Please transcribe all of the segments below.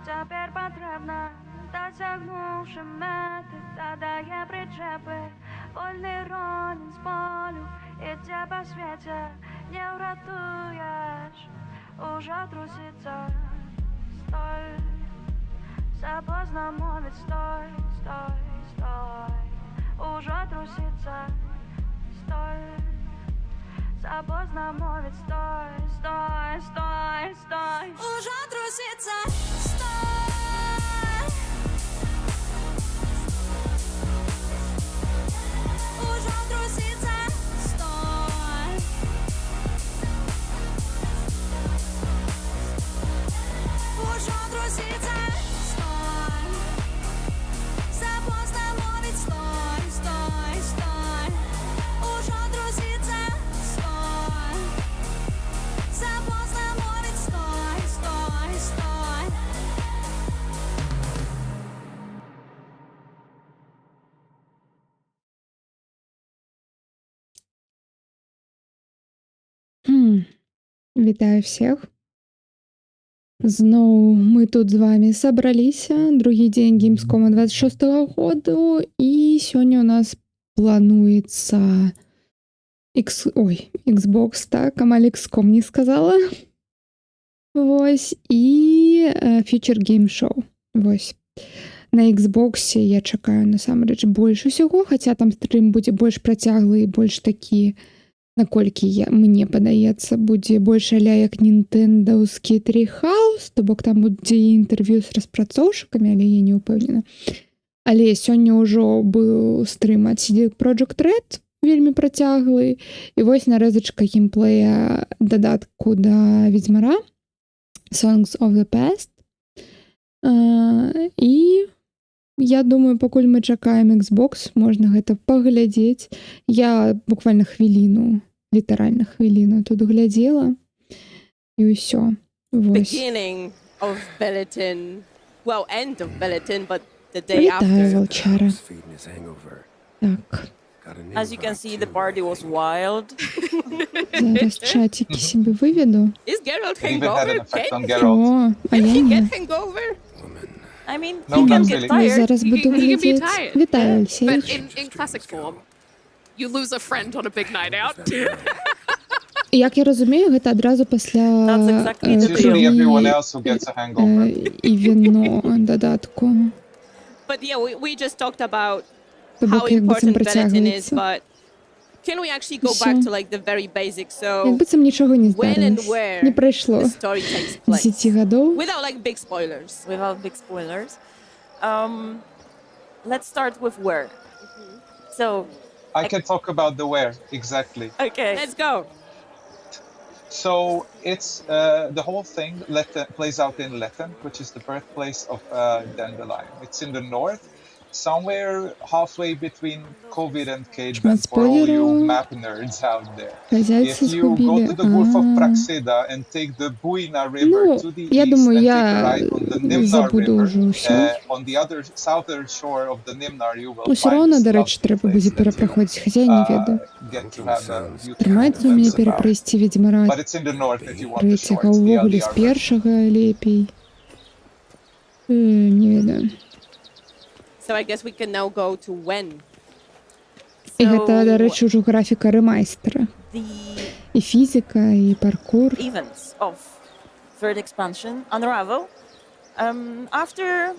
Цяпер патрэбна, дасягнуўшы мэты, дадае прычэпы. Вольны ронін з полю, ідзе па свеце, не ўратуеш, ужо трусіцца. Стой, запозна мовіць, стой, стой, стой, ужо трусіцца. Стой, запозна мовіць, стой, стой, стой, стой, ужо трусіцца. Стой. Вітаю всех. Зноў мы тут з вами сабраліся. Другі дзень Геймскома 26-го году. І сёння у нас плануецца Xbox, так, амаль Xcom не сказала. Вось. І Future Game Show. Вось. На Xbox я чакаю насамрэч больш усяго, хаця там стрым будзе больш працяглы і больш такі, наколькі мне падаецца, будзе больш аля як нінтэндаўскі Treehouse, то бок там будзе інтэрв'ю з распрацоўшчыкамі, але я не ўпэўнена. Але сёння ўжо быў стрым ад CD Projekt Red, вельмі працяглы, і вось нарэзачка геймплея дадатку да Вядзьмара, Songs of the Past. І я думаю, пакуль мы чакаем Xbox, можна гэта паглядзець. Я буквально хвіліну, літаральна хвіліну тут глядзела, і ўсё. Beginning of Bulletin, well, end of Bulletin, but the day after. Вітаю, Волчара. Так. As you can see, the party was wild. Зараз чатики себе выведу. Is Geralt hangover? О, а я Can he не. get hangover? I mean, No, he can not get really. Я tired. зараз буду He can be глядзець. tired. Вітаю, But Алексеевич. in classic form, you lose a friend on a big night out. Як я розумію, гэта адразу пасля That's exactly the It's usually deal. everyone else who gets a hangover. і віно додатку. But yeah, we just talked about То how бок, якби цим important Bulletin is, притягується. but can we actually go Всё. back to like the very basics? So Якби цим нічого не when and здарилось. where Не пройшло the story takes place 10 годов. without like big spoilers. Without big spoilers. Let's start with where. So I can talk about the where, exactly. okay, let's go. So it's the whole thing plays out in Letten, which is the birthplace of Dandelion. It's in the north, somewhere halfway between COVID and Cageman for all you map nerds out there. Хозяйцы If you go згубили. to the Gulf of Praxida and take the Buina River Ну, to the я east думаю, and take я a ride on the Nimnar забуду River, уже всё. on the other southern shore of the Nimnar, you will Ну, все find равно, this до речі, lovely треба place буде that you, перепроходити, хоча я не веду. get to have a beautiful Тримається у мене glimpse about. перепройти Вядзьмара But it's in the north if you want the третього, shorts, the увогуле з LDR version. першого лепей. Не ведаю. So I guess we can now go to when. І гэта, до речі, ўжо графіка ремайстера. The І фізика, і паркур. events of third expansion unravel. After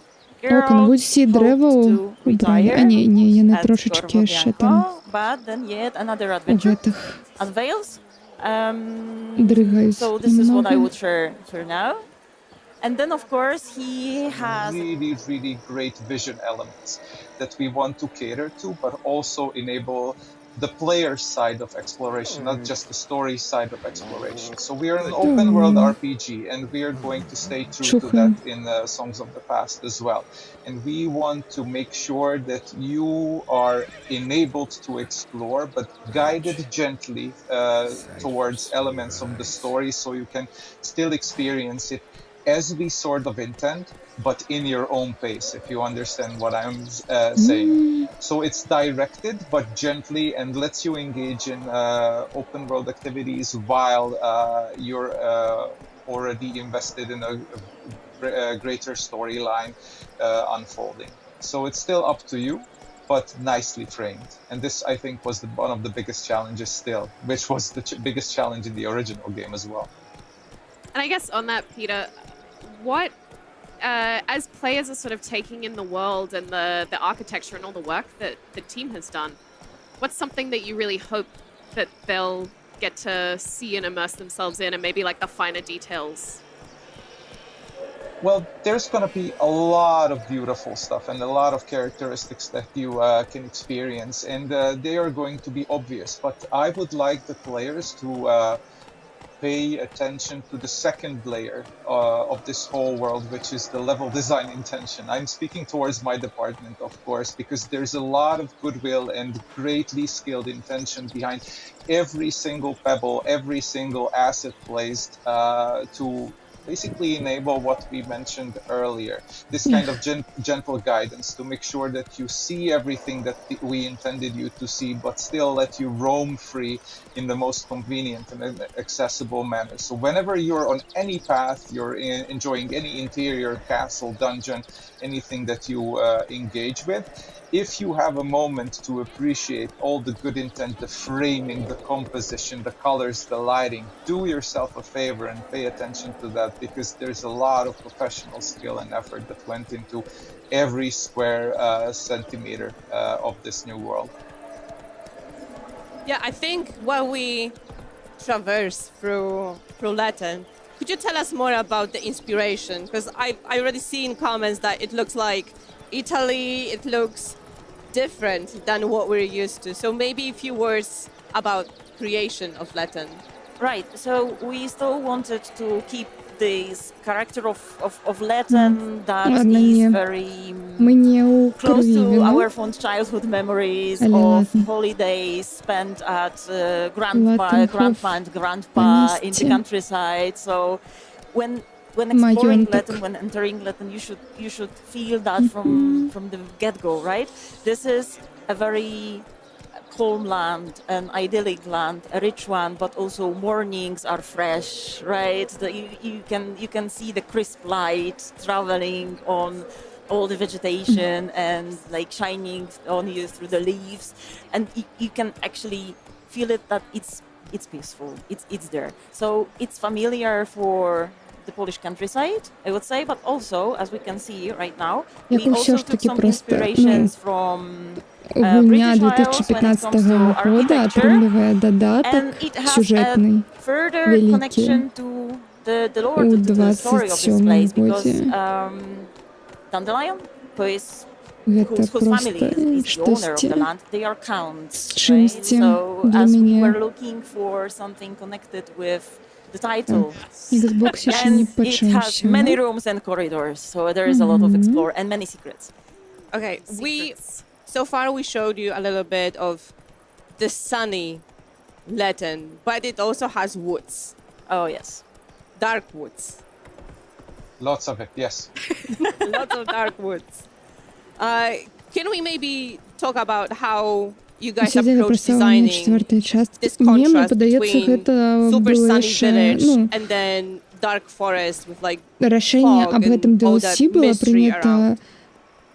О, конвульсії Geralt дерева hoped to убрали. А retire ні, я не at трошечки ще там but then yet another в adventure этих unveils. дригаюсь So this is what I немного. would share now. And then of course he has Really great vision elements that we want to cater to, but also enable the player side of exploration, not just the story side of exploration. So we are an open world RPG, and we are going to stay true to that in Songs of the Past as well. And we want to make sure that you are enabled to explore, but guided gently towards elements of the story, so you can still experience it as we sort of intend, but in your own pace, if you understand what I'm saying. So it's directed, but gently, and lets you engage in open world activities while you're already invested in a greater storyline unfolding. So it's still up to you, but nicely framed. And this, I think, was one of the biggest challenges still, which was the biggest challenge in the original game as well. And I guess on that, Peter, what, as players are sort of taking in the world and the architecture and all the work that the team has done, what's something that you really hope that they'll get to see and immerse themselves in, and maybe like the finer details? Well, there's going to be a lot of beautiful stuff and a lot of characteristics that you can experience, and they are going to be obvious. But I would like the players to pay attention to the second layer of this whole world, which is the level design intention. I'm speaking towards my department, of course, because there's a lot of goodwill and greatly skilled intention behind every single pebble, every single asset placed to basically enable what we mentioned earlier, this kind of gentle guidance to make sure that you see everything that we intended you to see, but still let you roam free in the most convenient and accessible manner. So whenever you're on any path, you're enjoying any interior castle, dungeon, anything that you engage with, if you have a moment to appreciate all the good intent, the framing, the composition, the colors, the lighting, do yourself a favor and pay attention to that, because there's a lot of professional skill and effort that went into every square centimeter of this new world. Yeah, I think while we traverse through Latin, could you tell us more about the inspiration? Because I already see in comments that it looks like Italy, it looks different than what we're used to. So maybe a few words about creation of Latin. Right, so we still wanted to keep this character of Latin that Ладно, is не. very Мы не close to укорвивим. our fond childhood memories Але of ладно. holidays spent at Latin grandma and grandpa in the поместье. countryside. So when exploring Маёнток. Latin, when entering Latin, you should feel that from the get-go, right? This is a very calm land, an idyllic land, a rich one, but also mornings are fresh, right? You can see the crisp light traveling on all the vegetation and like shining on you through the leaves, and you can actually feel it that it's peaceful, it's there. So it's familiar for the Polish countryside, I would say, but also, as we can see right now, Я we also всё ж took таки some просто, inspirations from Гульня British Isles when it 2015 comes to года architecture, отрымливая and додаток it has сюжетный a further великий connection to the lore, у to the story of this 27 place, because годе. Dandelion, who is Это whose family просто is the owner of the штосьці land, they are counts, з right? чимсьці So для as we мяне. were looking for something connected with the title, Xbox ще не and it has почався. many rooms and corridors, so there is a lot of explore and many secrets. Okay, so far we showed you a little bit of the sunny Latin, but it also has woods, Oh yes. dark woods. Lots of it, yes. Lots of dark woods. Can we maybe talk about how you guys Сиділи approach представлені designing четвертої частки. this Мені contrast подається, between гэта super было sunny ще, village ну, and then dark forest with like рашэнне fog аб and гэтым all DLC that было mystery прынята around.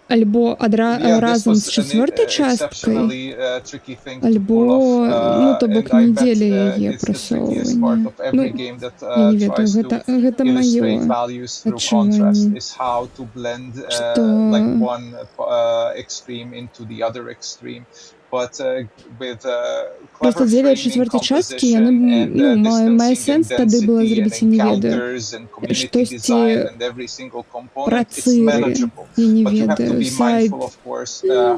альбо Yeah, this разам was з чацвёртай an часткай, exceptionally tricky thing to альбо, pull ну, off, то бок and I bet недзелі яе it's the trickiest part прасоўвання. of every Ну, game that я не ведаю, tries to гэта illustrate маё values through contrast адчуванне. is how to blend Што like one extreme into the other extreme. But with просто clever дзеля framing, чацвёртай часткі яны, composition, and ну, мае distancing сэнс and тады было density and зрабіць, я не ведаю, encounters and community штосьці design and every single component, пра it's цыры, manageable. я не But you have to ведаю, be сайт mindful, of course,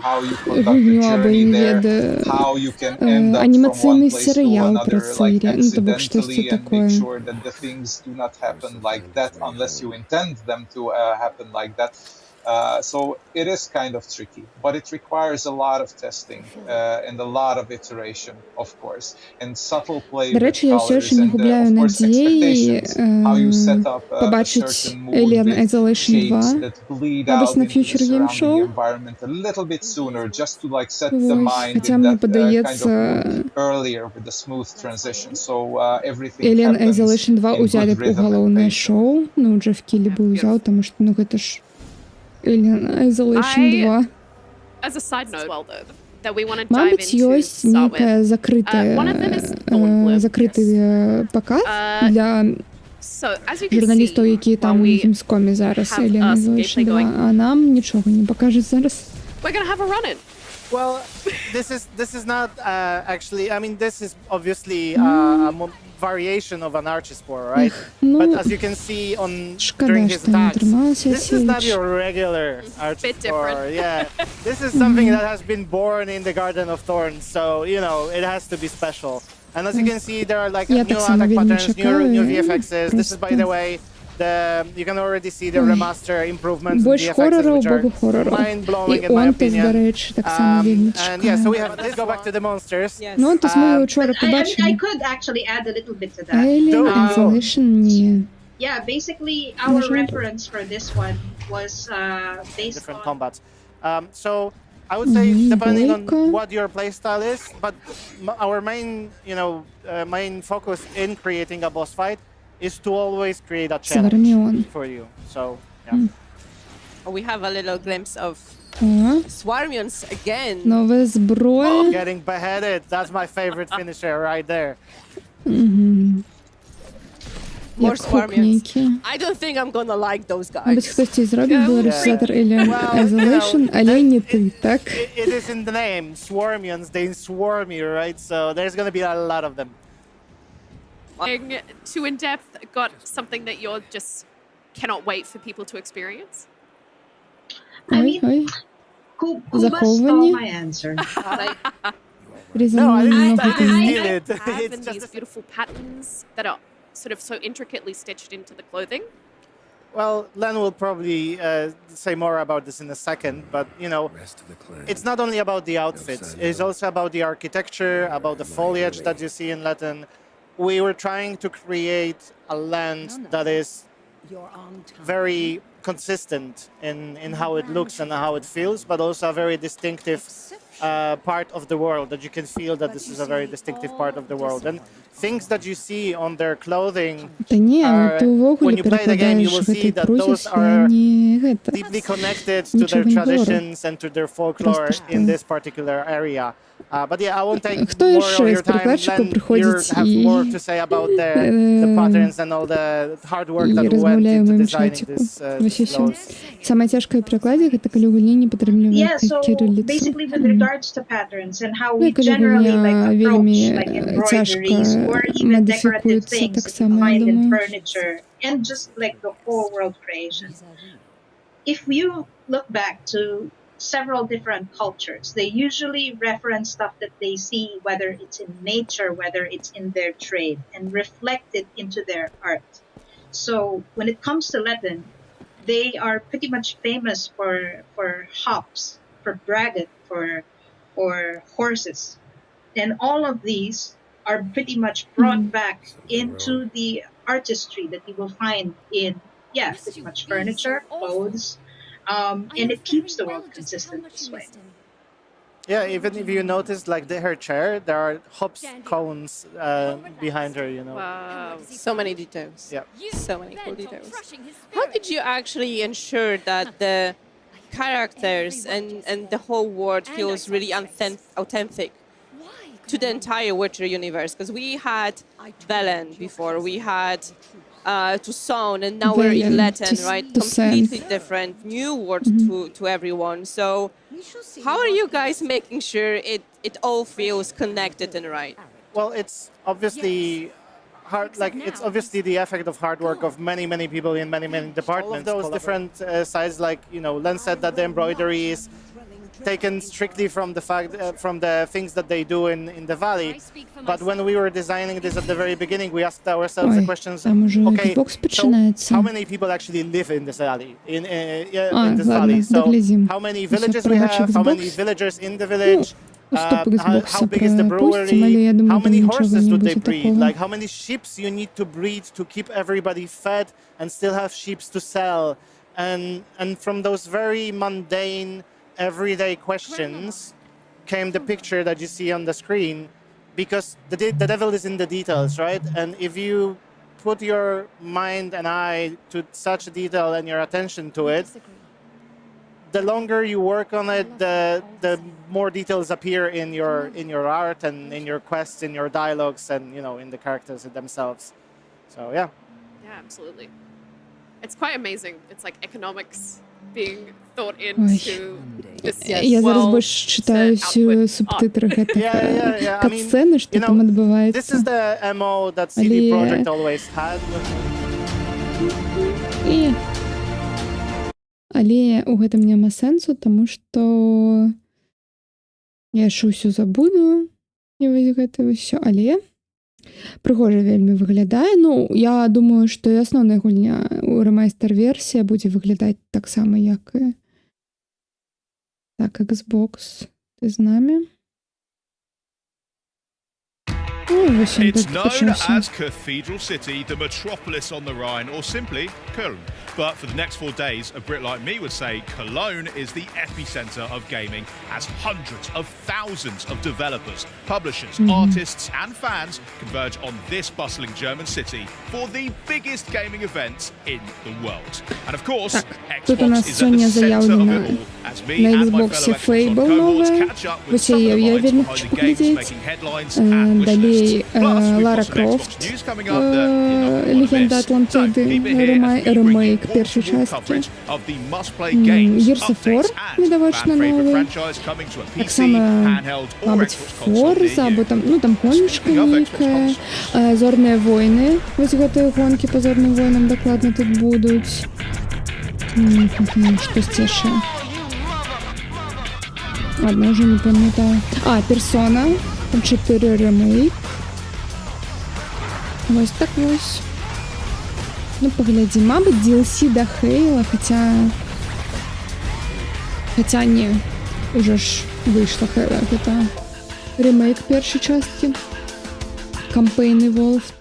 how you conduct the гульню або, я journey не there, ведаю, how you can end up from one анімацыйны place to серыял пра another, like цыры, ну, то бок штосьці accidentally, and make такое. sure that the things do not happen like that unless you intend them to happen like that. So it is kind of tricky, but it requires a lot of testing and a lot of iteration, of course, and subtle play До with речі, я все colors ще не and, губляю of course, надії expectations, how you set up a побачить certain mood Alien with Isolation 2. shapes that bleed Мабуть, out на into the Future Game surrounding Show. environment a little bit sooner, just to like set the Ось, mind хоча in мені that kind of подається, mood earlier with the smooth transition, so everything Alien happens Isolation 2 in узяли good б у rhythm and головне patience. шоу, ну, вже в Кілі би узяв, тому що, ну, це ж Alien Isolation 2. As a side note, well, that we want to dive Мабуть, into є to ось start некая with. One of them is Thornbloom. закритий показ для So, as you can журналістів, see, які while там в we Геймскомі зараз, have Alien us Isolation gameplay 2, going. а нам нічого не покажуть зараз. we're going to have a run-in. Well, this is not actually. I mean, this is obviously variation of an archispore, right? Ну, But as you can see on during шкода, his що не attacks, тримався this is not Січ. your regular different. archispore. Yeah, this is something that has been born in the Garden of Thorns, so you know it has to be special. And as you can see, there are like Я new так само attack вельми patterns, чекаю, new VFXs. This is, by просто. the way, you can already see the Ой. remaster improvements in Більш VFXs, хорору, which are богу хорору. mind-blowing І in my Онтес, до opinion. речі, так само вельми And yeah, so we чекаю. have. Let's go back to the monsters. Yes. Ну, Онтес ми вчора But I побачили. could actually add a little bit to that. Alien Don't. Isolation ні. Yeah, basically our Sure. reference for this one was based Different on combats. So I would say depending on Boyka. what your playstyle is, but our main, main focus in creating a boss fight is to always create a challenge Сварміон. for you. So yeah. We have a little glimpse of О, Swarmions again. нове зброя. Getting beheaded, that's my favorite finisher right there. More Як хук Swarmions. ніякі. I don't think I'm gonna like those Мабуть, guys. хтось і зробив білорусизатор Alien Well, Isolation, але не ти, так? It is in the name, Swarmions, they swarm you, right? So there's gonna be a lot of them. Too in-depth, got something that you're just cannot wait for people to experience? I Ой, mean, ой. Kuba Заховані. stole my answer. Like, No, I Різанули didn't, много I didn't там. steal it. Have It's and just these beautiful patterns that are sort of so intricately stitched into the clothing. Well, Len will probably say more about this in a second, but it's not only about the outfits, it's also about the architecture, about the foliage that you see in Latin. We were trying to create a land that is very consistent in how it looks and how it feels, but also a very distinctive part of the world, that you can feel that this is a very distinctive part of the world. And things that you see on their clothing, Та ні, але ти when увогуле you play the game, you will перекладаєш see гэтай that прузі those are не гэта. deeply connected to Нічого their не говорю. traditions and to their folklore Просто in що. this particular area. But yeah, I won't take Хто more ще of з your time. перекладчиків Len, you приходить have і, more to say about the patterns and all the hard work і that went розмовляє в into моєму designing чатику. this Ось і все. clothes. Саме тяжке в перекладі – це коли гоління підтримує yeah, so кирилицю. basically with regards to patterns and how Ну, we і коли generally like гоління approach вельми like тяжко embroideries or even decorative модифікується, things так that you само, я find in думаю. furniture and just like the whole world creation. If you look back to several different cultures, they usually reference stuff that they see, whether it's in nature, whether it's in their trade, and reflect it into their art. So when it comes to Latin, they are pretty much famous for hops, for braggot, for horses. And all of these are pretty much brought back into the artistry that you will find in, pretty much furniture, clothes, and it keeps the world consistent this way. Yeah, even if you notice, like her chair, there are hops cones behind her. Wow. So many details. Yeah. So many cool details. How did you actually ensure that the characters and the whole world feels really authentic to the entire Witcher universe? Because we had Velen before, we had Toussaint, and now we're in Velen, Latin, right? Toussaint. Completely different, new words to everyone. So how are you guys making sure it all feels connected and right? Well, it's obviously hard. Like it's obviously the effect of hard work of many people in many departments. All of those different sides, like Len said, that the embroidery is taken strictly from the fact from the things that they do in the valley. But when we were designing this at the very beginning, we asked ourselves the Ой, questions. там уже Okay, Xbox so починається. how many people actually live in this valley? In this ладно, valley. So доглядим. how many Всё, villages we пробач, have? How many Xbox. villagers in the village? Уступок Xbox How big is the пропустим, але я brewery? думаю, How там many нічого horses не do they буде breed? такого. Like how many sheep you need to breed to keep everybody fed and still have sheep to sell? And from those very mundane, everyday questions came the picture that you see on the screen, because the devil is in the details, right? And if you put your mind and eye to such detail and your attention to it, the longer you work on it, the more details appear in your art and in your quests, in your dialogues, and in the characters themselves. So yeah. Yeah, absolutely. It's quite amazing. It's like economics being thought Ой. into this Я зараз world больше to читаю output всю art. субтитры гэтых Yeah. I mean, катсцены, што там this адбываецца. is the MO that CD Але- Projekt always had. І... Але у гэтым няма сэнсу, таму што я яшчэ ўсё забуду і вось гэта ўсё, але прыгожа вельмі выглядае. Ну, я думаю, што і асноўная гульня у рэмайстер-версія будзе выглядаць таксама, як і так, Xbox. Ты з намі? Вось ён It's тут known пачаўся. as Cathedral City, the metropolis on the Rhine, or simply Cologne. But for the next 4 days, a Brit like me would say Cologne is the epicenter of gaming, as hundreds of thousands of developers, publishers, artists, and fans converge on this bustling German city for the biggest gaming event in the world. And of course, тут у Xbox нас is at the сёння center of заявлена it all, as me на and my Xbox fellow Xbox Fable One cohorts новая. catch up with Вось some of я the minds вельмі behind хочу the games паглядзець. making headlines and wish Далей lists. Plus, we've Лара got some Xbox Крофт, news coming up that, you know, we wanna Легенда miss. So, Атлантиды, keep it here as we bring you ремейк wall-to-wall першої частки. coverage of the must-play games, Gears of War updates, and видавочно fan-favorite новий. franchise coming to a Так PC, само, handheld, or мабуть, Xbox console near Forza, або you. там гоночка Speaking of Xbox нейкая, consoles. Зорные войны. Вось гэтыя гонкі по Зорным войнам дакладна тут будуть. Штось цяшае. Ладно, уже не памятаю. Персона 4 ремейк. Вось так вось. Ну, паглядзім. Мабыць, DLC да Хейла, хаця не. Уже ж выйшла Хейла. Гэта ремейк першай часткі. Campaign Evolved.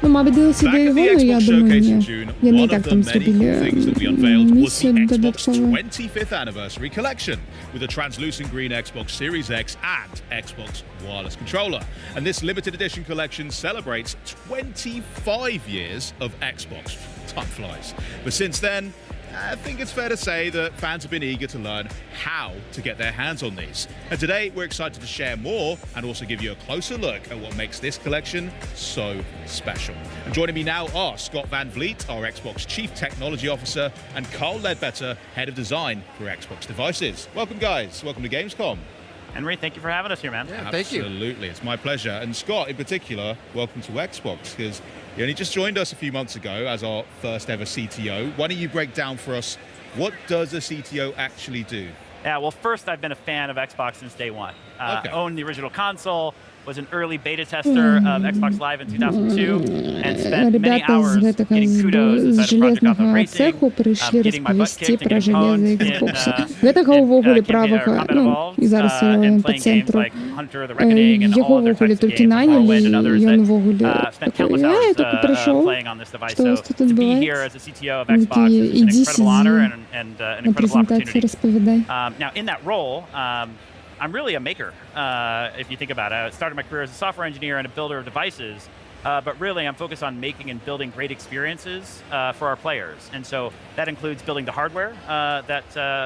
Ну, мабыць, DLC да Back at яго, the но я Xbox думаю, showcase in не. June, Яны і one так of the там many cool зробілі things that we unveiled was the місію Xbox додаткову. 25th anniversary collection with a translucent green Xbox Series X and Xbox wireless controller. And this limited edition collection celebrates 25 years of Xbox. Time flies. But since then, I think it's fair to say that fans have been eager to learn how to get their hands on these. And today we're excited to share more and also give you a closer look at what makes this collection so special. And joining me now are Scott Van Vliet, our Xbox Chief Technology Officer, and Carl Ledbetter, Head of Design for Xbox Devices. Welcome, guys. Welcome to Gamescom. Henry, thank you for having us here, man. Yeah, thank you. Absolutely. It's my pleasure. And Scott, in particular, welcome to Xbox, because you only just joined us a few months ago as our first ever CTO. Why don't you break down for us, what does a CTO actually do? Yeah, well, first, I've been a fan of Xbox since day one. Okay. Owned the original console, was an early beta tester of Xbox Live in 2002, and spent many Ребята hours з гэтага getting kudos з inside of Project Gotham жалезнага Racing, цеху прыйшлі getting my butt распавесці kicked in пра жалеза Compound, Xbox. Гэтага ўвогуле правага, ну, і зараз па цэнтру. Яго ўвогуле толькі нанялі, і ён ўвогуле такой, я тут прыйшоў, што у вас тут адбываецца? Ідзі сидзі, на прэзентацыі распавядай. Now, in that role, I'm really a maker, if you think about it. I started my career as a software engineer and a builder of devices, but really I'm focused on making and building great experiences for our players. And so that includes building the hardware that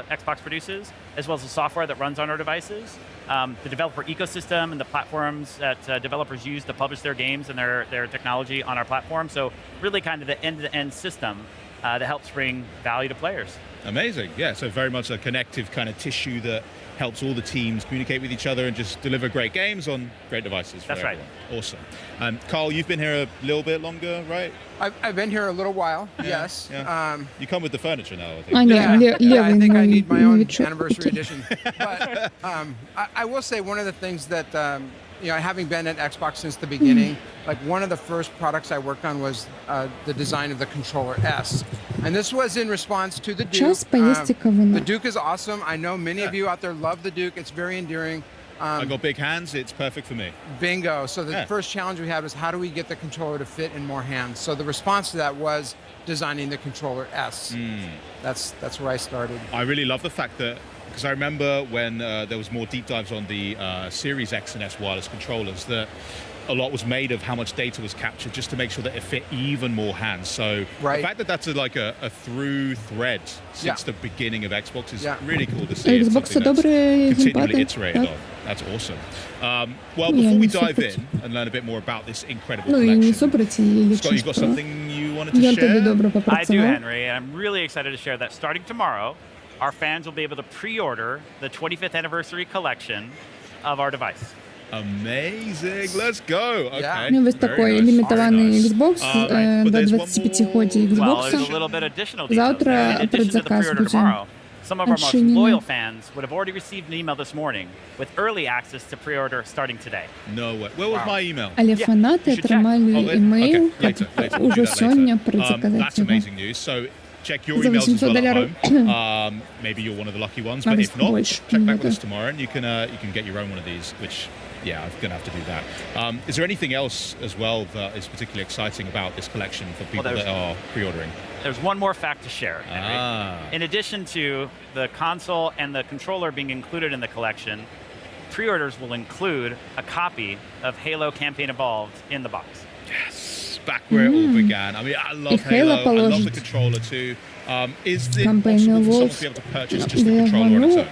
Xbox produces, as well as the software that runs on our devices, the developer ecosystem and the platforms that developers use to publish their games and their technology on our platform. So really kind of the end-to-end system that helps bring value to players. Amazing. Yeah, so very much a connective kind of tissue that helps all the teams communicate with each other and just deliver great games on great devices. For That's right. everyone. Awesome. Carl, you've been here a little bit longer, right? I've been here a little while, yes. Yeah. You come with the furniture now, I think. I know. Yeah, I think I need my own Levin, anniversary edition. But I will say one of the things that, having been at Xbox since the beginning, like one of the first products I worked on was the design of the controller S. And this was in response to the Duke. Час поесть кавуна. The Duke is awesome. I know many of you out there love the Duke. It's very endearing. I got big hands, it's perfect for me. Bingo. So the first challenge we had was how do we get the controller to fit in more hands? So the response to that was designing the controller S. That's where I started. I really love the fact that, because I remember when there was more deep dives on the Series X and S wireless controllers, that a lot was made of how much data was captured just to make sure that it fit even more hands. So the fact that that's like a through thread since the beginning of Xbox is really cool to see. Xbox добрые continually геймпады. iterated on. That's awesome. Well, before we dive in and learn a bit more about this incredible Ну и не collection, собрати її Scott, you've got чисто. something you wanted to Я тобі share? добре I do, попрацював. Henry, and I'm really excited to share that starting tomorrow, our fans will be able to pre-order the 25th anniversary collection of our device. Amazing. Let's go. Okay. Ну, ось Very такой nice. лімітований Very nice. Xbox But до there's one 25-годия Well, Xbox. there's a little bit additional details. Завтра In addition to the предзаказ pre-order будет tomorrow, some of our most отчинено. loyal fans would have already received an email this morning with early access to pre-order starting today. No way. Where was my email? Але фанати you should check. отримали Oh, email okay. Later. We'll уже do that сёння later. предзаказать That's его. amazing news. So check your За emails as well at $800. home. Maybe you're one of the lucky ones, А but вы if not, больше. check back Ну, with us да. tomorrow and you can get your own one of these, which, yeah, I'm going to have to do that. Is there anything else as well that is particularly exciting about this collection for people there's- that are pre-ordering? There's one more fact to share, Henry. In addition to the console and the controller being included in the collection, pre-orders will include a copy of Halo Campaign Evolved in the box. Yes, back where it all began. I mean, I love И Halo Halo. I love the положить. controller too. Is it Campaign possible for someone Evolved. to be able to purchase just Да, the controller on its ну, own?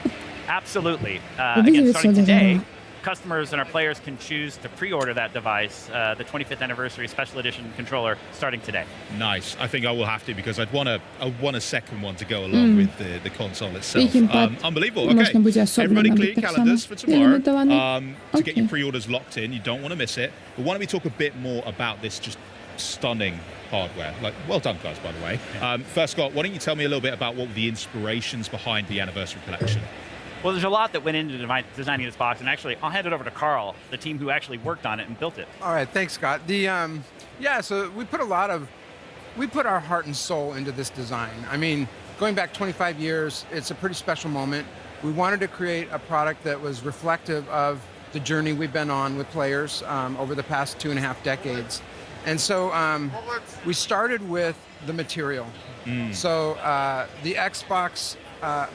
Absolutely. Вы Again, видели starting всё today, дома? customers and our players can choose to pre-order that device, the 25th anniversary special edition controller, starting today. Nice. I think I will have to because I want a second one to go along with the console itself. геймпад Unbelievable. Okay. можно будет особенно Everybody clear набить так calendars само. for tomorrow. Лимитованный. To get your Окей. pre-orders locked in, you don't want to miss it. But why don't we talk a bit more about this just stunning hardware? Like, well done, guys, by the way. First, Scott, why don't you tell me a little bit about what were the inspirations behind the anniversary collection? Well, there's a lot that went into designing this box, and actually, I'll hand it over to Carl, the team who actually worked on it and built it. All right, thanks, Scott. So we put our heart and soul into this design. I mean, going back 25 years, it's a pretty special moment. We wanted to create a product that was reflective of the journey we've been on with players over the past 2.5 decades. And so we started with the material. So the Xbox,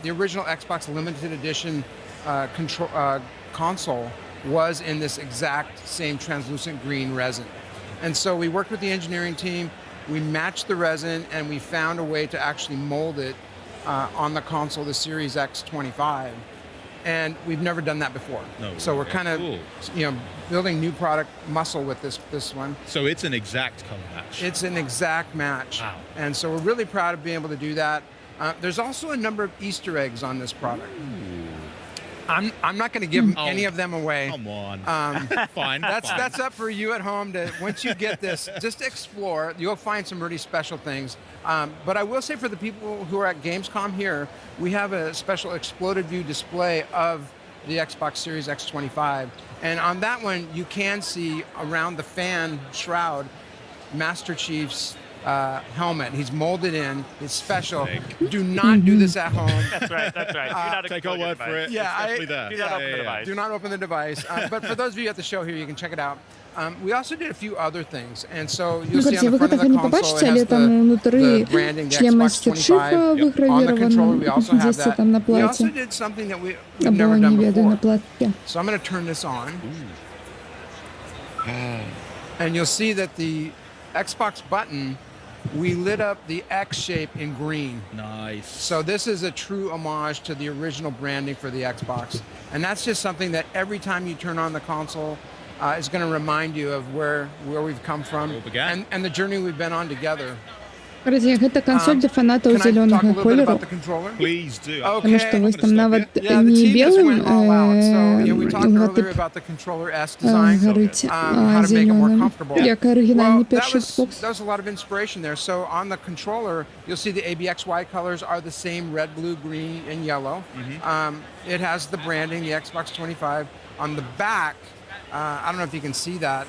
the original Xbox limited edition console was in this exact same translucent green resin. And so we worked with the engineering team, we matched the resin, and we found a way to actually mold it on the console, the Series X25. And we've never done that before. No So we're way. kind of, Cool. building new product muscle with this one. So it's an exact color match. It's an exact match. Wow. And so we're really proud of being able to do that. There's also a number of Easter eggs on this product. I'm not going to give any of them away. Come on. Fine. That's up for you at home to, once you get this, just explore. You'll find some really special things. But I will say for the people who are at Gamescom here, we have a special exploded view display of the Xbox Series X25. And on that one, you can see around the fan shroud, Master Chief's helmet. He's molded in. It's special. Do not do this at home. That's right. Do not Take our explode your word for device. it. Yeah, It's definitely there. Do not open the device. Do not open the device. But for those of you at the show here, you can check it out. We also did a few other things. And so you'll see on Говорите, the вы front of так и the не console, побачите, it але has там the внутри branding, the шлема Xbox Стичифа 25. On the controller, we выгравирован, also have 10 там на that. We also плате. did something that we've Або never done не веду на before. платке. So I'm going to turn this on. And you'll see that the Xbox button, we lit up the X shape in green. Nice. So this is a true homage to the original branding for the Xbox. And that's just something that every time you turn on the console, is going to remind you of where we've come from Where we began. and the journey we've been on together. Друзі, гэта кансоль для фанатаў Can I talk a зелёнага little bit колеру. about the controller? Please do. Потому что вось там нават Yeah, the не team just белым went all out. So, we talked earlier логатып about the controller S design, гарыць, how to make it more зелёным, comfortable. як арыгінальны Well, that першы Xbox. was a lot of inspiration there. So on the controller, you'll see the ABXY colors are the same: red, blue, green, and yellow. It has the branding, the Xbox 25. On the back, I don't know if you can see that.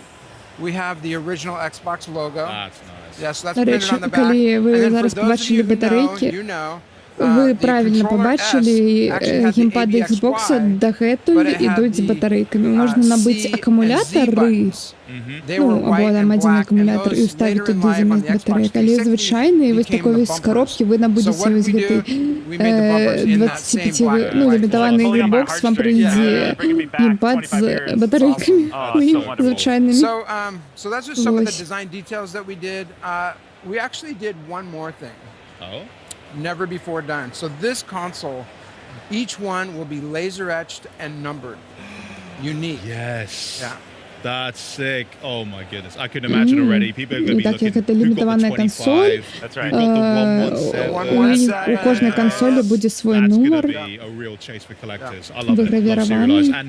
We have the original Xbox logo. That's nice. Yes, that's До printed речі, on the back. коли ви And then for зараз those of побачили you who know, батарейки, you know, ви the правильно controller побачили, S actually had the геймпади ABXY, Xbox дагэтуль but it had ідуть з the, батарейками. Можна C набити and Z акумулятори, buttons. They ну, were white або там and один black, and акумулятор і those вставити later in туди life on замість the Xbox батарейок. Але 360 звичайний, ось became такої the з коробки ви bumpers. набудете So what ось we do, гэтий we made the bumpers in that same 25, black ну, and white лімітований Pulling on my геймбокс вам heartstrings. приведе Bringing me back геймпад 25 years. з батарейками Oh, so wonderful. звичайними. So that's just some of the Ось. design details that we did. We actually did one more thing, Oh. never before done. So this console, each one will be laser etched and numbered, unique. Yes. Yeah. That's sick. Oh my goodness. I can imagine already. People are going to be Так як looking. це Who got the лімітована 25? консоль, That's right. Who got the 117? у кожної консолі буде свій That's going to номер. be a real chase for collectors. I love it. Love Вигравірований. serialized. And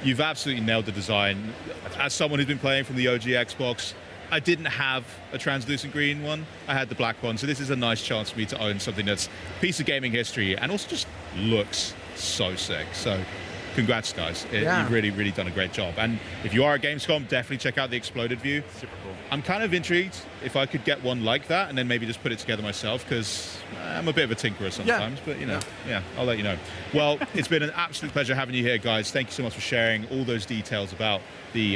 you've absolutely nailed the design. As someone who's been playing from the OG Xbox, I didn't have a translucent green one. I had the black one. So this is a nice chance for me to own something that's a piece of gaming history and also just looks so sick. So congrats, guys. You've really, really done a great job. And if you are at Gamescom, definitely check out the exploded view. Super cool. I'm kind of intrigued if I could get one like that and then maybe just put it together myself, because I'm a bit of a tinkerer sometimes, but you know, yeah, I'll let you know. Well, it's been an absolute pleasure having you here, guys. Thank you so much for sharing all those details about the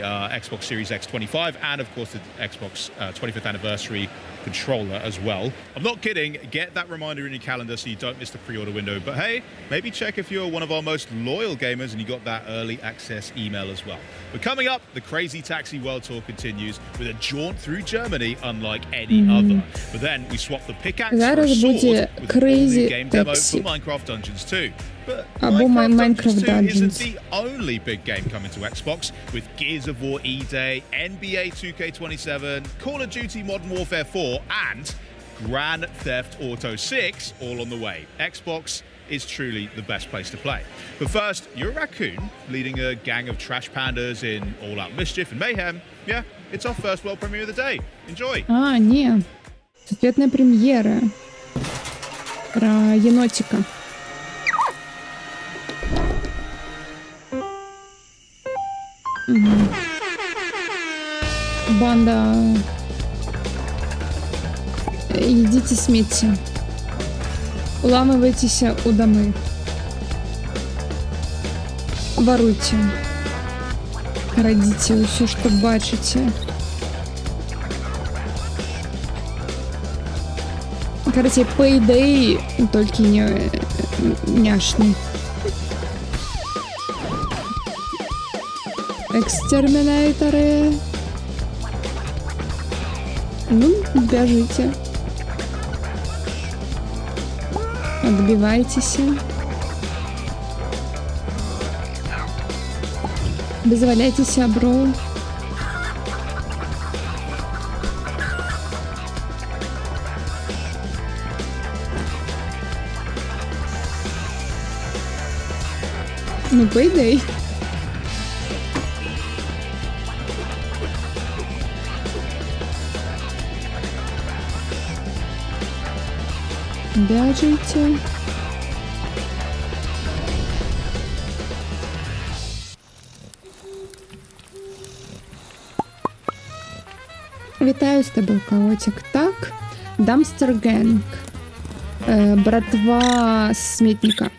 Xbox Series X 25 and of course the Xbox 25th anniversary controller as well. I'm not kidding. Get that reminder in your calendar so you don't miss the pre-order window. But hey, maybe check if you're one of our most loyal gamers and you got that early access email as well. But coming up, the Crazy Taxi World Tour continues with a jaunt through Germany unlike any other. But then we swap the pickaxe for a Зараз sword буде with an Crazy all-new game demo Taxi. for Minecraft Dungeons 2. But Або Minecraft Minecraft Dungeons 2 isn't Dungeons. the only big game coming to Xbox, with Gears of War E-Day, NBA 2K27, Call of Duty Modern Warfare 4 and Grand Theft Auto 6 all on the way. Xbox is truly the best place to play. But first, you're a raccoon leading a gang of trash pandas in all-out mischief and mayhem. Yeah, it's our first world premiere of the day. Enjoy! А, ні. Секретная прем'єра. Про єнотика. Банда. Идите смейте. Уламывайтесь у домы. Воруйте. Крадите все, что бачите. Короче, Payday, только не няшный. Экстерминаторы. Ну, бежите. Отбивайтесь. Дозволяйтесь, бро. Ну, Payday. Бежите. Вітаю з тобою, Каотик. Так, Дамстер Гэнг. Братва сметника.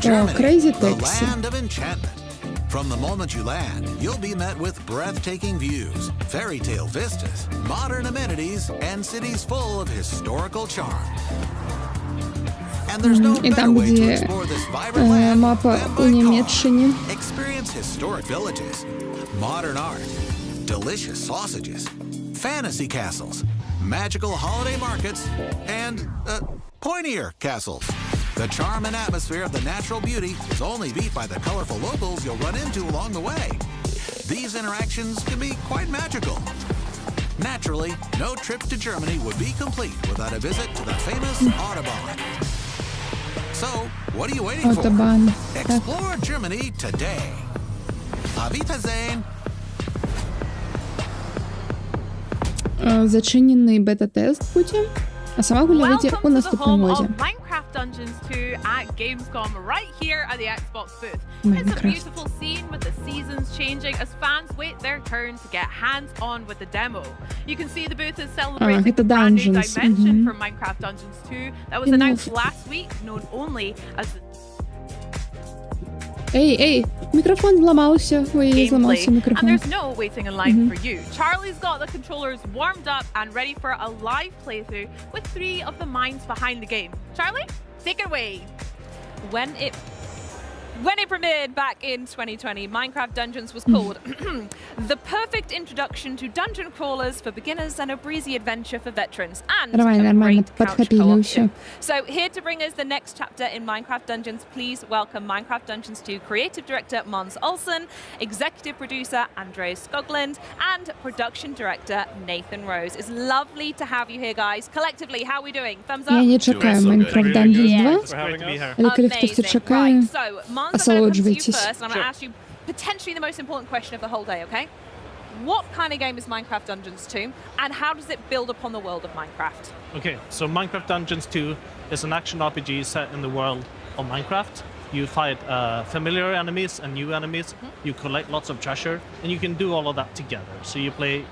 О, Crazy Taxi. From the moment you land, you'll be met with breathtaking views, fairy tale vistas, modern amenities, and cities full of historical charm. And there's no І better там, way to де explore this vibrant land мапа than у by car. Німеччині. Experience historic villages, modern art, delicious sausages, fantasy castles, magical holiday markets, and pointier castles. The charm and atmosphere of the natural beauty is only beat by the colorful locals you'll run into along the way. these interactions can be quite magical. Naturally, no trip to Germany would be complete without a visit to the famous Autobahn. So, what are you waiting for? Autobahn. Explore Germany today. Auf Wiedersehen. Зачинений бета-тест потім, а сама гуля вийде у наступному році. Minecraft Dungeons 2 at Gamescom right here at the Xbox booth. It's a beautiful scene with the seasons changing as fans wait their turn to get hands-on with the demo. You can see the booth is celebrating the brand new dimension for Minecraft Dungeons 2 that was announced last week, known only as the Ей, мікрофон зламався. Ой, зламався and мікрофон. there's no waiting in line for you. Charlie's got the controllers warmed up and ready for a live playthrough with 3 of the minds behind the game. Charlie, take it away. When it premiered back in 2020, Minecraft Dungeons was called the perfect introduction to dungeon crawlers for beginners and a breezy adventure for veterans, and a great couch co-op. So here to bring us the next chapter in Minecraft Dungeons, please welcome Minecraft Dungeons 2 Creative Director Måns Olsen, Executive Producer Andreas Skoglund, and Production Director Nathan Rose. It's lovely to have you here, guys. Collectively, how are we doing? Thumbs up? Я не чекаю Minecraft Dungeons 2. Але коли хтось це чекає, Asoloджуйтесь. First, and I'm going to ask you potentially the most important question of the whole day, okay? What kind of game is Minecraft Dungeons 2, and how does it build upon the world of Minecraft? Okay, so Minecraft Dungeons 2 is an action RPG set in the world of Minecraft. You fight familiar enemies and new enemies. You collect lots of treasure, and you can do all of that together. So you play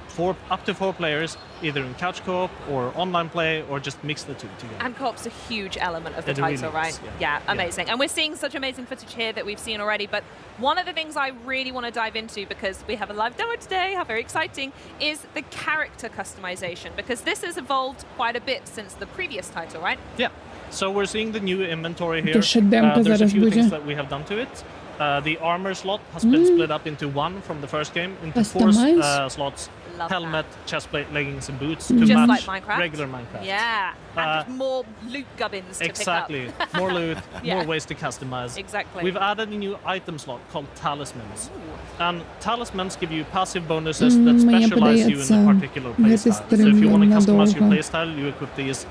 up to 4 players, either in couch co-op or online play, or just mix the two together. And co-op's a huge element of the title, really right? is, Yeah, amazing. And we're seeing such amazing footage here that we've seen already, but one of the things I really want to dive into, because we have a live demo today, how very exciting, is the character customization, because this has evolved quite a bit since the previous title, right? Yeah. So we're seeing the new inventory here. There's a few things that we have done to it. The armor slot has been split up into 1 from the first game, into 4 slots. Love helmet, chestplate, leggings, and boots to just match like Minecraft? regular Minecraft. Yeah, and just more loot gubbins to exactly. pick up. More loot, more ways to customize. Exactly. We've added a new item slot called talismans. And talismans give you passive bonuses that specialize you in a particular playstyle. So if you want to customize your playstyle, you equip these.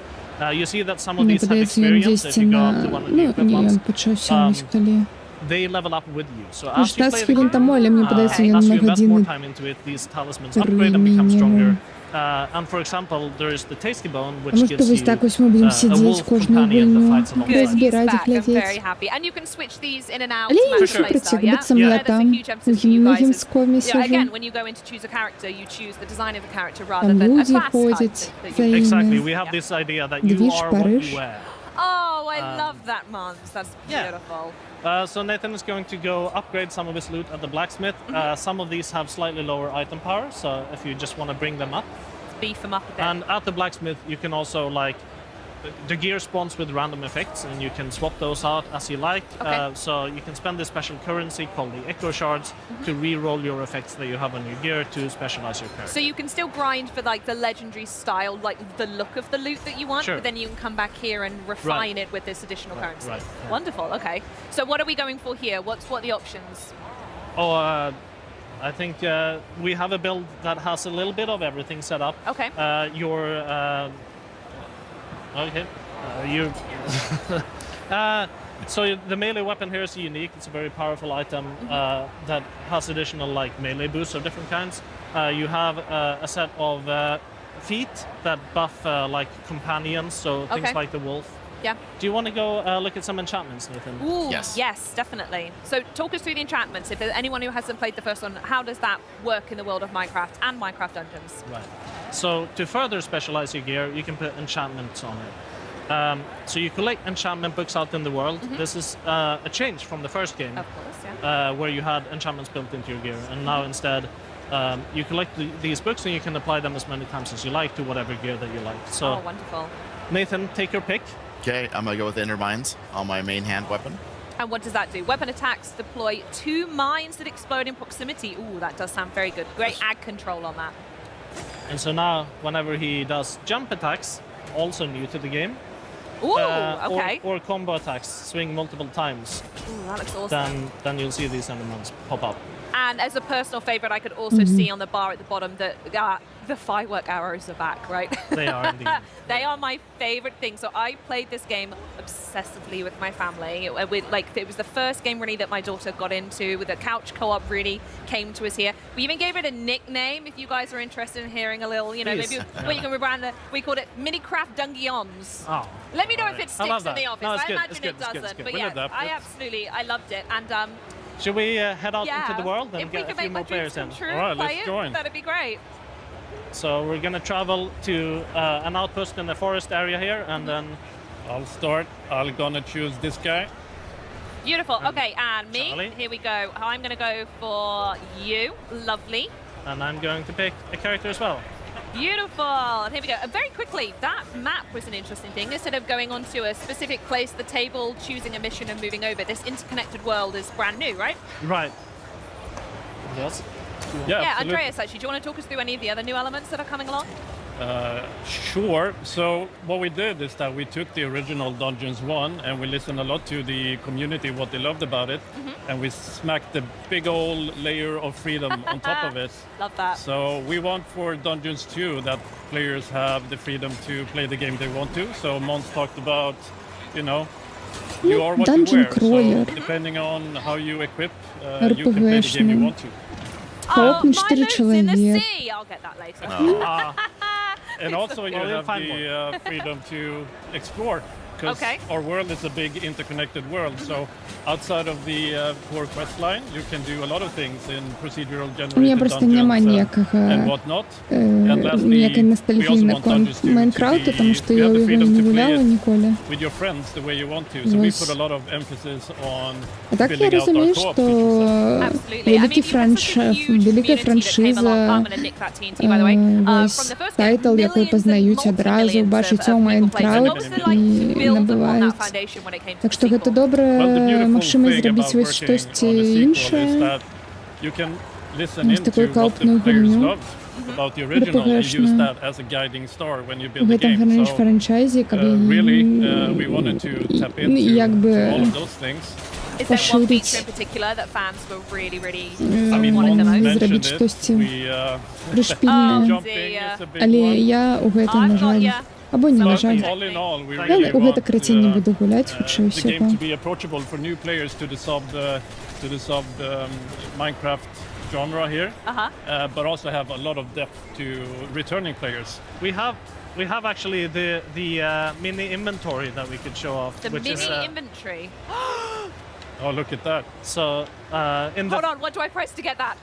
You see that some of these have experience if you go up to one of the equipments. They level up with you. So as you play the game, as you invest more time into it, these talismans upgrade and become stronger. And for example, there is the tasty bone, which gives you a wolf companion that fights alongside. I'm very happy. And you can switch these in and out. Працягваецца мне там у Геймскоме сижу. Again, when you go in to choose a character, you choose the design of the character rather than a class type. Exactly. We have this idea that you are what you wear. Oh, I love that, Måns. That's beautiful. So Nathan is going to go upgrade some of his loot at the blacksmith. Some of these have slightly lower item power, so if you just want to bring them up. Beef them up a bit. And at the blacksmith, you can also the gear spawns with random effects, and you can swap those out as you like. So you can spend this special currency called the Echo Shards to re-roll your effects that you have on your gear to specialize your character. So you can still grind for the legendary style, like the look of the loot that you want, but then you can come back here and refine it with this additional currency. Wonderful. Okay. So what are we going for here? What are the options? I think we have a build that has a little bit of everything set up. Okay. So the melee weapon here is unique. It's a very powerful item that has additional melee boosts of different kinds. You have a set of feet that buff companions, so things like the wolf. Yeah. Do you want to go look at some enchantments, Nathan? Ooh, yes, definitely. So talk us through the enchantments. If there's anyone who hasn't played the first one, how does that work in the world of Minecraft and Minecraft Dungeons? Right. So to further specialize your gear, you can put enchantments on it. So you collect enchantment books out in the world. This is a change from the first game. Of course, yeah. Where you had enchantments built into your gear. And now instead, you collect these books and you can apply them as many times as you like to whatever gear that you like. So, wonderful. Nathan, take your pick. Okay, I'm going to go with Inner Mines on my main hand weapon. And what does that do? Weapon attacks deploy 2 mines that explode in proximity. Ooh, that does sound very good. Great ag control on that. And so now, whenever he does jump attacks, also new to the game, okay. or combo attacks, swing multiple times, Ooh, that looks awesome. then you'll see these enemies pop up. And as a personal favorite, I could also see on the bar at the bottom that the firework arrows are back, right? They are indeed. They are my favorite thing. So I played this game obsessively with my family. It was the first game really that my daughter got into. With the couch co-op really came to us here. We even gave it a nickname. If you guys are interested in hearing a little, maybe you can rebrand it. We called it Minicraft Dungeons. Oh. Let me know if it sticks in the office. No, I imagine it doesn't. But yeah, I loved it. And should we head out into the world and if we get can a few make more my dreams players in? come true, All right, play let's it, join. that'd be great. So we're gonna travel to an outpost in the forest area here, and then I'll start. I'm gonna choose this guy. Beautiful. Okay, and me. Charlie. Here we go. I'm going to go for you. Lovely. And I'm going to pick a character as well. Beautiful. And here we go. Very quickly, that map was an interesting thing. Instead of going onto a specific place, the table, choosing a mission and moving over, this interconnected world is brand new, right? Right. Yes. Yeah, Andreas, actually, do you want to talk us through any of the other new elements that are coming along? Sure. So what we did is that we took the original Dungeons 1 and we listened a lot to the community, what they loved about it, and we smacked the big old layer of freedom on top of it. Love that. So we want for Dungeons 2 that players have the freedom to play the game they want to. So Mons talked about, you are what you wear. So depending on how you equip, you can play the game you want to. Oh, my notes in the sea. I'll get that later. And also you have the freedom to explore, because our world is a big interconnected world. So outside of the core quest line, you can do a lot of things in procedural generated dungeons and whatnot. And lastly, we also want dungeons to have the freedom to play it with your friends the way you want to. So we put a lot of emphasis on building out our co-op features. Велика франшиза, тайтл, який познають одразу, бачать у Майнкрафт і набувають. Так що це добре можливість зробити ось щось інше. Ось таку каупну гульню. Припогрешно. В этом гарниш франчайзі, якби поширить, зробити щось пришпільне. Але я у гэтым, на жаль, або не на жаль. Я у гэта крыцень не буду гуляць, хутчэй усяго. Genre here, but also have a lot of depth to returning players. We have actually the mini inventory that we could show off. The which mini is, inventory. Oh, look at that! So hold on, what do I press to get that?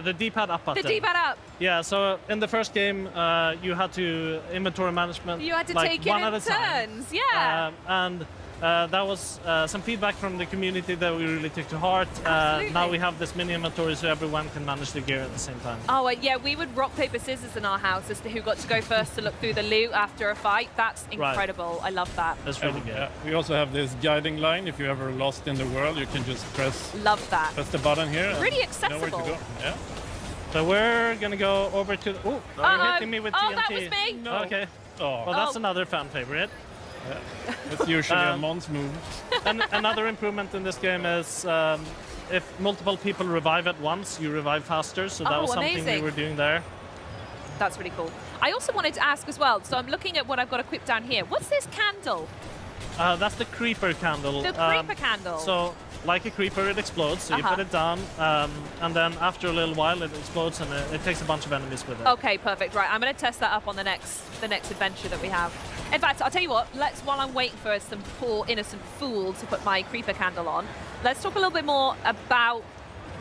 The D-pad up button. The D-pad up. Yeah. So in the first game, you had to inventory management. You had to like take it one in at a turns. time. Yeah. And that was some feedback from the community that we really took to heart. Now we have this mini inventory so everyone can manage the gear at the same time. Oh, yeah, we would rock, paper, scissors in our house as to who got to go first to look through the loot after a fight. That's incredible. I love that. That's really good. We also have this guiding line. If you're ever lost in the world, you can just press the button here. Really accessible. accessible. Know where to go. Yeah. So we're going to go over to... Oh, you're hitting me with TNT. Oh, that was me. No. Okay. Well, that's another fan favorite. Yeah. It's usually a Mons move. And another improvement in this game is if multiple people revive at once, you revive faster. So that was something we were doing there. That's really cool. I also wanted to ask as well, so I'm looking at what I've got equipped down here. What's this candle? That's the creeper candle. The creeper candle. So, like a creeper, it explodes. So you put it down, and then after a little while, it explodes, and it takes a bunch of enemies with it. Okay, perfect. Right, I'm going to test that up on the next adventure that we have. In fact, I'll tell you what. While I'm waiting for some poor innocent fool to put my creeper candle on, let's talk a little bit more about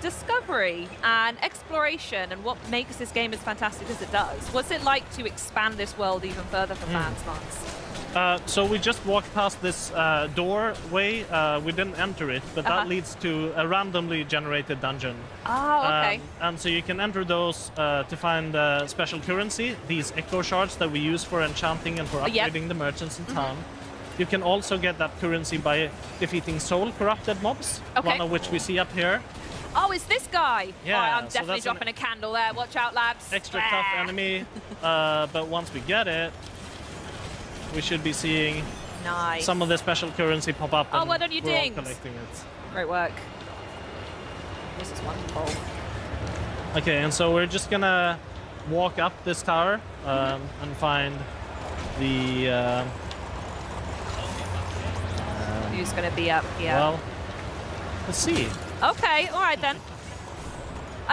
discovery and exploration and what makes this game as fantastic as it does. What's it like to expand this world even further for fans, Mons? So we just walked past this doorway. We didn't enter it, but that leads to a randomly generated dungeon. Oh, okay. And so you can enter those to find special currency, these echo shards that we use for enchanting and for upgrading the merchants in town. You can also get that currency by defeating soul corrupted mobs, one of which we see up here. Oh, it's this guy. Yeah, I'm definitely dropping a candle there. Watch out, lads. Extra tough enemy, but once we get it, we should be seeing some of the special currency pop up. Oh, what are you doing? Collecting it. Great work. This is wonderful. Okay, and so we're just gonna walk up this tower and find the... Who's going to be up here? Well, let's see. Okay, all right then.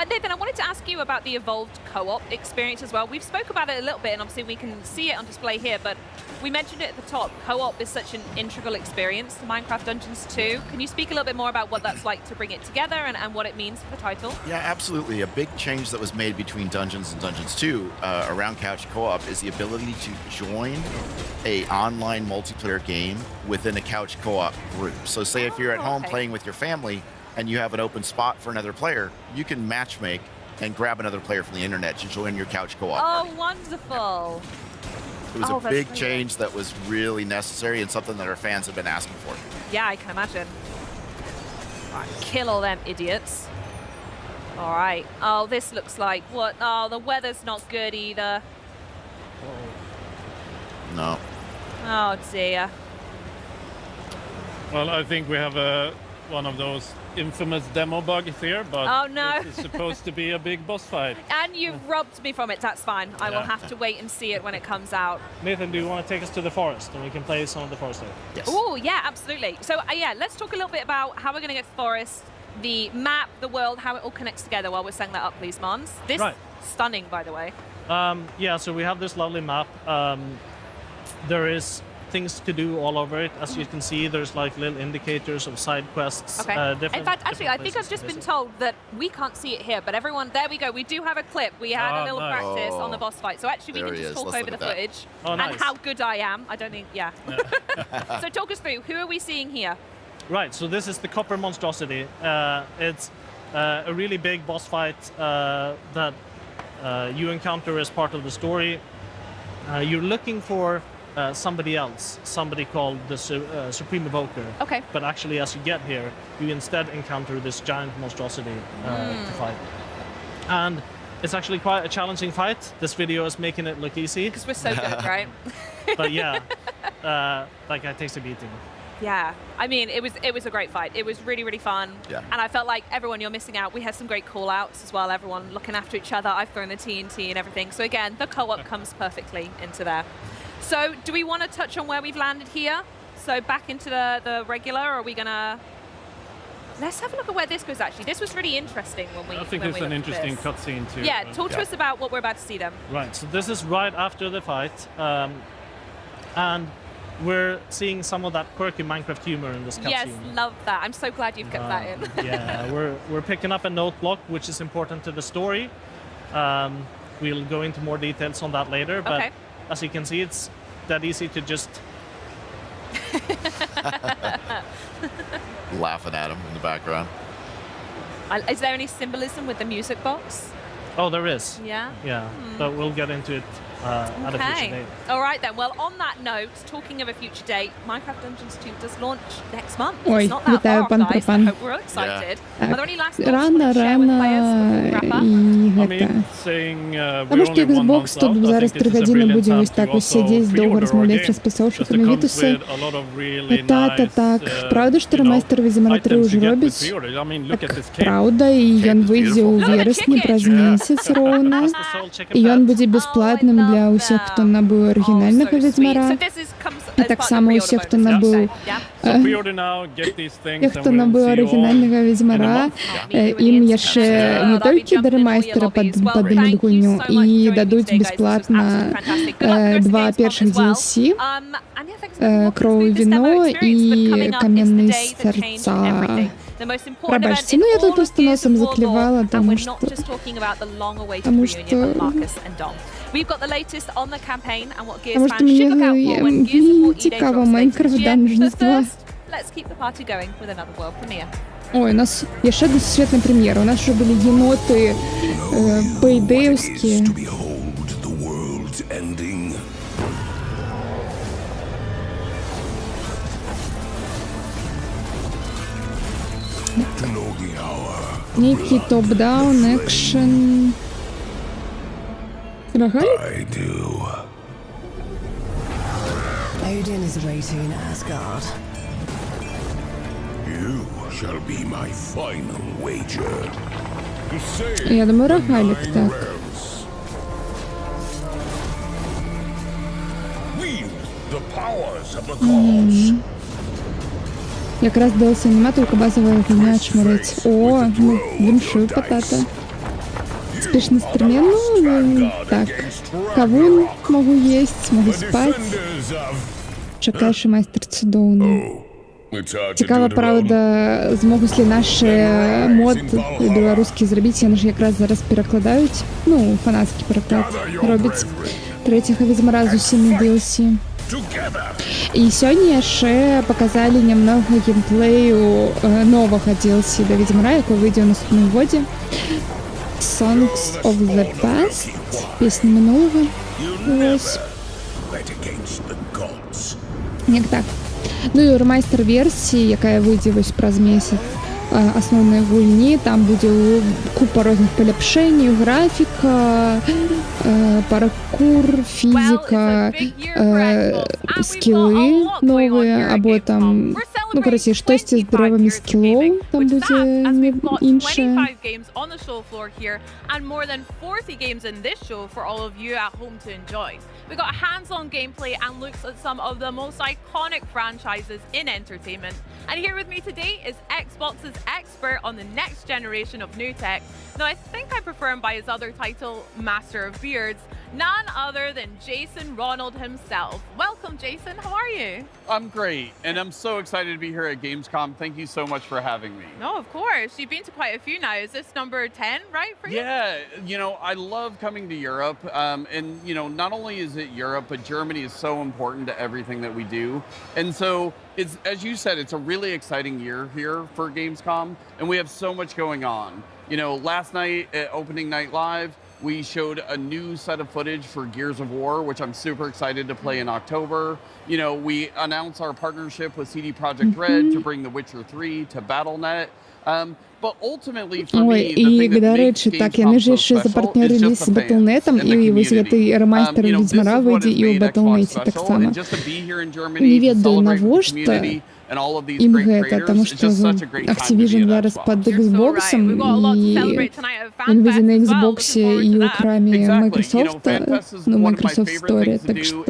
Nathan, I wanted to ask you about the evolved co-op experience as well. We've spoke about it a little bit, and obviously we can see it on display here, but we mentioned it at the top. Co-op is such an integral experience to Minecraft Dungeons 2. Can you speak a little bit more about what that's like to bring it together and what it means for the title? Yeah, absolutely. A big change that was made between Dungeons and Dungeons 2 around couch co-op is the ability to join a online multiplayer game within a couch co-op group. So say if you're at home playing with your family, and you have an open spot for another player, you can matchmake and grab another player from the internet to join your couch co-op party. Wonderful. It was a big change that was really necessary and something that our fans have been asking for. Yeah, I can imagine. All right, kill all them idiots. All right. Oh, this looks like what? Oh, the weather's not good either. No. Oh, dear. Well, I think we have one of those infamous demo bugs here, but oh, no. This is supposed to be a big boss fight. And you've robbed me from it. That's fine. I will have to wait and see it when it comes out. Nathan, do you want to take us to the forest and we can play some of the forest there? Yes. Oh, yeah, absolutely. So, yeah, let's talk a little bit about how we're going to get to the forest, the map, the world, how it all connects together while we're setting that up, please, Mons. This stunning, by the way. Yeah, so we have this lovely map. There is things to do all over it. As you can see, there's like little indicators of side quests. Okay. In fact, actually, I think I've just been told that we can't see it here, but everyone, there we go. We do have a clip. We had a little practice on the boss fight. So actually, we can just talk over the footage and how good I am. I don't think, So talk us through. Who are we seeing here? Right, so this is the Copper Monstrosity. It's a really big boss fight that you encounter as part of the story. You're looking for somebody else, somebody called the Supreme Evoker. Okay. But actually, as you get here, you instead encounter this giant monstrosity to fight. And it's actually quite a challenging fight. This video is making it look easy. Because we're so good, right? But yeah, like it takes a beating. Yeah, I mean, it was a great fight. It was really, really fun. Yeah. And I felt like everyone, you're missing out. We had some great call-outs as well, everyone looking after each other. I've thrown the TNT and everything. So again, the co-op comes perfectly into there. So do we want to touch on where we've landed here? So back into the regular, or are we going to... Let's have a look at where this goes, actually. This was really interesting when we I think it's an interesting cutscene too. Yeah, talk to us about what we're about to see then. Right, so this is right after the fight. And we're seeing some of that quirky Minecraft humor in this cutscene. Yes, love that. I'm so glad you've kept that in. Yeah, we're picking up a note block, which is important to the story. We'll go into more details on that later, but as you can see, it's that easy to just... Laughing at him in the background. Is there any symbolism with the music box? Oh, there is. Yeah? Yeah, but we'll get into it at a future date. All right then. Well, on that note, talking of a future date, Minecraft Dungeons 2 does launch next month. Ой, it's not that вітаю, far, guys. I пан. hope we're all excited. Are there any last thoughts you Рано, want to share with players before we wrap up? Тому що Xbox тут зараз 3 години буде ось так ось сидіти, довго розмовляти з розпасовщиками Вітуси. Так. Правда, що ремастер Вядзьмара 3 вже робить? Правда, і він вийде у вересні, праз місяць ровно. І він буде безплатним для усіх, хто набув оригінального Вядзьмара. І так само усіх, хто набув оригінального Вядзьмара, їм яшчэ не толькі да ремастера падымуць гульню, і дадуць бесплатна 2 першых DLC, Кроў і віно і каменныя сэрца. Прабачце, ну я тут просто носом заклевала, тому что... Потому что мне цікаво Minecraft Dungeons 2. Ой, у нас яшчэ сусветная прэм'ера. У нас уже были еноты пейдеевские. Некий топ-даун, экшен. Рогалик? Odin is waiting in Asgard. You shall be my final wager. Я думаю, рогалік, так. Якраз DLC нема, только базовая хуйня чморить. О, ну, віншую патата. Спешно стриме, ну, так. Кавун могу есть, могу спать. Чекаєш і майстер цудовний. Цікаво, правда, змогуть ли наші мод білоруські зробити, вони ж якраз зараз перекладають, ну, фанатський переклад робить третього Вядзьмара з усіми DLC. І сьогодні ще показали немного геймплею нового DLC до Вядзьмара, який вийде у наступному годі. Songs of the Past, пісні минулого. Ось. Як так. Ну і ремайстер версії, яка вийде ось праз місяць основної гульні, там буде купа різних поліпшень, графіка, паркур, фізика, скіли нові, або там, ну, коротше, щось з деревами скілов, там буде інше. And more than 40 games in this show for all of you at home to enjoy. We got hands-on gameplay and looks at some of the most iconic franchises in entertainment. And here with me today is Xbox's expert on the next generation of new tech. Now I think I prefer him by his other title, Master of Beards. None other than Jason Ronald himself. Welcome, Jason. How are you? I'm great, and I'm so excited to be here at Gamescom. Thank you so much for having me. No, of course. You've been to quite a few now. Is this number 10, right, for you? Yeah, you know, I love coming to Europe, and, you know, not only is it Europe, but Germany is so important to everything that we do. And so, it's, as you said, it's a really exciting year here for Gamescom, and we have so much going on. You know, last night at Opening Night Live, we showed a new set of footage for Gears of War, which I'm super excited to play in October. You know, we announced our partnership with CD Projekt Red to bring The Witcher 3 to Battle.net. But ultimately, for me, the thing that makes Gamescom so special is just the fans and the community. You know, this is what has made Xbox special, and just to be here in Germany, to celebrate with the community, and all of these great creators, it's just such a great time to be Activision at зараз Xbox. під Xbox'ом, і він вийде на Xbox'і і в окремі Microsoft, ну, Microsoft Store, так що...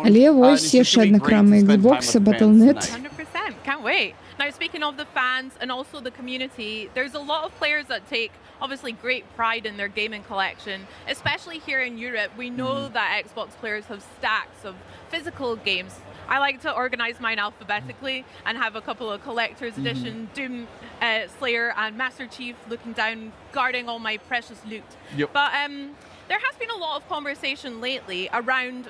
Але ось є ще одна крама Xbox, Battle.net. 100%, can't wait. Now, speaking of the fans and also the community, there's a lot of players that take obviously great pride in their gaming collection, especially here in Europe. We know that Xbox players have stacks of physical games. I like to organize mine alphabetically and have a couple of collector's edition, Doom Slayer and Master Chief looking down, guarding all my precious loot. Yep. But there has been a lot of conversation lately around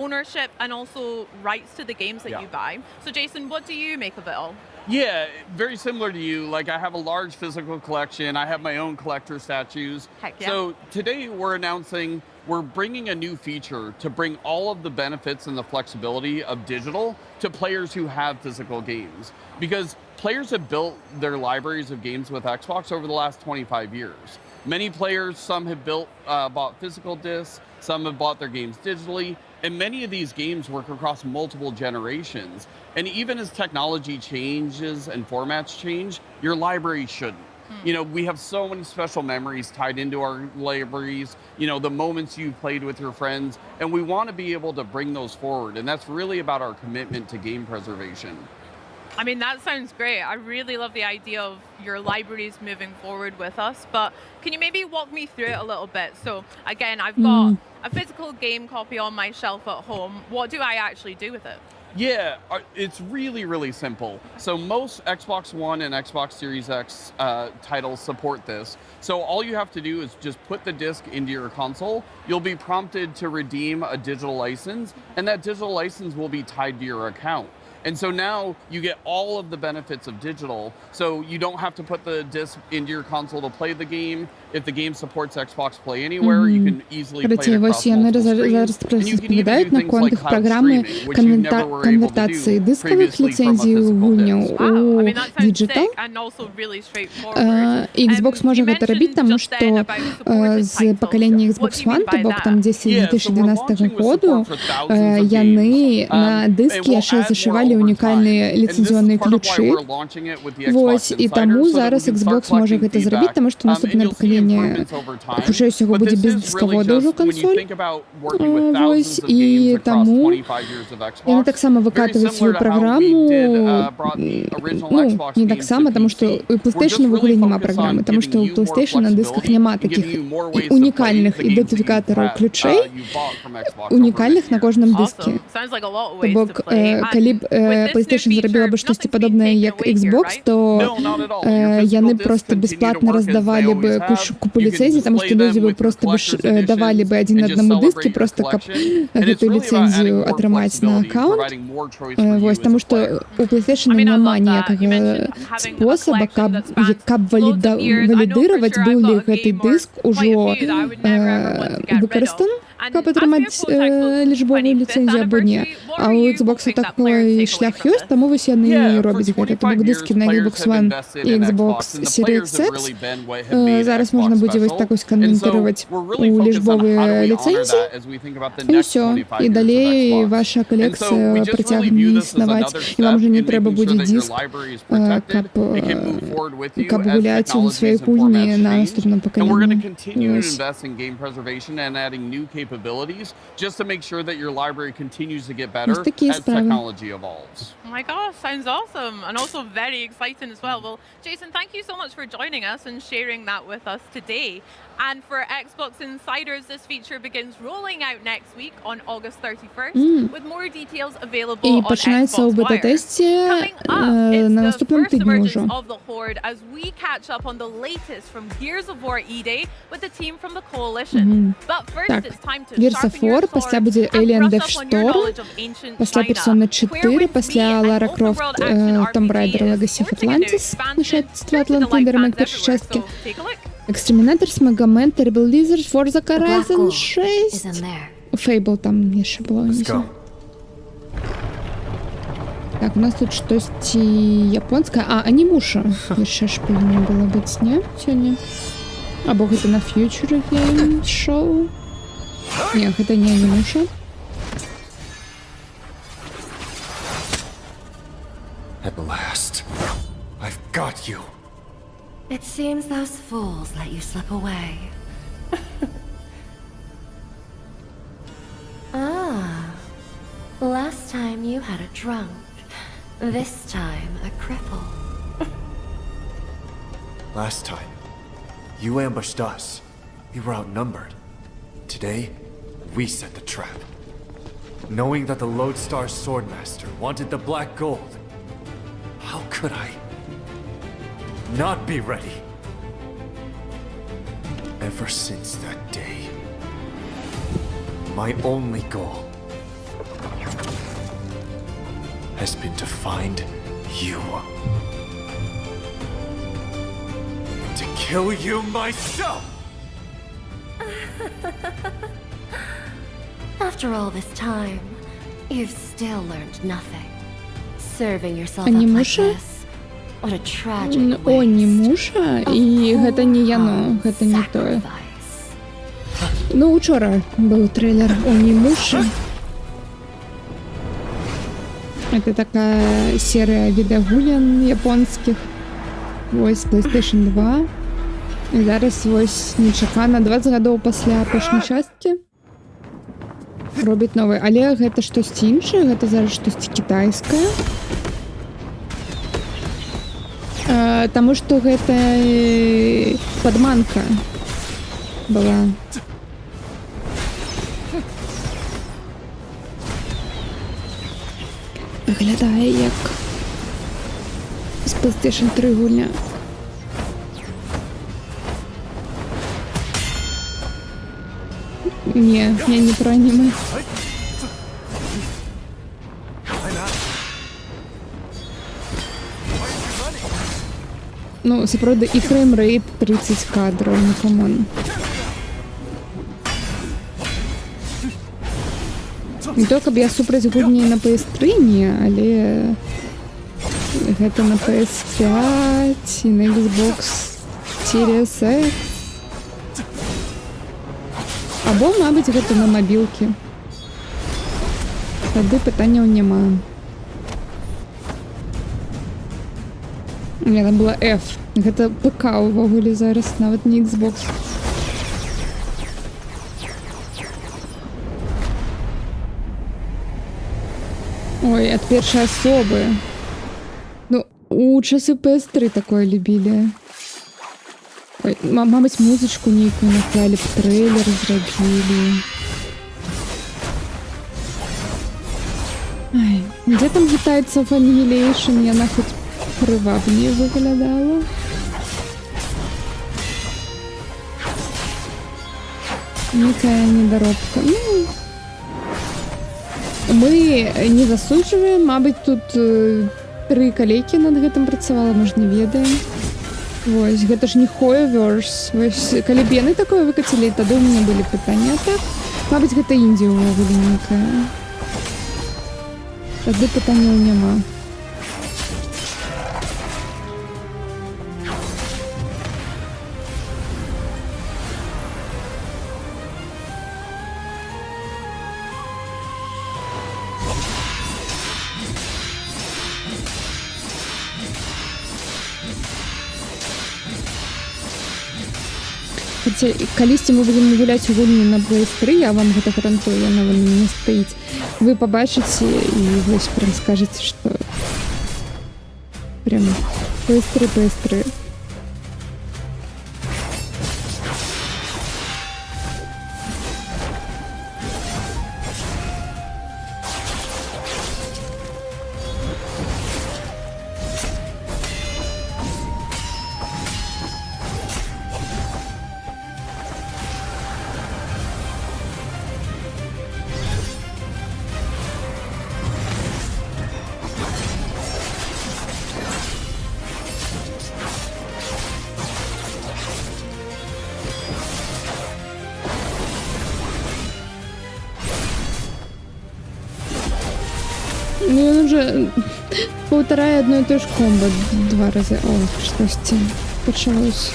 ownership and also rights to the games that you buy. So Jason, what do you make of it all? Yeah, very similar to you. Like, I have a large physical collection. I have my own collector statues. Heck yeah. So today we're announcing we're bringing a new feature to bring all of the benefits and the flexibility of digital to players who have physical games. Because players have built their libraries of games with Xbox over the last 25 years. Many players, some have bought physical discs, some have bought their games digitally, and many of these games work across multiple generations. And even as technology changes and formats change, your library shouldn't. You know, we have so many special memories tied into our libraries, you know, the moments you played with your friends, and we want to be able to bring those forward. And that's really about our commitment to game preservation. I mean, that sounds great. I really love the idea of your libraries moving forward with us, but can you maybe walk me through it a little bit? So again, I've got a physical game copy on my shelf at home. What do I actually do with it? Yeah, it's really, really simple. So most Xbox One and Xbox Series X titles support this. So all you have to do is just put the disc into your console. You'll be prompted to redeem a digital license, and that digital license will be tied to your account. And so now you get all of the benefits of digital. So you don't have to put the disc into your console to play the game. if the game supports Xbox Play Anywhere, you can easily play it Короче, across вось яны multiple зараз screens. And you can even розповідають do на things like контах cloud програми streaming, which you never were able to конвертації do дискових previously from a ліцензій у physical гульню disc. у I mean, that sounds Digital. sick and also really straightforward. Xbox може гэта рабіць, таму што з пакалення Xbox One, то бок там 10-2012 году, яны на дыскі яшчэ зашивалі унікальныя ліцэнзіонныя ключы. Вось, і таму зараз Xbox можа гэта зрабіць, таму што наступнае пакаленне хутчэй усяго будзе без дыскавода ўжо кансоль. Вось, і таму яны таксама выкатваюць сваю праграму, ну, не таксама, таму што у PlayStation в ogóle няма праграмы, таму што ў PlayStation на дысках няма такіх унікальных ідэнтыфікатараў ключэй, унікальных на кожным дыске. То бок, калі б PlayStation зрабіла бы штосьці падобнае як Xbox, то яны просто бесплатна раздавалі бы купу ліцэнзій, таму што людзі бы просто давалі бы адзін аднаму дыскі, просто каб гэтую ліцэнзію атрымаць на аккаунт. Вось, таму што у PlayStation няма ніякага спосаба, каб валідыраваць, быў ли гэты дыск ужо выкарыстан, каб атрымаць лічбовую ліцэнзію або не. А у Xbox такой шлях ёсць, таму вось яны і робяць гэта. То бок дыскі на Xbox One і Xbox Series X зараз можна будзе вось так вось канвертировать у лічбовыя ліцэнзіі, і ўсё. І далей ваша калекцыя працягне існаваць, і вам уже не трэба будзе диск, каб гуляць у сваёй гульні на наступным пакаленні. Capabilities just to make sure that your library continues to get better as technology evolves. Oh my gosh, sounds awesome and also very exciting as well. Well, Jason, thank you so much for joining us and sharing that with us today. And for Xbox Insiders, this feature begins rolling out next week on August 31st with more details available on Xbox Wire. Coming up, it's the first emergence of the Horde as we catch up on the latest from Gears of War E-Day with the team from the Coalition. But first, it's time to sharpen your sword and brush up on your knowledge of ancient пасля Persona 4, пасля Lara Croft Tomb Raider Legacy of Atlantis, нашествство Атлантиды, ремейк першої частки. Exterminators, Mega Man, Terrible Lizard, Forza Horizon 6. Fable там ще було. Так, у нас тут щось японське. А, анімуша. Ще ж повинно було бути, ні? Сьогодні. Або гэта на Future Game Show. Ні, гэта не анімуша. At last, I've got you. It seems those fools let you slip away. Last time you had a drunk. This time a cripple. Last time, you ambushed us. We were outnumbered. Today, we set the trap. Knowing that the Lodestar Swordmaster wanted the Black Gold, how could I not be ready? Ever since that day, my only goal has been to find you. And to kill you myself! After all this time, you've still learned nothing. Serving yourself up like this. What a tragic waste. О, не муша, і гэта не яно, гэта не тое. Ну, учора быў трейлер «О, не муша». Это такая серия відеогулян японских. Вось PlayStation 2. І зараз вось нечакана 20 гадоў пасля апошняй часткі робіць новы. Але гэта штосьці іншае, гэта зараз штосьці кітайскае. Таму што гэта падманка была. Выглядае як з PlayStation 3 гульня. Не, я не про аниме. Ну, сапраўды, і фреймрейт 30 кадраў, ну, камон. Не то, каб я супраць гульні на PS3, не, але гэта на PS5 і на Xbox Series X. Або, мабыць, гэта на мабілкі. Тады пытанняў няма. Не, там была F. Гэта ПК увогуле зараз, нават не Xbox. Ой, ад першай асобы. Ну, у часы PS3 такое любілі. Ой, мабыць, музычку нейкую наклалі, трейлер зрабілі. Ай, дзе там гітаецца Annihilation, яна хоць прывабней выглядала. Некая недоробка. Ну, мы не засуджваем, мабыць, тут 3 калейкі над гэтым працавала, мы ж не ведаем. Вось, гэта ж не Hoyoverse. Вось, калі б яны такое выкацілі, тады ў мяне былі пытанні. А так, мабыць, гэта Індія ўвогуле нейкая. Тады пытанняў няма. Хаця, калісьці мы будзем гуляць у гульні на PS3, я вам гэта гарантую, яна вам не стаіць. Вы пабачыце і вось прям скажаце, што прям PS3. Ну, ён уже паўтарае одно і то ж комбо 2 разы. О, штосьці пачалось.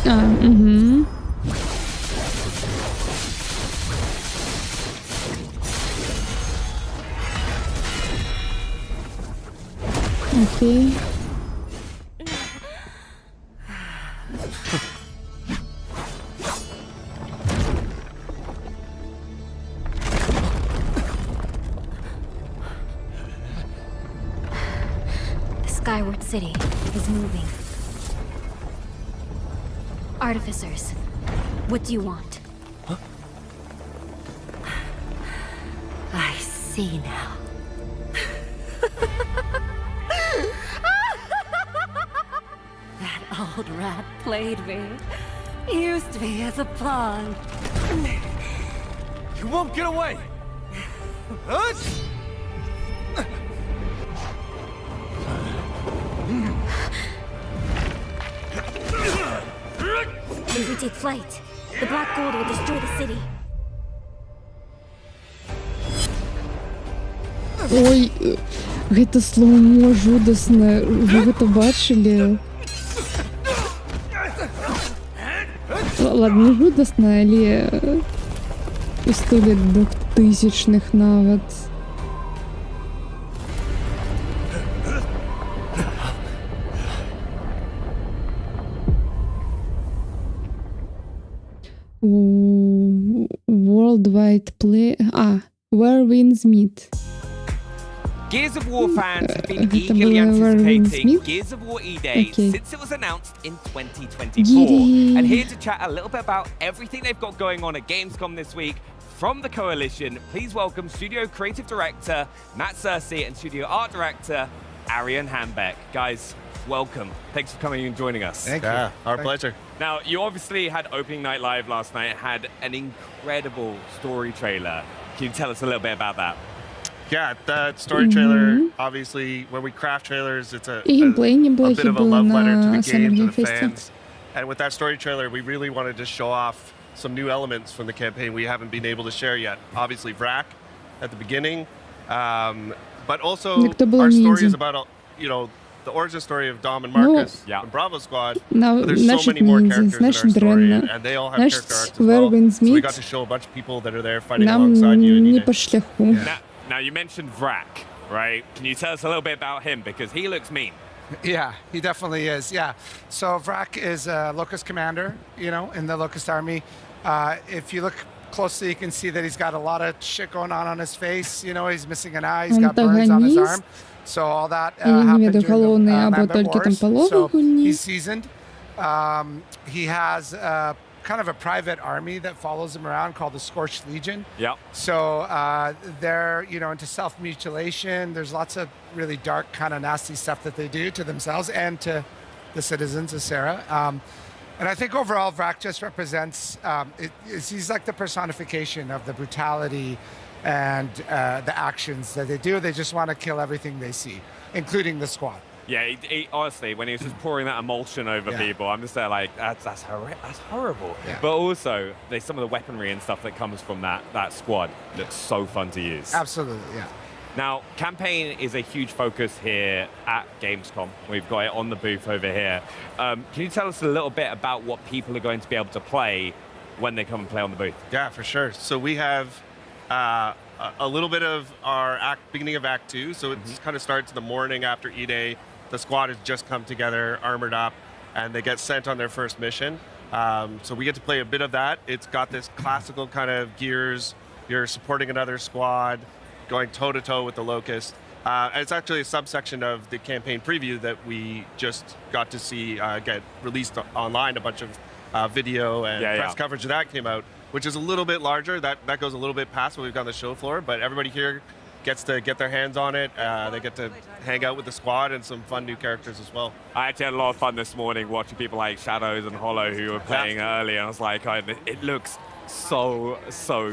Угу. Окей. Skyward City is moving. Artificers, what do you want? Huh? I see now. That old rat played me. Used me as a pawn. You won't get away! If we take flight, the black gold will destroy the city. Ой, гэта слоумо жудасна. Вы гэта бачылі? Ладно, не жудасна, але у стылі 2000-х нават. Worldwide play... Where Winds Meet. Gears of War fans have been eagerly anticipating Gears of War E-Day since it was announced in 2024. And here to chat a little bit about everything they've got going on at Gamescom this week from the Coalition, please welcome Studio Creative Director Matt Cersei and Studio Art Director Arian Hambeck. Guys, welcome. Thanks for coming and joining us. Thank you. Our pleasure. Now, you obviously had opening night live last night, had an incredible story trailer. Can you tell us a little bit about that? Yeah, that story trailer, obviously, when we craft trailers, it's a bit of a love letter to the game, to the fans. And with that story trailer, we really wanted to show off some new elements from the campaign we haven't been able to share yet. Obviously, Vrak at the beginning, but also our story is about, the origin story of Dom and Marcus and Bravo Squad. But there's so many more characters in our story, and they all have character arcs as well. So we got to show a bunch of people that are there fighting alongside you. Now, you mentioned Vrak, right? Can you tell us a little bit about him? Because he looks mean. Yeah, he definitely is. Yeah. So Vrak is a Locust commander, in the Locust army. If you look closely, you can see that he's got a lot of shit going on his face. He's missing an eye. He's got burns on his arm. So all that happened during the Mambet Wars. So he's seasoned. He has kind of a private army that follows him around called the Scorched Legion. Yeah. So they're, into self-mutilation. There's lots of really dark, kind of nasty stuff that they do to themselves and to the citizens of Sarah. And I think overall, Vrak just represents, he's like the personification of the brutality and the actions that they do. They just want to kill everything they see, including the squad. Yeah, honestly, when he was just pouring that emulsion over people, I'm just there like, that's horrible. Yeah. But also, some of the weaponry and stuff that comes from that squad looks so fun to use. Absolutely, yeah. Now, campaign is a huge focus here at Gamescom. We've got it on the booth over here. Can you tell us a little bit about what people are going to be able to play when they come and play on the booth? Yeah, for sure. So we have a little bit of our beginning of Act 2. So it kind of starts the morning after E-Day. The squad has just come together, armored up, and they get sent on their first mission. So we get to play a bit of that. It's got this classical kind of gears. You're supporting another squad, going toe-to-toe with the Locust. And it's actually a subsection of the campaign preview that we just got to see get released online. A bunch of video and press coverage of that came out, which is a little bit larger. That goes a little bit past what we've got on the show floor, but everybody here gets to get their hands on it. They get to hang out with the squad and some fun new characters as well. I actually had a lot of fun this morning watching people like Shadows and Hollow who were playing early, and I was like, it looks so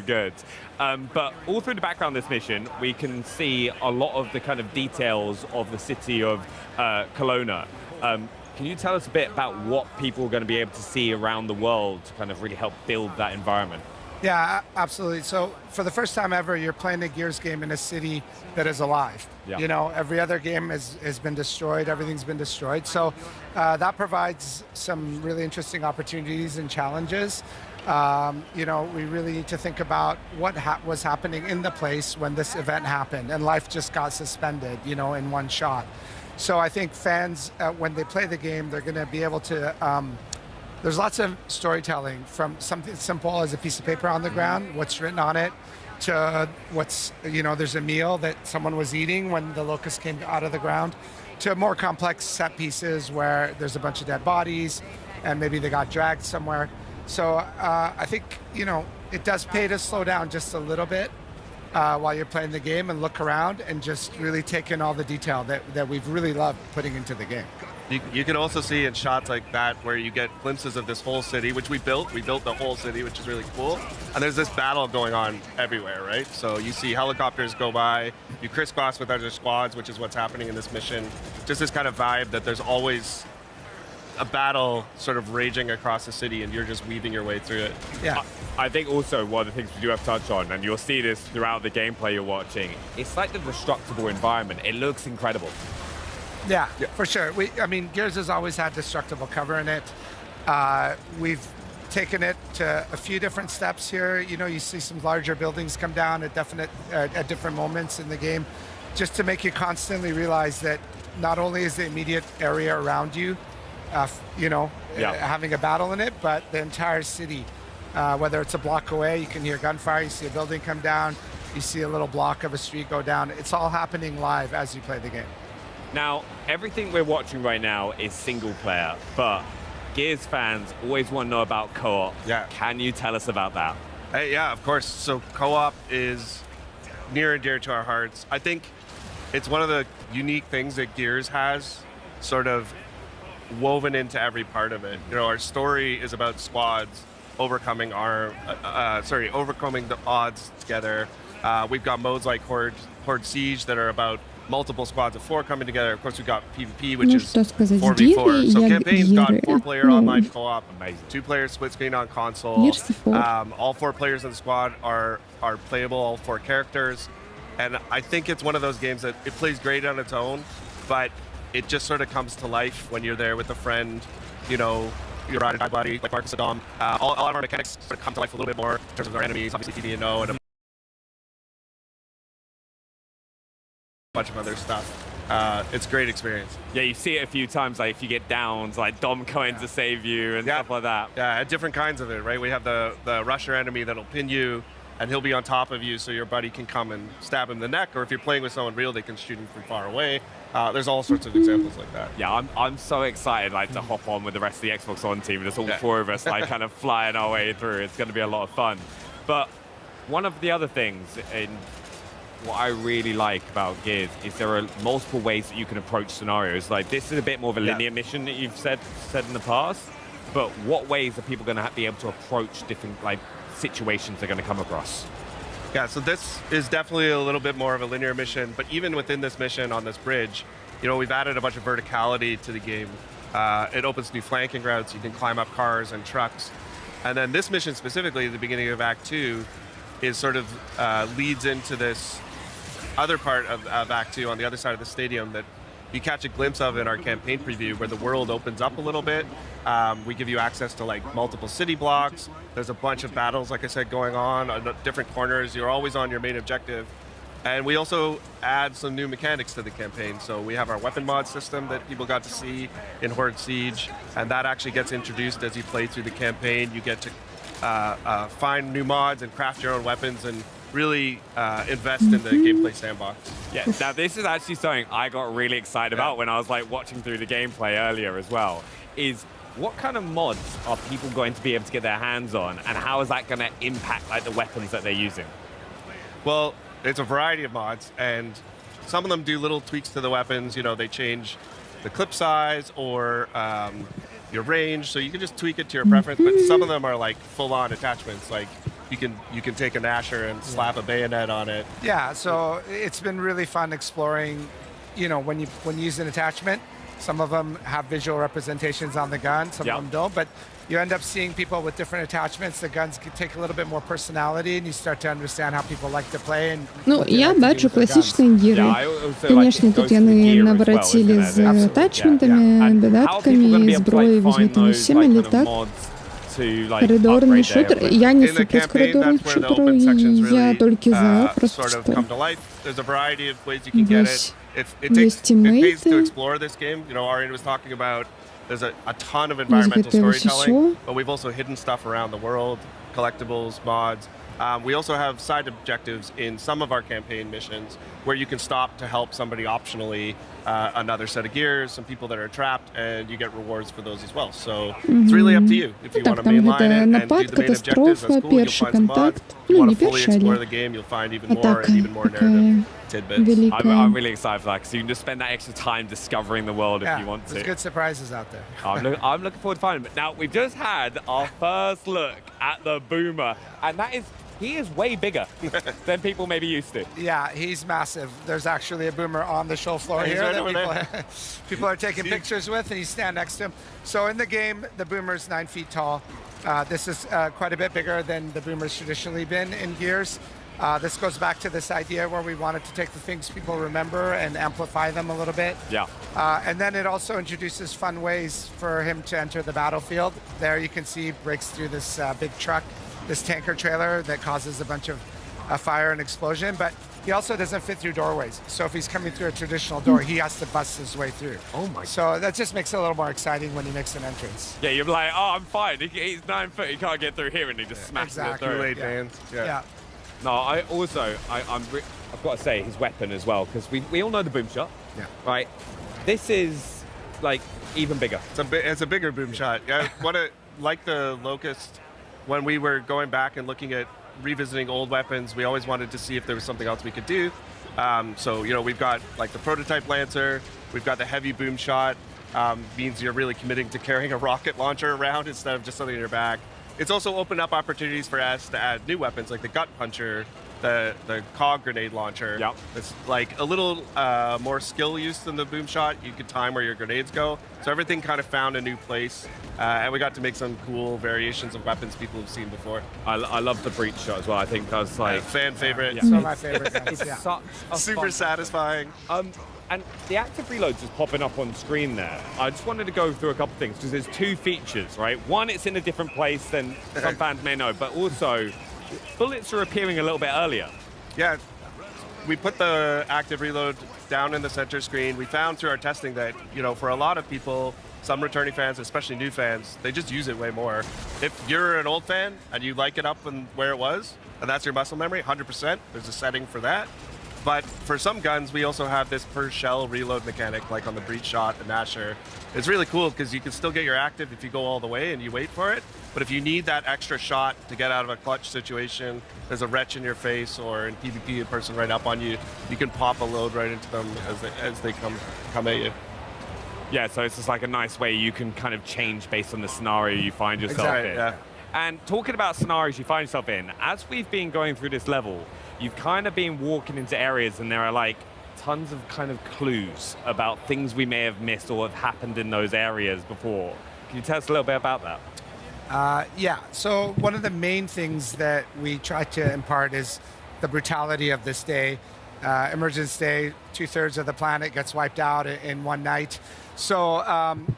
good. But all through the background of this mission, we can see a lot of the kind of details of the city of Kelowna. Can you tell us a bit about what people are going to be able to see around the world to kind of really help build that environment? Yeah, absolutely. So for the first time ever, you're playing a Gears game in a city that is alive. Yeah. Every other game has been destroyed. Everything's been destroyed. So that provides some really interesting opportunities and challenges. We really need to think about what was happening in the place when this event happened and life just got suspended, in one shot. So I think fans, when they play the game, they're going to be able to... there's lots of storytelling, from something simple as a piece of paper on the ground, what's written on it, to what's, there's a meal that someone was eating when the Locust came out of the ground, to more complex set pieces where there's a bunch of dead bodies and maybe they got dragged somewhere. So I think, it does pay to slow down just a little bit while you're playing the game and look around and just really take in all the detail that we've really loved putting into the game. You can also see in shots like that where you get glimpses of this whole city, which we built. We built the whole city, which is really cool. And there's this battle going on everywhere, right? So you see helicopters go by, you crisscross with other squads, which is what's happening in this mission. Just this kind of vibe that there's always a battle sort of raging across the city and you're just weaving your way through it. Yeah. I think also one of the things we do have to touch on, and you'll see this throughout the gameplay you're watching, it's like the destructible environment. It looks incredible. Yeah, for sure. Gears has always had destructible cover in it. We've taken it to a few different steps here. You see some larger buildings come down at different moments in the game, just to make you constantly realize that not only is the immediate area around you, having a battle in it, but the entire city, whether it's a block away, you can hear gunfire, you see a building come down, you see a little block of a street go down. It's all happening live as you play the game. Now, everything we're watching right now is single player, but Gears fans always want to know about co-op. Yeah. Can you tell us about that? Yeah, of course. So co-op is near and dear to our hearts. I think it's one of the unique things that Gears has sort of woven into every part of it. Our story is about squads overcoming the odds together. We've got modes like Horde Siege that are about multiple squads of 4 coming together. Of course, we've got PvP, which is 4v4. So campaign's got 4-player online co-op, 2-player split screen on console. All 4 players in the squad are playable, all 4 characters. And I think it's one of those games that it plays great on its own, but it just sort of comes to life when you're there with a friend, you know, you're riding a buddy like Marcus Saddam. A lot of our mechanics sort of come to life a little bit more in terms of our enemies, obviously TD&O, and a bunch of other stuff. It's a great experience. Yeah, you see it a few times, like if you get downs, like Dom coming to save you and stuff like that. Yeah, different kinds of it, right? We have the rusher enemy that'll pin you, and he'll be on top of you so your buddy can come and stab him in the neck, or if you're playing with someone real, they can shoot him from far away. There's all sorts of examples like that. Yeah, I'm so excited like to hop on with the rest of the Xbox On team. There's all 4 of us like kind of flying our way through. It's going to be a lot of fun. But one of the other things in what I really like about Gears is there are multiple ways that you can approach scenarios. Like this is a bit more of a linear mission that you've said in the past, but what ways are people going to be able to approach different like situations they're going to come across? Yeah, so this is definitely a little bit more of a linear mission, but even within this mission on this bridge, you know, we've added a bunch of verticality to the game. It opens new flanking routes, you can climb up cars and trucks. And then this mission specifically, at the beginning of Act 2, is sort of leads into this other part of Act 2 on the other side of the stadium that you catch a glimpse of in our campaign preview, where the world opens up a little bit. We give you access to like multiple city blocks. There's a bunch of battles, like I said, going on different corners. You're always on your main objective. And we also add some new mechanics to the campaign. So we have our weapon mod system that people got to see in Horde Siege, and that actually gets introduced as you play through the campaign. You get to find new mods and craft your own weapons and really invest in the gameplay sandbox. Yeah, now this is actually something I got really excited about when I was like watching through the gameplay earlier as well, is what kind of mods are people going to be able to get their hands on, and how is that going to impact like the weapons that they're using? Well, it's a variety of mods, and some of them do little tweaks to the weapons. You know, they change the clip size or your range, so you can just tweak it to your preference, but some of them are like full-on attachments, like you can take an Asher and slap a bayonet on it. Yeah, so it's been really fun exploring, you know, when you use an attachment, some of them have visual representations on the gun, some of them don't, but you end up seeing people with different attachments. The guns can take a little bit more personality, and you start to understand how people like to play. Ну, я бачу класичні гіри. Конечно, тут яны наворотили з атачментами, додатками, зброєю, візьмітими всеми, але так. Коридорний шутер. Я не супер з коридорних шутерів, я тільки за, просто що. Есть тиммейты. There's a ton of environmental storytelling, but we've also hidden stuff around the world, collectibles, mods. We also have side objectives in some of our campaign missions where you can stop to help somebody optionally, another set of gears, some people that are trapped, and you get rewards for those as well. So it's really up to you. If you want to mainline it and do the main objectives, that's cool. You'll find some mods. If you want to fully explore the game, you'll find even more and even more narrative tidbits. I'm really excited for that, because you can just spend that extra time discovering the world if you want to. There's good surprises out there. I'm looking forward to finding them. Now, we've just had our first look at the Boomer, and he is way bigger than people may be used to. Yeah, he's massive. There's actually a Boomer on the show floor here that people are taking pictures with, and you stand next to him. So in the game, the Boomer's 9 feet tall. This is quite a bit bigger than the Boomer's traditionally been in Gears. This goes back to this idea where we wanted to take the things people remember and amplify them a little bit. Yeah. And then it also introduces fun ways for him to enter the battlefield. There you can see he breaks through this big truck, this tanker trailer that causes a bunch of fire and explosion, but he also doesn't fit through doorways. So if he's coming through a traditional door, he has to bust his way through. Oh my! So that just makes it a little more exciting when he makes an entrance. Yeah, you're like, oh, I'm fine. He's 9 foot. He can't get through here, and he just smashes it through. Too late, man. Yeah. No, I've got to say his weapon as well, because we all know the boom shot. Yeah. Right. This is like even bigger. It's a bigger boom shot. Yeah. Like the Locust, when we were going back and looking at revisiting old weapons, we always wanted to see if there was something else we could do. So, you know, we've got like the prototype Lancer, we've got the heavy boom shot, means you're really committing to carrying a rocket launcher around instead of just something in your back. it's also opened up opportunities for us to add new weapons like the gut puncher, the cog grenade launcher. Yep. It's like a little more skill use than the boom shot. You could time where your grenades go. So everything kind of found a new place. And we got to make some cool variations of weapons people have seen before. I love the breach shot as well. I think that's like fan favorite. Some of my favorite guys. It's such a super fun satisfying. And the active reloads is popping up on screen there. I just wanted to go through a couple things because there's two features, right? One, it's in a different place than some fans may know, but also bullets are appearing a little bit earlier. Yeah, we put the active reload down in the center screen. We found through our testing that, you know, for a lot of people, some returning fans, especially new fans, they just use it way more. If you're an old fan and you like it up and where it was, and that's your muscle memory, 100%, there's a setting for that. But for some guns, we also have this per shell reload mechanic, like on the breach shot, the Nasher. It's really cool because you can still get your active if you go all the way and you wait for it. But if you need that extra shot to get out of a clutch situation, there's a wretch in your face or in PvP a person right up on you, you can pop a load right into them as they come at you. Yeah, so it's just like a nice way you can kind of change based on the scenario you find yourself in. Yeah. And talking about scenarios you find yourself in, as we've been going through this level, you've kind of been walking into areas and there are like tons of kind of clues about things we may have missed or have happened in those areas before. Can you tell us a little bit about that? Yeah, so one of the main things that we try to impart is the brutality of this day. Emergence Day, 2/3 of the planet gets wiped out in one night. So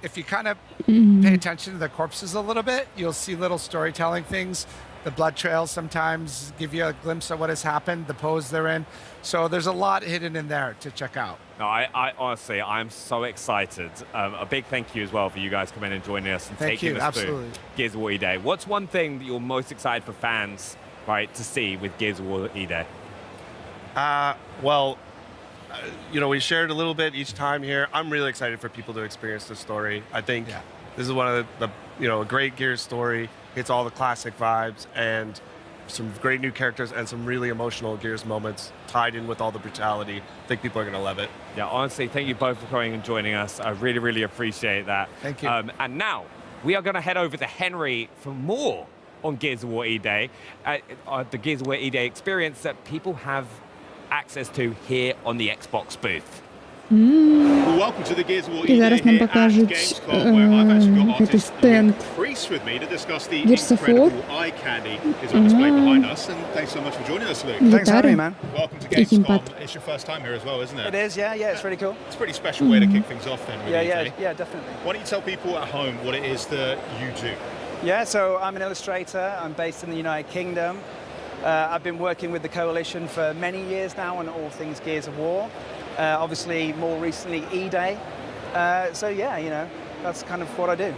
if you kind of pay attention to the corpses a little bit, you'll see little storytelling things. The blood trails sometimes give you a glimpse of what has happened, the pose they're in. So there's a lot hidden in there to check out. No, I honestly, I'm so excited. A big thank you as well for you guys coming and joining us and taking us through Gears of War E-Day. What's one thing that you're most excited for fans, right, to see with Gears of War E-Day? Well, you know, we shared a little bit each time here. I'm really excited for people to experience this story. I think this is one of the you know, a great Gears story. It's all the classic vibes and some great new characters and some really emotional Gears moments tied in with all the brutality. I think people are going to love it. Yeah, honestly, thank you both for coming and joining us. I really, really appreciate that. Thank you. And now we are going to head over to Henry for more on Gears of War E-Day, the Gears of War E-Day experience that people have access to here on the Xbox booth. Welcome to the Gears of War E-Day here at Gamescom, where I've actually got artist Crease with me to discuss the incredible eye candy is on display behind us. And thanks so much for joining us, Luke. Thanks for having me, man. Welcome to Gamescom. It's your first time here as well, isn't it? It is, yeah, it's really cool. It's a pretty special way to kick things off then, really. Yeah, definitely. Why don't you tell people at home what it is that you do? Yeah, so I'm an illustrator. I'm based in the United Kingdom. I've been working with the Coalition for many years now on all things Gears of War. Obviously, more recently, E-Day. So yeah, you know, that's kind of what I do.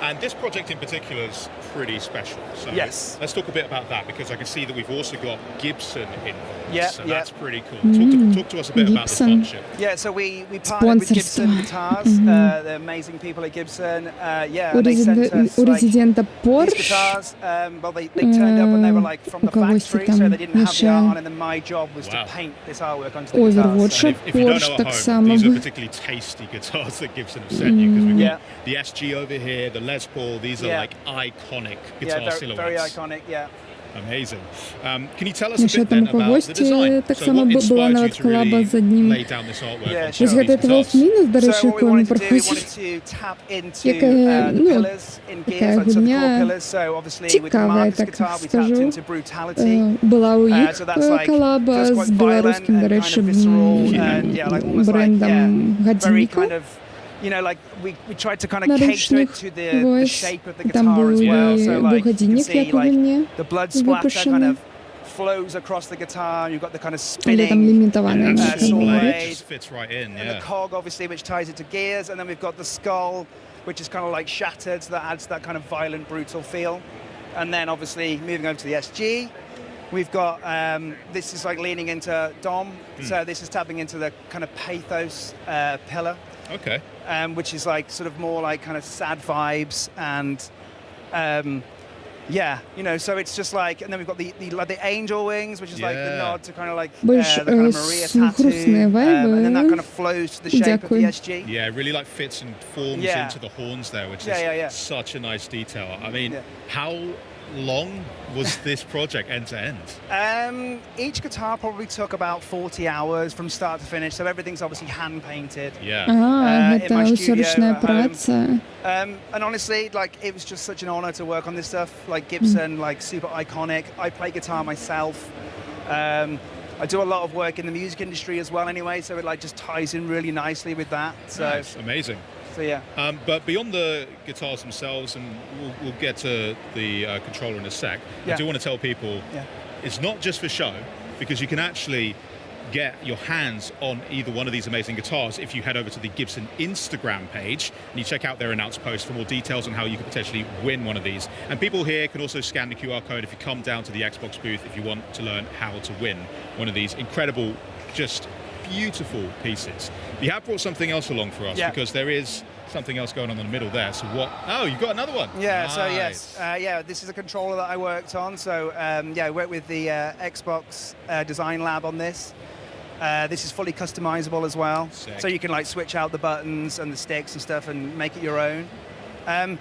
And this project in particular is pretty special. So yes. Let's talk a bit about that, because I can see that we've also got Gibson involved. Yeah, so that's pretty cool. Talk to us a bit about this partnership. Yeah, so we partnered with Gibson Guitars, the amazing people at Gibson. They sent us these guitars. Well, they turned up and they were like from the factory, so they didn't have the art on, and then my job was to paint this artwork onto the guitars. So if you don't know at home, these are particularly tasty guitars that Gibson have sent you, because we've got the SG over here, the Les Paul. These are like iconic guitar silhouettes. Very iconic, yeah. Amazing. Can you tell us a bit then about the design? So what inspired you to really lay down this artwork? Ось гэта Wolf-Minus, до речі, So what we wanted to do, we проходить. wanted to tap into the pillars in Gears, like some of the core pillars. So obviously with the Marcus guitar, we tapped into brutality. Була у їх So that's like колаба з білоруським, до речі, брендом very Годинника. kind of, you know, like we tried to kind of cater it to the shape of the Там guitar as well. був So like you can годинник, see як у like мене, the blood splatter kind випущений. of flows across the guitar. You've got the kind of Але там spinning лімітований saw blade, just fits right in, and the cog obviously, which ties it to Gears, and then we've got the skull, which is kind of like shattered, so that adds that kind of violent, brutal feel. And then obviously moving over to the SG, we've got this is like leaning into Dom, so this is tapping into the kind of pathos pillar. Okay. Which is like sort of more like kind of sad vibes and yeah, you know, so it's just like, and then we've got the angel wings, which is like the nod to kind of like the kind of Maria tattoo, and then that kind of flows to the shape of the SG. Yeah, it really like fits and forms into the horns there, which is such a nice detail. I mean, how long was this project end to end? Each guitar probably took about 40 hours from start to finish, so everything's obviously hand painted. Yeah. Гэта ўсё ручная праца. And honestly, like, it was just such an honor to work on this stuff. Like Gibson, like super iconic. I play guitar myself. I do a lot of work in the music industry as well anyway, so it like just ties in really nicely with that. So nice. Amazing. So yeah. But beyond the guitars themselves, and we'll get to the controller in a sec, I do want to tell people it's not just for show, because you can actually get your hands on either one of these amazing guitars if you head over to the Gibson Instagram page and you check out their announced post for more details on how you could potentially win one of these. And people here can also scan the QR code if you come down to the Xbox booth if you want to learn how to win one of these incredible, just beautiful pieces. You have brought something else along for us because there is something else going on in the middle there. So what? Oh, you've got another one. Yeah, nice. So yes, this is a controller that I worked on. So I worked with the Xbox Design Lab on this. This is fully customizable as well. Sick. So you can like switch out the buttons and the sticks and stuff and make it your own. And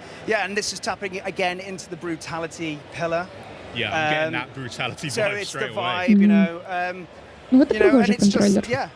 this is tapping again into the brutality pillar. Yeah, I'm getting that brutality so vibe it's straight the away. vibe, you know. Ну, это похожий контроллер.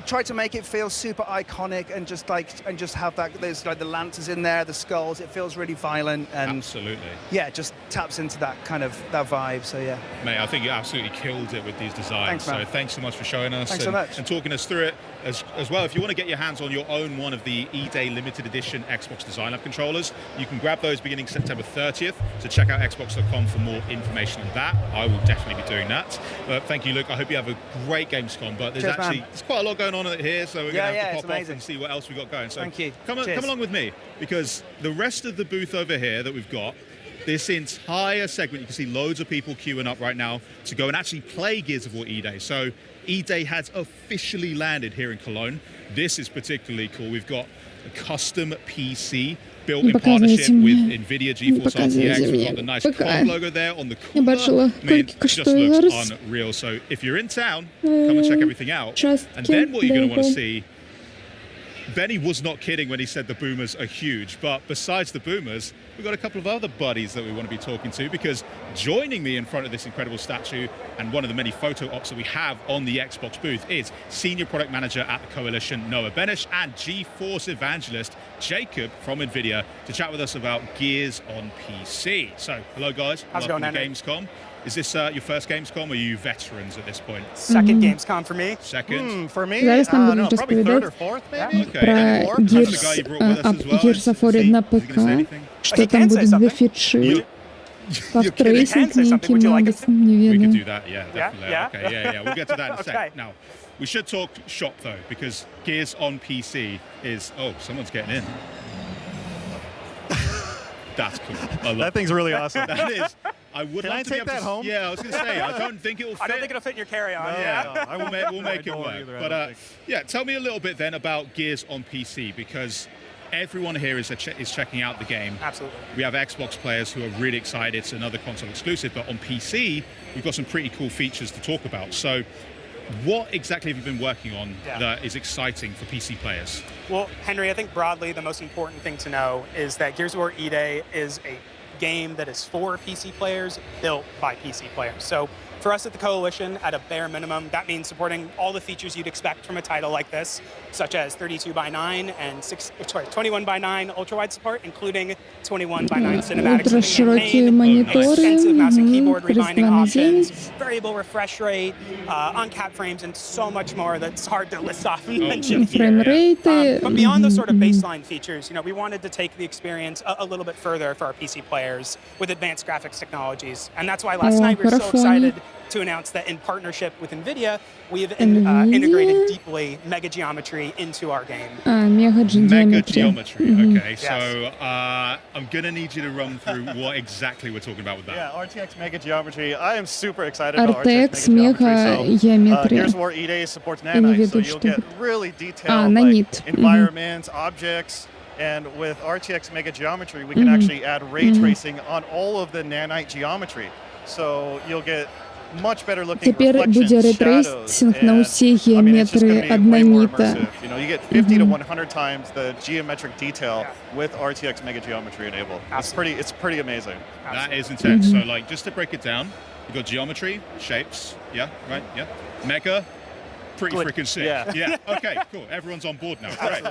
Try to make it feel super iconic and just have that. There's like the lanterns in there, the skulls. It feels really violent and absolutely. Yeah, just taps into that kind of that vibe. So yeah, mate, I think you absolutely killed it with these designs. Thanks, man. So thanks so much for showing us so much. And talking us through it as well. If you want to get your hands on your own one of the E-Day limited edition Xbox Design Lab controllers, you can grab those beginning September 30th. So check out xbox.com for more information on that. I will definitely be doing that. But thank you, Luke. I hope you have a great Gamescom. But there's there's quite a lot going on here, so we're going to have to pop off and see what else we've got going. So thank you. Come along with me, because the rest of the booth over here that we've got, this entire segment, you can see loads of people queuing up right now to go and actually play Gears of War E-Day. So E-Day has officially landed here in Cologne. This is particularly cool. We've got a custom PC built in partnership with NVIDIA GeForce RTX. We've got the nice club logo there on the cooler. I mean, it just looks unreal. So if you're in town, come and check everything out. And then what you're going to want to see, Benny was not kidding when he said the boomers are huge, but besides the boomers, we've got a couple of other buddies that we want to be talking to, because joining me in front of this incredible statue and one of the many photo ops that we have on the Xbox booth is Senior Product Manager at the Coalition, Noah Benish, and GeForce Evangelist, Jacob from NVIDIA, to chat with us about Gears on PC. So, hello guys, how's it going, welcome to Gamescom. Is this your first Gamescom, or are you veterans at this point? Second Gamescom for me. Second? For me? Зараз нам будуть probably third or розповідати fourth, maybe? про Gears of War на ПК, что там будет за фичи. Повторюсь, некий много не We can видно. do that, yeah, definitely. Okay, yeah, we'll get to that in a sec. Now, we should talk shop though, because Gears on PC is... Oh, someone's getting in. That's cool. That thing's really awesome. That is. I would Can love I to be take able that to, home? Yeah, I was going to say, I don't think it will fit. I don't think it'll fit in your carry-on. No, we'll make it work. But yeah, tell me a little bit then about Gears on PC, because everyone here is checking out the game. Absolutely. We have Xbox players who are really excited. It's another console exclusive, but on PC, we've got some pretty cool features to talk about. So what exactly have you been working on that is exciting for PC players? Well, Henry, I think broadly the most important thing to know is that Gears of War E-Day is a game that is for PC players, built by PC players. So for us at the Coalition, at a bare minimum, that means supporting all the features you'd expect from a title like this, such as 32:9 and 21:9 ultra-wide support, including 21:9 cinematics in the campaign, extensive mouse and keyboard rebinding options, variable refresh rate, uncapped frames, and so much more that's hard to list off and mention here. But beyond those sort of baseline features, we wanted to take the experience a little bit further for our PC players with advanced graphics technologies. And that's why last night we were so excited to announce that in partnership with NVIDIA, we've integrated deeply mega geometry into our game. Mega geometry, okay. So I'm going to need you to run through what exactly we're talking about with that. Yeah, RTX mega geometry. I am super excited about RTX RTX mega geometry. Gears of War E-Day supports nanites, so you'll get really detailed environments, objects. And with RTX mega geometry, we can actually add ray tracing on all of the nanite geometry. So you'll get much better looking Теперь буде рейтрейсинг на усі геометрії одноніта. You know, you get 50 to 100 times the geometric detail with RTX Mega Geometry enabled. It's pretty amazing. That is intense. So like, just to break it down, you've got geometry, shapes, yeah, right, yeah. Mega, pretty freaking sick. Yeah. Okay, cool. Everyone's on board now. Great.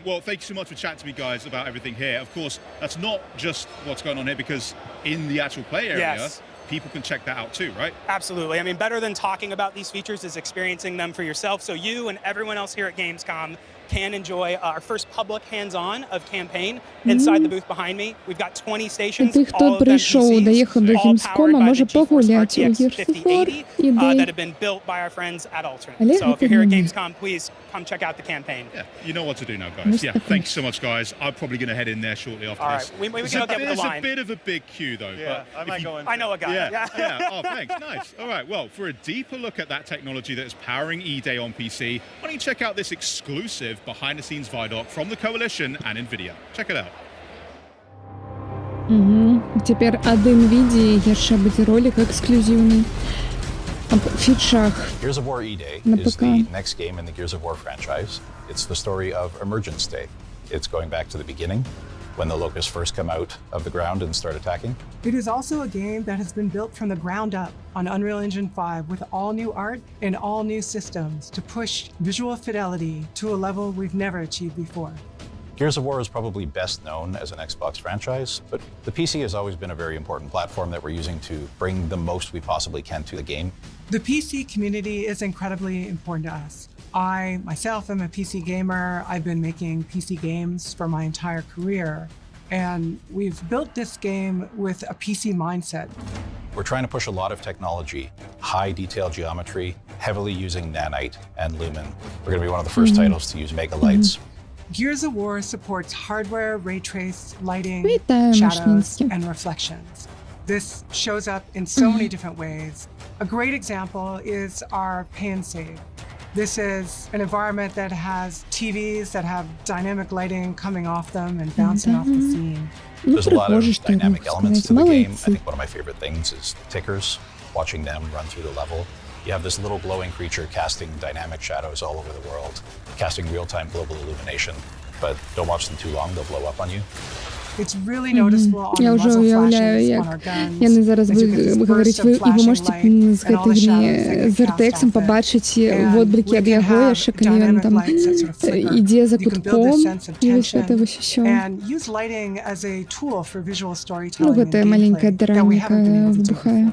Well, thank you so much for chatting to me, guys, about everything here. Of course, that's not just what's going on here, because in the actual play area, people can check that out too, right? Absolutely. I mean, better than talking about these features is experiencing them for yourself. So you and everyone else here at Gamescom can enjoy our first public hands-on of campaign inside the booth behind me. We've got 20 stations, Тих, хто прийшов, доїхав до Gamescom, може погуляти у Gears of War that have been built by our friends at Ultron. So if you're here at Gamescom, please come check out the campaign. Yeah, you know what to do now, guys. Yeah, thanks so much, guys. I'm probably going to head in there shortly after this. We can hook up with the line. It's a bit of a big queue, though. Yeah, I might go in. I know a guy. Yeah. Oh, thanks. Nice. All right. Well, for a deeper look at that technology that is powering E-Day on PC, why don't you check out this exclusive behind-the-scenes Vidoc from the Coalition and NVIDIA. Check it out. Тепер ад NVIDIA яшчэ будзе ролик эксклюзивный об фичах. Gears of War E-Day is the next game in the Gears of War franchise. It's the story of Emergence Day. It's going back to the beginning, when the Locusts first come out of the ground and start attacking. It is also a game that has been built from the ground up on Unreal Engine 5 with all new art and all new systems to push visual fidelity to a level we've never achieved before. Gears of War is probably best known as an Xbox franchise, but the PC has always been a very important platform that we're using to bring the most we possibly can to the game. The PC community is incredibly important to us. I, myself, am a PC gamer. I've been making PC games for my entire career, and we've built this game with a PC mindset. We're trying to push a lot of technology, high detail geometry, heavily using nanite and lumen. We're going to be one of the first titles to use mega lights. Gears of War supports hardware, ray trace, lighting, shadows, and reflections. This shows up in so many different ways. A great example is our pay and save. This is an environment that has TVs that have dynamic lighting coming off them and bouncing off the scene. There's a lot of dynamic elements to the game. I think one of my favorite things is tickers, watching them run through the level. You have this little glowing creature casting dynamic shadows all over the world, casting real-time global illumination, but don't watch them too long, they'll blow up on you. It's really noticeable on the Я вже уявляю, як яны зараз будуть говорити, і ви можете з гэтымі з RTX побачити відблики від його, яшчэ калі ён там ідзе за кутком, і вось гэта вось усё. Ну, гэтая маленькая дыранька выбухае.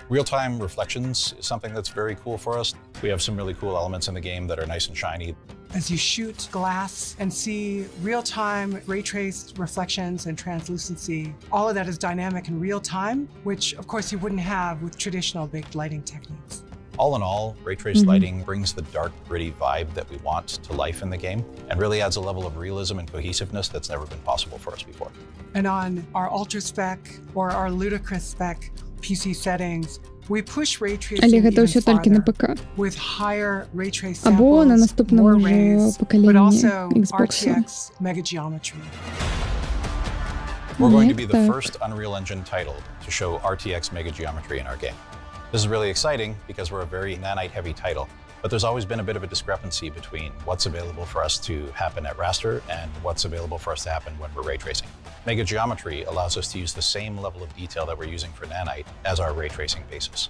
Real-time reflections is something that's very cool for us. We have some really cool elements in the game that are nice and shiny. As you shoot glass and see real-time ray-traced reflections and translucency, all of that is dynamic in real time, which of course you wouldn't have with traditional baked lighting techniques. All in all, ray-traced lighting brings the dark, gritty vibe that we want to life in the game and really adds a level of realism and cohesiveness that's never been possible for us before. And on our ultra spec or our ludicrous spec PC settings, we push ray tracing even farther with higher ray trace samples, more rays, but also RTX Mega Geometry. We're going to be the first Unreal Engine title to show RTX Mega Geometry in our game. This is really exciting because we're a very nanite-heavy title, but there's always been a bit of a discrepancy between what's available for us to happen at raster and what's available for us to happen when we're ray tracing. Mega Geometry allows us to use the same level of detail that we're using for nanite as our ray tracing basis.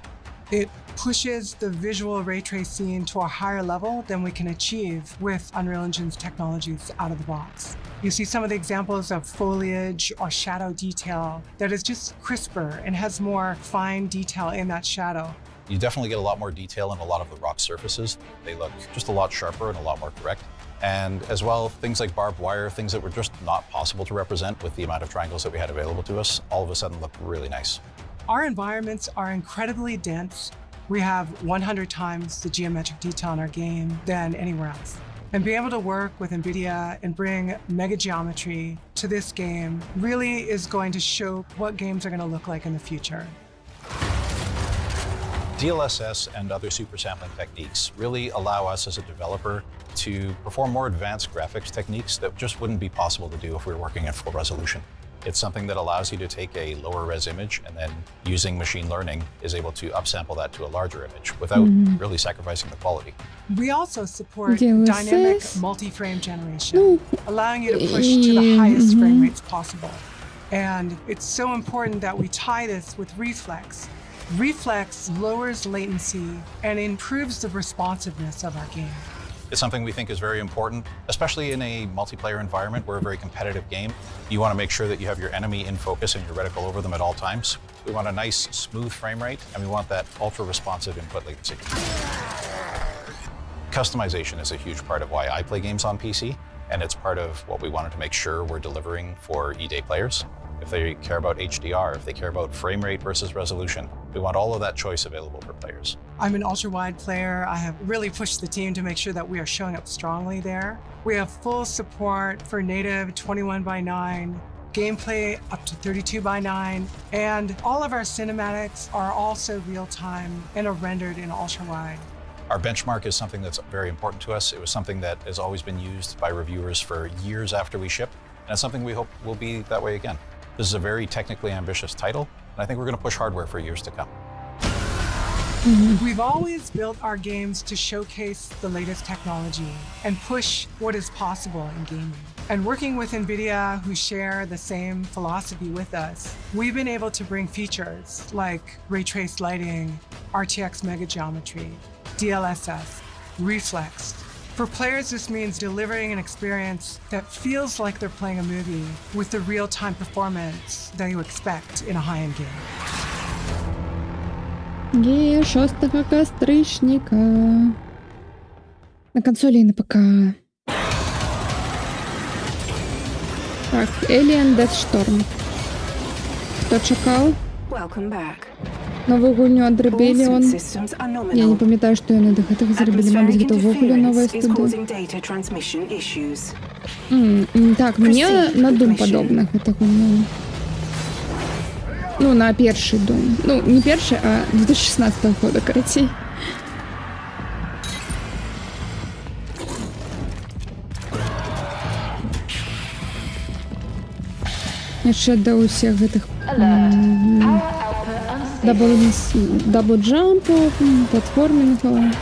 It pushes the visual ray trace scene to a higher level than we can achieve with Unreal Engine's technologies out of the box. You see some of the examples of foliage or shadow detail that is just crisper and has more fine detail in that shadow. You definitely get a lot more detail in a lot of the rock surfaces. They look just a lot sharper and a lot more correct. And as well, things like barbed wire, things that were just not possible to represent with the amount of triangles that we had available to us, all of a sudden look really nice. Our environments are incredibly dense. We have 100 times the geometric detail in our game than anywhere else. And being able to work with NVIDIA and bring Mega Geometry to this game really is going to show what games are going to look like in the future. DLSS and other super sampling techniques really allow us as a developer to perform more advanced graphics techniques that just wouldn't be possible to do if we were working at full resolution. It's something that allows you to take a lower res image and then using machine learning is able to upsample that to a larger image without really sacrificing the quality. We also support dynamic multi-frame generation, allowing you to push to the highest frame rates possible. And it's so important that we tie this with Reflex. Reflex lowers latency and improves the responsiveness of our game. It's something we think is very important, especially in a multiplayer environment. We're a very competitive game. You want to make sure that you have your enemy in focus and your reticle over them at all times. We want a nice, smooth frame rate, and we want that ultra-responsive input latency. Customization is a huge part of why I play games on PC, and it's part of what we wanted to make sure we're delivering for E-Day players. If they care about HDR, if they care about frame rate versus resolution, we want all of that choice available for players. I'm an ultra-wide player. I have really pushed the team to make sure that we are showing up strongly there. We have full support for native 21:9, gameplay up to 32:9, and all of our cinematics are also real-time and are rendered in ultra-wide. Our benchmark is something that's very important to us. It was something that has always been used by reviewers for years after we ship, and it's something we hope will be that way again. This is a very technically ambitious title, and I think we're going to push hardware for years to come. We've always built our games to showcase the latest technology and push what is possible in gaming. And working with NVIDIA, who share the same philosophy with us, we've been able to bring features like ray traced lighting, RTX mega geometry, DLSS, Reflex. For players, this means delivering an experience that feels like they're playing a movie with the real-time performance that you expect in a high-end game. Гея 6 кастричника. На консоли и на ПК. Так, Alien Death Storm. Хто чекав? Нову гульню ад Rebellion. Я не пам'ятаю, што яны да гэтага зрабілі, мабыць, гэта ўвогуле новая студыя. Так, мне на Doom падобна гэта гульня. Ну, на першы Doom. Ну, не першы, а 2016 года, карацей. Яшчэ да ўсіх гэтых дабл-джампов, платформингов.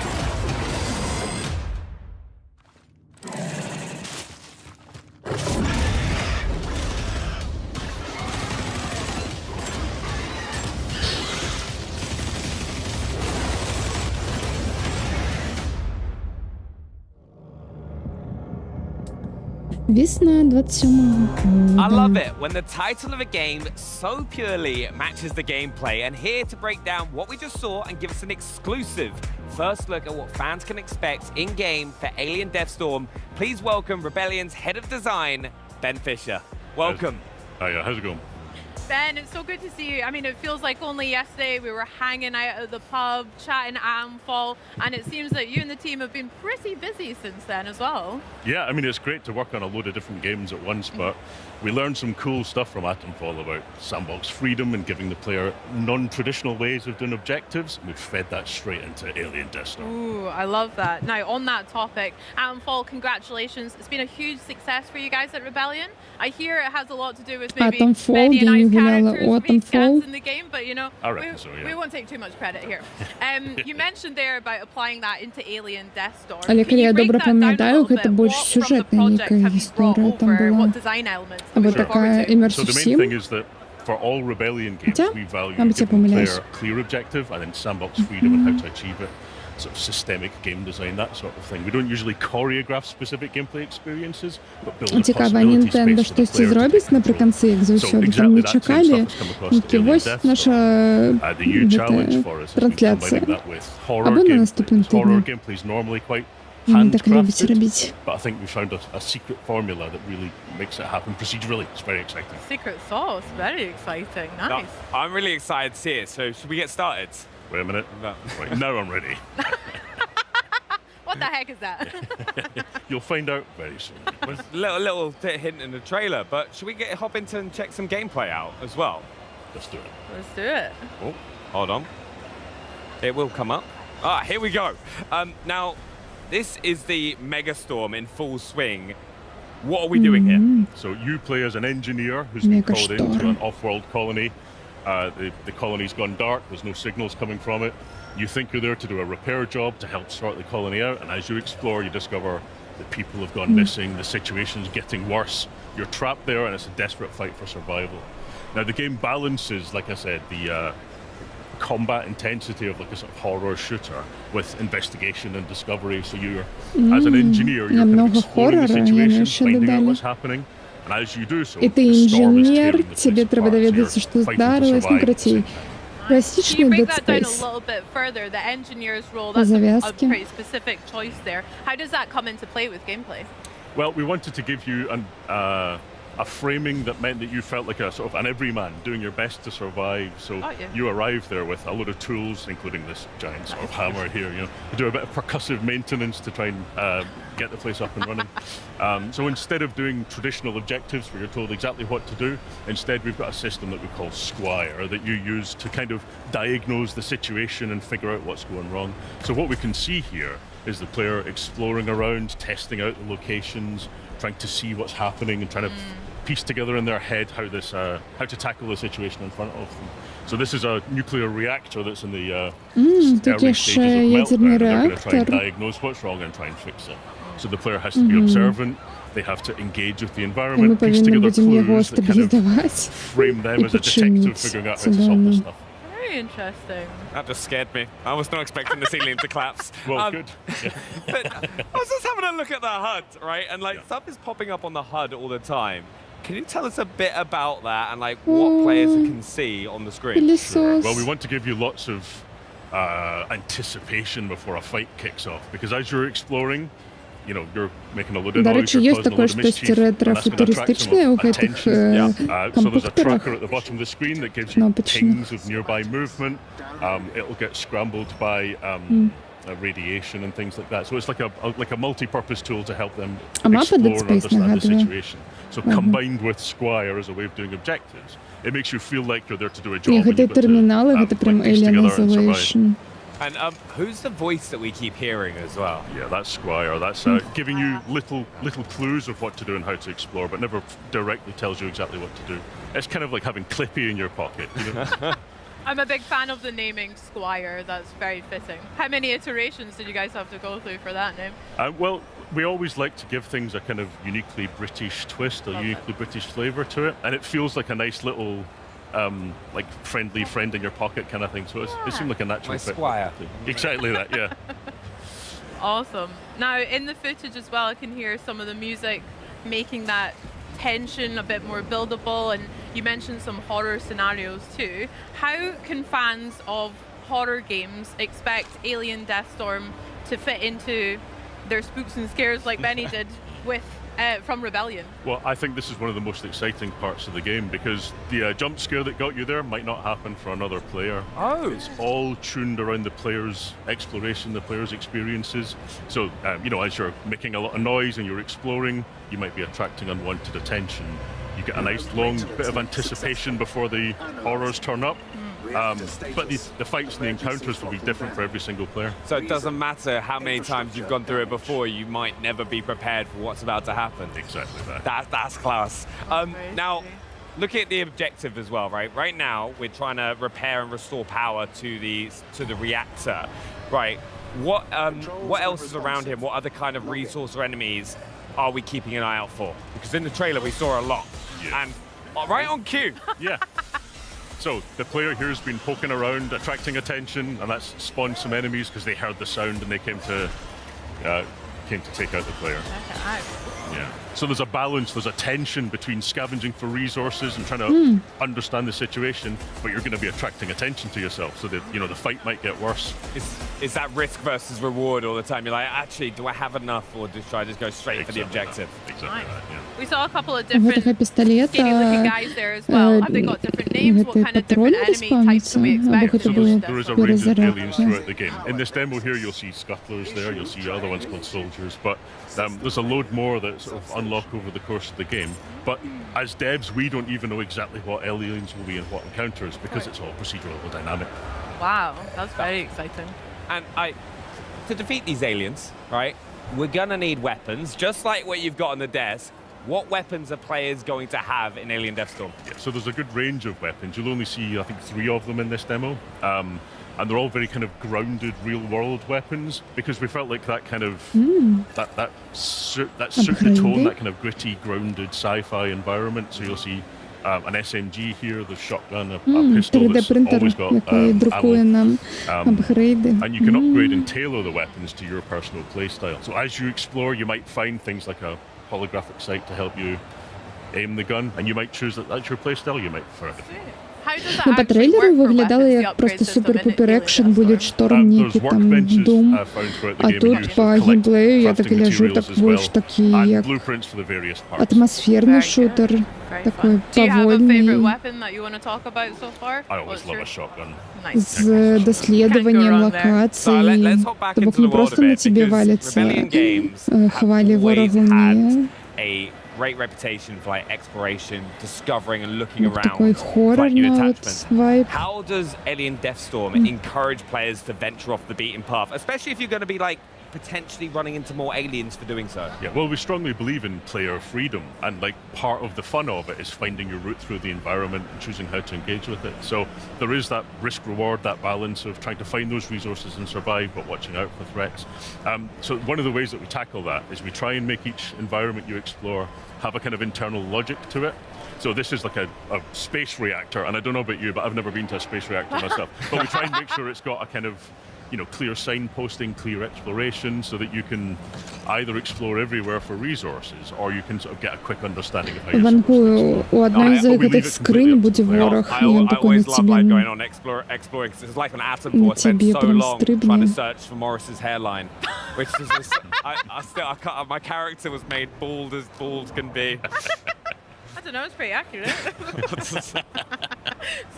Весна 27-го. I love it when the title of a game so purely matches the gameplay. And here to break down what we just saw and give us an exclusive first look at what fans can expect in-game for Alien Deathstorm, please welcome Rebellion's head of design, Ben Fisher. Welcome. Hiya, how's it going? Ben, it's so good to see you. I mean, it feels like only yesterday we were hanging out at the pub, chatting Atomfall, and it seems that you and the team have been pretty busy since then as well. Yeah, I mean, it's great to work on a load of different games at once, but we learned some cool stuff from Atomfall about sandbox freedom and giving the player non-traditional ways of doing objectives. We've fed that straight into Alien Deathstorm. Ooh, I love that. Now, on that topic, Atomfall, congratulations. It's been a huge success for you guys at Rebellion. I hear it has a lot to do with maybe many nice characters, weak guns in the game, but you know, we won't take too much credit here. You mentioned there about applying that into Alien Deathstorm. Але коли я добре пам'ятаю, гэта больш сюжетная некая гісторыя там была. Або такая So the main thing is that for all Rebellion games, we value giving the player a clear objective and then sandbox freedom and how to achieve it. Sort of systemic game design, that sort of thing. We don't usually choreograph specific gameplay experiences, but build a possibility space for the player to зробить наприкінці, як завсёди, там не чекали, і ось наша трансляція. Або на наступному тижні. Вони так люблять робити. But I think we found a secret formula that really makes it happen procedurally. It's very exciting. Secret sauce, very exciting. Nice. No, I'm really excited to see it, so should we get started? Wait a minute. Right, now I'm ready. What the heck is that? You'll find out very soon. A little hint in the trailer, but should we hop into and check some gameplay out as well? Let's do it. Let's do it. Oh, hold on. It will come up. Ah, here we go. Now, this is the Megastorm in full swing. What are we doing here? So you play as an engineer who's been called into an off-world colony. The colony's gone dark, there's no signals coming from it. You think you're there to do a repair job to help sort the colony out, and as you explore, you discover that people have gone missing, the situation's getting worse. You're trapped there, and it's a desperate fight for survival. Now, the game balances, like I said, the combat intensity of like a sort of horror shooter with investigation and discovery. So you're, as an engineer, you're kind of exploring the situation, finding out what's happening. And as you do so, и ты инженер, тебе треба доведаться, что здарилось, ну, короче, классичный Dead Space. По завязке. How does that come into play with gameplay? Well, we wanted to give you a framing that meant that you felt like a sort of an everyman doing your best to survive. So you arrive there with a load of tools, including this giant sort of hammer here, you know, to do a bit of percussive maintenance to try and get the place up and running. So instead of doing traditional objectives where you're told exactly what to do, instead we've got a system that we call Squire that you use to kind of diagnose the situation and figure out what's going wrong. So what we can see here is the player exploring around, testing out the locations, trying to see what's happening and trying to piece together in their head how to tackle the situation in front of them. So this is a nuclear reactor that's in the early stages of meltdown. They're going to try and diagnose what's wrong and try and fix it. So the player has to be observant. They have to engage with the environment, piece together clues that kind of frame them as a detective figuring out how to solve this stuff. Very interesting. That just scared me. I was not expecting the ceiling to collapse. Well, good. Yeah. But I was just having a look at the HUD, right? And like stuff is popping up on the HUD all the time. Can you tell us a bit about that and like what players can see on the screen? Sure. Well, we want to give you lots of anticipation before a fight kicks off, because as you're exploring, you know, you're making a load of noise, you're causing a load of mischief, and that's going to attract some attention. So there's a tracker at the bottom of the screen that gives you pings of nearby movement. It'll get scrambled by radiation and things like that. So it's like a multi-purpose tool to help them explore and understand the situation. So combined with Squire as a way of doing objectives, it makes you feel like you're there to do a job. Ні, гэта термінали, гэта прям Alien Isolation. And who's the voice that we keep hearing as well? Yeah, that's Squire. That's giving you little clues of what to do and how to explore, but never directly tells you exactly what to do. It's kind of like having Clippy in your pocket. You know? I'm a big fan of the naming Squire. That's very fitting. How many iterations did you guys have to go through for that name? Well, we always like to give things a kind of uniquely British twist, a uniquely British flavour to it, and it feels like a nice little like friendly friend in your pocket kind of thing. So it seemed like a natural fit. Squire. Exactly that, yeah. Awesome. Now, in the footage as well, I can hear some of the music making that tension a bit more buildable, and you mentioned some horror scenarios too. How can fans of horror games expect Alien Deathstorm to fit into their spooks and scares like Benny did with from Rebellion? Well, I think this is one of the most exciting parts of the game, because the jump scare that got you there might not happen for another player. Oh. It's all tuned around the player's exploration, the player's experiences. So, you know, as you're making a lot of noise and you're exploring, you might be attracting unwanted attention. You get a nice long bit of anticipation before the horrors turn up. But the fights and the encounters will be different for every single player. So it doesn't matter how many times you've gone through it before, you might never be prepared for what's about to happen. Exactly that. That's class. Now, looking at the objective as well, right? Right now, we're trying to repair and restore power to the reactor, right? What else is around him? What other kind of resource or enemies are we keeping an eye out for? Because in the trailer we saw a lot, and right on cue. Yeah. So the player here has been poking around, attracting attention, and that's spawned some enemies because they heard the sound and they came to take out the player. Yeah. So there's a balance, there's a tension between scavenging for resources and trying to understand the situation, but you're going to be attracting attention to yourself, so that, you know, the fight might get worse. Is that risk versus reward all the time? You're like, actually, do I have enough, or should I just go straight for the objective? Exactly that, yeah. We saw a couple of different skinny-looking guys there as well. Have they got different names? What kind of different enemy types do we expect? So there is a range of aliens throughout the game. In this demo here, you'll see scuttlers there, you'll see other ones called soldiers, but there's a load more that sort of unlock over the course of the game. But as devs, we don't even know exactly what aliens will be and what encounters, because it's all procedural or dynamic. Wow, that's very exciting. And to defeat these aliens, right, we're gonna need weapons, just like what you've got on the desk. what weapons are players going to have in Alien Deathstorm? Yeah, so there's a good range of weapons. You'll only see, I think, 3 of them in this demo. And they're all very kind of grounded, real-world weapons, because we felt like that kind of that suited the tone, that kind of gritty, grounded sci-fi environment. So you'll see an SMG here, the shotgun, a pistol that's always got ammo. And you can upgrade and tailor the weapons to your personal playstyle. So as you explore, you might find things like a holographic sight to help you aim the gun, and you might choose that that's your playstyle, you might prefer it. Ну, по трейлеру виглядало як просто супер-пупер екшен, Bulletstorm, ніки там Doom. А тут по геймплею я так ляжу, так більш такий, як атмосферний шутер, такий повольний. З дослідженням локацій, тобто не просто на тебе валяться хвалі ворогу, ні. Great reputation for like exploration, discovering and looking around, find new attachments. How does Alien Deathstorm encourage players to venture off the beaten path, especially if you're going to be like potentially running into more aliens for doing so? Yeah, well, we strongly believe in player freedom, and like part of the fun of it is finding your route through the environment and choosing how to engage with it. So there is that risk reward, that balance of trying to find those resources and survive, but watching out for threats. So one of the ways that we tackle that is we try and make each environment you explore have a kind of internal logic to it. So this is like a space reactor, and I don't know about you, but I've never been to a space reactor myself. But we try and make sure it's got a kind of, you know, clear signposting, clear exploration, so that you can either explore everywhere for resources, or you can sort of get a quick understanding of how you're supposed to explore. У одной з цих скринь буде ворог, і він такой на тебе... going on exploring, because it's like an atom ball. I spent so long trying to search for Morris's hairline, which is just, I can't, my character was made bald as bald can be. I don't know, it's pretty accurate.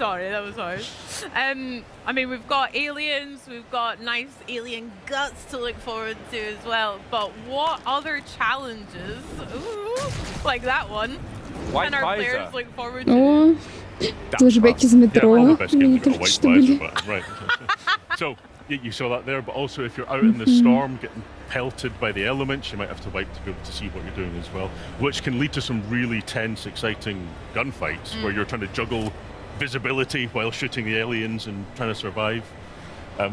Sorry, that was hard. I mean, we've got aliens, we've got nice alien guts to look forward to as well, but what other challenges, like that one, can our players look forward to? О, флешбеки з метро. Мені только что были. So, you saw that there, but also if you're out in the storm getting pelted by the elements, you might have to wipe to be able to see what you're doing as well, which can lead to some really tense, exciting gunfights where you're trying to juggle visibility while shooting the aliens and trying to survive.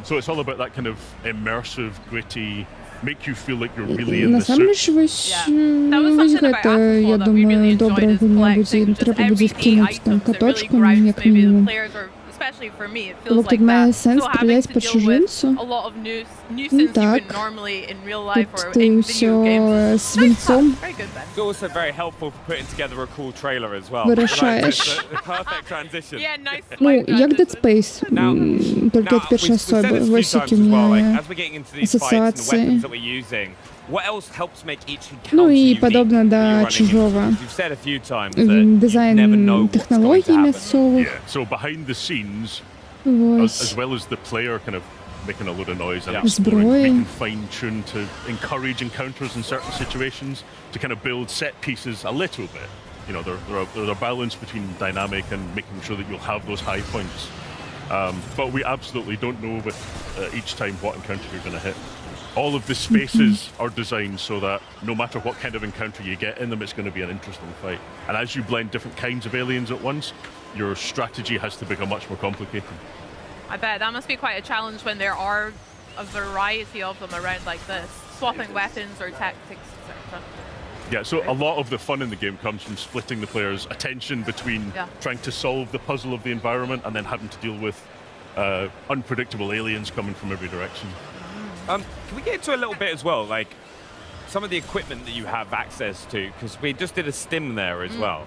So it's all about that kind of immersive, gritty, make you feel like you're really in the suit. Я думаю, добре гульня буде, треба буде вкинути там каточку, як мінімум. Especially for me, it feels like that. So having to deal with a lot of nuisance you would normally in real life or in video games. Very good, Ben. It's also very helpful for putting together a cool trailer as well. Вирішаєш. The perfect transition. Yeah, nice. Ну, як Dead Space, тільки від першої особи. Ось які у мене асоціації. What else helps make each encounter Ну і unique? подобно до Чужого. You've said a few times that you never Дизайн know what's going технологій to happen. місцевих. Yeah, so behind the scenes, Ось. as well as the player kind of making a load of noise and exploring, we can fine-tune to encourage encounters in certain situations, to kind of build set pieces a little bit. You know, there's a balance between dynamic and making sure that you'll have those high points. But we absolutely don't know with each time what encounter you're going to hit. All of the spaces are designed so that no matter what kind of encounter you get in them, it's going to be an interesting fight. And as you blend different kinds of aliens at once, your strategy has to become much more complicated. I bet that must be quite a challenge when there are a variety of them around like this, swapping weapons or tactics, etc. Yeah, so a lot of the fun in the game comes from splitting the player's attention between trying to solve the puzzle of the environment and then having to deal with unpredictable aliens coming from every direction. Can we get into a little bit as well, like some of the equipment that you have access to? Because we just did a stim there as well.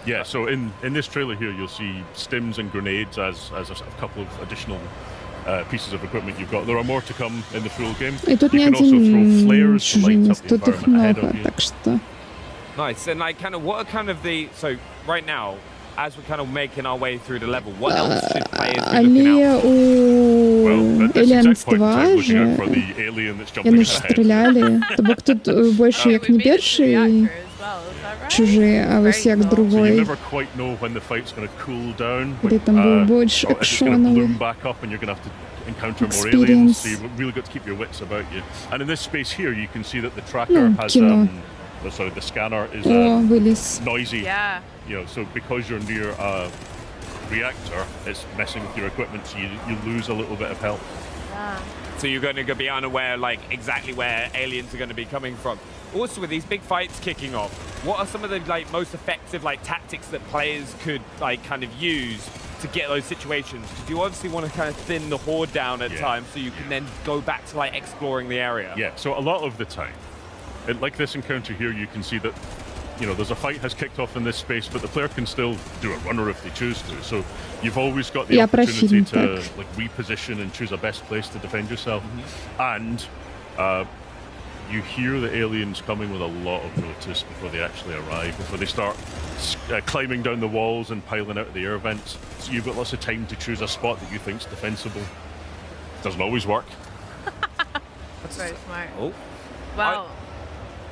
Yeah, so in this trailer here, you'll see stims and grenades as a couple of additional pieces of equipment you've got. There are more to come in the full game. И тут you не can also throw один flares to light up чужинец, the тут их environment ahead много, of you. так что... Nice, and like kind of what are kind of the, so right now, as we're kind of making our way through the level, what else should players be looking out for? Але у Aliens 2 же, яны ж стріляли, то бок тут больше як не перший чужие, а ось як другой. Де там був більш екшоновий. Experience. So you've really got to keep your wits about you. And in this space here, you can see that the tracker has the scanner is noisy. Yeah. So because you're near a reactor, it's messing with your equipment, so you lose a little bit of health. Yeah. So you're going to be unaware, like, exactly where aliens are going to be coming from. Also, with these big fights kicking off, what are some of the most effective tactics that players could kind of use to get those situations? Because you obviously want to kind of thin the horde down at times, so you can then go back to exploring the area. Yeah. So a lot of the time, like this encounter here, you can see that there's a fight has kicked off in this space, but the player can still do a runner if they choose to. So you've always got the opportunity to reposition and choose a best place to defend yourself. And you hear the aliens coming with a lot of notice before they actually arrive, before they start climbing down the walls and piling out of the air vents. So you've got lots of time to choose a spot that you think's defensible. Doesn't always work. That's very smart. Oh. Wow.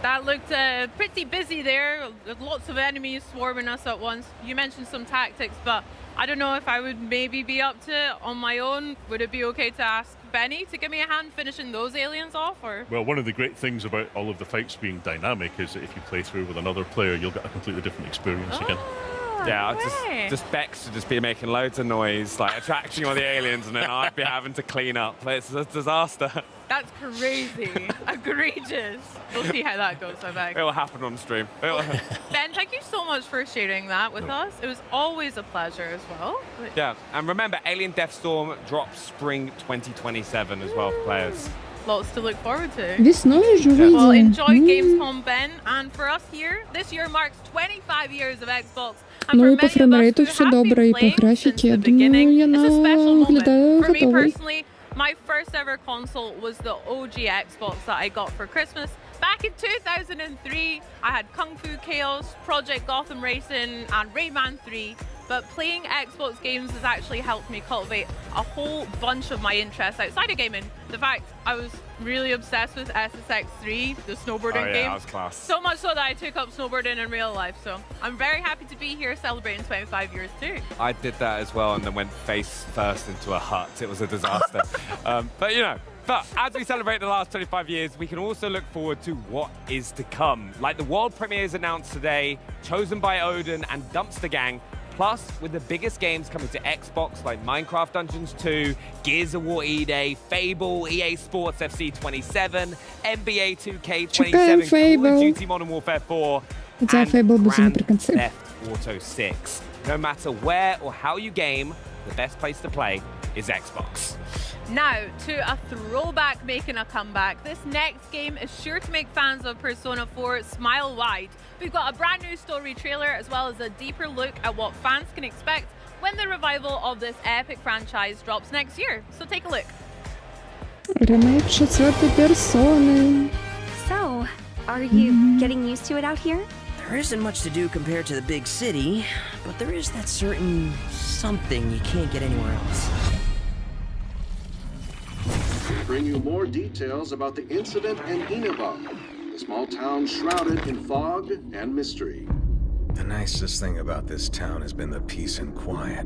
That looked pretty busy there, with lots of enemies swarming us at once. You mentioned some tactics, but I don't know if I would maybe be up to it on my own. Would it be okay to ask Benny to give me a hand finishing those aliens off? Or? Well, one of the great things about all of the fights being dynamic is that if you play through with another player, you'll get a completely different experience again. Yeah, just Bex to just be making loads of noise, attracting all the aliens, and then I'd be having to clean up. It's a disaster. That's crazy. Egregious. We'll see how that goes, I bet. It'll happen on stream. Ben, thank you so much for sharing that with us. It was always a pleasure as well. Yeah, and remember, Alien Deathstorm drops spring 2027 as well for players. Lots to look forward to. Весною Well, enjoy Gamescom, Ben. And for us here, this year marks 25 years of Xbox. Ну і по фреймрейту все добре, і по графіки, я думаю, я виглядаю готовий. My first ever console was the OG Xbox that I got for Christmas. Back in 2003, I had Kung Fu Chaos, Project Gotham Racing, and Rayman 3. But playing Xbox games has actually helped me cultivate a whole bunch of my interests outside of gaming. The fact I was really obsessed with SSX3, the snowboarding game. That was class. So much so that I took up snowboarding in real life. So I'm very happy to be here celebrating 25 years too. I did that as well and then went face first into a hut. It was a disaster. But as we celebrate the last 25 years, we can also look forward to what is to come. Like the world premieres announced today, Chosen by Odin and Dumpster Gang. Plus, with the biggest games coming to Xbox like Minecraft Dungeons 2, Gears of War E-Day, Fable, EA Sports FC 27, NBA 2K27, Call of Duty Modern Warfare 4, and Grand Theft Auto 6. No matter where or how you game, the best place to play is Xbox. Now, to a throwback making a comeback. This next game is sure to make fans of Persona 4 smile wide. We've got a brand new story trailer as well as a deeper look at what fans can expect when the revival of this epic franchise drops next year. So take a look. Ремейк Часової персони. So, are you getting used to it out here? There isn't much to do compared to the big city, but there is that certain something you can't get anywhere else. Bring you more details about the incident in Inaba, a small town shrouded in fog and mystery. The nicest thing about this town has been the peace and quiet,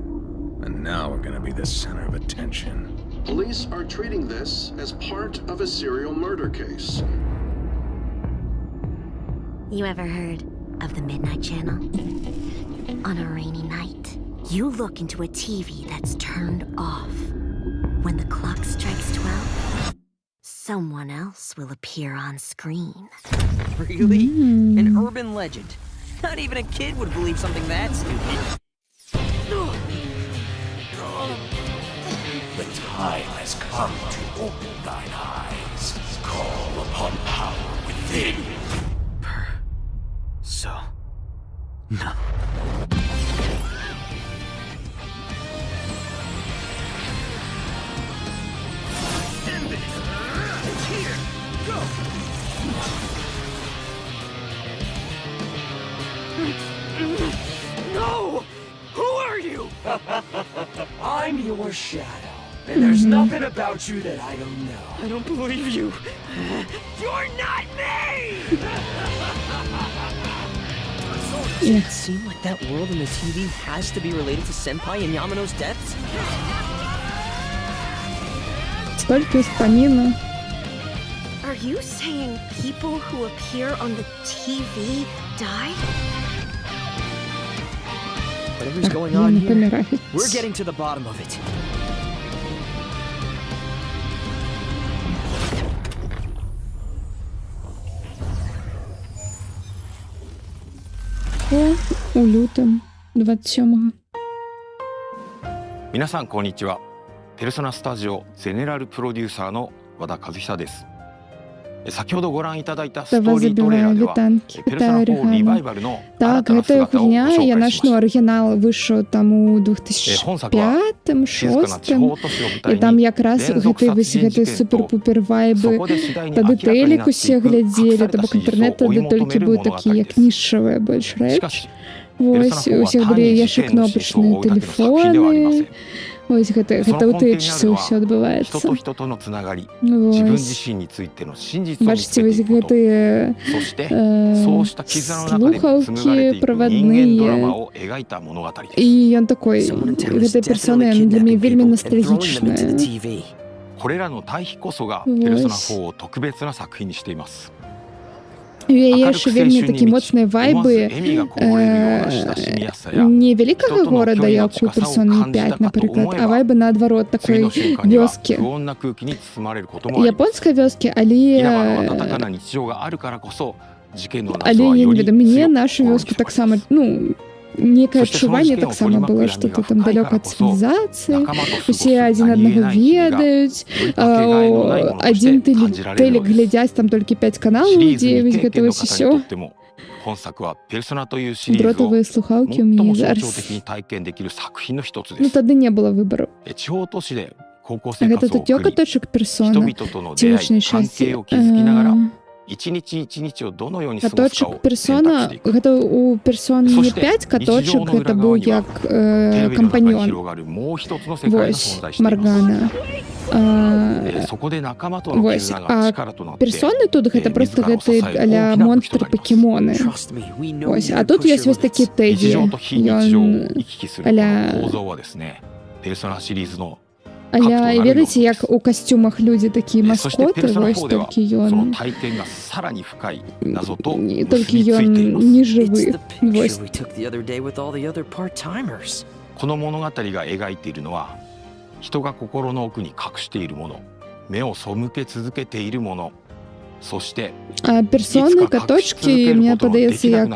and now we're gonna be the center of attention. Police are treating this as part of a serial murder case. You ever heard of the Midnight Channel? On a rainy night, you look into a TV that's turned off. When the clock strikes 12, someone else will appear on screen. Really? An urban legend. Not even a kid would believe something that stupid. The time has come to open thine eyes. Call upon power within. No. It's here. Go. No! Who are you? I'm your shadow, and there's nothing about you that I don't know. I don't believe you. You're not me! Does it seem like that world in the TV has to be related to Senpai and Yamano's deaths? Столько вспомина. Are you saying people who appear on the TV die? Whatever's going on here, we're getting to the bottom of it. У лютому 27-го. 皆さんこんにちは。ペルソナスタジオゼネラルプロデューサーの和田和久です。先ほどご覧いただいたストーリートレーラーではペルソナ4リバイバルの新たな姿をご紹介しました。 оригінал вийшов там у 2005-2006, і там якраз гэты супер-пупер вайбы, тады тэлек усе глядзелі, то бок інтэрнэт тады толькі быў такі як нішавая больш рэч. Вось, у всех былі яшчэ кнопачныя тэлефоны. Ось гэта ў тыя часы ўсё адбываецца. Бачыце, вось гэтыя слухаўкі правадныя. І ён такой, гэтая персона для мяне вельмі ностальгічная. これらの対比こそがペルソナ4を特別な作品にしています。 У яе яшчэ вельмі такі моцныя вайбы не вялікага горада, як у Персоны 5, напрыклад, а вайбы наадварот такой вёскі. Японскай вёскі, але я не ведаю, мне нашу вёску таксама, ну, некае адчуванне таксама было, што ты там далёка ад цывілізацыі, усе адзін аднаго ведаюць, адзін тэлек глядзяць, там толькі 5 каналаў, дзе вось гэта вось усё. Дротавыя слухаўкі ў мяне зараз. Ну тады не было выбару. Гэта тут ёкаточак персона, ці вучнай шасці. Каточак персона, гэта у персоны 5 каточак, гэта быў як кампаньён. Вось, Маргана. Вось, а персоны тут гэта проста гэты а-ля монстры-пакемоны. Вось, а тут ёсць вось такі Тэдді. Ён а-ля... Але ведаеце, як у касцюмах людзі такія маскоты, вось толькі ён... Толькі ён не жывы. Вось. この物語が描いているのは人が心の奥に隠しているもの、目を背け続けているもの、そしてперсоны, каточки, мне падаецца, як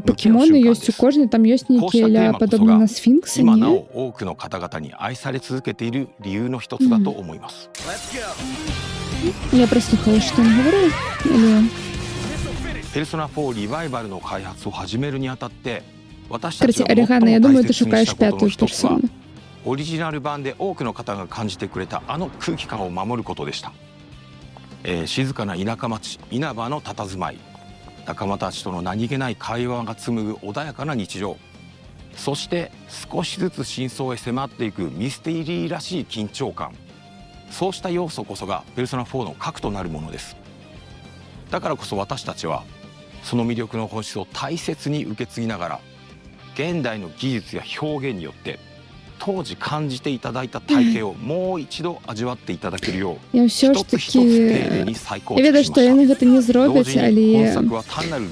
пакемоны ёсць у кожнай, там ёсць нейкія ля падобна на сфінксы, не? 今なお多くの方々に愛され続けている理由の一つだと思います。Я прослухала, што ён гаварыў, але... ペルソナ4リバイバルの開発を始めるにあたって私たち Кстати, Орегана, я думаю, ты шукаешь 5-ю персону. オリジナル版で多くの方が感じてくれたあの空気感を守ることでした。静かな田舎町稲葉の佇まい、仲間たちとの何気ない会話が紡ぐ穏やかな日常、そして少しずつ真相へ迫っていくミステリーらしい緊張感、そうした要素こそがペルソナ4の核となるものです。だからこそ私たちはその魅力の本質を大切に受け継ぎながら、現代の技術や表現によって当時感じていただいた体験をもう一度味わっていただけるよう、一つ一つ丁寧に再構築しました。Я ведаю, што яны гэта не зробяць, але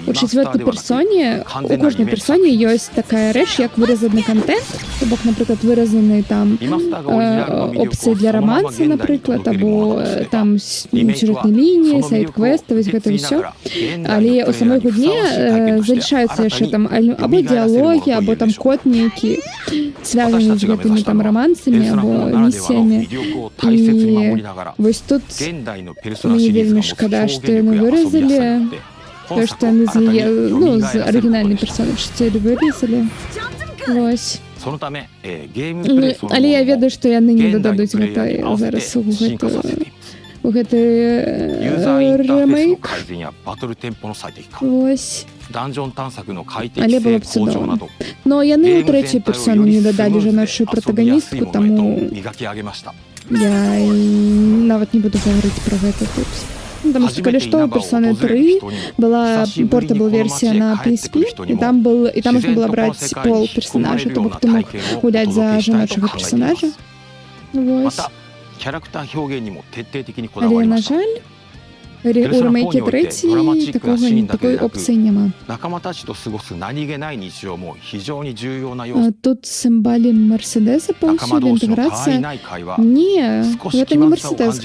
у чацвёртай персоне, у кожнай персоне ёсць такая рэч, як выразаны контент, то бок, напрыклад, выразаны там опцыі для раманса, напрыклад, або там сюжэтнай лініі, сайт-квесты, вось гэта ўсё. Але у самой гульне залішаюцца яшчэ там або дыялогі, або там код нейкі, звязаны з гэтымі там романсамі або місіямі. І вось тут мне вельмі шкада, што яны выразалі то, што яны з яе, ну, з арыгінальнай персоны чацвёртай выразалі. Вось. Але я ведаю, што яны не дададуць гэта зараз у гэты ремейк. Вось. Але было б цудоўна. Но яны ў трэцяй персоны не дадалі жаночую протагоністку, таму я нават не буду гаварыць пра гэта тут. Таму што калі што, у персоны 3 была портабл-версія на PSP, і там можна было браць пол персонажа, то бок ты мог гуляць за жаночага персонажа. Вось. Але, на жаль, У ремейкі 3 такої опції нема. Тут символі Мерседеса повсюди, інтеграція. Ні, це не Мерседес,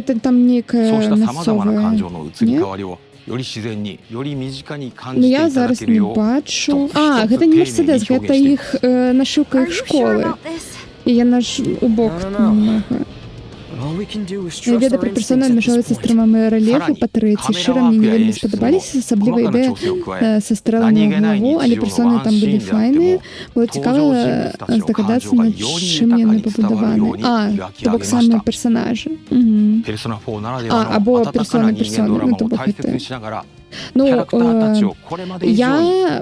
це там некая місцова. Ні? Ну я зараз не бачу. А, це не Мерседес, це їх нашивка їх школи. І я наш убок немного. Веда про персону адмяжоўваецца з трымамі рэльефу па трэці. Шчыра, мне не вельмі спадабаліся, асабліва ідэя са стрэламі ў галаву, але персоны там былі файныя. Было цікава здагадацца, над чым яны пабудаваны. То бок самыя персанажы. Або персоны, ну то бок гэта. Ну, я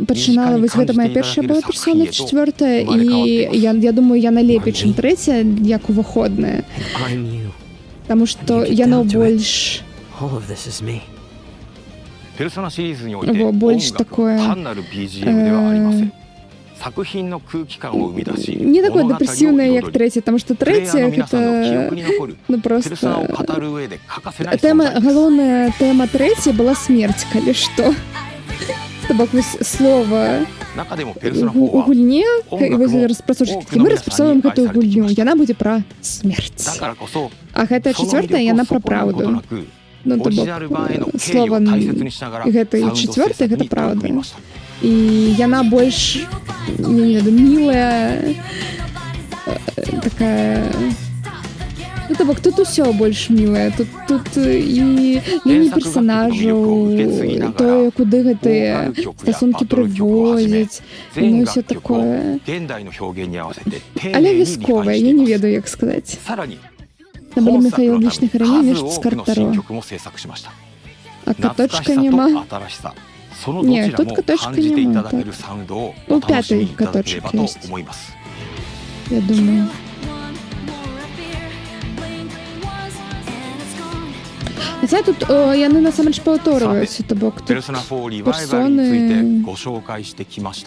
пачынала, вось гэта моя першая была персона, 4-я, і я думаю, яна лепей, чым 3-я, як уваходная. Таму што яно больш... больш такое... Не такое депрессивное, як 3-я, таму што 3-я гэта... Ну, просто... Галоўная тэма 3-я была смерць, калі што. То бок, вось слова у гульне, мы распрацоўваем гэтую гульню, яна будзе пра смерць. А гэтая 4-я, яна пра праўду. Ну, то бок, слова гэтай 4-й, гэта праўда. І яна больш, не ведаю, мілая, такая... Ну, то бок, тут усё больш мілае. Тут і лініі персанажаў, тое, куды гэтыя стасункі прыводзяць, ну, ўсё такое. Але вясковае, я не ведаю, як сказаць. Там былі міфалагічных раней нешта з Картаро. А каточка няма. Не, тут каточка нема. У 5-й каточек есть. Я думаю. Хаця тут яны насамрэч паўторваюцца, то бок тут персоны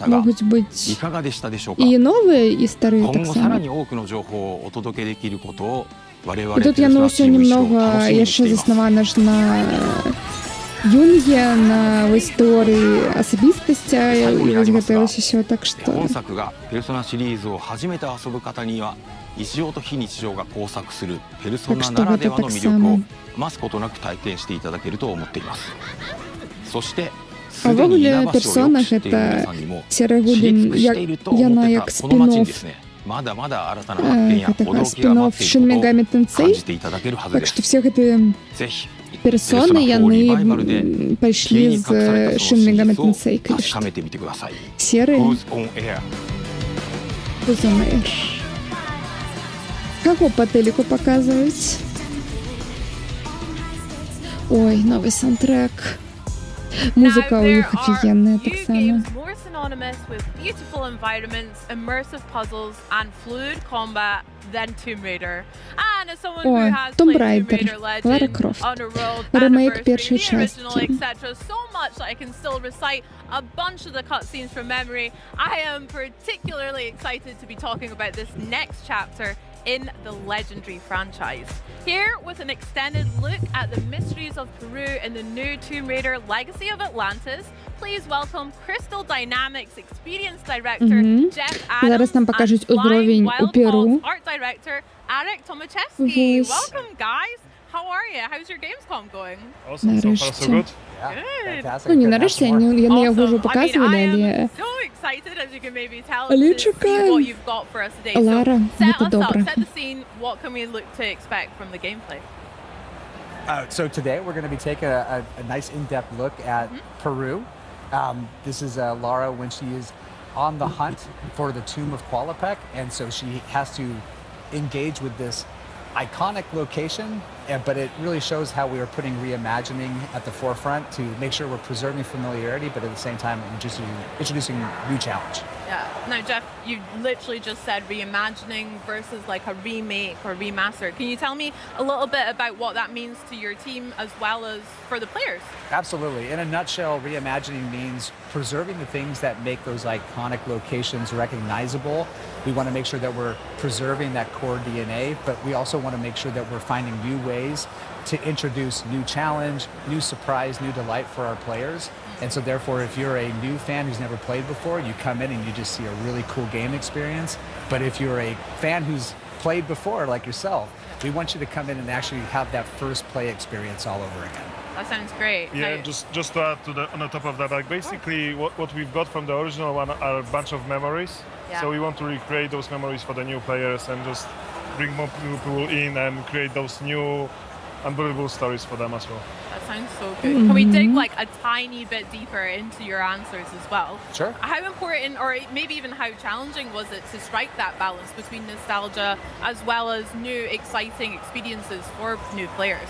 могуць быць і новыя, і старыя таксама. І тут яно ўсё немного яшчэ заснавана ж на Юнге, на історыі асабістасця, і вось гэта вось усё, так што... 日常と非日常が交錯するペルソナならではの魅力を余すことなく体験していただけると思っています。そしてすでに稲葉市をよく知っている皆さんにも知り尽くしていると思ってたこの街にですね、まだまだ新たな発見や驚きが待っていることを感じていただけるはずです。ぜひперсоны яны пайшлі з Шин Мегамі Тенсей, серыі Who's on Air. Каго по телеку показывать? Ой, новый саундтрек. Музыка у них офигенная, так само. Beautiful environments, immersive puzzles, and fluid combat than Tomb Raider. And as someone who has played Tomb Raider Legend, Underworld, Anniversary, the original, etc., so much that I can still recite a bunch of the cutscenes from memory, I am particularly excited to be talking about this next chapter in the legendary franchise. Here with an extended look at the mysteries of Peru in the new Tomb Raider Legacy of Atlantis, please welcome Crystal Dynamics Experience Director Jeff Adams Зараз нам покажуть уровень у Перу. Art Director Arek Tomaszewski. Welcome, guys. How are you? How's your Gamescom going? Awesome. So far, so good. Ну, не нарешті, я його вже показували, але... Але чекаємо. Лара, це добре. So today we're going to be taking a nice in-depth look at Peru. This is Lara when she is on the hunt for the tomb of Qualapec, and so she has to engage with this iconic location, but it really shows how we are putting reimagining at the forefront to make sure we're preserving familiarity, but at the same time introducing new challenge. Yeah. Now, Jeff, you literally just said reimagining versus like a remake or remaster. Can you tell me a little bit about what that means to your team as well as for the players? Absolutely. In a nutshell, reimagining means preserving the things that make those iconic locations recognizable We want to make sure that we're preserving that core DNA, but we also want to make sure that we're finding new ways to introduce new challenge, new surprise, new delight for our players. And so therefore, if you're a new fan who's never played before, you come in and you just see a really cool game experience. But if you're a fan who's played before, like yourself, we want you to come in and actually have that first play experience all over again. That sounds great. Yeah, just to add to on the top of that, like basically what we've got from the original one are a bunch of memories. Yeah. So we want to recreate those memories for the new players and just bring more people in and create those new unbelievable stories for them as well. That sounds so good. Can we dig like a tiny bit deeper into your answers as well? Sure. How important, or maybe even how challenging was it to strike that balance between nostalgia as well as new exciting experiences for new players?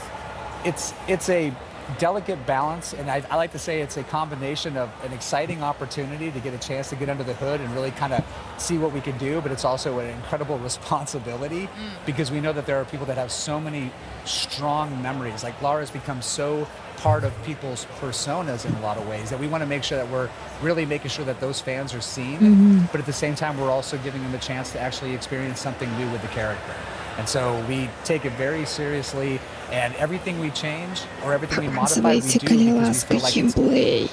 It's a delicate balance, and I like to say it's a combination of an exciting opportunity to get a chance to get under the hood and really kind of see what we can do, but it's also an incredible responsibility because we know that there are people that have so many strong memories. Like Lara's become so part of people's personas in a lot of ways that we want to make sure that we're really making sure that those fans are seen, but at the same time we're also giving them a chance to actually experience something new with the character. And so we take it very seriously, and everything we change or everything we modify, we do because we feel like it's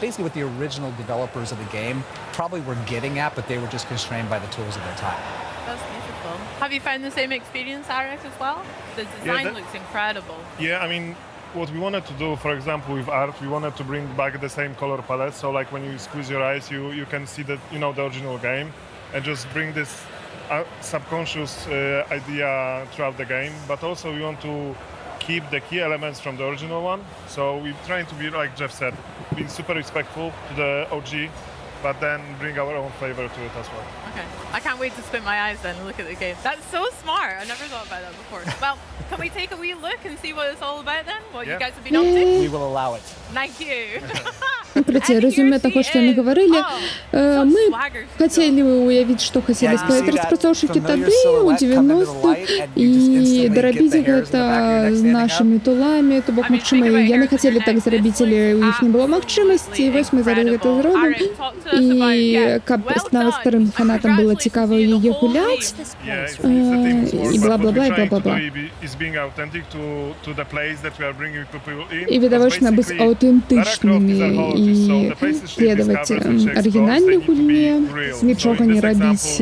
basically what the original developers of the game probably were getting at, but they were just constrained by the tools of their time. That's beautiful. Have you found the same experience, Eric, as well? The design looks incredible. Yeah, I mean, what we wanted to do, for example, with art, we wanted to bring back the same color palette. So like when you squeeze your eyes, you can see that, you know, the original game, and just bring this subconscious idea throughout the game. But also we want to keep the key elements from the original one. So we're trying to be, like Jeff said, being super respectful to the OG, but then bring our own flavor to it as well. Okay, I can't wait to spin my eyes then and look at the game. That's so smart. I never thought about that before. Well, can we take a wee look and see what it's all about then? What you guys have been up to? We will allow it. Thank you. Праця резюме також, що не говорили. Ми хотіли уявити, що хотіли сказати розпрацовщики тоді, у 90-х, і доробити гэта з нашими тулами, то бок магчыма, яны хотели так зрабіць, але у іх не было магчымасці, і вось мы зараз гэта зробім. І каб нават старым фанатам было цікава яе гуляць, і бла-бла-бла, і бла-бла-бла. І відавочна быць аўтэнтычнымі і следовать оригинальной гульне, ничего не робить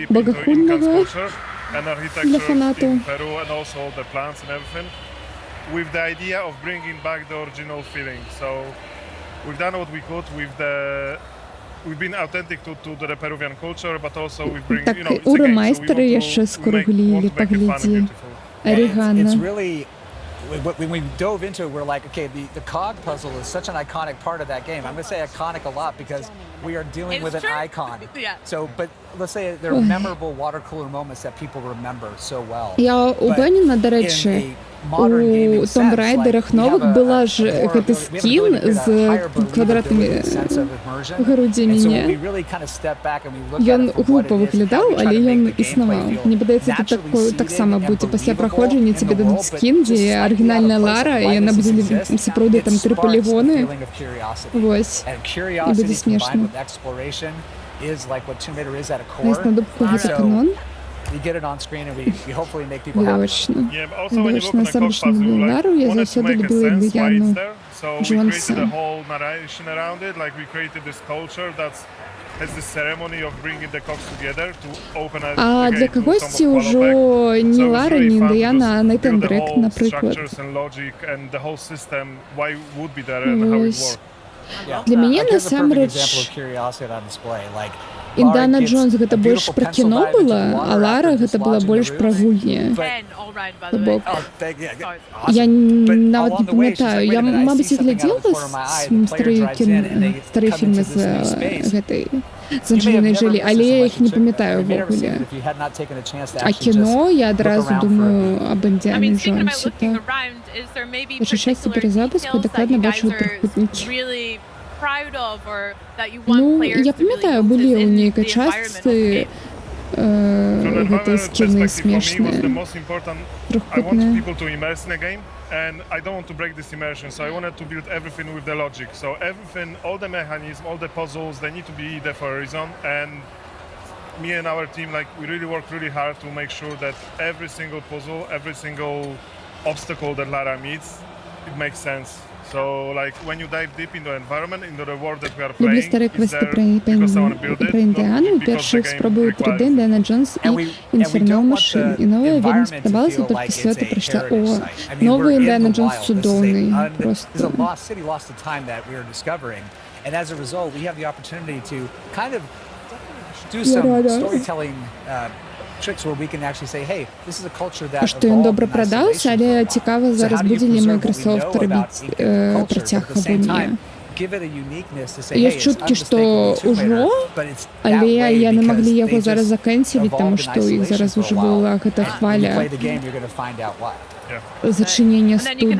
богохульного для фанатов. With the idea of bringing back the original feeling. So we've done what we could with the. We've been authentic to the Peruvian culture, but also we bring, you know, у ремайстера еще скоро глядели, погляди. Орегано. It's really. When we dove into it, we're like, okay, the cog puzzle is such an iconic part of that game. I'm going to say iconic a lot because we are dealing with an icon. Yeah. So, but let's say there are memorable water cooler moments that people remember so well. Я упевнена, до речі, у Tomb Raider'ах нових була ж гэты скін з квадратнымі грудзямі. Ён глупо выглядаў, але ён існаваў. Мне падаецца, тут таксама будзе пасля праходжання цябе дадуць скін, дзе арыгінальная Лара, і яна будзе сапраўды там 3 полігоны. Вось. І будзе смешна. Нас надобку гэта канон. We get it on screen and we hopefully make people happy. Yeah, but also when you look at the cog puzzle, like, we wanted to make a sense why it's there. So we created the whole narration around it. Like we created this culture that has the ceremony of bringing the cogs together to open a А для когось уже не Лара, не Індіана, а Нейтан Дрейк, наприклад. Для мяне насамрэч Індана Джонс гэта больш пра кіно была, а Лара гэта была больш пра гульні. Бок я нават не памятаю, я, мабыць, і глядзела старыя фільмы з гэтай з Анджелінай Джолі, але я іх не памятаю ўвогуле. А кіно я адразу думаю аб Індіане Джонсе. Пачачацца перазапуску дакладна бачыла прыкутнікі. Ну, я памятаю, былі ў нейкай частцы гэтыя скіны смешныя, прыкутныя. And I don't want to break this immersion, so I wanted to build everything with the logic. So everything, all the mechanisms, all the puzzles, they need to be there for a reason. And me and our team, like, we really work really hard to make sure that every single puzzle, every single obstacle that Lara meets, it makes sense. So, like, when you dive deep into the environment, into the world that we are Люблю playing, старі it's квести there because someone built it, про Індіану. not because Перших the game спробую requires 3D Індіана Джонс і Інферно машин. І нове вельми сподобалося, тільки свято прийшла. О, новий Індіана Джонс чудовний. Просто. There's a lost city, lost to time that we are discovering. And as a result, we have the opportunity to kind of do some storytelling tricks where we can actually say, hey, this is a culture that Що він добре продався, але цікаво зараз буде ли Microsoft робити протяг або ні. Є чутки, що уже, але я не могли його зараз закенселити, тому що їх зараз вже була ця хваля зачинення студій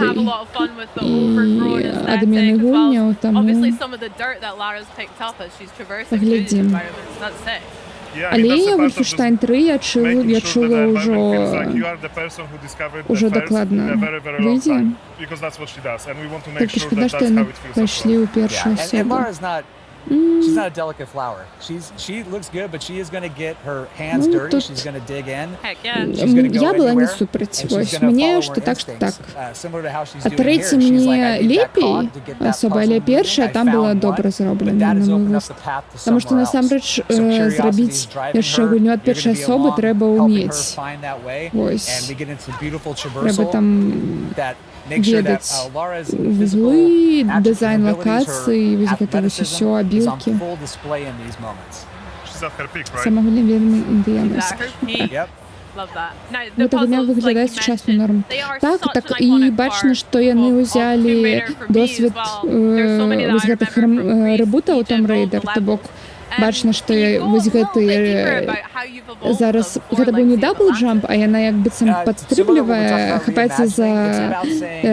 і адміни гульня, тому поглядім. Але Wolfenstein 3 я чула уже докладно вийде. Тільки шкода, що не пішли у першу особу. She's not a delicate flower. She looks good, but she is going to get her hands dirty. She's going to dig in. She's going to go Я была не anywhere, супротив. and she's Мне gonna follow что her так, что так. instincts, similar to how she's А doing here. третє She's like, I мені need that ліпій, cog to get that особа, puzzle але moving. перша I там found була one, добре but зроблена, that на has мій opened up густ. the path to Тому що somewhere else. насамреч So curiosity зробити is driving першу her. гульню від You're першої gonna be особи along, треба helping her вміти. find that way, Ось. and we get into beautiful Треба traversal там that makes sure that ведать Laura's вузли, physical дизайн attributes, her локації, ось це ось все, athleticism is on обілки. full display in these moments. Самоголівний індіанець. Вона виглядає сучасно норм. Так, і бачно, що вони взяли досвід ось гэтых ребута у Tomb Raider, то бок бачно, што вось гэты зараз гэта быў не даблджамп, а яна як быццам падстрыблівае, хапаецца за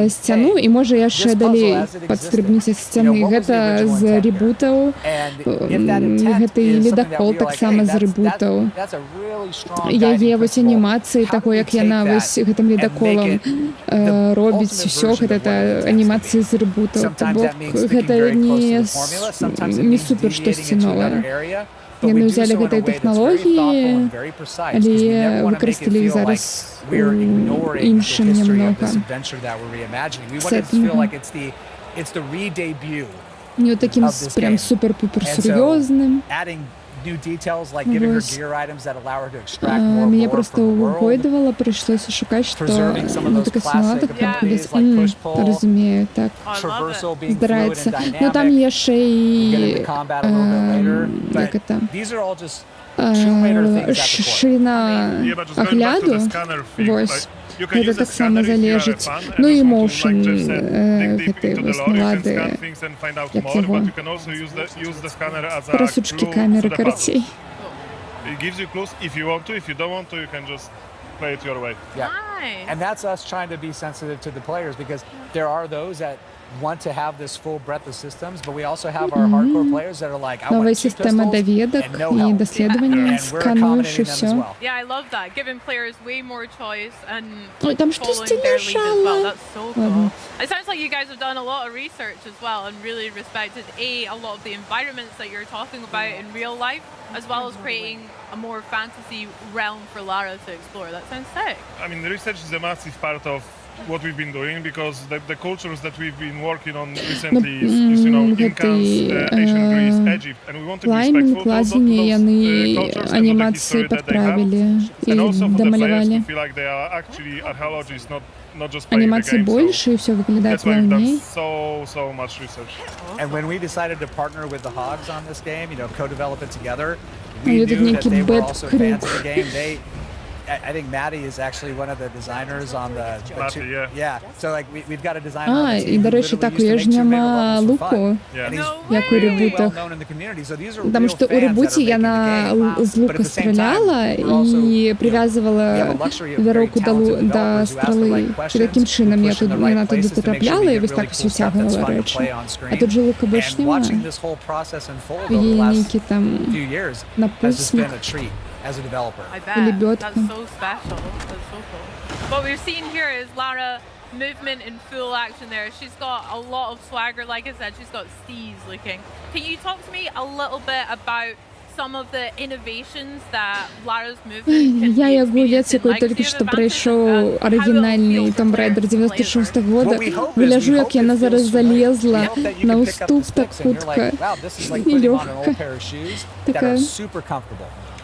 сцяну і можа яшчэ далей падстрыбніць ад сцяны. Гэта з ребутаў, гэты ледакол таксама з ребутаў. Яе вось анімацыі таго, як яна вось гэтым ледаколам робіць усё, гэта анімацыі з ребутаў. То бок гэта не супер штосьці новае. Яны ўзялі гэтай тэхналогіі, але выкарысталі іх зараз у іншым нямнога сеттынгу. Не ў такім прям супер-пупер сур'ёзным. Мяне просто угойдавала, прыйшлося шукаць, што така сімулятор разумею, так здараецца. Ну там яшчэ і як это шырина агляду, вось. Гэта таксама залежыць. Ну і моушн гэты вось малады, як яго, прасучкі камеры карцей. It gives you clues if you want to. If you don't want to, you can just play it your way. Yeah. And that's us trying to be sensitive to the players, because there are those that want to have this full breadth of systems, but we also have our hardcore players that are like, I want 2 pistols and no help. Даследования, скануешь и все. Yeah, I love that. Giving players way more choice and там что-то their lead as well. That's so cool. It sounds like you guys have done a lot of research as well and really respected a lot of the environments that you're talking about in real life, as well as creating a more fantasy realm for Lara to explore. That sounds sick. I mean, the research is a massive part of what we've been doing, because the cultures that we've been working on recently is you know, Incans, ancient Greece, Egypt, and we want to be respectful to those cultures and the history that they have, and also for the players to feel like they are actually archaeologists, not just playing the game. Больше, и все выглядит that's why we've полнее. done so much research. And when we decided to partner with the Hogs on this game, you know, co-develop it together, we knew that they were also fans of the game. I think Maddie is actually one of the designers on the Matty, yeah. So like we've got a designer on the team І, до речі, так, я ж нема луку, як у ребутах. Потому что у ребуті я з лука стріляла і прив'язувала віровку до стріли. І таким чином вона туди потрапляла і ось так ось витягувала речі. А тут же лука більш немає. Є ніякі там напульсник. As a developer. I bet. That's so special. That's so cool. What we've seen here is Lara movement in full action there. She's got a lot of swagger, like I said, she's got steez looking. Can you talk to me a little bit about some of the innovations that Lara's movement can Я be як гулец, experienced in який Legacy тільки of що Advancement, пройшов оригінальний Tomb Raider 96 года, гляжу, як я на зараз залезла на уступ так хутко і легко. Така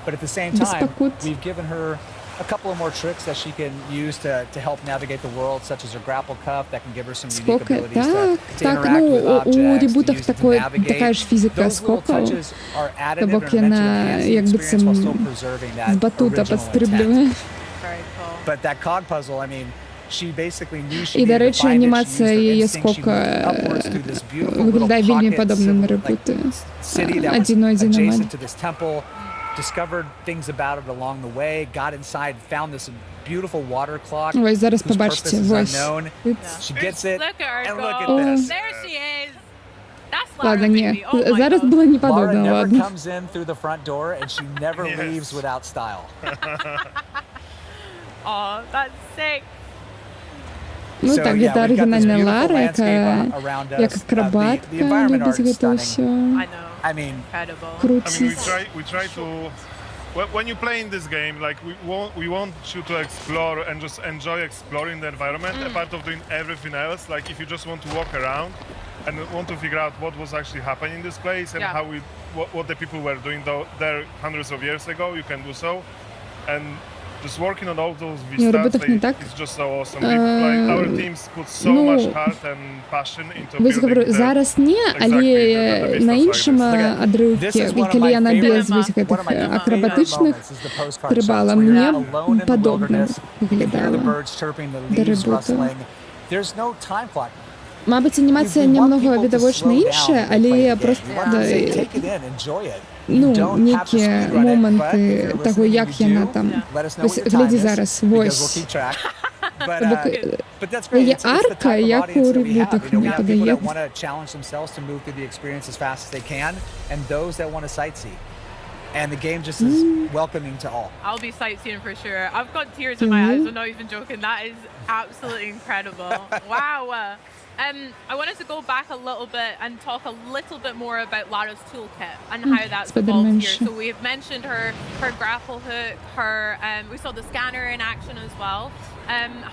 But at the same без time, покут. we've given her a couple of more tricks that she can use to help navigate the world, such as her grapple cuff that can give her some unique Скока, abilities так, to так, interact with ну, objects, у to ребутах use to такой, navigate. така ж фізика Those little скока, touches are additive тобок and я meant to на, enhance the як би experience while це, still preserving that з батута original підстрибливає. intent. But that cog puzzle, I mean, she basically knew she І, до needed to речі, find it. She used анімація her її instinct. She скока moved upwards through this beautiful little виглядає вельми pocket подобно на city ребути. that was 1-1 adjacent to this temple, discovered things about it along the way, got inside, found this beautiful water clock. Ось зараз whose побачите, purpose is ось. unknown. She gets it, Look at her and go. look at this. There she is. That's Lara, Ладно, ні, baby. Oh my зараз God. було Lara неподобно, never ладно. comes in through the front door, and she never leaves without style. Oh, that's sick. Ну так, yeah, це we've got this оригінальна beautiful Лара, landscape яка around us. як The акробатка, environment art любить is це stunning. все. I know. I mean, Incredible. Крутість. We try to. When you play in this game, like we want you to explore and just enjoy exploring the environment, apart of doing everything else. Like if you just want to walk around and want to figure out what was actually happening in this place and how what the people were doing there hundreds of years ago, you can do so. And just working on all those vistas, it's just so awesome. Like our teams put so much heart and passion into Ось говорю, зараз ні, але на іншому адрывке, коли я без весь гэтых акробатичних стрибала, мне подобно виглядало до ребуту. there's no time clock. Мабуть, анімація немного відовочно інша, але просто Take it in, enjoy it. ну, які моменти того, як яна там. Ось, гляді зараз, ось. Є арка, як у ребутах, мені подається. And the game just is welcoming to all. I'll be sightseeing for sure. I've got tears in my eyes. I'm not even joking. That is absolutely incredible. Wow. I wanted to go back a little bit and talk a little bit more about Lara's toolkit and how that's evolved here. So we have mentioned her grapple hook, we saw the scanner in action as well.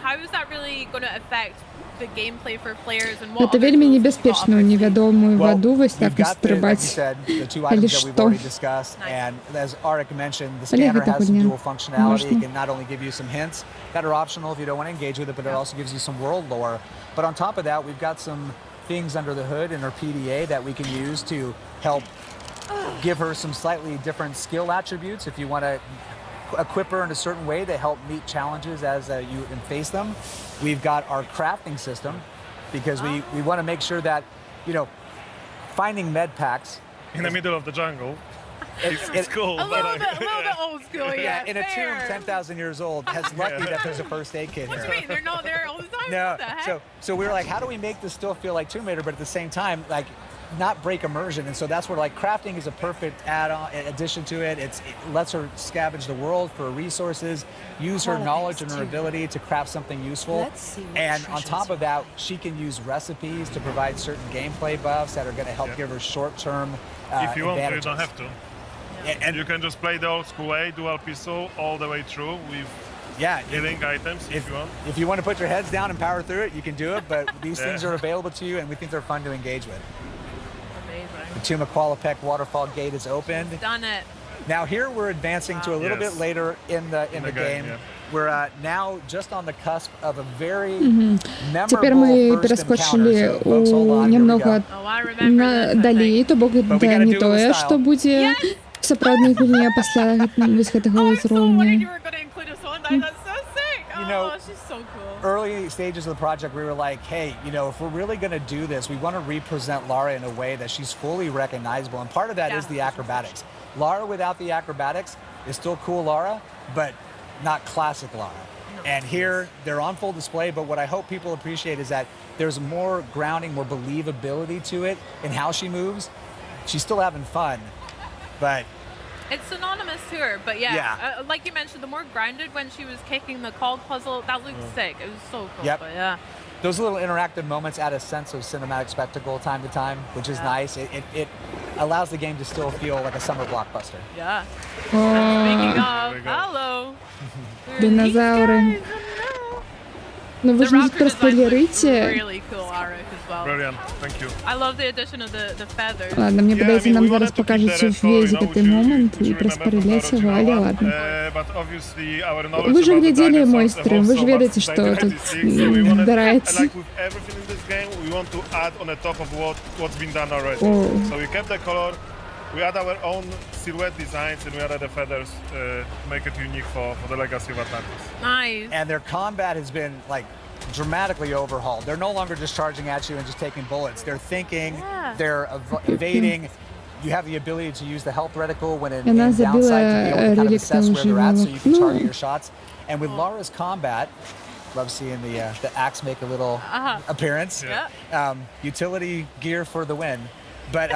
How is that really going to affect the gameplay for players and what? Це вельми небезпечно у невідому воду ось так стрибати. Але що? And as Arik mentioned, the scanner has some dual functionality. It can not only give you some hints that are optional if you don't want to engage with it, but it also gives you some world lore. But on top of that, we've got some things under the hood in her PDA that we can use to help give her some slightly different skill attributes if you want to equip her in a certain way to help meet challenges as you face them. We've got our crafting system because we want to make sure that, you know, finding med packs in the middle of the jungle. It's cool. A little bit old school, in a tomb 10,000 years old, has lucky that there's a first aid kit here. What do you mean? They're not there all the time? No, What the heck? so we were like, how do we make this still feel like Tomb Raider, but at the same time, like, not break immersion? And so that's where like crafting is a perfect add-on addition to it. It lets her scavenge the world for resources, use her knowledge and her ability to craft something useful. And on top of that, she can use recipes to provide certain gameplay buffs that are going to help give her short-term if you want to, you don't have to. And you can just play the old school way, dual pistol all the way through with healing items if you want. If you want to put your heads down and power through it, you can do it, but these things are available to you and we think they're fun to engage with. Amazing. The Tomb of Qualipec waterfall gate is opened. Done it. Now here we're advancing to a little bit later in the game. We're now just on the cusp of a very Теперь мы перескочили немного далей, то бок гэта не тое, што будзе в сапраўднай гульні пасля вось гэтага ўзроўня. You know, early stages of the project, we were like, hey, you know, if we're really going to do this, we want to represent Lara in a way that she's fully recognizable. And part of that is the acrobatics. Lara without the acrobatics is still cool Lara, but not classic Lara. And here, they're on full display, but what I hope people appreciate is that there's more grounding, more believability to it in how she moves. She's still having fun, but... It's synonymous to her, but like you mentioned, the more grounded when she was kicking the cog puzzle, that looked sick. It was so cool, but yeah. Those little interactive moments add a sense of cinematic spectacle time to time, which is nice. It allows the game to still feel like a summer blockbuster. Yeah. Speaking of, hello. Динозавры. Ну вы же не проспойлерите. Really cool arc as well. Brilliant, thank you. I love the addition of the feathers. Ладно, мне подается, нам зараз покажете весь этот момент и проспойлерить его, але ладно. Вы же глядели мой стрим, вы же видите, что тут дараете. We add our own silhouette designs and we added the feathers to make it unique for the legacy of Atlantis. Nice. And their combat has been like dramatically overhauled. They're no longer just charging at you and just taking bullets. They're thinking, they're evading. You have the ability to use the health reticle when in downside to be able to kind of assess where they're at so you can target your shots. And with Lara's combat, love seeing the axe make a little appearance. Utility gear for the win. But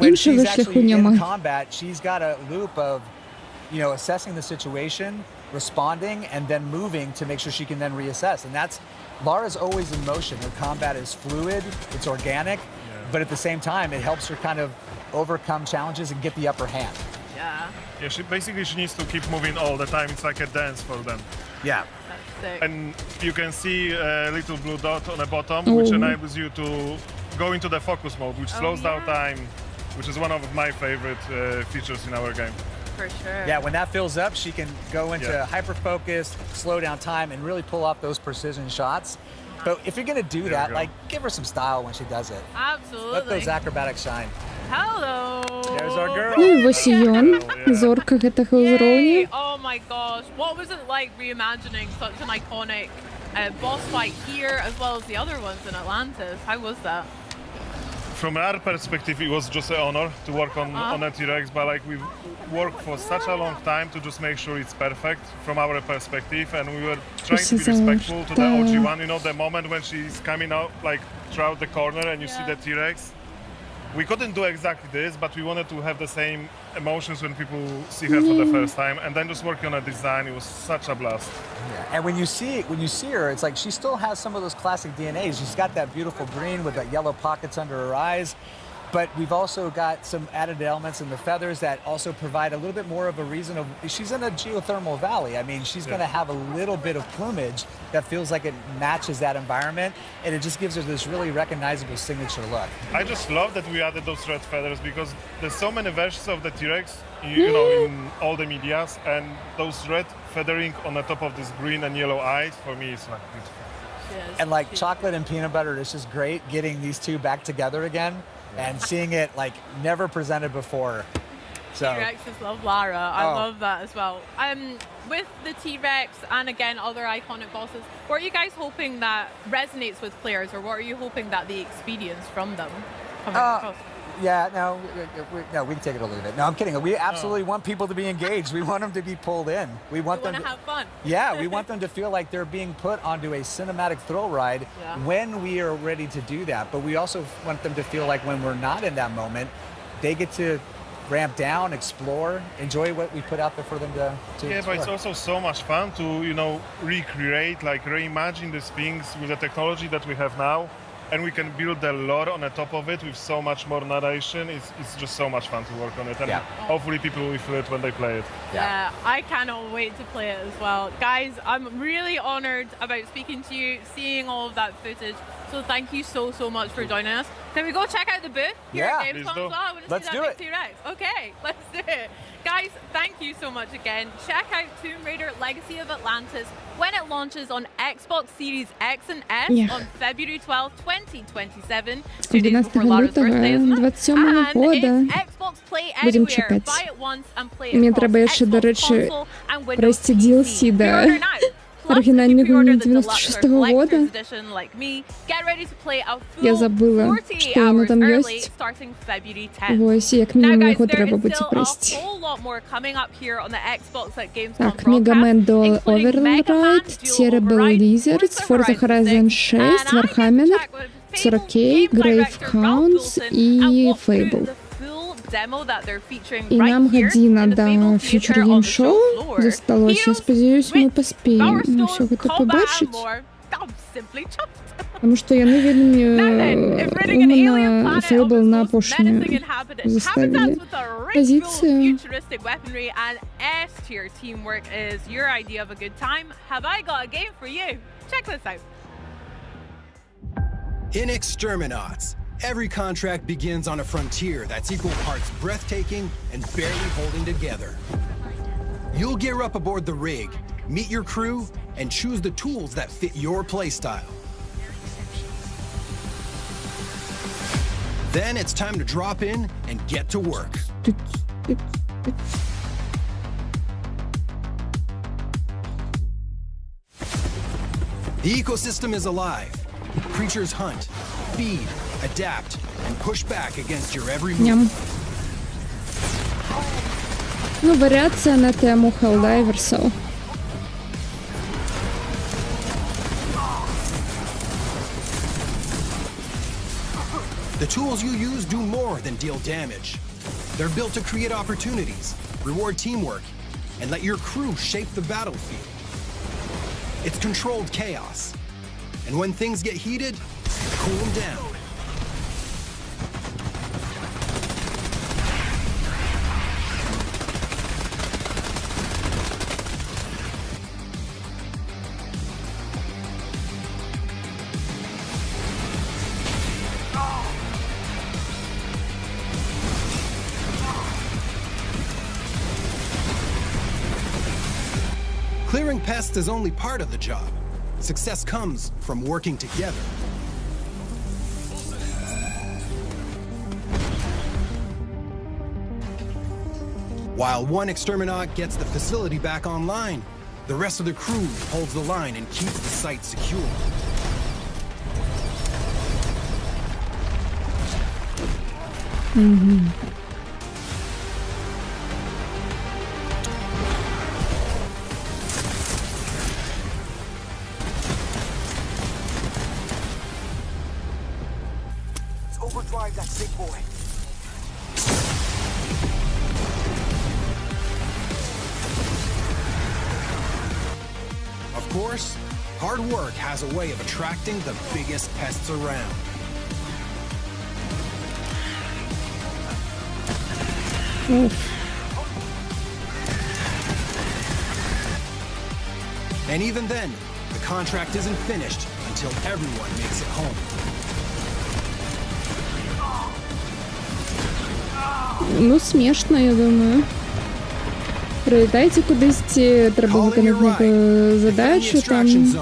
when she's actually in combat, she's got a loop of, you know, assessing the situation, responding, and then moving to make sure she can then reassess. And that's, Lara's always in motion. Her combat is fluid, it's organic, but at the same time, it helps her kind of overcome challenges and get the upper hand. Yeah, she needs to keep moving all the time. It's like a dance for them. Yeah. And you can see a little blue dot on the bottom, which enables you to go into the focus mode, which slows down time, which is one of my favorite features in our game. For sure. Yeah, when that fills up, she can go into hyper focus, slow down time, and really pull off those precision shots. But if you're gonna do that, like, give her some style when she does it. Absolutely. Let those acrobatics shine. Hello. There's our girl. Ну, Васильон, зорка гэтага ўзроўня. Oh my gosh, what was it like reimagining such an iconic boss fight here as well as the other ones in Atlantis? How was that? From our perspective, it was just an honor to work on a T-Rex, but like we've worked for such a long time to just make sure it's perfect from our perspective, and we were trying to be respectful to the OG one. You know, the moment when she's coming out like throughout the corner and you see the T-Rex. We couldn't do exactly this, but we wanted to have the same emotions when people see her for the first time, and then just working on a design, it was such a blast. Yeah, and when you see her, it's like she still has some of those classic DNAs. She's got that beautiful green with the yellow pockets under her eyes, but we've also got some added elements in the feathers that also provide a little bit more of a reason of, she's in a geothermal valley. I mean, she's going to have a little bit of plumage that feels like it matches that environment, and it just gives her this really recognizable signature look. I just love that we added those red feathers because there's so many versions of the T-Rex, you know, in all the medias, and those red feathering on the top of this green and yellow eyes, for me, is like beautiful. And like chocolate and peanut butter, it's just great getting these two back together again. And seeing it like never presented before. So T-Rexes love Lara. I love that as well. With the T-Rex and again other iconic bosses, what are you guys hoping that resonates with players, or what are you hoping that they experience from them coming across? Yeah, no, we can take it or leave it. No, I'm kidding. We absolutely want people to be engaged. We want them to be pulled in. We want them to have fun. Yeah, we want them to feel like they're being put onto a cinematic thrill ride when we are ready to do that. But we also want them to feel like when we're not in that moment, they get to ramp down, explore, enjoy what we put out there for them to Yeah, explore. but it's also so much fun to, you know, recreate, like reimagine these things with the technology that we have now. And we can build a lot on the top of it with so much more narration. It's just so much fun to work on it. And hopefully people will feel it when they play it. Yeah, I cannot wait to play it as well. Guys, I'm really honored about speaking to you, seeing all of that footage. So thank you so much for joining us. Can we go check out the booth here at Gamescom as well? I want to see that big T-Rex. Okay, let's do it. Guys, thank you so much again. Check out Tomb Raider Legacy of Atlantis when it launches on Xbox Series X and S on February 12, 2027, 2 days before Lara's birthday, isn't it? And it's Xbox Play Anywhere. Buy it once and play it across Xbox console and Windows PC. Pre-order now. Оригинального 96-го года. Я забыла, что воно там есть. Ось, як мінімум його треба буде пройти. Так, Мегамен до Override, Terrible Lizards, Forza Horizon 6, Warhammer, 40K, Gravehounds и Fable. І нам година до Future Game Show засталося. Сподіваюсь, ми поспіємо усього це побачити. Тому що яны вельмі умна Фейбл на апошнюю заставілі позіцію. In Exterminats, every contract begins on a frontier that's equal parts breathtaking and barely holding together. You'll gear up aboard the rig, meet your crew, and choose the tools that fit your playstyle. Then it's time to drop in and get to work. The ecosystem is alive. Creatures hunt, feed, adapt, and push back against your every move. Ну, варіація на тему Helldivers. The tools you use do more than deal damage. They're built to create opportunities, reward teamwork, and let your crew shape the battlefield. It's controlled chaos. And when things get heated, cool them down. Clearing pests is only part of the job. Success comes from working together. While one exterminaut gets the facility back online, the rest of the crew holds the line and keeps the site secure. Overdrive that sick boy. Of course, hard work has a way of attracting the biggest pests around. And even then, the contract isn't finished until everyone makes it home. Ну, смішно, я думаю. Прилітайте кудись, треба виконати задачу, там,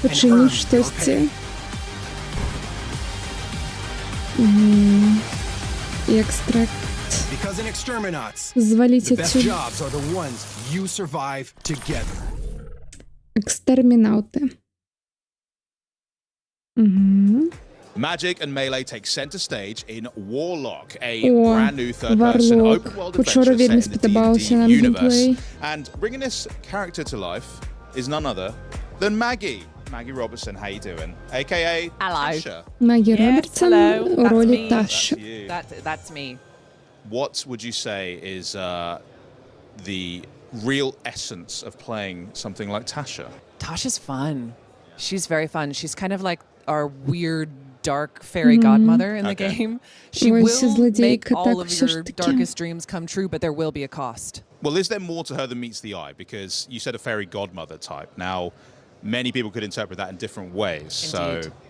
починіть щось. І екстракт. Зваліть отсюди. Екстермінаути. Magic and Melee take center stage in Warlock, a brand new third-person open-world adventure set in the D&D universe. And bringing this character to life is none other than Maggie. Maggie Robertson, how you doing? AKA Tasha. Maggie Robertson у ролі Tasha. That's me. What would you say is the real essence of playing something like Tasha? Tasha's fun. She's very fun. She's kind of like our weird dark fairy godmother in the game. She will make all of your darkest dreams come true, but there will be a cost. Well, is there more to her than meets the eye? Because you said a fairy godmother type. Now, many people could interpret that in different ways. Indeed. So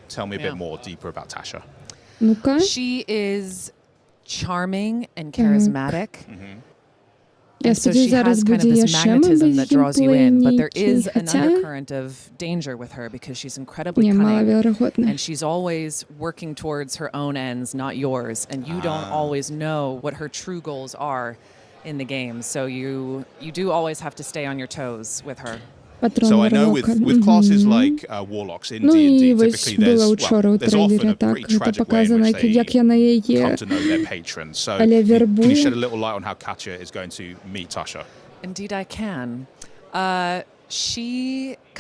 tell me a bit more deeper about Tasha. She is charming and charismatic. Я сподіваюся, зараз буде ще, мабуть, геймплейні, but there is an undercurrent of danger with her because she's incredibly cunning and she's always working towards her own ends, not yours, and you don't always know what her true goals are in the game. So you do always have to stay on your toes with her. So I know with classes like Warlocks in D&D, typically there's often a pretty tragic way in which they come to know their patrons. So can you shed a little light on how Katja is going to meet Tasha? Indeed I can.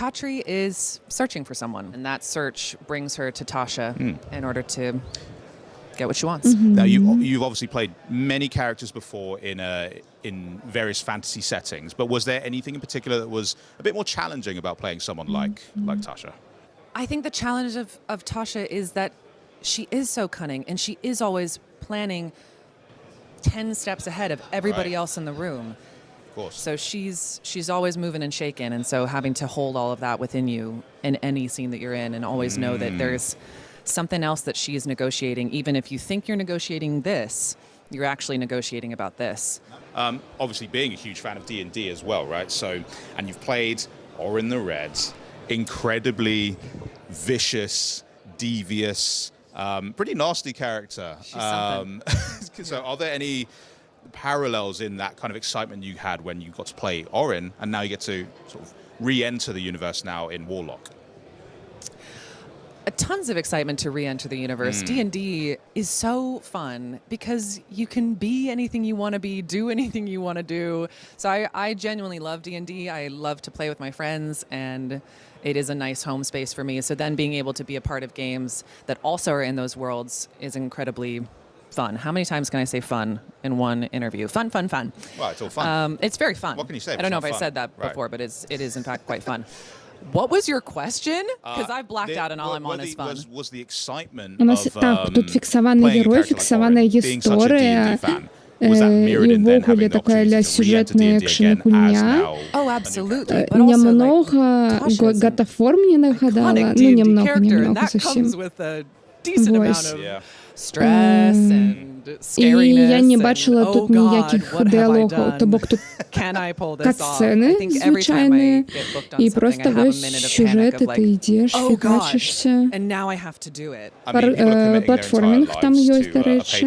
Katri is searching for someone, and that search brings her to Tasha in order to get what she wants. Now you've obviously played many characters before in various fantasy settings, but was there anything in particular that was a bit more challenging about playing someone like Tasha? I think the challenge of Tasha is that she is so cunning and she is always planning 10 steps ahead of everybody else in the room. Of course. So she's always moving and shaking, and so having to hold all of that within you in any scene that you're in and always know that there's something else that she is negotiating. Even if you think you're negotiating this, you're actually negotiating about this. Obviously being a huge fan of D&D as well, right? So, and you've played Orin the Red, incredibly vicious, devious, pretty nasty character. So are there any parallels in that kind of excitement you had when you got to play Orin, and now you get to sort of re-enter the universe now in Warlock? Tons of excitement to re-enter the universe. D&D is so fun because you can be anything you want to be, do anything you want to do. So I genuinely love D&D. I love to play with my friends, and it is a nice home space for me. So then being able to be a part of games that also are in those worlds is incredibly fun. How many times can I say fun in one interview? Fun, fun, fun. Well, it's all fun. It's very fun. What can you say? I don't know if I said that before, but it is in fact quite fun. What was your question? Because I've blacked out and all I'm on is fun. Was the excitement У нас так, тут фіксаваний герой, фіксавана історія, і ввогуле така ля сюжетна екшн-гульня. Немного Гатафор мне нагадала, ну немного совсем. Вось. І я не бачила тут ніяких діалогів, то бок тут катсцени звичайні, і просто весь сюжет, і ти йдеш, фігачишся. Платформінг там є, до речі.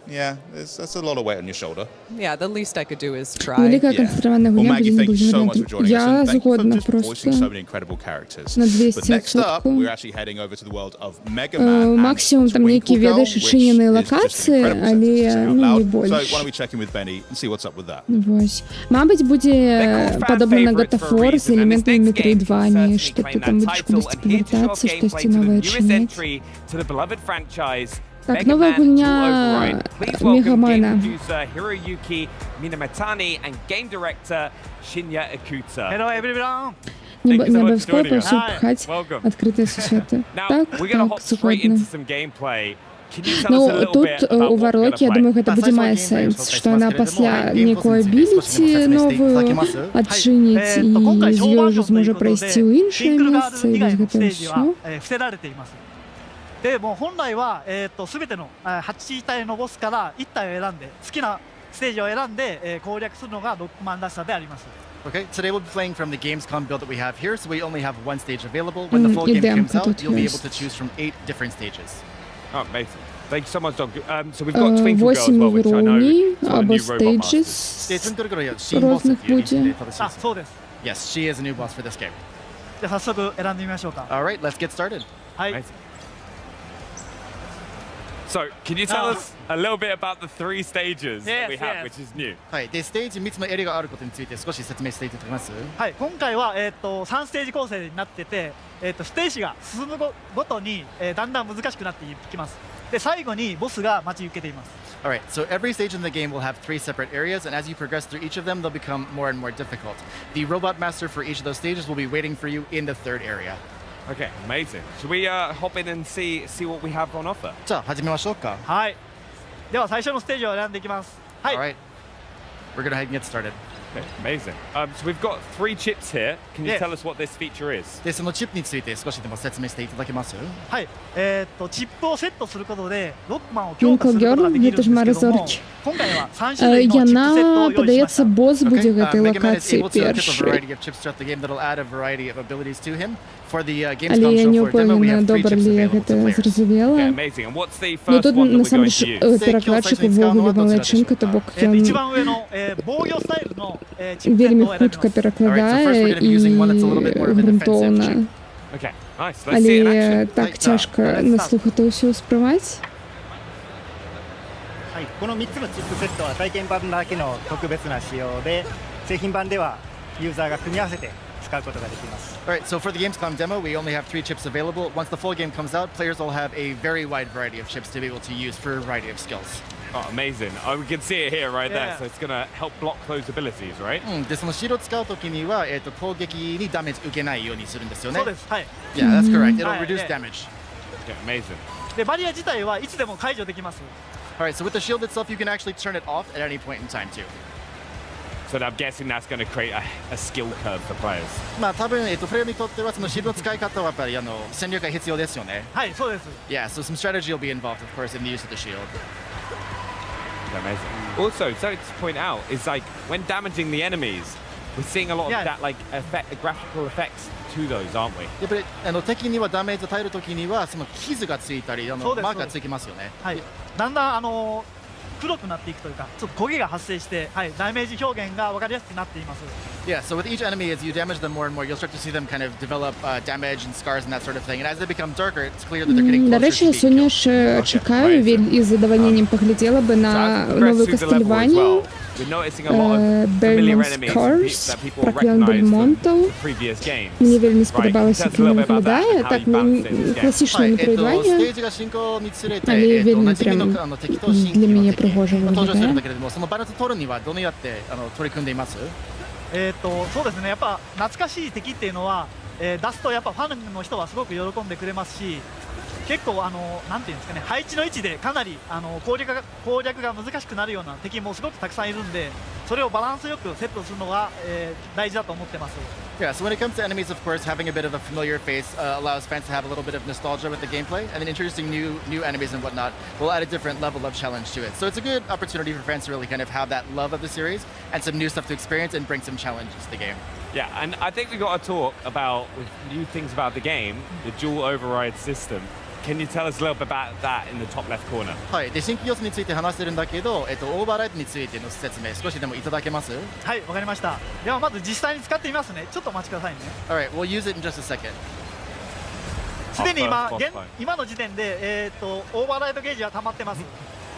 Yeah, that's a lot of weight on your shoulder. Yeah, the least I could do is try. Велика концентрована гульня, без не будем говорить. Я згодна просто на 200%. Максимум там які ведеш відчинені локації, але ну не більше. Вось. Мабуть, буде подобно на God of War з елементами Metroidvania, що ти там будеш кудись повертатися, щось нове відчиняти. Так, новая гульня Мегамана. Не обов'язково по всю пхать відкриті сюжети. Так, згодна. Ну, тут у Варлокі, я думаю, гэта будзе мае сэнс, што яна пасля некую абіліці новую адчыніць, і з ёй ўжо зможа прайсці ў іншае месца, і вось гэта ўсё. でもう本来は全ての8体のボスから1体を選んで好きなステージを選んで攻略するのがロックマンらしさであります。Okay, today we'll be playing from the Gamescom build that we have here, so we only have one stage available. When the full game comes out, you'll be able to choose from 8 different stages. Oh, amazing. Thank you so much, Doug. So we've got Twinkle Girl as well, which I know is one of the new robot masters. Yes, she is a new boss for this game. じゃあ早速選んでみましょうか。 All right, let's get started. はい。 So, can you tell us a little bit about the 3 stages that we have, which is new? はい、でステージ3つのエリアがあることについて少し説明していただけます？はい、今回は3ステージ構成になってて、ステージが進むごとにだんだん難しくなっていきます。で最後にボスが待ち受けています。All right, so every stage in the game will have 3 separate areas, and as you progress through each of them, they'll become more and more difficult. The robot master for each of those stages will be waiting for you in the 3rd area. Okay, amazing. Should we hop in and see what we have on offer? じゃあ始めましょうか。はい。では最初のステージを選んでいきます。はい。All right. We're going to head and get started. Okay, amazing. So we've got 3 chips here. Can you tell us what this feature is? でそのチップについて少しでも説明していただけます？はい。チップをセットすることでロックマンを強化することができるんですけども、今回は3種類のチップセットを用意しました。босс буде в этой локации перший. Але я не упевнена, добре ли я гэта зразумела. Ну тут насамрэч перакладчык увогуле малайчынка, то бок ён вельмі хутка перакладае і грунтоўна. Але так цяжка наслухаць усё ўспрымаць. この3つのチップセットは体験版だけの特別な仕様で、製品版ではユーザーが組み合わせて使うことができます。 All right, so for the Gamescom demo, we only have 3 chips available. Once the full game comes out, players will have a very wide variety of chips to be able to use for a variety of skills. Oh, amazing. Oh, we can see it here right there. So it's going to help block those abilities, right? で、そのシールドを使うときには、攻撃にダメージ受けないようにするんですよね。そうです。はい。Yeah, that's correct. It'll reduce damage. Yeah, amazing. で、バリア自体はいつでも解除できます。Alright, so with the shield itself, you can actually turn it off at any point in time too. So I'm guessing that's going to create a skill curve for players. まあ多分、プレイヤーにとってはそのシールドの使い方はやっぱり戦略が必要ですよね。はい、そうです。Yeah, so some strategy will be involved, of course, in the use of the shield. Amazing. Also, something to point out is like when damaging the enemies, we're seeing a lot of that like graphical effects to those, aren't we? やっぱり敵にはダメージを与えるときにはその傷がついたりマークがついてますよね。はい。だんだん黒くなっていくというか、ちょっと焦げが発生して、はい、ダメージ表現が分かりやすくなっています。Yeah, so with each enemy, as you damage them more and more, you'll start to see them kind of develop damage and scars and that sort of thing. And as they become darker, it's clear that they're getting closer to Нарешті, Сьоння ж чекаю, із задоволенням погляділа би на нове Кастельванію. Бельман Скарс, Проклен Бельмонтал. Мені вельми сподобалося, як він виглядає. Так, класичне метроїдвання, але вельми прям для мене пригожо виглядає. そのバランス取るにはどのように取り組んでいます？そうですね。やっぱ懐かしい敵っていうのは、出すとやっぱファンの人はすごく喜んでくれますし、結構なんていうんですかね、配置の位置でかなり攻略が難しくなるような敵もすごくたくさんいるんで、それをバランスよくセットするのが、大事だと思ってます。Yeah, so when it comes to enemies, of course, having a bit of a familiar face allows fans to have a little bit of nostalgia with the gameplay, and then introducing new enemies and whatnot will add a different level of challenge to it. So it's a good opportunity for fans to really kind of have that love of the series and some new stuff to experience and bring some challenges to the game. Yeah, and I think we got to talk about new things about the game, the dual override system. Can you tell us a little bit about that in the top left corner? はい、で新規要素について話してるんだけど、オーバーライドについての説明少しでもいただけます？はい、わかりました。ではまず実際に使ってみますね。ちょっとお待ちくださいね。Alright, we'll use it in just a second. すでに今の時点でオーバーライドゲージは溜まってます。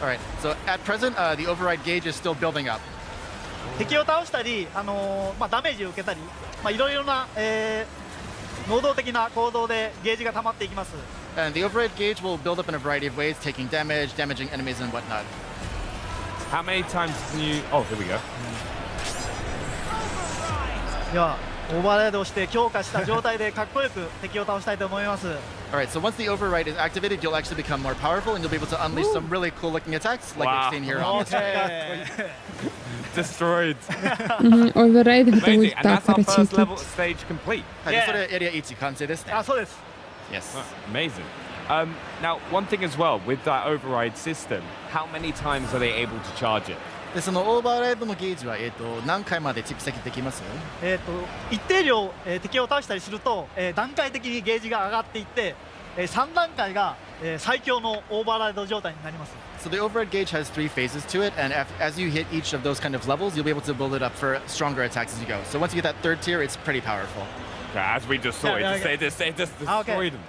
Alright, so at present, the override gauge is still building up. 敵を倒したり、ダメージを受けたり、いろいろな、能動的な行動でゲージが溜まっていきます。And the override gauge will build up in a variety of ways, taking damage, damaging enemies, and whatnot. How many times can you? Oh, here we go. では、オーバーライドをして強化した状態でかっこよく敵を倒したいと思います。Alright, so once the override is activated, you'll actually become more powerful, and you'll be able to unleash some really cool-looking attacks, like you've seen here on the screen. Destroyed. Override Amazing, and так that's our first красиво. level stage complete. はい、それエリア1完成ですね。あ、そうです。Yes. Amazing. Now, one thing as well with that override system, how many times are they able to charge it? でそのオーバーライドのゲージは何回まで蓄積できます？一定量、敵を倒したりすると、段階的にゲージが上がっていって、3段階が、最強のオーバーライド状態になります。So the override gauge has 3 phases to it, and as you hit each of those kind of levels, you'll be able to build it up for stronger attacks as you go. So once you get that third tier, it's pretty powerful. Yeah, as we just saw, they just destroyed them.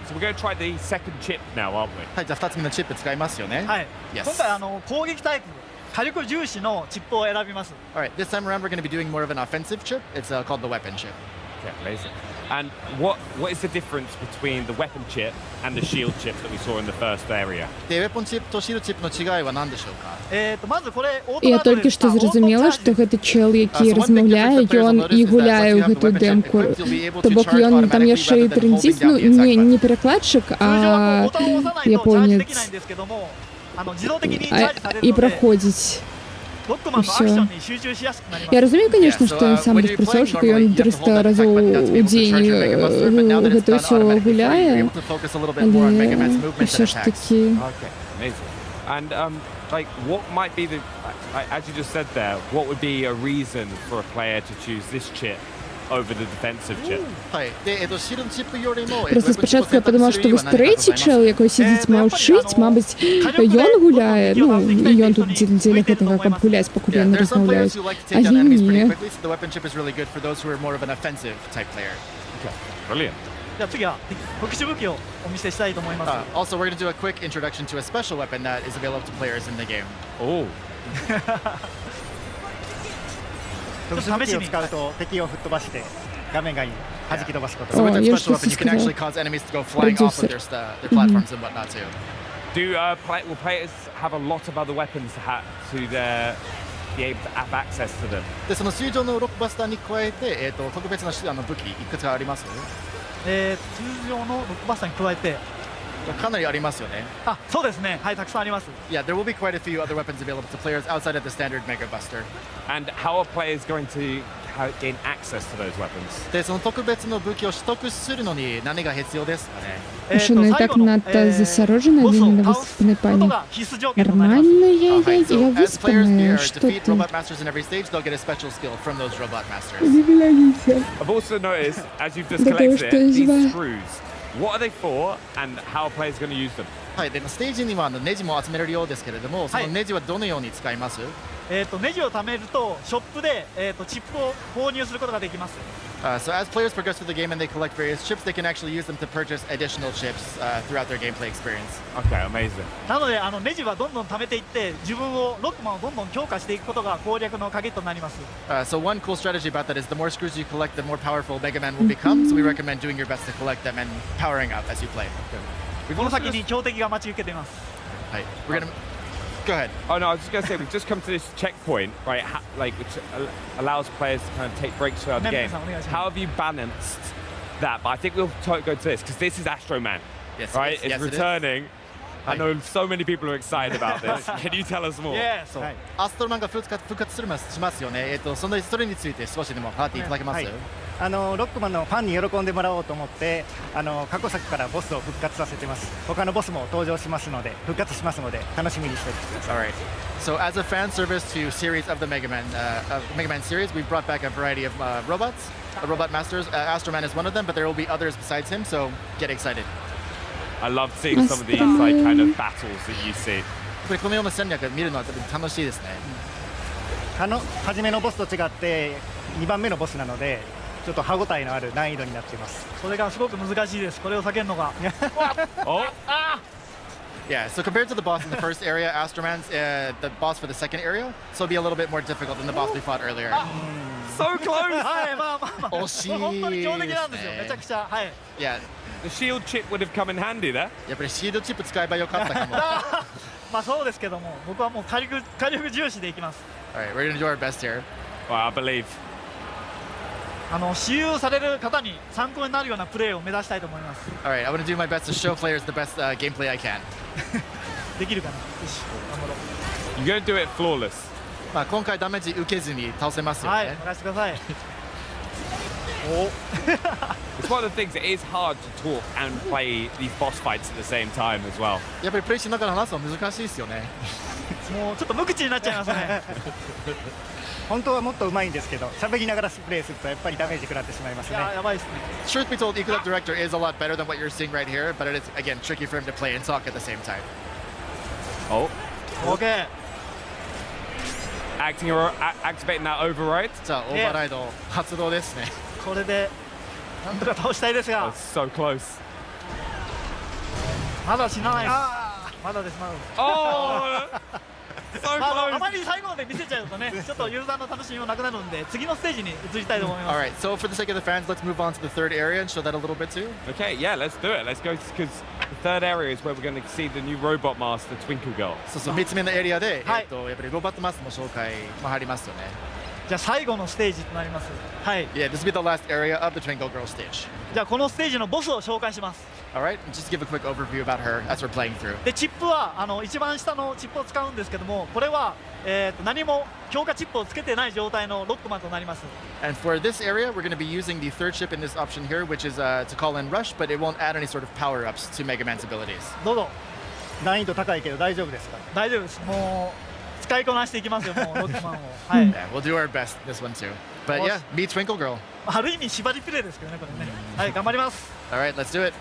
So we're going to try the second chip now, aren't we? はい、じゃあ2つ目のチップ使いますよね。はい。Yes. 今回攻撃タイプ、火力重視のチップを選びます。Alright, this time around we're going to be doing more of an offensive chip. It's called the weapon chip. Okay, amazing. And what is the difference between the weapon chip and the shield chip that we saw in the first area? で、ウェポンチップとシールドチップの違いは何でしょうか？まずこれオート Я толькі што зразумела, што гэта чел, які размаўляе, ён і гуляе ў гэтую дэмку. То бок ён там яшчэ і трындзіць, ну не перакладчык, а японец. І праходзіць. Все. Я разумею, конечно, что он сам распрацоўшчык, і ён 300 разоў у дзень гэта ўсё гуляе, але ўсё ж такі... And like, what might be the, as you just said there, what would be a reason for a player to choose this chip over the defensive chip? Просто спачатку я подумала, што вось трэці чэл, якой сидзіць маўчыць, мабыць, ён гуляе, ну, і ён тут дзеля гэтага, каб гуляць, пакуль яны размаўляюць, але не. Brilliant. じゃあ次は特殊武器をお見せしたいと思います。Also, we're going to do a quick introduction to a special weapon that is available to players in the game. Oh. 特殊武器を使うと敵を吹っ飛ばして画面外に弾き飛ばすこと。So with that special weapon, you can actually cause enemies to go flying off of their platforms and whatnot too. Will players have a lot of other weapons to be able to have access to them? でその水上のロックバスターに加えて、特別な武器いくつかあります。通常のロックバスターに加えてかなりありますよね。あ、そうですね。はい、たくさんあります。Yeah, there will be quite a few other weapons available to players outside of the standard Mega Buster. And how are players going to gain access to those weapons? でその特別の武器を取得するのに何が必要ですかね。Що не так надто засорожена, він не виступне пані. Нормально я виступне, що ти? I've also noticed, as you've just collected it, these screws. What are they for, and how are players going to use them? はい、でステージにはネジも集めれるようですけれども、そのネジはどのように使います？ネジを貯めるとショップでチップを購入することができます。So as players progress through the game and they collect various chips, they can actually use them to purchase additional chips throughout their gameplay experience. Okay, amazing. なのでネジはどんどん貯めていって自分をロックマンをどんどん強化していくことが攻略の鍵となります。So one cool strategy about that is the more screws you collect, the more powerful Mega Man will become. So we recommend doing your best to collect them and powering up as you play. この先に強敵が待ち受けています。はい、we're gonna go ahead. Oh no, I was just going to say we've just come to this checkpoint, right? Which allows players to kind of take breaks throughout the game. How have you balanced that? But I think we'll go to this because this is Astro Man, right? It's returning. I know so many people are excited about this. Can you tell us more? Yes. アストロマンが復活しますよね。それについて少しでも語っていただけます？ロックマンのファンに喜んでもらおうと思って過去作からボスを復活させてます。他のボスも登場しますので復活しますので楽しみにしておいてください。Alright. So as a fan service to series of the Mega Man series, we've brought back a variety of robots, robot masters. Astro Man is one of them, but there will be others besides him. So get excited. I love seeing some of these like kind of battles that you see. このような戦略を見るのは楽しいですね。初めのボスと違って2番目のボスなので。ちょっと歯ごたえのある難易度になっています。それがすごく難しいです。これを避けるのが。Yeah, so compared to the boss in the first area, Astro Man's the boss for the second area, so it'll be a little bit more difficult than the boss we fought earlier. So close! はい、まあ惜しいですね。本当に強敵なんですよ。めちゃくちゃ。はい。Yeah. The shield chip would have come in handy there. やっぱりシールドチップ使えばよかったかも。まあそうですけども、僕はもう火力重視でいきます。Alright, we're gonna do our best here. Well, I believe. 使用される方に参考になるようなプレーを目指したいと思います。Alright, I want to do my best to show players the best gameplay I can. できるかな。よし、頑張ろう。You're gonna do it flawless. まあ今回ダメージ受けずに倒せますよね。はい、任せてください。It's one of the things. It is hard to talk and play these boss fights at the same time as well. やっぱりプレイしながら話すの難しいですよね。もうちょっと無口になっちゃいますね。本当はもっと上手いんですけど、喋りながらプレイするとやっぱりダメージ食らってしまいますね。やばいですね。Truth be told, Eco Director is a lot better than what you're seeing right here, but it is again tricky for him to play and talk at the same time. Oh. Okay. Activating that override. じゃあオーバーライド発動ですね。これでなんとか倒したいですが。So close. まだ死なないです。まだですまだです。あまり最後まで見せちゃうとね、ちょっとユーザーの楽しみもなくなるんで、次のステージに移りたいと思います。Alright, so for the sake of the fans, let's move on to the third area and show that a little bit too. Okay, yeah, let's do it. Let's go because the third area is where we're going to see the new robot master, Twinkle Girl. そう3つ目のエリアで、やっぱりロボットマスターの紹介も入りますよね。じゃあ最後のステージとなります。はい。Yeah, this will be the last area of the Twinkle Girl stage. じゃあこのステージのボスを紹介します。Alright, just give a quick overview about her as we're playing through. でチップは一番下のチップを使うんですけども、これは何も強化チップをつけてない状態のロックマンとなります。And for this area, we're going to be using the third chip in this option here, which is to call in Rush, but it won't add any sort of power-ups to Mega Man's abilities. どうぞ。難易度高いけど大丈夫ですか？大丈夫です。もう使いこなしていきますよ、もうロックマンを。はい。Yeah, we'll do our best this one too. But yeah, meet Twinkle Girl. ある意味縛りプレイですけどね、これね。はい、頑張ります。Alright, let's do it.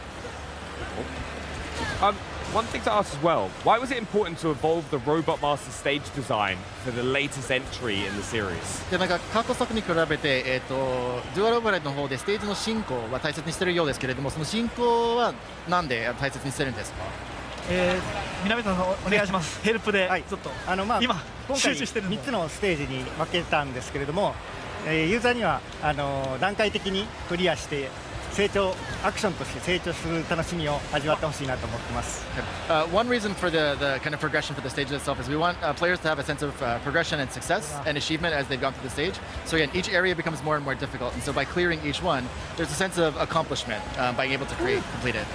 One thing to ask as well, why was it important to evolve the Robot Master stage design for the latest entry in the series? でなんか過去作に比べて、デュアルオーバーライドの方でステージの進行は大切にしているようですけれども、その進行はなんで大切にしてるんですか？南田さんお願いします。ヘルプでちょっと今回3つのステージに分けたんですけれども、ユーザーには段階的にクリアして成長アクションとして成長する楽しみを味わってほしいなと思ってます。One reason for the kind of progression for the stage itself is we want players to have a sense of progression and success and achievement as they've gone through the stage. So again, each area becomes more and more difficult, and so by clearing each one, there's a sense of accomplishment being able to complete it.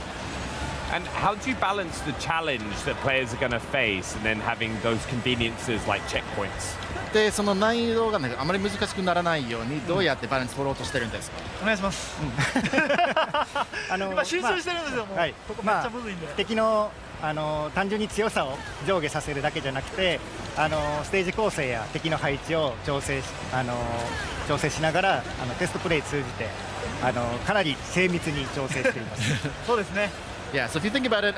And how do you balance the challenge that players are going to face and then having those conveniences like checkpoints? でその難易度があまり難しくならないようにどうやってバランス取ろうとしてるんですか？お願いします。今集中してるんですよ。もう、はい、ここめっちゃむずいんで。敵の単純に強さを上下させるだけじゃなくて、ステージ構成や敵の配置を調整しながらテストプレイ通じてかなり精密に調整しています。そうですね。Yeah, so if you think about it,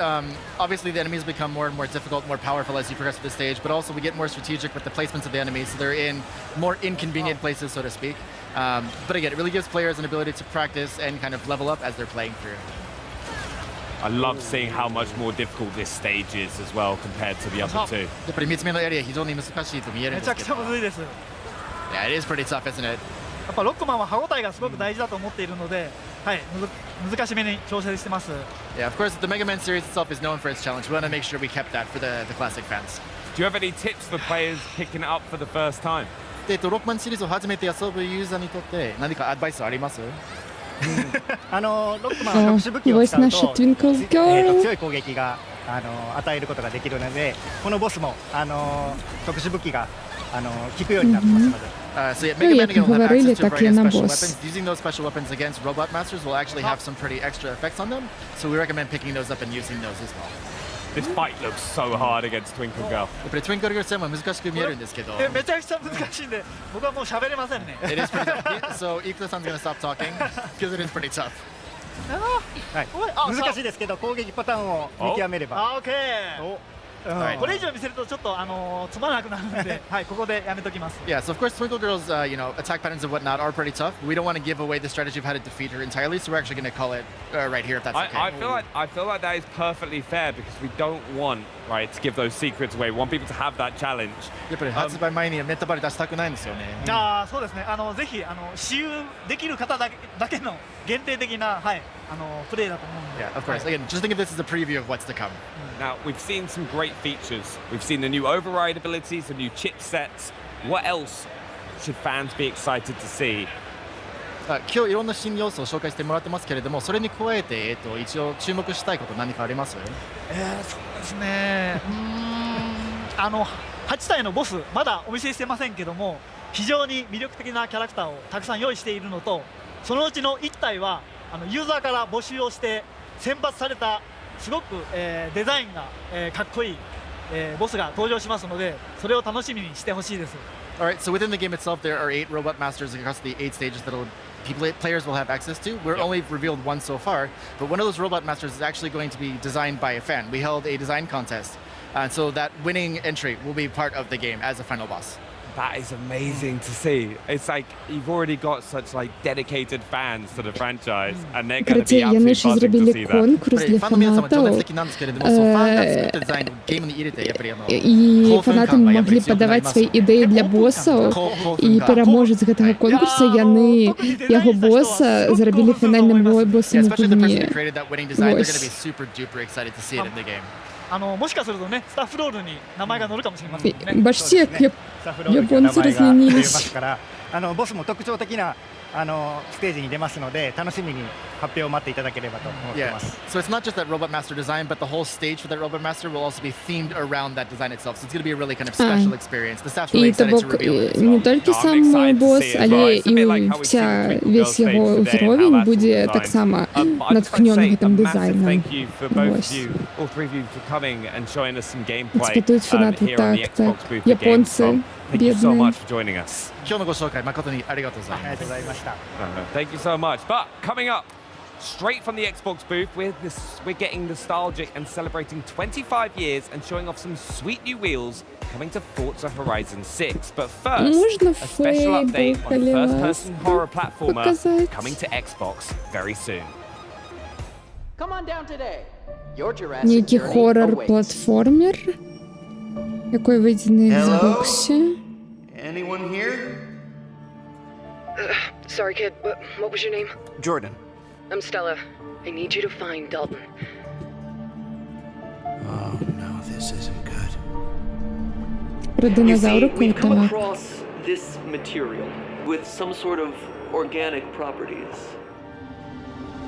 obviously the enemies become more and more difficult, more powerful as you progress through the stage, but also we get more strategic with the placements of the enemies, so they're in more inconvenient places, so to speak. But again, it really gives players an ability to practice and kind of level up as they're playing through. I love seeing how much more difficult this stage is as well compared to the other two. やっぱり3つ目のエリア非常に難しいと見えるんですけど。めちゃくちゃむずいです。Yeah, it is pretty tough, isn't it? やっぱロックマンは歯応えがすごく大事だと思っているので、はい、難しめに調整してます。Yeah, of course, the Mega Man series itself is known for its challenge. We want to make sure we kept that for the classic fans. Do you have any tips for players picking it up for the first time? ロックマンシリーズを初めて遊ぶユーザーにとって何かアドバイスあります？ロックマンは特殊武器を使うと強い攻撃が与えることができるので、このボスも特殊武器が効くようになってますので。So yeah, Mega Man again will have access to various special weapons. Using those special weapons against Robot Masters will actually have some pretty extra effects on them. So we recommend picking those up and using those as well. This fight looks so hard against Twinkle Girl. やっぱり Twinkle Girl 戦は難しく見えるんですけど。めちゃくちゃ難しいんで、僕はもう喋れませんね。It is pretty tough. So Ikuta-san's gonna stop talking because it is pretty tough. 難しいですけど攻撃パターンを見極めれば。これ以上見せるとちょっとつまらなくなるので、はい、ここでやめときます。Yeah, so of course Twinkle Girl's attack patterns and whatnot are pretty tough. We don't want to give away the strategy of how to defeat her entirely, so we're actually going to call it right here if that's okay. I feel like that is perfectly fair because we don't want to give those secrets away. We want people to have that challenge. やっぱり発売前にネタバレ出したくないんですよね。そうですね。ぜひ私有できる方だけの限定的なプレイだと思うので。Yeah, of course. Again, just think of this as a preview of what's to come. Now, we've seen some great features. We've seen the new override abilities, the new chipsets. What else should fans be excited to see? 今日いろんな新要素を紹介してもらってますけれども、それに加えて一応注目したいこと何かあります？そうですね。8体のボスまだお見せしてませんけども、非常に魅力的なキャラクターをたくさん用意しているのと、そのうちの1体はユーザーから募集をして選抜されたすごくデザインがかっこいいボスが登場しますので、それを楽しみにしてほしいです。Alright, so within the game itself, there are 8 robot masters across the 8 stages that players will have access to. We're only revealed one so far, but one of those robot masters is actually going to be designed by a fan. We held a design contest, so that winning entry will be part of the game as a final boss. That is amazing to see. It's like you've already got such dedicated fans to the franchise, and they're going to be absolutely buzzing to see that. І фанати могли подавати свої ідеї для босів, і переможець гэтага конкурсу яны яго боса зрабілі фінальным босом у гульні. もしかするとね、スタッフロールに名前が載るかもしれませんね。Бачите, як японцы разленились. ボスも特徴的なステージに出ますので、楽しみに発表を待っていただければと思っています。So it's not just that Robot Master design, but the whole stage for that Robot Master will also be themed around that design itself. So it's going to be a really kind of special experience. The staff's really excited to reveal it as well. Не тільки сам бос, але і весь його узровень буде так само натхнений гэтым дизайном. Испытывают фанаты так. Японцы. Thank you so much for joining us. 今日のご紹介誠にありがとうございます。ありがとうございました。Thank you so much. But coming up, straight from the Xbox booth, we're getting nostalgic and celebrating 25 years and showing off some sweet new wheels coming to Forza Horizon 6. But first, a special update on first-person horror platformer coming to Xbox very soon. Come on down today. Your Jurassic Некий хоррор-платформер, який вийде на Xbox. Anyone here? Sorry, kid, but what was your name? Jordan. I'm Stella. I need you to find Dalton. Oh no, this isn't good. Про динозавра We've come крутого. across this material with some sort of organic properties.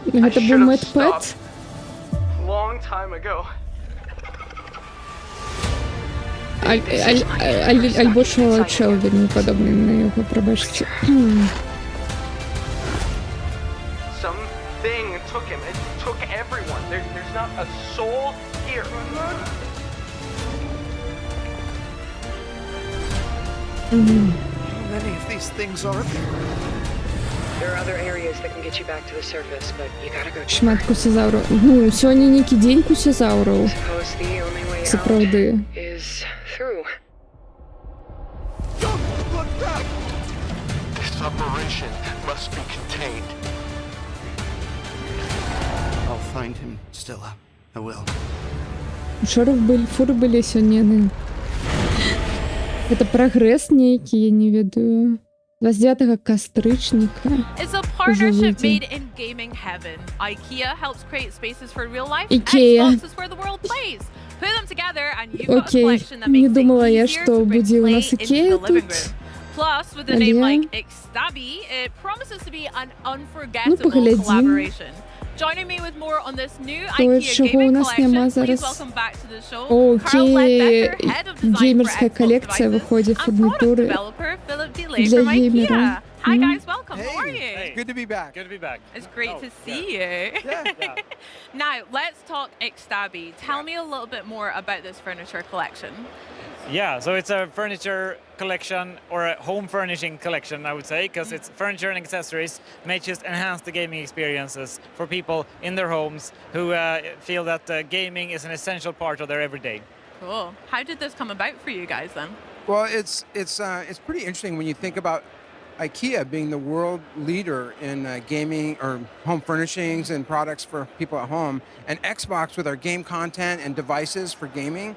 Это был Мэтт Пэт? Long time ago. Альбо що чел вельми подобний на його, пробачте. Something took him. It took everyone. There's not a soul here. How many of these things are there? There are other areas that can get you back to the surface, but you gotta go. Шмат кусязавру. Ну, сьогодні некий день кусязавру. Suppose the only way Це out правди. is through. Don't look back! This operation must be contained. I'll find him, Stella. I will. Фуры были сёння. Это прогресс некий, я не ведаю. 29 кастрычника. It's a partnership made in gaming heaven. IKEA helps create spaces for real life. IKEA. Xbox is where the world plays. Put them together and you've got a collection that Не makes думала it я, easier что to bring будет у play нас into IKEA the living тут. room. Plus, with a name like Xtabi, it promises to be an unforgettable collaboration. Joining me with more on this new IKEA gaming collection, please welcome back to the show, Carl Ledbetter, head of design for Геймерская Xbox коллекция devices, выходит and product фурнитуры developer Philip Delay для from IKEA. геймера. Hi guys, welcome. How are you? Good to be back. Good to be back. It's great to see you. Now, let's talk Xtabi. Tell me a little bit more about this furniture collection. Yeah, so it's a furniture collection or a home furnishing collection, I would say, because it's furniture and accessories may just enhance the gaming experiences for people in their homes who feel that gaming is an essential part of their everyday. Cool. How did this come about for you guys then? Well, it's pretty interesting when you think about IKEA being the world leader in gaming or home furnishings and products for people at home, and Xbox with our game content and devices for gaming.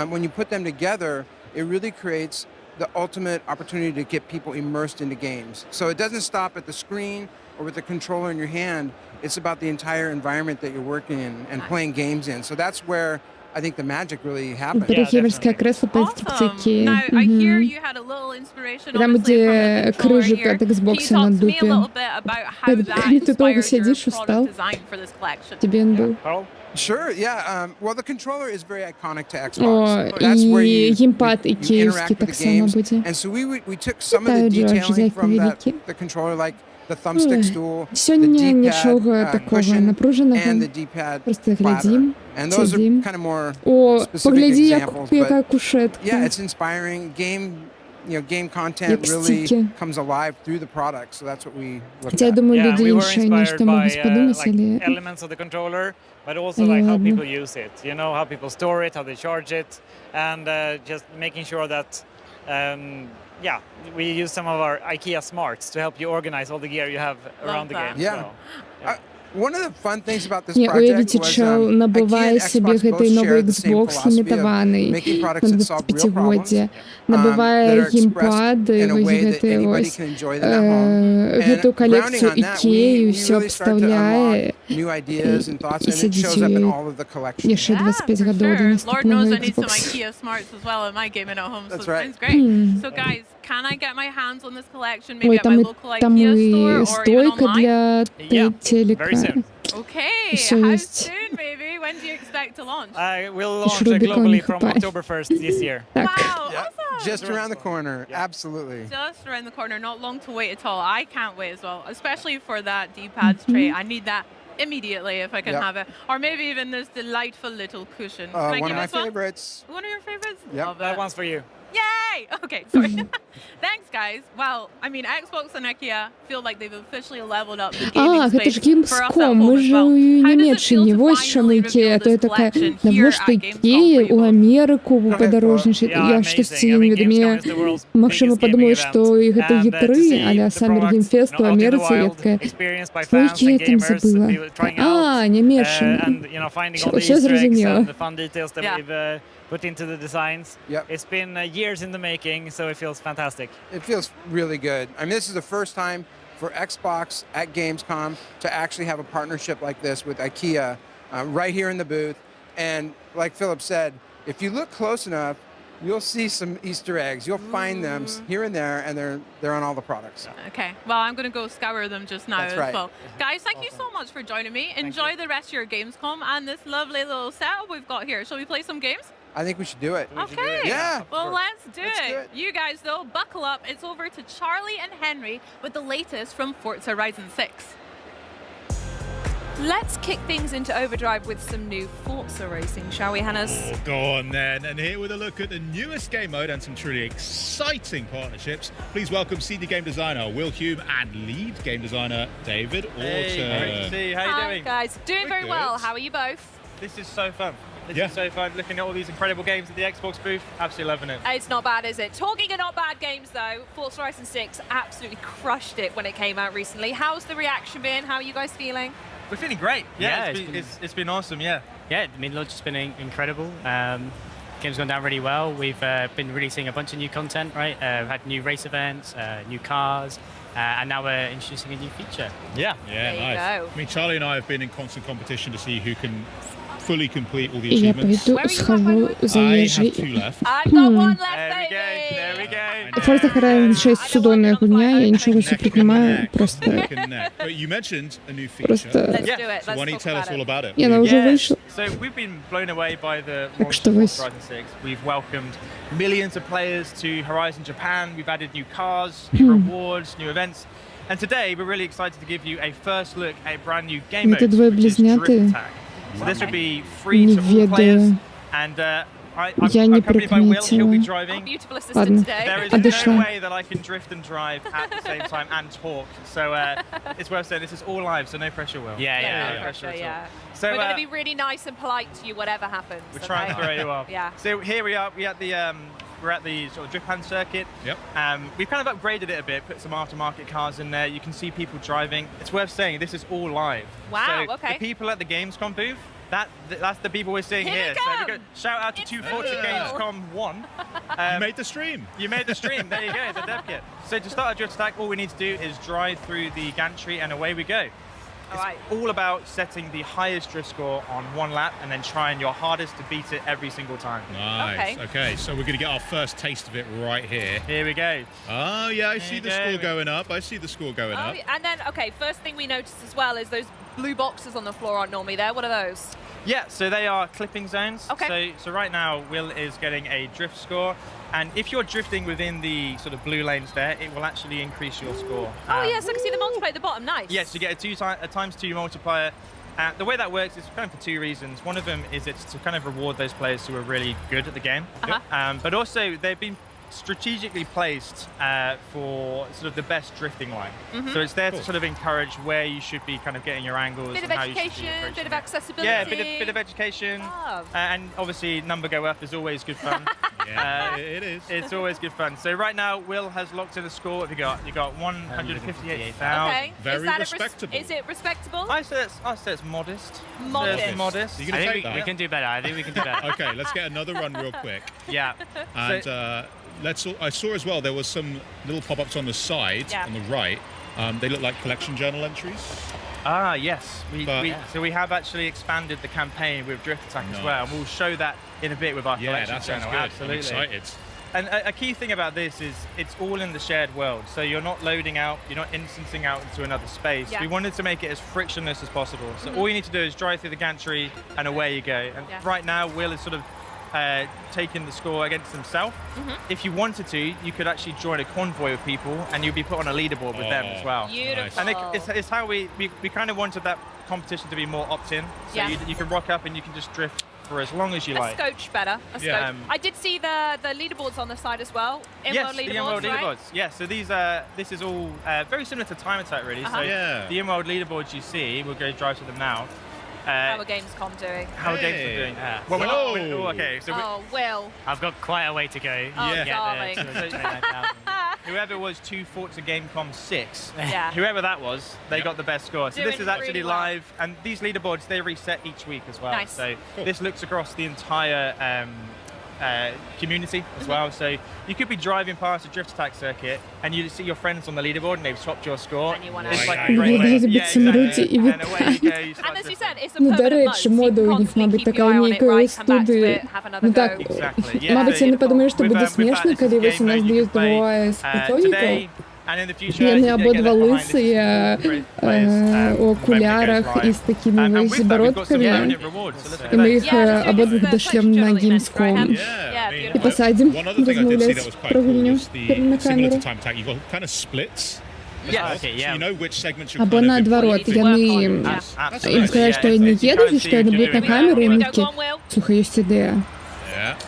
When you put them together, it really creates the ultimate opportunity to get people immersed into games. So it doesn't stop at the screen or with the controller in your hand. It's about the entire environment that you're working in and playing games in. So that's where I think the magic really happens. Геймерское кресло по инструкции. Now, I hear you had a little inspiration, Там, obviously, где from the controller крыжик here. от Can you Xbox talk на to me a дупе. little bit about how that Ты долго inspired your сидишь, устал. product design for this collection? Тебе он был. Sure, yeah. Well, the controller is very iconic to Xbox. О, That's where и you геймпад interact икеевский with так the само games. буде. And so we took some of the Читаю, Джордж, detailing from великий. the controller, like the thumbstick stool, the Сьогодні нічого D-pad такого cushion, напруженого. and the D-pad Просто platter. глядім, And those are сидім. kind of more О, specific погляді, examples, яка but кушетка. yeah, it's inspiring. Game content Як really стільки. comes alive through the product, so that's what we look Хотя я at. думаю, люди інші нечто можуть подумати, але... Elements of the controller, but also Але like how ладно. people use it. You know, how people store it, how they charge it, and just making sure that we use some of our IKEA smarts to help you organize all the gear you have around the game. Yeah. So, one of the fun things about this Ні, project уявіть, was що IKEA набиває and собі Xbox гетий both новий shared the same Xbox philosophy of лімітований making на products that solve real problems, 25-годдя. Набиває that are геймпад, expressed in a ось way that гетий anybody ось can enjoy them at home. гету And колекцію grounding on that, Ікеї, we все really start to обставляє. unlock new ideas and thoughts, І and it shows up in all of the collections. Є ще 25 годів до Lord knows наступного I need some Xbox. IKEA smarts as well in my gaming at home, so That's it right. sounds great. Hmm. So guys, can I get my hands on this collection maybe Ой, at my local IKEA store і or even стойка online? для телека. Okay, Все how есть. soon maybe? When do you expect to launch? We'll launch launch Rubicon globally не from хапай. October 1st this year. Так. Wow, awesome! Just around the corner, absolutely. Just around the corner, not long to wait at all. I can't wait as well, especially for that D-pad tray. I need that immediately if I can Yep. have it. Or maybe even this delightful little cushion. Can I One of give my this one? favorites. One of your favorites? Yep, Love that it. one's for you. Yay! Okay, sorry. Thanks, guys. Well, I mean, Xbox and IKEA feel like they've officially leveled up the gaming А, это space ж for us at Gamescom, home мы as же well. у How does it feel Німеччині, to ось що ми finally Ікея, reveal то я this така, collection на here що at Ікея у Америку подорожничать. Yeah, Я щось amazing. цієї I mean, невідомі, Gamescom is the world's максимум biggest подумаю, gaming що event. і гэта And, to Є3, see а-ля the Summer products, Game Fest у out in the Америці, я wild, така, experienced by що fans я and там gamers, забила? people trying out, А, Німеччина. and finding all the Все Easter eggs зрозуміло. and the fun details that Yeah. we've put into the designs. It's been years in the making, so it feels fantastic. It feels really good. I mean, this is the first time for Xbox at Gamescom to actually have a partnership like this with IKEA right here in the booth. And like Philip said, if you look close enough, you'll see some Easter eggs. You'll find them here and there, and they're on all the products. Okay, well, I'm going to go scour them just now That's right. as well. Guys, thank you so much for joining me. Enjoy the rest of your Gamescom and this lovely little setup we've got here. Shall we play some games? I think we should do it. Okay. Yeah. Well, let's do it. You guys, though, buckle up. It's over to Charlie and Henry with the latest from Forza Horizon 6. Let's kick things into overdrive with some new Forza racing, shall we, Hannes? Oh, go on then. And here with a look at the newest game mode and some truly exciting partnerships. Please welcome senior game designer Will Hume and lead game designer David Orton. Hey, great to see you. How are you doing? Guys, doing very well. How are you both? This is so fun. This is so fun. Looking at all these incredible games at the Xbox booth, absolutely loving it. It's not bad, is it? Talking of not bad games, though, Forza Horizon 6 absolutely crushed it when it came out recently. How's the reaction been? How are you guys feeling? We're feeling great. Yeah, it's been awesome, yeah. Yeah, I mean, launch has been incredible. Game's gone down really well. We've been releasing a bunch of new content, right? We've had new race events, new cars, and now we're introducing a new feature. Yeah, nice. I mean, Charlie and I have been in constant competition to see who can fully complete all the achievements. Я пойду схожу за ежей. I've got one left, There we go. Forza Horizon 6 судонная гульня, я ничего не предпринимаю, просто... But you mentioned a new feature. Просто... So why don't you tell us all about it? И она уже вышла. So we've been blown away by the launch of Horizon 6. We've welcomed millions of players to Horizon Japan. We've added new cars, new rewards, new events. And today we're really excited to give you a first look at a brand new game mode, Это двое which is Drift близнятые. Attack. So this would be free to all players, and Я не accompanied by Will, he'll be прокомментировала. driving. Beautiful assistant Ладно, today. There is отошла. no way that I can drift and drive at the same time and talk. So it's worth saying this is all live, so no pressure, Will. Yeah, no pressure at all. yeah. So We're going to be really nice and polite to you, whatever happens. we're trying to throw you off. Yeah. So here we are. We're at the sort of drift pan circuit. Yep. We've kind of upgraded it a bit, put some aftermarket cars in there. You can see people driving. It's worth saying this is all live. Wow, so okay. The people at the Gamescom booth, that's the people we're seeing Here here. they So come. we go, shout out to Forza Gamescom 1. You made the stream. You made the stream. There you go, the dev kit. So to start a drift attack, all we need to do is drive through the gantry and away we go. It's all about setting the highest drift score on one lap and then trying your hardest to beat it every single time. Nice. Okay, so we're going to get our first taste of it right here. Here we go. Oh, yeah, I see the score going up. I see the score going up. And then, okay, first thing we noticed as well is those blue boxes on the floor aren't normally there. What are those? Yeah, so they are clipping zones. Okay. So right now, Will is getting a drift score. And if you're drifting within the sort of blue lanes there, it will actually increase your score. Oh, yes, I can see the multiplier at the bottom. Nice. Yes, you get a times 2 multiplier. The way that works is kind of for 2 reasons. One of them is it's to kind of reward those players who are really good at the game. But also, they've been strategically placed for sort of the best drifting line. So it's there to sort of encourage where you should be kind of getting your angles. Bit of and how you should be education, approaching bit of it. accessibility. Yeah, bit of education. Love. And obviously, number go up is always good fun. It is. It's always good fun. So right now, Will has locked in a score. What have you got? You got 158,000. Okay. Very is that respectable. Is it respectable? I say it's modest. Modest. Modest. You're going to take that? We can do better. I think we can do better. Okay, let's get another run real quick. Yeah. And I saw as well there was some little pop-ups on the side, on the right. They look like collection journal entries. Ah, yes. So we have actually expanded the campaign with Drift Attack as well, and we'll show that in a bit with our collection that sounds journal. good. Absolutely. I'm excited. And a key thing about this is it's all in the shared world. So you're not loading out, you're not instancing out into another space. Yeah. We wanted to make it as frictionless as possible. So all you need to do is drive through the gantry and away you go. And right now, Will is sort of taking the score against himself. If you wanted to, you could actually join a convoy of people and you'd be put on a leaderboard with them as well. Beautiful. And it's how we kind of wanted that competition to be more opt-in. So you can rock up and you can just drift for as long as you like. A scotch better. A scotch. I did see the leaderboards on the side as well. Yes, the leaderboards, in-world right? leaderboards. Yeah, so this is all very similar to Time Attack, really. So the in-world leaderboards you see, we'll go drive to them now. How are Gamescom doing? How are Gamescom doing? Well, we're not. Okay, so Will. I've got quite a way to go. Oh, darling. whoever was 2 Forza Gamescom 6, Yeah. whoever that was, they got the best score. So this Doing is actually really well. live, and these leaderboards, they reset each week as well. Nice. So this looks across the entire community as well. So you could be driving past a drift attack circuit and you see your friends on the leaderboard and they've swapped your score. It's like a great way. And away you go. And as you said, it's a Ну, до permanent речі, mode, so you мода can у них, constantly мабуть, keep така your eye on it, ніякої right, come back to студії. it, have another Ну так, go. мабуть, я не подумаю, що буде смішно, коли ви нас дають двоє спортсменників. І вони обидва лисі, у окулярах і з такими ось бородками. І ми їх обидвих дошлем на Gamescom. І посадимо розмовляти про гульню на камеру. Або наоборот, їм сказать, що вони їдуть, і що вони будуть на камеру, і вони такі, слухай, є ідея.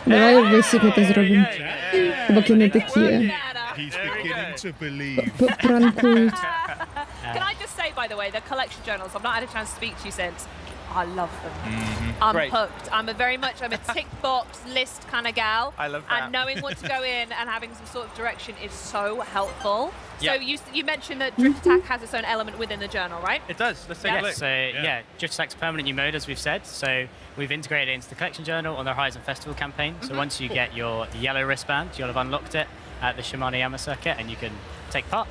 Давай весь це зробимо. Поки не такі. Пранкують. Can I just say, by the way, the collection journals, I've not had a chance to speak to you since. I love them. I'm hooked. I'm a tick box list kind of gal. I love that. And knowing what to go in and having some sort of direction is so helpful. So you mentioned that Drift Attack has its own element within the journal, right? It does. Let's take a look. So Drift Attack's permanent new mode, as we've said. So we've integrated it into the collection journal on the Horizon Festival campaign. So once you get your yellow wristband, you'll have unlocked it at the Shimano circuit and you can take part.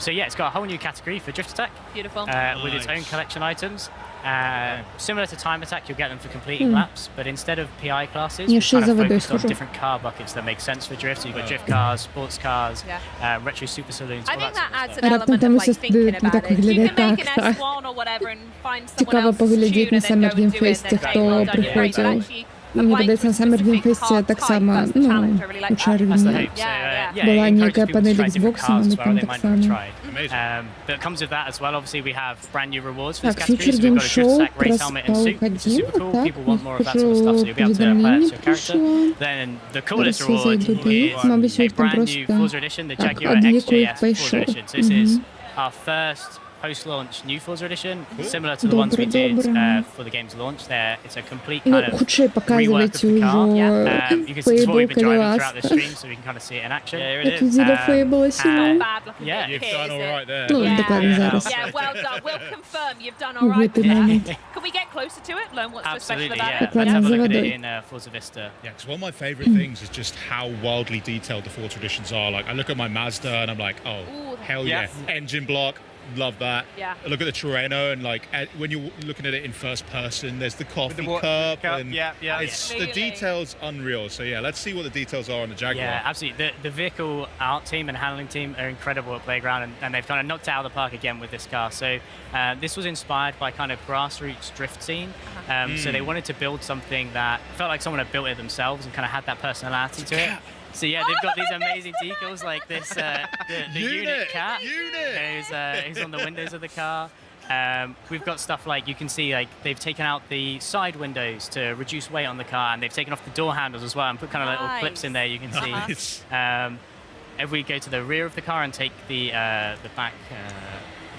So it's got a whole new category for Drift Attack. Beautiful. With its own collection items. Similar to Time Attack, you'll get them for completing laps, but instead of PI classes, we kind of focused on different car buckets that make sense for drift. So you've got drift cars, sports cars, retro super saloons. I think that adds an element of like thinking about it. You can make an S1 or whatever and find someone else's tune and then go and do it and then hey, well done, you're great. But actually, Мені подається, на Summer Game Fest так само, у червні була ніяка панель Xbox, але там так само. But it comes with that as well. Obviously, we have brand new rewards for Так, this category. Future So we've Game got a Drift Show Attack race helmet and suit, which is super cool. People want more of that sort of stuff, so you'll be able to apply that to your character. Then the coolest reward is a brand new Forza Edition, the Jaguar XJS Forza Edition. So this is our first post-launch new Forza Edition, similar to the ones we did for the game's launch. It's a complete kind of rework of the car. You can see what we've been driving throughout the stream, so we can kind of see it in action. Here it is. You've done all right there. Yeah, well done. We'll confirm you've done all right with that. Can we get closer to it? Learn what's so special about it? Let's have a look at it in Forza Vista. Yeah, because one of my favourite things is just how wildly detailed the Forza editions are. Like, I look at my Mazda and I'm like, oh, hell yeah. Engine block. Love that. Yeah. Look at the Terreno and like when you're looking at it in first person, there's the coffee cup and it's the details unreal. So let's see what the details are on the Jaguar. Yeah, absolutely. The vehicle art team and handling team are incredible at Playground, and they've kind of knocked it out of the park again with this car. So this was inspired by kind of grassroots drift scene. So they wanted to build something that felt like someone had built it themselves and kind of had that personality to it. So they've got these amazing decals like this, the unit cat who's on the windows of the car. We've got stuff like, you can see like they've taken out the side windows to reduce weight on the car, and they've taken off the door handles as well and put kind of little clips in there you can see. If we go to the rear of the car and take the back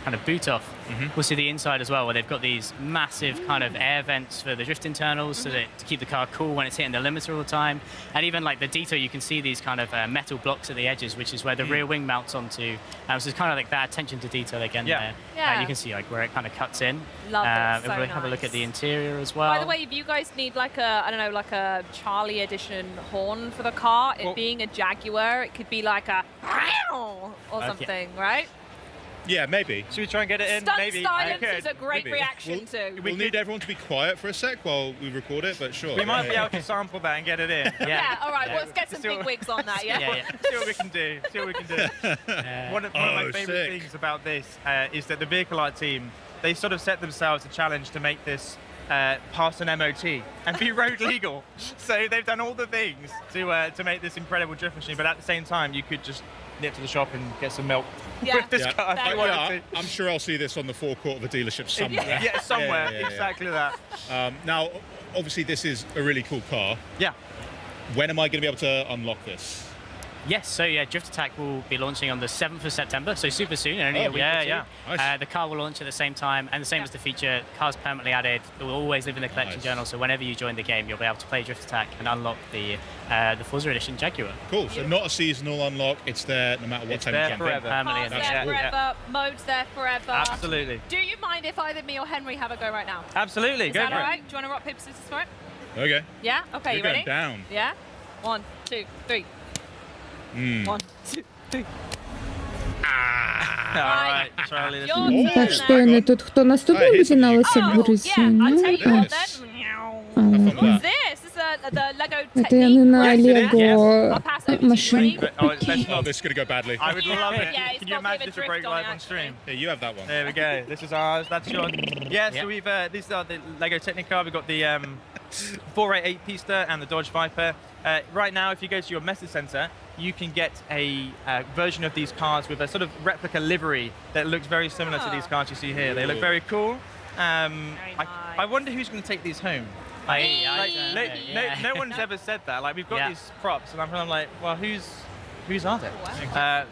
kind of boot off, we'll see the inside as well, where they've got these massive kind of air vents for the drift internals so that to keep the car cool when it's hitting the limiter all the time. And even like the detail, you can see these kind of metal blocks at the edges, which is where the rear wing mounts onto. So it's kind of like that attention to detail again there. You can see like where it kind of cuts in. Love it. So if we have a look at the interior as well. By the way, if you guys need like a, I don't know, like a Charlie edition horn for the car, it being a Jaguar, it could be like a or something, right? Yeah, maybe. Should we try and get it in? Stunt Maybe. silence is a great reaction to. We'll need everyone to be quiet for a sec while we record it, but sure. We might be able to sample that and get it in. All right, let's get some big wigs on that, See what we can do. One of my favourite things about this is that the vehicle art team, they sort of set themselves a challenge to make this pass an MOT and be road legal. So they've done all the things to make this incredible drift machine, but at the same time, you could just nip to the shop and get some milk with this car. I'm sure I'll see this on the forecourt of a dealership somewhere. Somewhere. Exactly that. Now, obviously, this is a really cool car. Yeah. When am I going to be able to unlock this? Yes, so Drift Attack will be launching on the 7th of September, so super soon, only a week or two. Nice. The car will launch at the same time, and the same as the feature, cars permanently added. It will always live in the collection journal, so whenever you join the game, you'll be able to play Drift Attack and unlock the Forza Edition Jaguar. Cool, so not a seasonal unlock, it's there no matter what time you can. Forever. Car's there forever, mode's there forever. Absolutely. Do you mind if either me or Henry have a go right now? Absolutely, Is go that for all it. right? Do you want to rock, paper, scissors for it? Okay. Yeah? Okay, You're you ready? Going down. Yeah? 1, 2, 3. 1, 2, 3. Alright, Charlie, this is Так, що не тут хто наступний буде на лисобурці? What's this? This is the Lego Это я не на Лего I'll pass over to you. машинку. Oh, this is going to go badly. I would love it. Yeah, it's Can you got a imagine bit this of to break drift on live it, on stream? Yeah, you have that one. There we go. This is ours. That's yours. Yeah, so we've these are the Lego Technica. We've got the 488 Pista and the Dodge Viper. Right now, if you go to your message center, you can get a version of these cars with a sort of replica livery that looks very similar to these cars you see here. They look very cool. I wonder who's going to take these home. No one's ever said that. Like, we've got these props, and I'm kind of like, well, whose are they?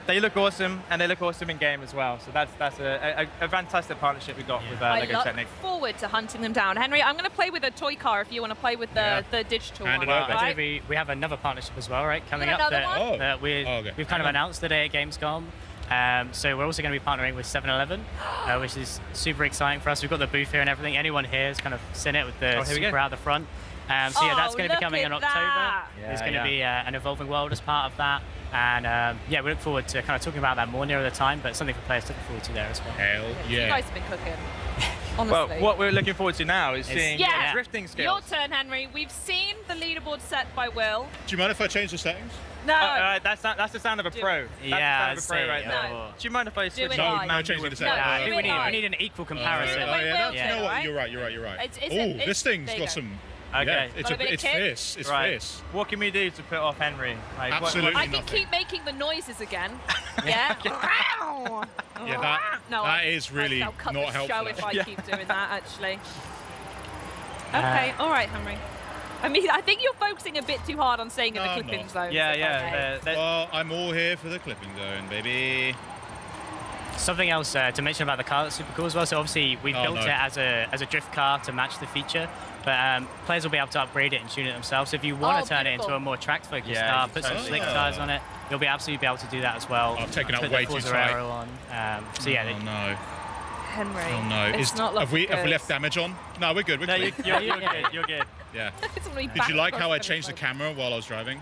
They look awesome, and they look awesome in game as well. So that's a fantastic partnership we got with Lego Technic. I look forward to hunting them down. Henry, I'm going to play with a toy car if you want to play with the digital Hand one. it over. Right? We have another partnership as well, right? Coming up another that we've kind of announced today at Gamescom. So we're also going to be partnering with 7-Eleven, which is super exciting for us. We've got the booth here and everything. Anyone here has kind of seen it with the super out the front. So yeah, that's going to be coming in October. There's going to be an evolving world as part of that. And yeah, we look forward to kind of talking about that more nearer the time, but something for players to look forward to there as well. Hell yeah. You guys have been cooking. Honestly. Well, what we're looking forward to now is seeing drifting skills. Your turn, Henry. We've seen the leaderboard set by Will. Do you mind if I change the settings? No. That's the sound of a pro. That's the sound of a pro right there. No. Do you mind if I switch No, on? no, changing the settings. I think we need an equal comparison. Oh yeah, you know what? You're right. It's this thing's got some. Okay. Yeah, it's fierce. It's fierce. What can we do to put off Henry? Like, Absolutely I can keep making the noises again. Yeah. That is really I'll cut not the helpful. show if I keep doing that, actually. Okay, all right, Henry. I mean, I think you're focusing a bit too hard on staying in the clipping zone. Yeah. Well, I'm all here for the clipping zone, baby. Something else to mention about the car that's super cool as well. So obviously we built it as a drift car to match the feature, but players will be able to upgrade it and tune it themselves. So if you want to turn it into a more track-focused car, put some slick tires on it, you'll be absolutely be able to do that as well. I've taken out way too tight. So yeah. Oh no. Henry. Oh no. Have we left damage on? No, we're good. No, you're good. Yeah. It's only Did you like how I back changed the camera while I was driving?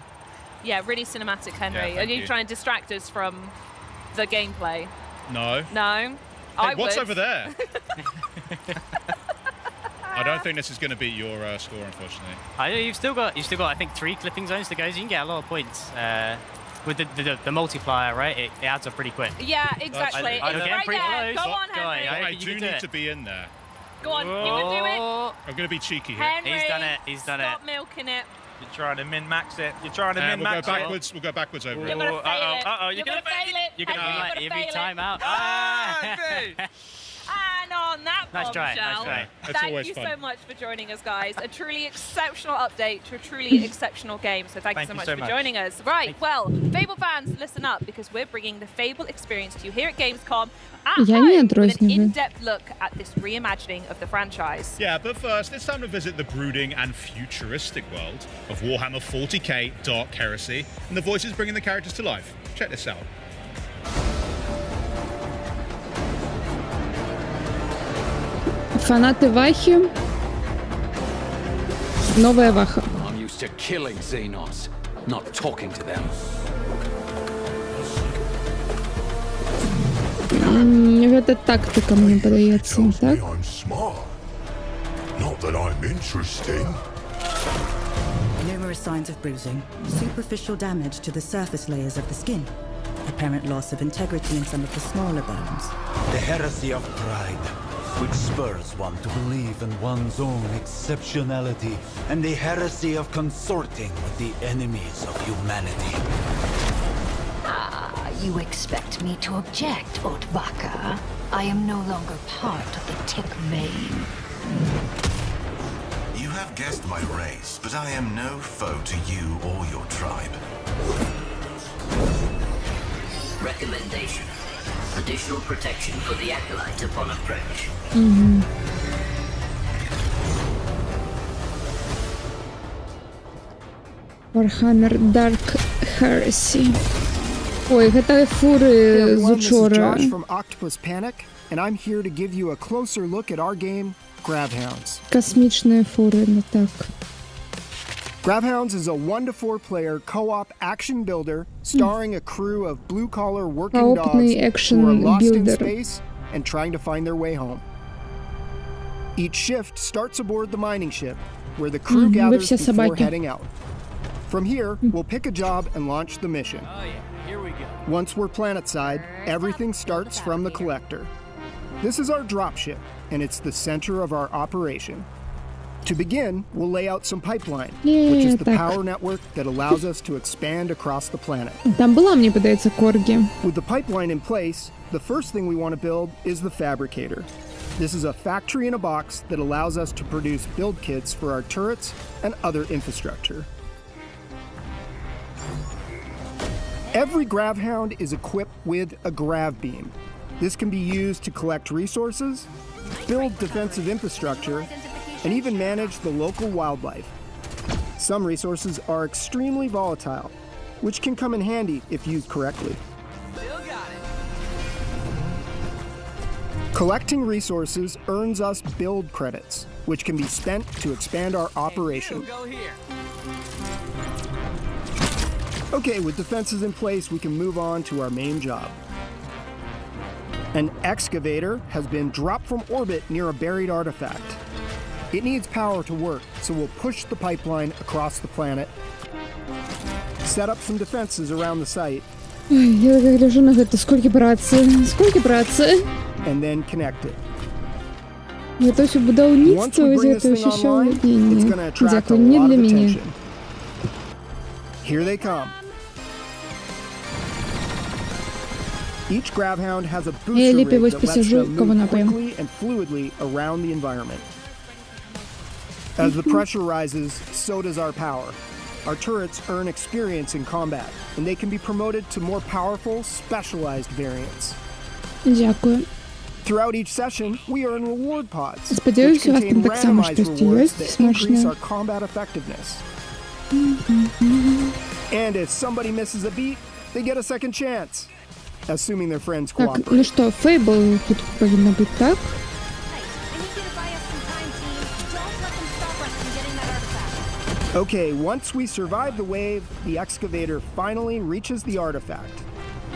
Yeah, really cinematic, Henry. Yeah, Are you trying to distract us from the gameplay? No. No? Hey, what's over there? I don't think this is going to beat your score, unfortunately. You've still got I think 3 clipping zones to go, so you can get a lot of points. With the multiplier, right? It adds up pretty quick. Yeah, exactly. It's right there. Go on, Henry. I do need to be in there. Go on, you can do it. I'm going to be cheeky here. Henry, He's done it. Stop milking it. You're trying to min-max it. We'll go backwards over it. You're going to fail it. You're going to fail it. You're going to fail it. Time out. And on that bombshell, thank you fun. so much for joining us, guys. A truly exceptional update to a truly exceptional game. So thank you so much for joining us. Right, well, Fable fans, listen up, because we're bringing the Fable experience to you here at Gamescom at home with an in-depth look at this reimagining of the franchise. Yeah, but first, it's time to visit the brooding and futuristic world of Warhammer 40k Dark Heresy and the voices bringing the characters to life. Check this out. Фанаты Вахи. Новая Ваха. I'm used to killing Xenos, not talking to them. Это тактика, мне подается, так? I'm smart. Not that I'm interesting. Numerous signs of bruising, superficial damage to the surface layers of the skin, apparent loss of integrity in some of the smaller bones. The heresy of pride, which spurs one to believe in one's own exceptionality, and the heresy of consorting with the enemies of humanity. You expect me to object, Otvaka? I am no longer part of the Tick vein. You have guessed my race, but I am no foe to you or your tribe. Recommendation. Additional protection for the Acolyte upon approach. Warhammer Dark Heresy. Ой, гэта фуры з учора. From Octopus Panic, and I'm here to give you a closer look at our game, Grabhounds. Космічныя фуры, ну так. GravHounds is a 1 to 4 player co-op action builder starring a crew of blue-collar working dogs who are lost in space and trying to find their way home. Each shift starts aboard the mining ship, where the crew gathers before heading out. From here, we'll pick a job and launch the mission. Oh yeah, here we go. Once we're planetside, everything starts from the collector. This is our dropship, and it's the center of our operation. To begin, we'll lay out some pipeline, which is the power network that allows us to expand across the planet. Там была, мне подается, корги. With the pipeline in place, the first thing we want to build is the fabricator. This is a factory in a box that allows us to produce build kits for our turrets and other infrastructure. Every GravHound is equipped with a grav beam. This can be used to collect resources, build defensive infrastructure, and even manage the local wildlife. Some resources are extremely volatile, which can come in handy if used correctly. Collecting resources earns us build credits, which can be spent to expand our operation. Okay, with defenses in place, we can move on to our main job. An excavator has been dropped from orbit near a buried artifact. It needs power to work, so we'll push the pipeline across the planet, set up some defenses around the site, Я гляжу на гэта, сколько працы. And then connect it. Это все будаўніцтва, это ощущение. Дякую, не для меня. Here they come. Each GravHound has a booster rig that lets them move quickly and fluidly around the environment. As the pressure rises, so does our power. Our turrets earn experience in combat, and they can be promoted to more powerful, specialized variants. Дякую. Throughout each session, we earn reward pods, which Сподіваюся, у вас contain там так само randomized щось rewards є that increase смачне. our combat effectiveness. And if somebody misses a beat, they get a second chance, assuming their friends Так, cooperate. ну что, Фейбл тут повинна быть, так? Okay, once we survive the wave, the excavator finally reaches the artifact.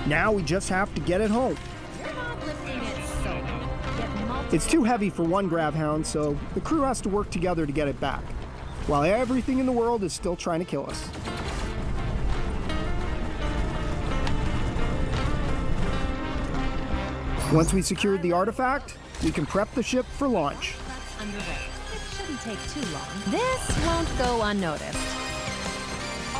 Now we just have to get it home. It's too heavy for one GravHound, so the crew has to work together to get it back, while everything in the world is still trying to kill us. Once we secured the artifact, we can prep the ship for launch. Take too long. This won't go unnoticed.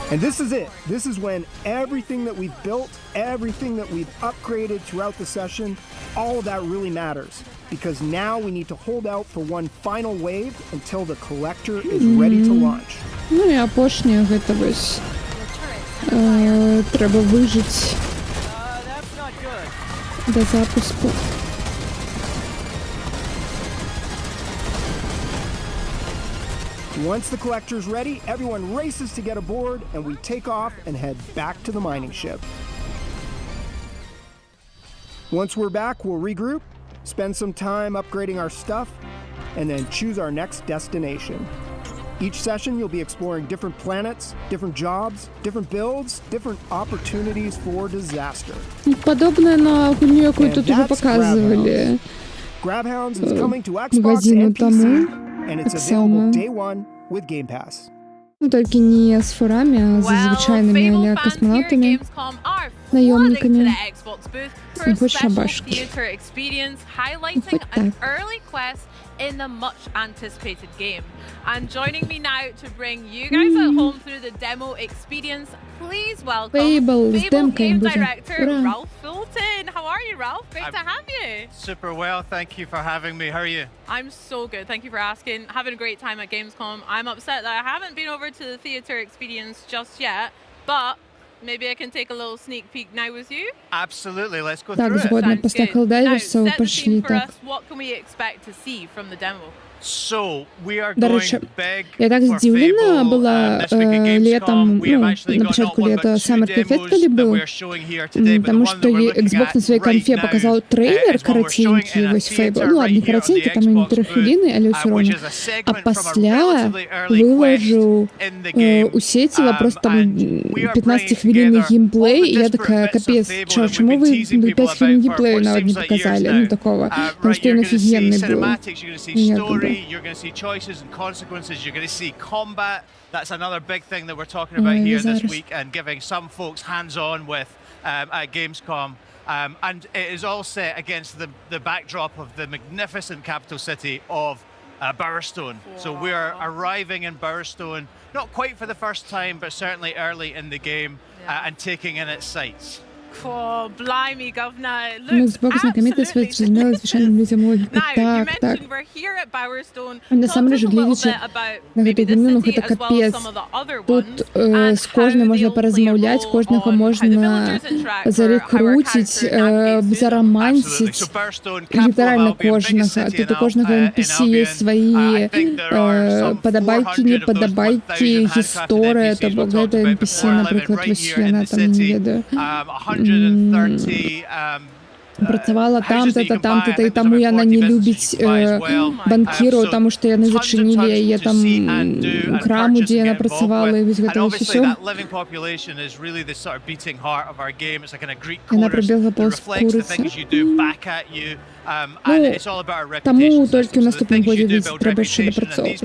And this is it. This is when everything that we've built, everything that we've upgraded throughout the session, all of that really matters. Because now we need to hold out for one final wave until the collector is ready to launch. Ну і апошняе гэта вось. Треба выжыць до запуску. Once the collector's ready, everyone races to get aboard, and we take off and head back to the mining ship. Once we're back, we'll regroup, spend some time upgrading our stuff, and then choose our next destination. Each session, you'll be exploring different planets, different jobs, different builds, different opportunities for disaster. Подобное на гульню, яку тут уже показывали. GravHounds is coming to Xbox and PC. And it's available day one with Game Pass. Ну, только не с фурами, а с звичайными а-ля космонавтами, наемниками. Хоть шабашки. Хоть так. In the much anticipated game. And joining me now to bring you guys at home through the demo experience, please welcome Fable Game Director Ralph Fulton. How are you, Ralph? Great to have you. Super well, thank you for having me. How are you? I'm so good, thank you for asking. Having a great time at Gamescom. I'm upset that I haven't been over to the theater experience just yet, but maybe I can take a little sneak peek now with you. Absolutely, let's go Так, through it. згодна, поставь Helldivers, Now, set the пошли scene for так. us. What can we expect to see from the demo? До речі, я так здивлена була летом, на початку лета Summer Play Fest, коли був, тому що Xbox на своїй конфі показав трейлер коротенький, ось Fable, ну ладно, коротенький, там і 3 хвилини, але все одно. А після виложив у сетіла просто там 15-хвилинний геймплей, і я така, капець, чому ви 5 хвилин геймплею навіть не показали, ну такого, тому що він офігенний був. You're going to see choices and consequences. You're going to see combat. That's another big thing that we're talking about here this week, and giving some folks hands-on with at Gamescom. And it is all set against the backdrop of the magnificent capital city of Bowerstone. Wow. So we are arriving in Bowerstone, not quite for the first time, but certainly early in the game, and taking in its sights. Oh, blimey, governor. Xbox знакомитий своїх звичайним людям логіки. Так. Насамрэч, глядзячи на гэту гульню, ну гэта капец. Тут з кожним можна паразмаўляць, кожнага можна зарекруціць, зарамансіць. Літаральна кожнага. Тут у кожнага NPC є свої падабайкі, непадабайкі, гісторыя, то бок гэта NPC, напрыклад, вось яна там не ведаю. Працавала там-то, і таму яна не любіць банкіраў, таму што яны зачынілі яе там краму, дзе яна працавала, і вось гэта ўсё. Яна прыбегла паўз курыцы. Ну, таму толькі ў наступным годзе трэба яшчэ дапрацоўваць.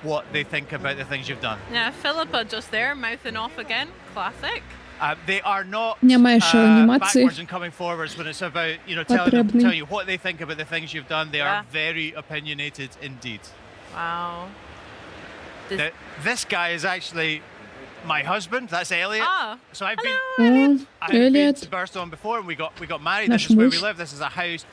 What they think about the things you've done. Yeah, Philippa just there, mouthing off again. Classic. They are not backwards and coming forwards when it's about, you know, telling you what they think about the things you've done. They are very opinionated indeed. Wow. This guy is actually my husband. That's Elliot. So I've been to Burstone before, and we got married. This is where we live. This is a house.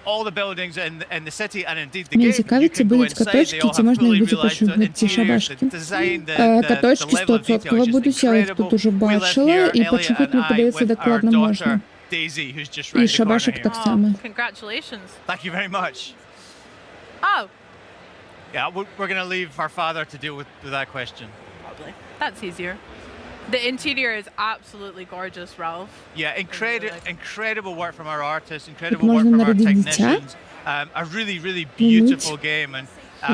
All the buildings in the city, and indeed the game. Цікавить, це будуть каточки, ці можна буде пошукати ці шабашки. Каточки 100% будуть, я їх тут уже бачила, і почухати, мені подається, докладно можна. І шабашок так само. Congratulations. Thank you very much. Oh. Yeah, we're going to leave our father to deal with that question. Probably. That's easier. The interior is absolutely gorgeous, Ralph. Yeah, incredible work from our artists, incredible work from our technicians. A really beautiful game, and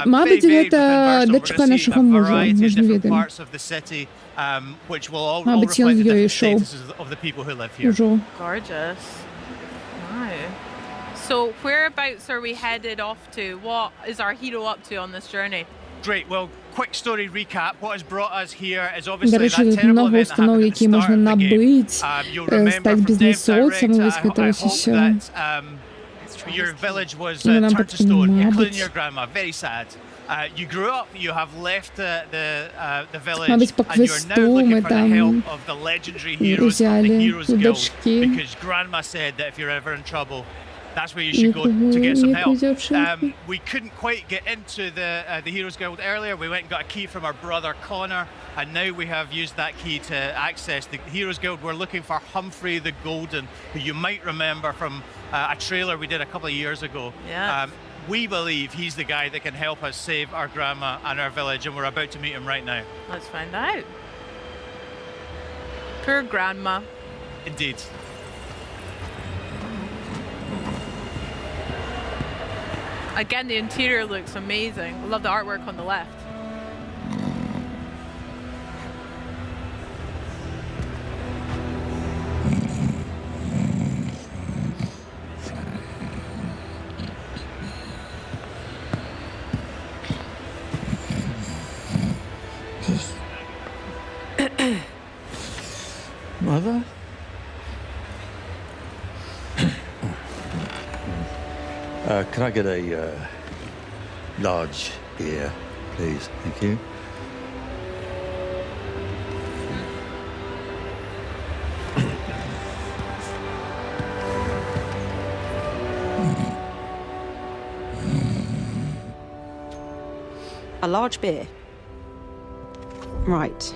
мабуть, це дочка нашого мужа, ми ж не відомо. Which will all reflect the different statuses of the people who live here. Gorgeous. Wow. So whereabouts are we headed off to? What is our hero up to on this journey? Great. Well, quick story recap. What has brought us here is obviously that terrible event that happened at the start of the game. You'll remember from Dev's Direct, I hope that your village was turned to stone, including your grandma. Very sad. You grew up, you have left the village, and you're now looking for the help of the legendary heroes of the Heroes Guild, because grandma said that if you're ever in trouble, that's where you should go to get some help. We couldn't quite get into the Heroes Guild earlier. We went and got a key from our brother Connor, and now we have used that key to access the Heroes Guild. We're looking for Humphrey the Golden, who you might remember from a trailer we did a couple of years ago. Yeah. We believe he's the guy that can help us save our grandma and our village, and we're about to meet him right now. Let's find out. Poor grandma. Indeed. Again, the interior looks amazing. I love the artwork on the left. Mother? Can I get a large beer, please? Thank you. A large beer. Right.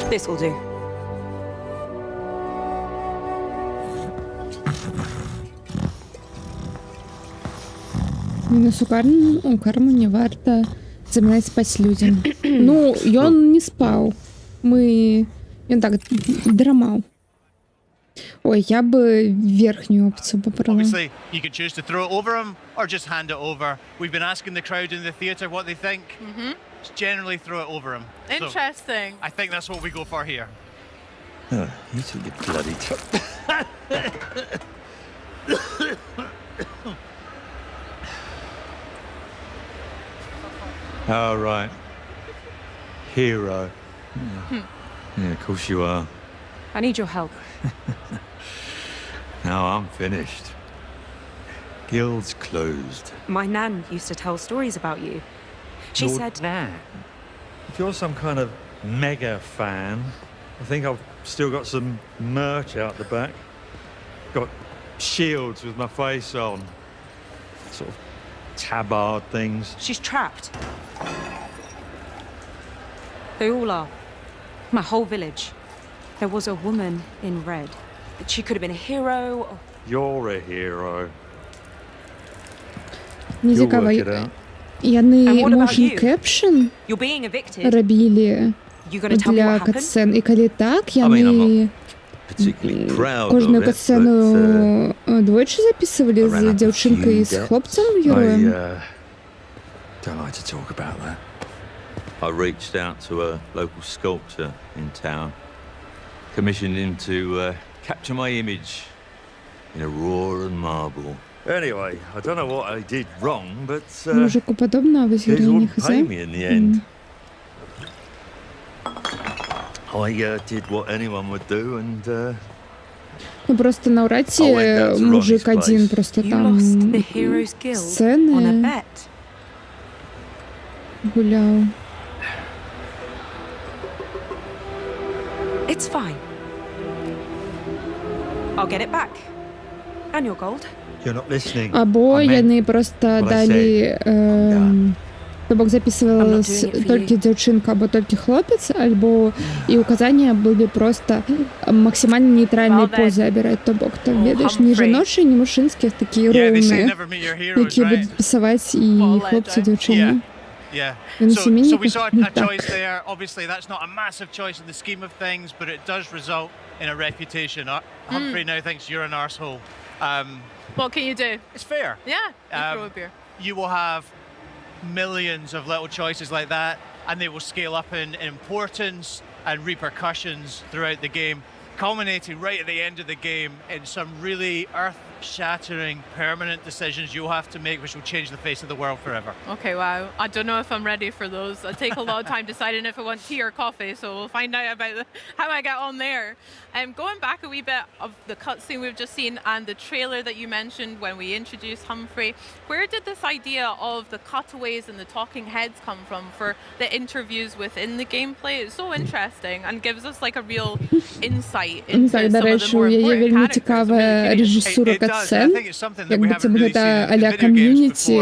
This will do. Мінус у карму не варта замінаць спаць людзям. Ну, ён не спаў. Ён так драмаў. Ой, я бы верхнюю опцию попробовала. Obviously, you can choose to throw it over him or just hand it over. We've been asking the crowd in the theatre what they think. Just generally throw it over him. Interesting. So I think that's what we go for here. Oh, you two get bloody All right. Hero. Yeah, of course you are. I need your help. Now I'm finished. Guild's closed. My nan used to tell stories about you. She Your said... nan? If you're some kind of mega fan, I think I've still got some merch out the back. Got shields with my face on. Sort of tabard things. She's trapped. They all are. My whole village. There was a woman in red. She could have been a hero. Or... You're a hero. Не цікаво, яны motion caption робили для катсцен, і коли так, яны кожную катсцену двойчы записывали з дзяўчынкай і з хлопцам героем. Don't like to talk about that. I reached out to a local sculptor in town, commissioned him to capture my image in a raw and marble. Anyway, I don't know what I did wrong, but мужику подобно, а вы wouldn't pay me in the end. I did what anyone would do, and ну просто навряд ли мужик один просто там сцены гулял. It's fine. I'll get it back. And your gold. You're not listening. Або яны просто далі то бок записывалась толькі дзяўчынка або толькі хлопец, альбо і указания былі просто максимально нейтральныя позы абіраць, то бок там ведаеш не жаночыя, не мужчынскія, такія роўныя, якія будуць пасаваць і хлопцы, і дзяўчыны. Yeah. So we saw a choice there. Obviously, that's not a massive choice in the scheme of things, but it does result in a reputation. Humphrey now thinks you're an arsehole. What can you do? It's fair. Yeah, you throw a beer. You will have millions of little choices like that, and they will scale up in importance and repercussions throughout the game, culminating right at the end of the game in some really earth-shattering, permanent decisions you'll have to make, which will change the face of the world forever. Okay, wow. I don't know if I'm ready for those. I take a lot of time deciding if I want tea or coffee, so we'll find out about how I get on there. Going back a wee bit of the cutscene we've just seen and the trailer that you mentioned when we introduced Humphrey, where did this idea of the cutaways and the talking heads come from for the interviews within the gameplay? It's so interesting and gives us like a real insight into some of the more important characters. Катсцен, як би це гэта а-ля ком'юніті,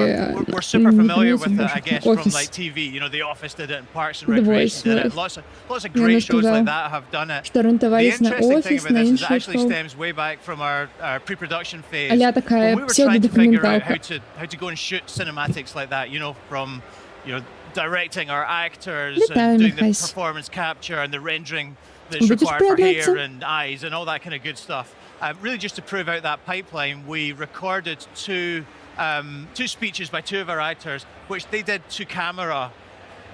we're super familiar with it, I guess, from like TV. You know, The Office did it, and Parks and Recreation did it. Lots of great shows like that have done it. The interesting thing about this is it actually stems way back from our pre-production phase. When we were trying to figure out how to go and shoot cinematics like that, you know, from directing our actors and doing the performance capture and the rendering that's required for hair and eyes and all that kind of good stuff. Really just to prove out that pipeline, we recorded two speeches by two of our actors, which they did to camera,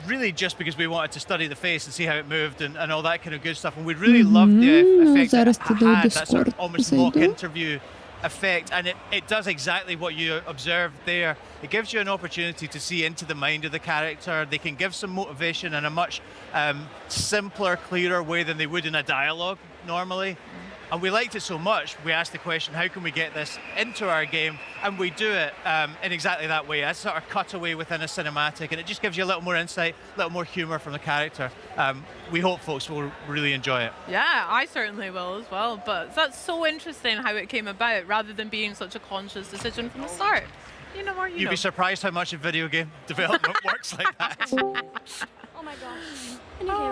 really just because we wanted to study the face and see how it moved and all that kind of good stuff. And we really loved the effect that it had, that sort of almost mock interview effect. And it does exactly what you observed there. It gives you an opportunity to see into the mind of the character. They can give some motivation in a much simpler, clearer way than they would in a dialogue normally. And we liked it so much, we asked the question, how can we get this into our game? And we do it in exactly that way, a sort of cutaway within a cinematic, and it just gives you a little more insight, a little more humour from the character. We hope folks will really enjoy it. Yeah, I certainly will as well, but that's so interesting how it came about, rather than being such a conscious decision from the start. You'd be surprised how much of video game development works like that. Oh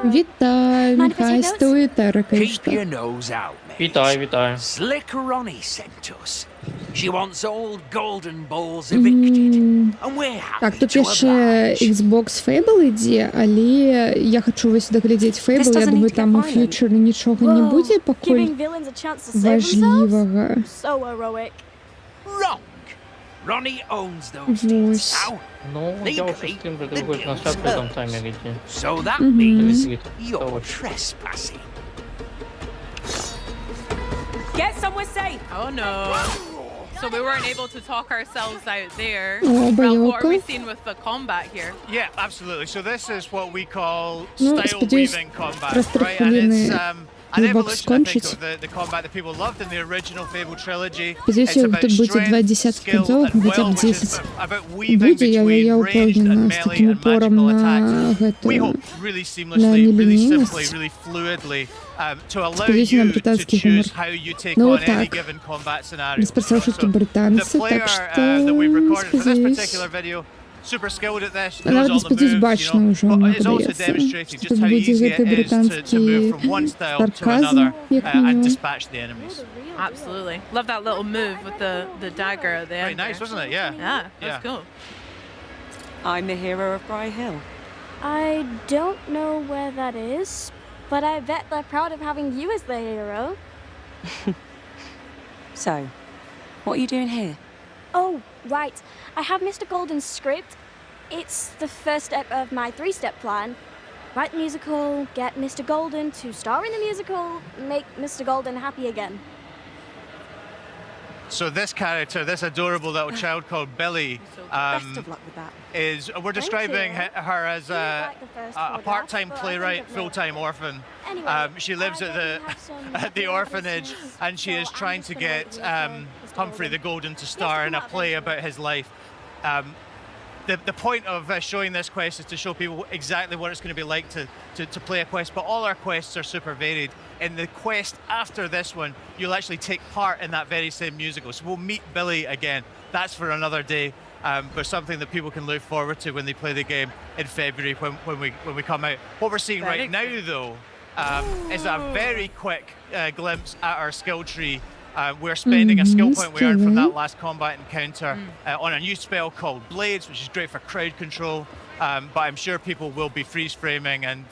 Вітаю, Михась, Туїтерика. Keep your nose out, mate. Вітаю. Slick Ronnie sent us. She wants all golden balls evicted. And we're happy Так, тут to яшчэ oblige. Xbox Fable ідзе, але я хачу вось даглядзець Fable, я думаю, там у фьючеры нічога не будзе пакуль важлівага. Wrong. Ronnie owns those things now. Ну, я уже стрим для другой трансляции в этом таймере идти. So that means you're trespassing. Get somewhere safe. Oh no. So we weren't able to talk ourselves out there. Oh, Well, what are we seeing with the combat here? Yeah, absolutely. So this is what we call Ну, style сподіваюсь, weaving combat, просто right? And it's an Xbox evolution, I think, скончить. of the combat that people loved in the original Fable trilogy. Сподіваюсь, It's about тут буде 2 strength, десятки skill, концовок, and хоча will, б which is 10. about weaving Буде, я between ranged впевнена, and з melee таким and упором magical на attacks. We hope гэта, really на seamlessly, really simply, нелінійність. really fluidly to allow Сподіваюсь на you to британський гумор. choose how you take Ну on any так, given combat scenario. розписав, що тут The британці, player так що that we recorded for this сподіваюсь. particular video, super skilled at this, Навіть knows all the сподіваюсь, moves, you бачно know, вже, but мені it's also подається, demonstrating що just тут how буде easy it цей is to британський move from one style to сарказм, another як and мінімум. dispatch the enemies. Absolutely. Love that little move with the dagger at the end. Very nice, wasn't it? Yeah. Yeah, that's cool. I'm the hero of Bry Hill. I don't know where that is, but I bet they're proud of having you as the hero. So, what are you doing here? Oh, right. I have Mr. Golden's script. It's the first step of my 3-step plan. Write the musical, get Mr. Golden to star in the musical, make Mr. Golden happy again. So this character, this adorable little child called Billy, Best of luck with that. is we're describing her as a part-time playwright, full-time orphan. She lives at the orphanage, and she is trying to get Humphrey the Golden to star in a play about his life. The point of showing this quest is to show people exactly what it's going to be like to play a quest, but all our quests are super varied. In the quest after this one, you'll actually take part in that very same musical. So we'll meet Billy again. That's for another day, but something that people can look forward to when they play the game in February when we come out. What we're seeing right now, though, is a very quick glimpse at our skill tree. We're spending a skill point we earned from that last combat encounter on a new spell called Blades, which is great for crowd control, but I'm sure people will be freeze framing and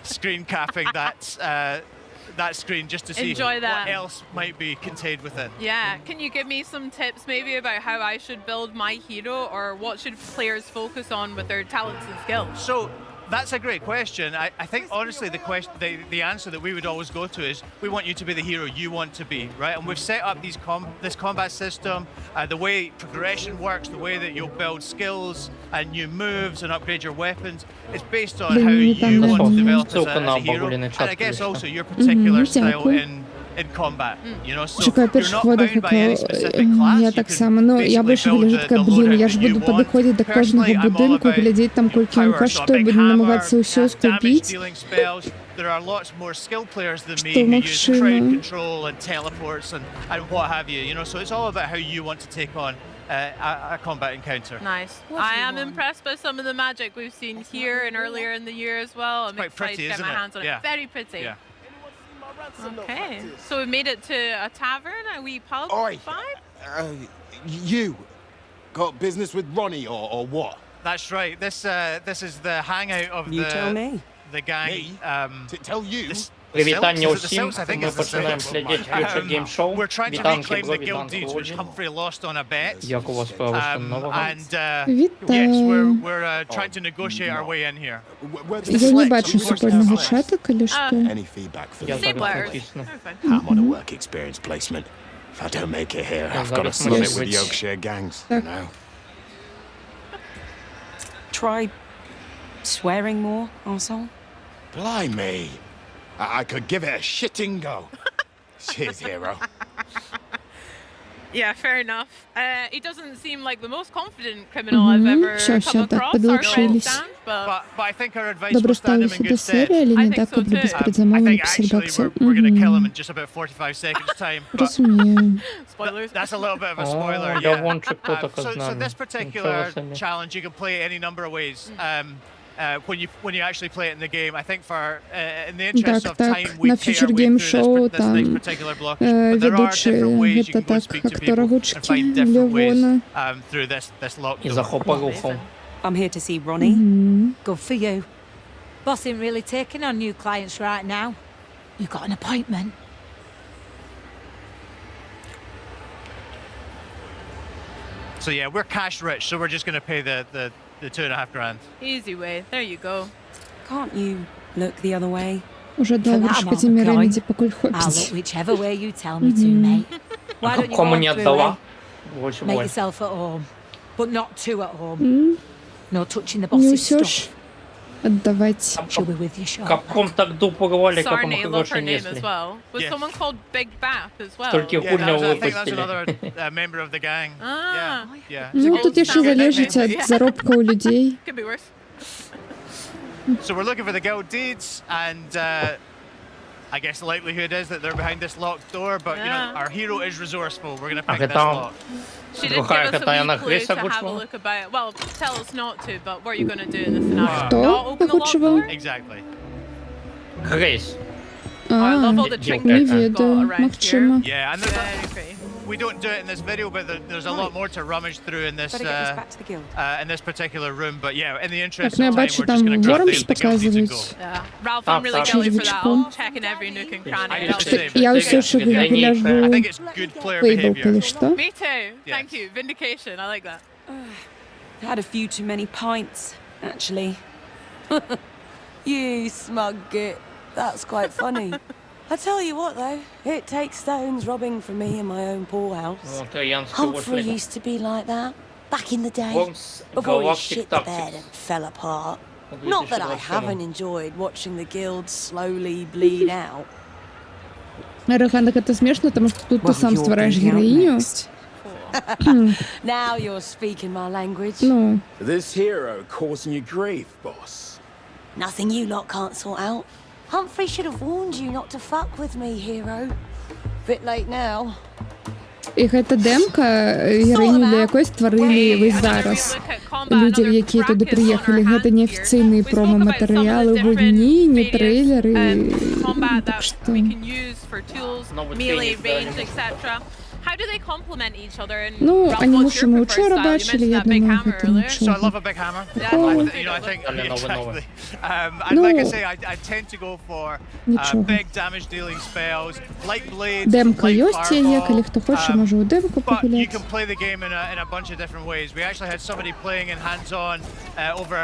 screen capping that screen just to see Enjoy that. what else might be contained within. Yeah, can you give me some tips maybe about how I should build my hero, or what should players focus on with their talents and skills? So that's a great question. I think honestly the answer that we would always go to is we want you to be the hero you want to be, right? And we've set up this combat system, the way progression works, the way that you'll build skills and new moves and upgrade your weapons. It's based on how you want to develop as a hero, and I guess also your particular style in combat, you know, so Чекаю you're not перших bound by any specific class. я так само, ну, я більше гляжу така, блін, я ж буду підходити до кожного будинку, глядіти там, кілька він коштує, буду намагатися усе скупити. There are lots more skilled players than me who use crowd control and teleports and what have you, you know, so it's all about how you want to take on a combat encounter. Nice. I am impressed by some of the magic we've seen here and earlier in the year as well. I'm quite excited pretty, to get my hands on it. Very pretty. Yeah. Okay, so we made it to a tavern, a wee pub. Oi. You got business with Ronnie or what? That's right. This is the hangout of the gang. Tell you. Привітання усім, ми починаємо глядіти Future Game Show. Вітанки, вітанки, Humphrey lost on a bet. Як у вас справи, що нового? And yes, we're trying to negotiate our way in here. Я не бачу супольного чата, коли що. Any feedback for Я me? зараз натисну. I'm on a work experience placement. If I don't make it here, I've got to sum it with Yorkshire gangs, you know. Try swearing more, arsehole. Blimey. I could give it a shitting go. Cheers, hero. Yeah, fair enough. He doesn't seem like the most confident criminal I've ever come across or understand, but I think our advice Добре will stand him in ставилися до good stead. серії, але не так, аби без предзамовлення I think actually we're going to kill him in just about 45 seconds time. Розумію. Spoilers. That's a little bit of a spoiler. Я вон чи хто так So знає. this particular challenge you can play any number of ways. when you actually play it in the game. I think for in the interest of time we на tear Future our way Game through Show this там particular blockage, but there are different ways you can go speak to people and find different ways through this lockdown. I'm here to see Ronnie. Good for you. Boss ain't really taking on new clients right now. You got an appointment. So yeah, we're cash rich, so we're just going to pay the $2.5 grand. Easy way. There you go. Can't you look the other way? Уже договоришь по теме ремеди, покуль I'll look хочешь. whichever way you tell me to, mate. Why don't you go Кому не through отдала? it? Make yourself at home, but not too at home. No touching the Не boss's усешь stuff. отдавать. She'll be with you shortly. Капком так дупо говорили, как Sarney, мы love her хорошо name as несли. well. Was someone called Big Bath as well? Столько Yeah, хуйня I think that's выпустили. another member of the gang. Ah. Yeah. Ну, тут еще залежить от заробка у людей. Could be worse. So we're looking for the guild deeds, and I guess the likelihood is that they're behind this locked door. But you know, our hero is resourceful. We're gonna pick this lock. She did give us a wee clue to have a look about. Well, tell us not to, but what are you going to do in this scenario? Not open the locked door? Exactly. Грейс. I love all the trinkets we've got around here. Yeah, and we don't do it in this video, but there's a lot more to rummage through in this particular room. But yeah, in the interest of time, we're just going to grab the guild deeds and go. Yeah, Ralph, I'm really jelly for that. I'm checking every nook and cranny. Я услышу, как я ляжу Playbook или что? Me too. Thank you. Vindication. I like that. Had a few too many pints, actually. You smug git. That's quite funny. I tell you what, though, it takes stones robbing from me in my own poorhouse. Humphrey used to be like that back in the day, before he shit the bed and fell apart. Not that I haven't enjoyed watching the guild slowly bleed out. Раханок, это смешно, потому что тут ты сам створаешь героиню. Now you're speaking my language. Ну. This hero causing you grief, boss. Nothing you lot can't sort out. Humphrey should have warned you not to fuck with me, hero. Bit late now. І гэта демка, героїню для якої створили ви зараз. Люди, які туди приїхали, гэта не офіційні промо-матеріали в гульні, не трейлери. Так що... How do they complement each other? And ну, анімуші ми вчора бачили, я думаю, гэта нічого. So I love a big hammer. You know, I think exactly. And like I say, I tend to go for big damage dealing spells, light blades, демка light есть, є, коли хто хоче, може у демку But you погуляти. can play the game in a bunch of different ways. We actually had somebody playing in hands-on over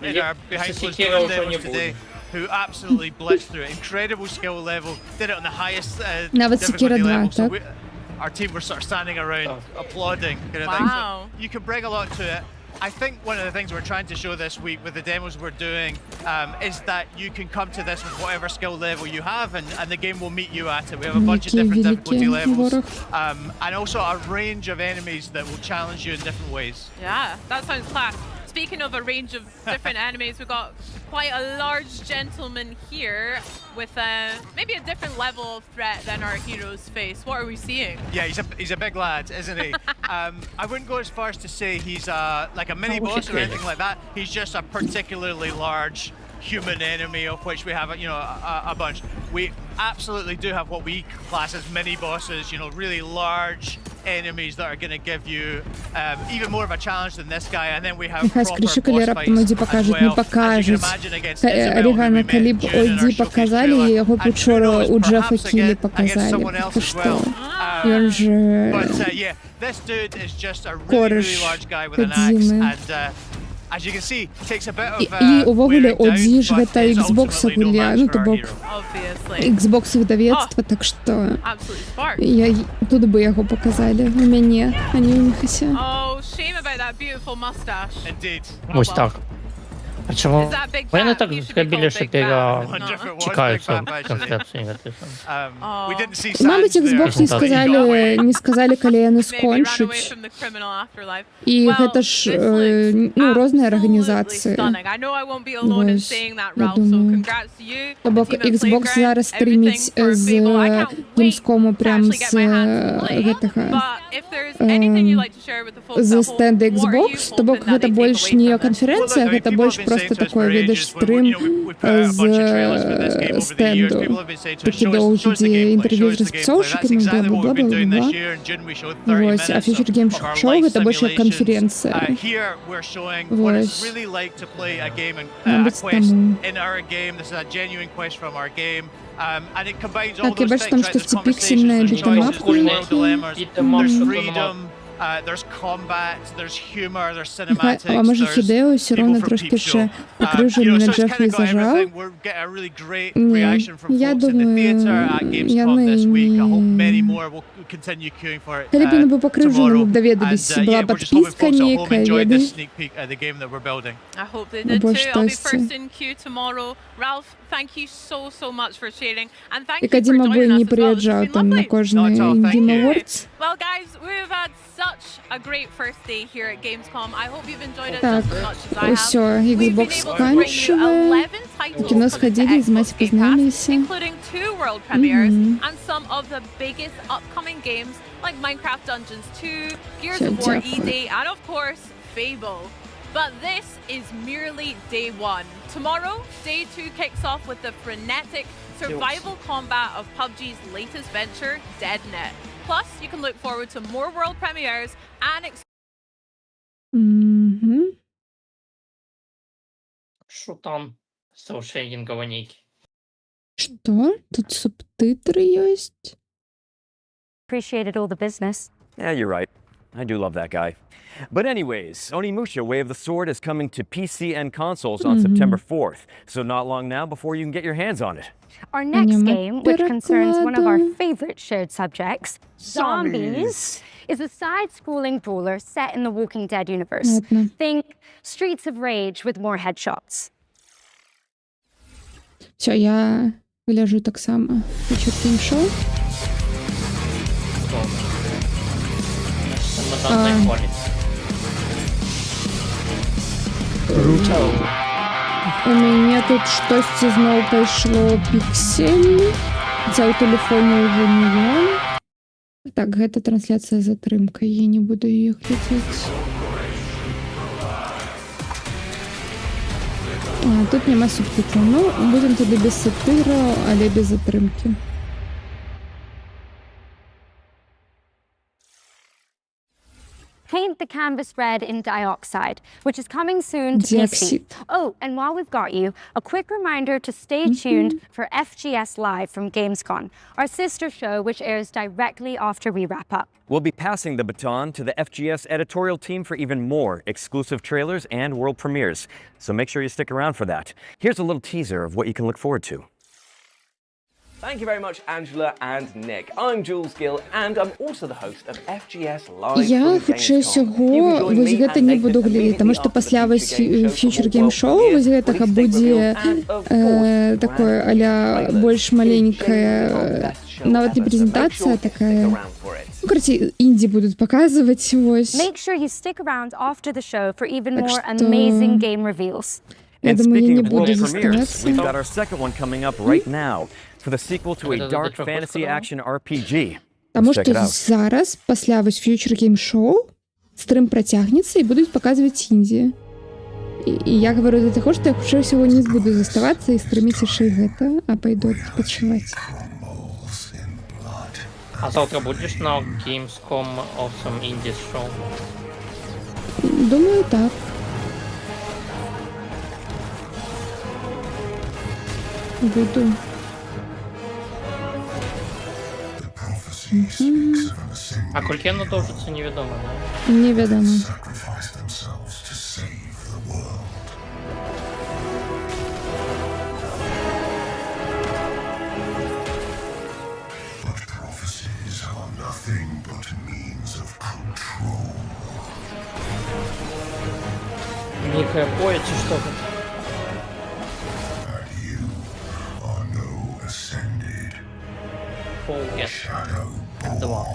in our behind closed doors demos today, who absolutely blitzed through it. Incredible skill level. Did it on the highest difficulty level. So our team were sort of standing around applauding. Kind of thing. So you can bring a lot to it. I think one of the things we're trying to show this week with the demos we're doing is that you can come to this with whatever skill level you have, and the game will meet you at it. We have a bunch of different difficulty levels, and also a range of enemies that will challenge you in different ways. Yeah, that sounds class. Speaking of a range of different enemies, we've got quite a large gentleman here with maybe a different level of threat than our heroes face. What are we seeing? Yeah, he's a big lad, isn't he? I wouldn't go as far as to say he's like a mini boss or anything like that. He's just a particularly large human enemy, of which we have a bunch. We absolutely do have what we class as mini bosses, you know, really large enemies that are going to give you even more of a challenge than this guy, and then we have proper boss fights as well. As you can imagine against Isabel, who we met in our showcase trailer, and who knows, perhaps against someone else as well. But yeah, this dude is just a really large guy with an axe, and as you can see, takes a bit of і увогуле одзі ж гэта Xbox гульня, ну то бок Xbox выдавецтва, так што я тут бы яго показалі у мяне, а не у Міхася. Ось так. А чому? Вони так зробили, що чекаються концепції. Мабуть, Xbox не сказали, коли яны скончаць. І гэта ж, ну, розныя арганізацыі. Вось, я думаю. То бок, Xbox зараз стріміць з Gamescom прям з гэтага з стенда Xbox, то бок гэта больш не канферэнцыя, гэта больш проста часто такое, ведаешь, стрим з стенду. Такі довгі, де інтерв'ю з розпрацовщиками, бла-бла-бла-бла-бла. Ось, а Future Game Show гэта больш як канференція. Ось. Мабуть, таму. Так, я бачу там щось ці піксельне бітемапи. There's combat, there's humor, there's cinematics. А може Хідео все одно трошки ще покрижив мене Джефрі зажав? Ні, я думаю, я не... Коли б він був покрижений, ми б довідались, була підписка ніяка, ведеш? Або щось це. І Кадіма Бой не приїжджав там на кожний Game Awards. Such a great first day here at Gamescom. I hope you've enjoyed it так, just as much as I have. Все, Xbox сканчивая. В кино сходили, с Масей познакомились. Including 2 world premieres and some of the biggest upcoming games like Minecraft Dungeons 2, Gears of War ED, and of course, Fable. But this is merely day 1. Tomorrow, day 2 kicks off with the frenetic survival combat of PUBG's latest venture, Deadnet. Plus, you can look forward to more world premieres and... Що там? Соушейдингово ніки. Що? Тут субтитри есть? Appreciated all the business. Yeah, you're right. I do love that guy. But anyways, Onimusha Way of the Sword is coming to PC and consoles on September 4th. So not long now before you can get your hands on it. Our next game, which concerns one of our favorite shared subjects, zombies, is a side-scrolling brawler set in the Walking Dead universe. Think Streets of Rage with more headshots. Все, я гляжу так само. Future Game Show. У меня тут щось знову пішло піксель. Це у телефоні вже не я. Так, гэта трансляція з затримкою. Я не буду її глядіти. А, тут нема субтитрів. Ну, будемо тоді без субтитру, але без затримки. Paint the canvas red in Dioxide, which is coming soon to PC. Oh, and while we've got you, a quick reminder to stay tuned for FGS Live from Gamescom, our sister show which airs directly after we wrap up. We'll be passing the baton to the FGS editorial team for even more exclusive trailers and world premieres, so make sure you stick around for that. Here's a little teaser of what you can look forward to. Thank you very much, Angela and Nick. I'm Jules Gill, and I'm also the host of FGS Live. Я хутчэй всего вось гэта не буду глядзець, таму што пасля вось Future Game Show вось гэтага будзе такое а-ля больш маленькая, нават не прэзентацыя такая. Ну, короче, инди будут показывать вось. Make sure you stick around after the show for even more amazing game reveals. Я думаю, я не world буду premieres, заставаться. we've got our second one coming up right now for the sequel to a dark fantasy action RPG. Потому что зараз, пасля вось Future Game Show, стрим протягнется и будут показывать инди. И я говорю для того, что я хутчэй всего не буду заставаться и стримить еще и гэта, а пойду отпочивать. А завтра будешь на Gamescom Awesome Indies Show? Думаю, так. Буду. А колькі яно довжиться, невідомо, да? Невідомо. Некая поя, чи що тут? Полки. Два.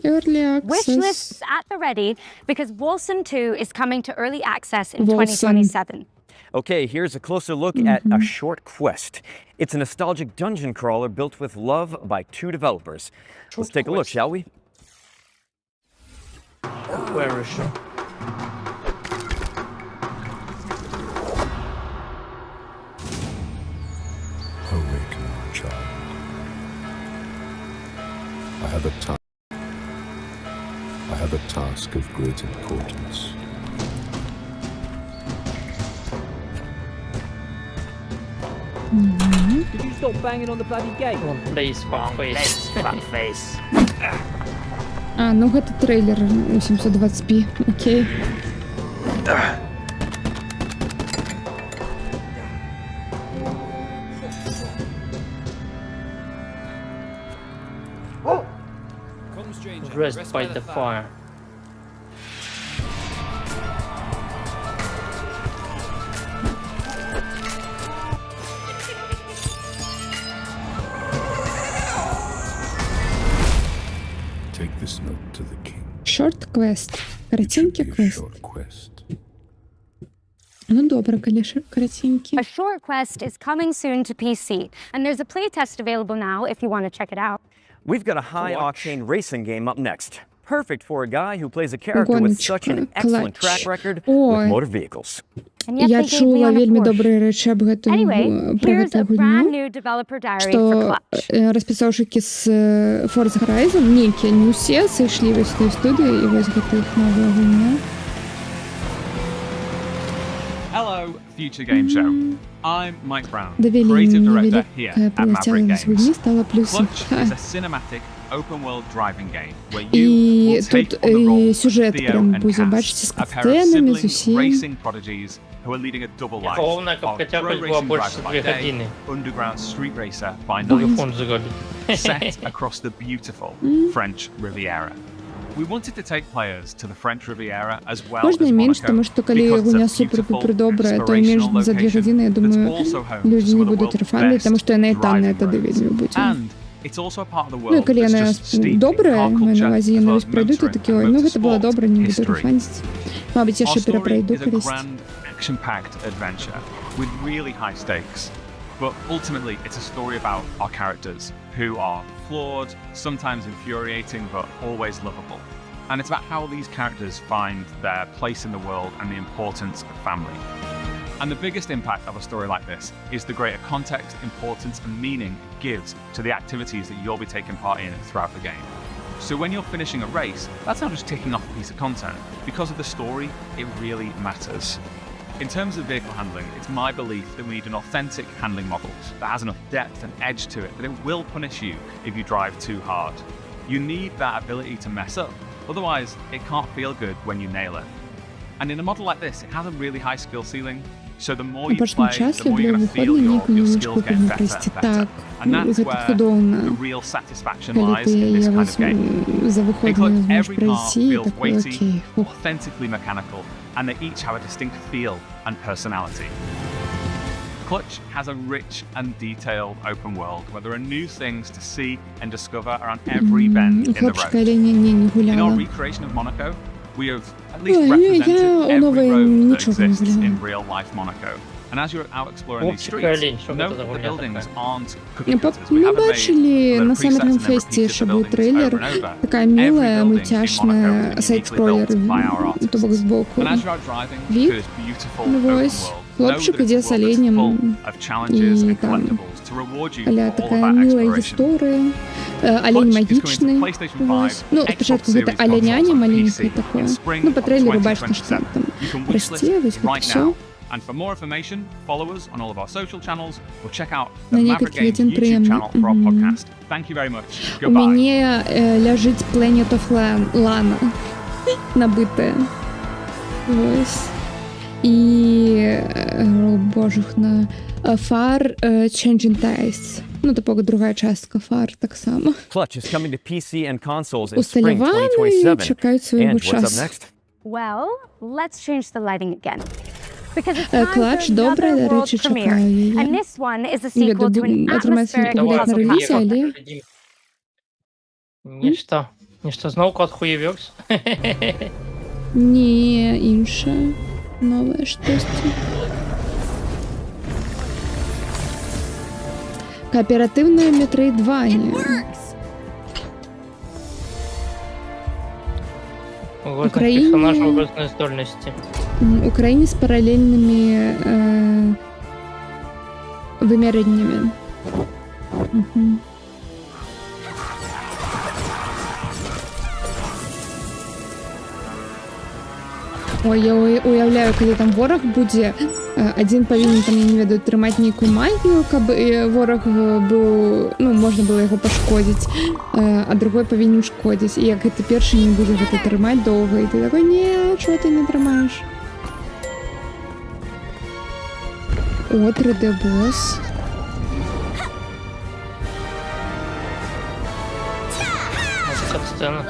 Early access. Wish lists at the ready because Wolcen 2 is coming to early access in 2027. Okay, here's a closer look at A Short Quest. It's a nostalgic dungeon crawler built with love by 2 developers. Let's take a look, shall we? Where is she? Awaken, child. I have a task of great importance. Could you stop banging on the bloody gate? Please, fuckface. А, ну гэта трейлер 720p, окей. Dressed by the fire. Take this note to the king. Short quest. Картинки квест. Ну добре, картинки. A short quest is coming soon to PC, and there's a playtest available now if you want to check it out. We've got a high-octane racing game up next. Perfect for a guy who plays a character with such an excellent track record with motor vehicles. Я чула вельмі добрыя рэчы аб гэтую гульню, што распрацоўшчыкі з Forza Horizon, нейкія, не ўсе сышлі вось той студыі, і вось гэта іх новая гульня. Hello, Future Game Show. I'm Mike Brown, Давелі creative director here невялікая at Maverick прыцягнасць гульні стала плюсам. Clutch is a cinematic open-world driving game where you І will take тут on the role of сюжет Theo прям and будзе, Cass, бачыце, з a pair of катсценамі, з sibling усім. racing prodigies who are leading a double life Головне, of каб хотя pro б була racing больше driver by 2 day, години. underground street racer by night, Телефон зробить. set across the beautiful French Riviera. We wanted to take players to the French Riviera as well Можна as і менш, Monaco тому що коли because it's гульня a супер-пупер beautiful, добра, то і менш inspirational за 2 location години, я that's думаю, also home to люди some не of the будуть world's рефандити, тому що вона і там на best це driving дивиться, roads. мабуть. And it's also a part of the Ну, і world коли that's вона just steeped in добре, car маю на culture увазі, as я well навіть as пройду, то motoring такі, and ой, ну це було motorsport добре, не буду history. рефандити. Мабуть, я Our ще story перепройду is a колись. grand, action-packed adventure with really high stakes. But ultimately, it's a story about our characters, who are flawed, sometimes infuriating, but always lovable. And it's about how these characters find their place in the world and the importance of family. And the biggest impact of a story like this is the greater context, importance, and meaning it gives to the activities that you'll be taking part in throughout the game. So when you're finishing a race, that's not just ticking off a piece of content. Because of the story, it really matters. In terms of vehicle handling, it's my belief that we need an authentic handling model that has enough depth and edge to it that it will punish you if you drive too hard. You need that ability to mess up, otherwise it can't feel good when you nail it. And in a model like this, it has a really high skill ceiling, so the more you play, the more you're going to feel your skills getting better and better. And that's where the real satisfaction lies in this kind of game. In Clutch, every car feels weighty, authentically mechanical, and they each have a distinct feel and personality. Clutch has a rich and detailed open world where there are new things to see and discover around every bend in the road. In our recreation of Monaco, we have at least represented every road that exists in real-life Monaco. And as you're out exploring these streets, note that the buildings aren't cookie cutters. We Ми haven't made бачили на the presets Саммерном and then Фесті, repeated що the був buildings трейлер, over and over. така Every мила, building in мультяшна Monaco is uniquely сайт-скролер built by our artists. тубок збоку. And as you're out driving Віп, through this beautiful ну open ось, world, хлопчик know that іде it's з a world that's оленем, full of challenges і and там collectibles to reward you аля for all of така that мила exploration. історія. Олень магічний. Ось. Ну, спочатку гэта оленяня маленькое такое. Ну, по трейлеру бачно, що там расце, ось гэта все. And for more information, follow us on all of our social channels or check out На the Maverick некоторі Games один YouTube приємний. channel for our podcast. Thank you very much. У Goodbye. мене ляжить Planet of Lana набите. Ось. І, о боже, на Far Changing Tides. Ну, типу, друга частка Far так само. Clutch is coming to PC and consoles in spring 2027. чекають своєго And what's up часу. next? Well, let's change the lighting again. Because it's time Клач for добре, another до world речі, premiere. чекаю її. And this one is a Я sequel to an отримається atmospheric гулять на puzzle релізі, castle. але... Ніщо, знову код хуєвікс? Ні, інше. Нове щось. Кооперативне метроїдвання. Украине с параллельными вымярэннями. Ой, я уяўляю, калі там вораг будзе, адзін павінен там, я не ведаю, трымаць нейкую магію, каб вораг быў, ну, можна было яго пашкодзіць, а другой павінен шкодзіць. І як гэты першы не будзе гэта трымаць доўга, і ты такой, не, чого ты не трымаеш? О, 3D-босс. Сцена.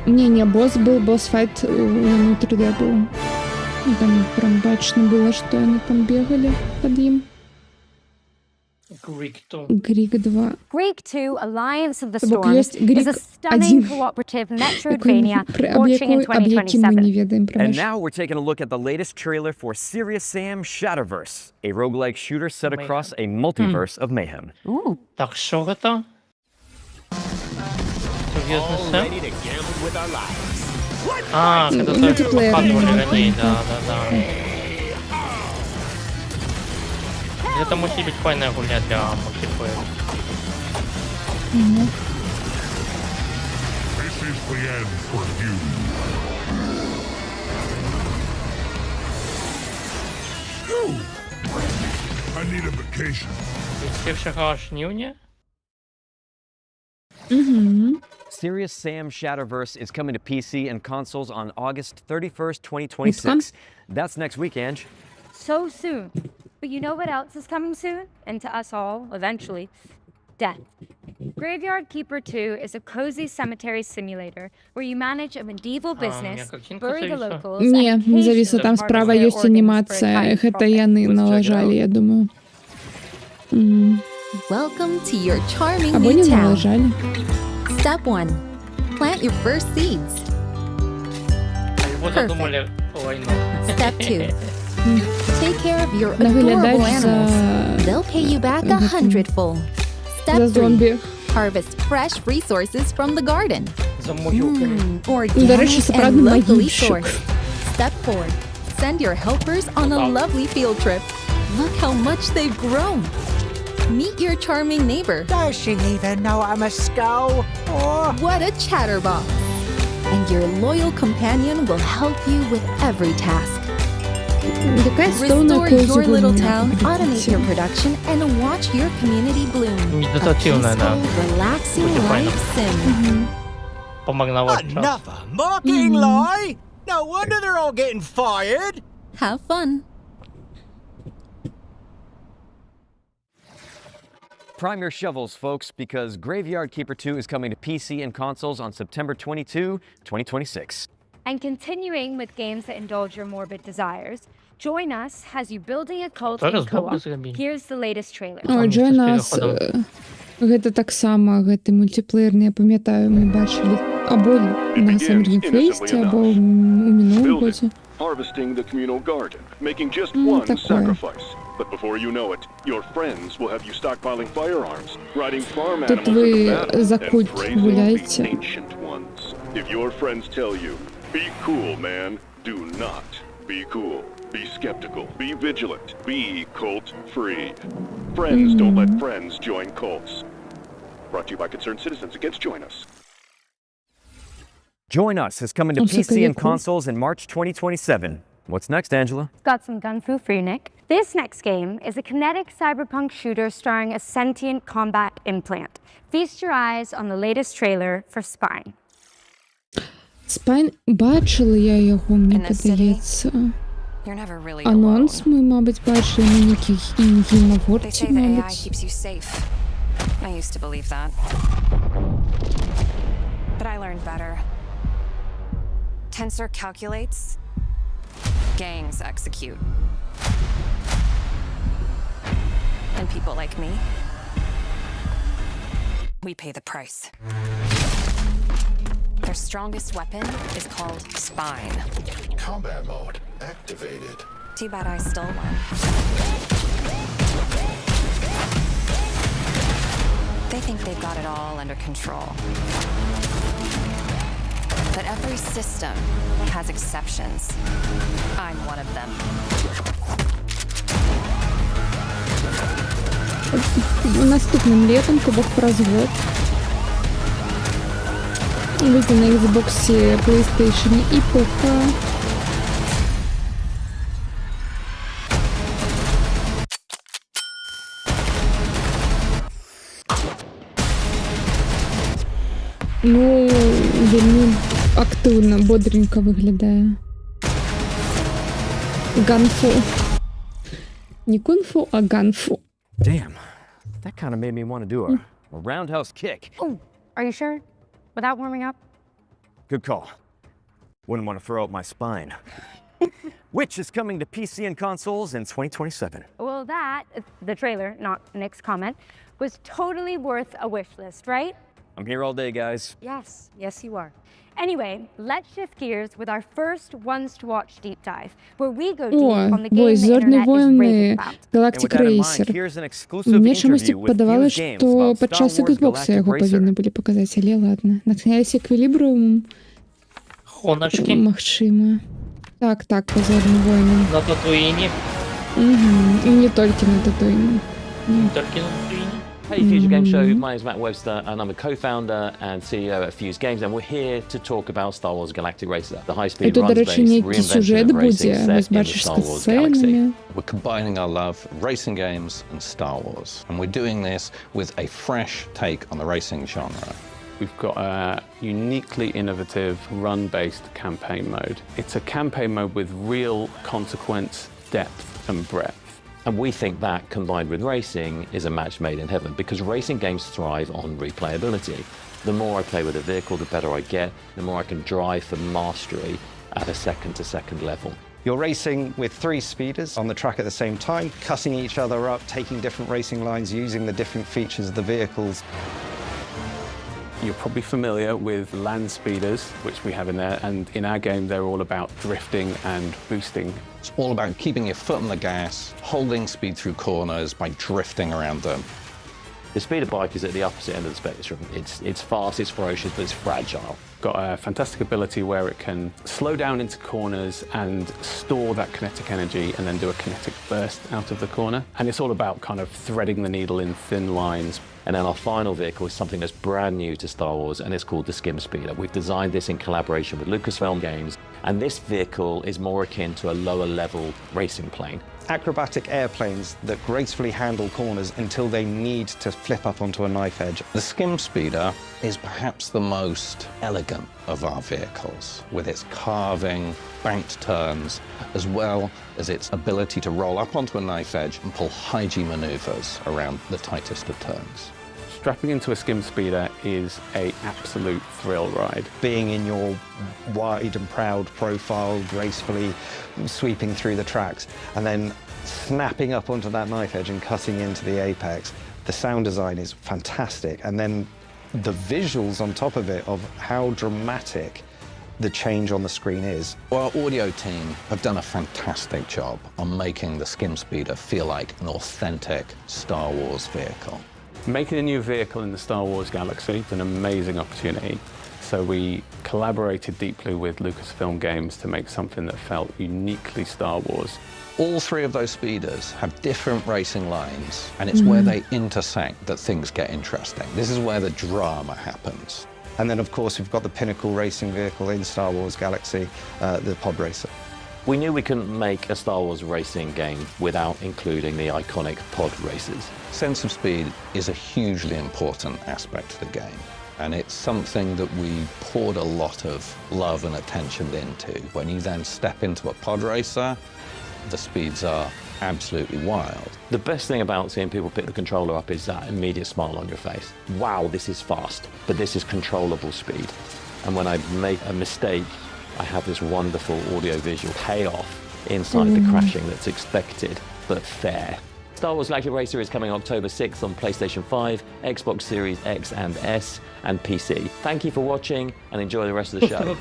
Не, босс был, босс-файт внутри был. И там прям бачно было, что они там бегали под ним. Greek 2. Greek 2. Greek 2, Alliance of the Storms, is a stunning cooperative Metroidvania launching in 2027. And now we're taking a look at the latest trailer for Serious Sam Shadowverse, a roguelike shooter set across a multiverse of mayhem. Ooh. Так, що это? А, когда показывали, да. Это может быть файная гуля для мультиплеера. Serious Sam Shadowverse is coming to PC and consoles on August 31st, 2026. That's next week, Ange. So soon. But you know what else is coming soon? And to us all, eventually. Death. Graveyard Keeper 2 is a cozy cemetery simulator where you manage a medieval business, bury the locals, Не, зависло, там справа есть анимация. Это яны налажали, я думаю. Welcome to your charming new town. Step 1. Plant your first seeds. Perfect. Step 2. Take care of your adorable animals. They'll pay you back 100-fold. Step 3. Harvest fresh resources from the garden. Organic and locally sourced. Step 4. Send your helpers on a lovely field trip. Look how much they've grown. Meet your charming neighbor. Does she even know I'm a skull? Oh. What a chatterbox. And your loyal companion will help you with every task. Restore your little town, automate your production, and watch your community bloom. A peaceful, relaxing life sim. Another mocking lie? No wonder they're all getting fired. Have fun. Prime your shovels, folks, because Graveyard Keeper 2 is coming to PC and consoles on September 22, 2026. And continuing with games that indulge your morbid desires, join us as you building a cult in co-op. Here's the latest trailer. Ой, Join Us, гэта так само, гэты мультиплеерны, я памятаю, мы бачили або на самом геймфесте, або у минулым годзе. Harvesting the communal garden, making just one sacrifice. But before you know it, your friends will have you stockpiling firearms, riding farm animals into battle, and praising the ancient ones. If your friends tell you, be cool, man, do not be cool. Be skeptical, be vigilant, be cult-free. Friends don't let friends join cults. Brought to you by Concerned Citizens Against Join Us. Join Us is coming to PC and consoles in March 2027. What's next, Angela? Got some gun fu for you, Nick. This next game is a kinetic cyberpunk shooter starring a sentient combat implant. Feast your eyes on the latest trailer for Spine. Spine, бачила я його, мені подається. Анонс ми, мабуть, бачили на якій геймаворці, мабуть. I used to believe that. But I learned better. Tensor calculates, gangs execute. And people like me, we pay the price. Their strongest weapon is called Spine. Combat mode activated. Too bad I stole one. They think they've got it all under control. But every system has exceptions. I'm one of them. Наступным летом Кубок про развод. Выйдет на Xbox, PlayStation и ПК. Ну, вельмі активно, бодренько виглядає. Ганфу. Не кунг-фу, а ганфу. Damn, that kind of made me want to do a roundhouse kick. Oh, are you sure? Without warming up? Good call. Wouldn't want to throw out my spine. Which is coming to PC and consoles in 2027. Well, that, the trailer, not Nick's comment, was totally worth a wish list, right? I'm here all day, guys. Yes, yes you are. Anyway, let's shift gears with our first Ones to Watch deep dive, where we go deep on the game the internet is raving about. Galactic Racer. Мне чомусь подавалось, що під час Xbox його повинні були показати, але ладно. Натхняюсь еквілібріумом. Хоночки. Махчима. Так, Позорні войни. На Татуїні. Угу. І не тільки на Татуїні. Не тільки на Татуїні. Hey, Future Game Show. My name is Matt Webster, and I'm a co-founder and CEO at Fuse Games, and we're here to talk about Star Wars Galactic Racer, the high-speed runs-based reinvention of racing set in the Star Wars galaxy. We're combining our love for racing games and Star Wars, and we're doing this with a fresh take on the racing genre. We've got a uniquely innovative run-based campaign mode. It's a campaign mode with real consequence, depth, and breadth. And we think that, combined with racing, is a match made in heaven, because racing games thrive on replayability. The more I play with a vehicle, the better I get, the more I can drive for mastery at a second-to-second level. You're racing with 3 speeders on the track at the same time, cutting each other up, taking different racing lines, using the different features of the vehicles. You're probably familiar with land speeders, which we have in there, and in our game they're all about drifting and boosting. It's all about keeping your foot on the gas, holding speed through corners by drifting around them. The speeder bike is at the opposite end of the spectrum. It's fast, it's ferocious, but it's fragile. Got a fantastic ability where it can slow down into corners and store that kinetic energy and then do a kinetic burst out of the corner. And it's all about kind of threading the needle in thin lines. And then our final vehicle is something that's brand new to Star Wars, and it's called the Skim Speeder. We've designed this in collaboration with Lucasfilm Games, and this vehicle is more akin to a lower level racing plane. Acrobatic airplanes that gracefully handle corners until they need to flip up onto a knife edge. The Skim Speeder is perhaps the most elegant of our vehicles, with its carving, banked turns, as well as its ability to roll up onto a knife edge and pull high-G maneuvers around the tightest of turns. Strapping into a Skim Speeder is an absolute thrill ride. Being in your wide and proud profile, gracefully sweeping through the tracks, and then snapping up onto that knife edge and cutting into the apex. The sound design is fantastic, and then the visuals on top of it of how dramatic the change on the screen is. Our audio team have done a fantastic job on making the Skim Speeder feel like an authentic Star Wars vehicle. Making a new vehicle in the Star Wars galaxy is an amazing opportunity. So we collaborated deeply with Lucasfilm Games to make something that felt uniquely Star Wars. All 3 of those speeders have different racing lines, and it's where they intersect that things get interesting. This is where the drama happens. And then, of course, we've got the pinnacle racing vehicle in Star Wars Galaxy, the Pod Racer. We knew we couldn't make a Star Wars racing game without including the iconic pod races. Sense of speed is a hugely important aspect to the game, and it's something that we poured a lot of love and attention into. When you then step into a pod racer, the speeds are absolutely wild. The best thing about seeing people pick the controller up is that immediate smile on your face. Wow, this is fast, but this is controllable speed. And when I make a mistake, I have this wonderful audio-visual payoff inside the crashing that's expected, but fair. Star Wars Galactic Racer is coming October 6th on PlayStation 5, Xbox Series X and S, and PC. Thank you for watching, and enjoy the rest of the show.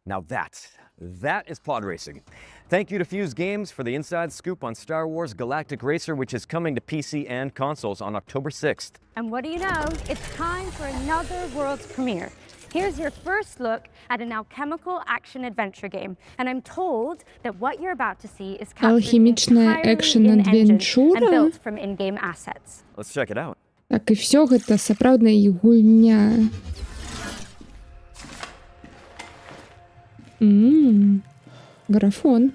Now that's That is pod racing. Thank you to Fuse Games for the inside scoop on Star Wars Galactic Racer, which is coming to PC and consoles on October 6th. And what do you know? It's time for another world's premiere. Here's your first look at an alchemical action-adventure game, and I'm told that what you're about to see is captured entirely in-engine and built from in-game assets. Let's check it out. Так, і все гэта сапраўдная гульня. Графон.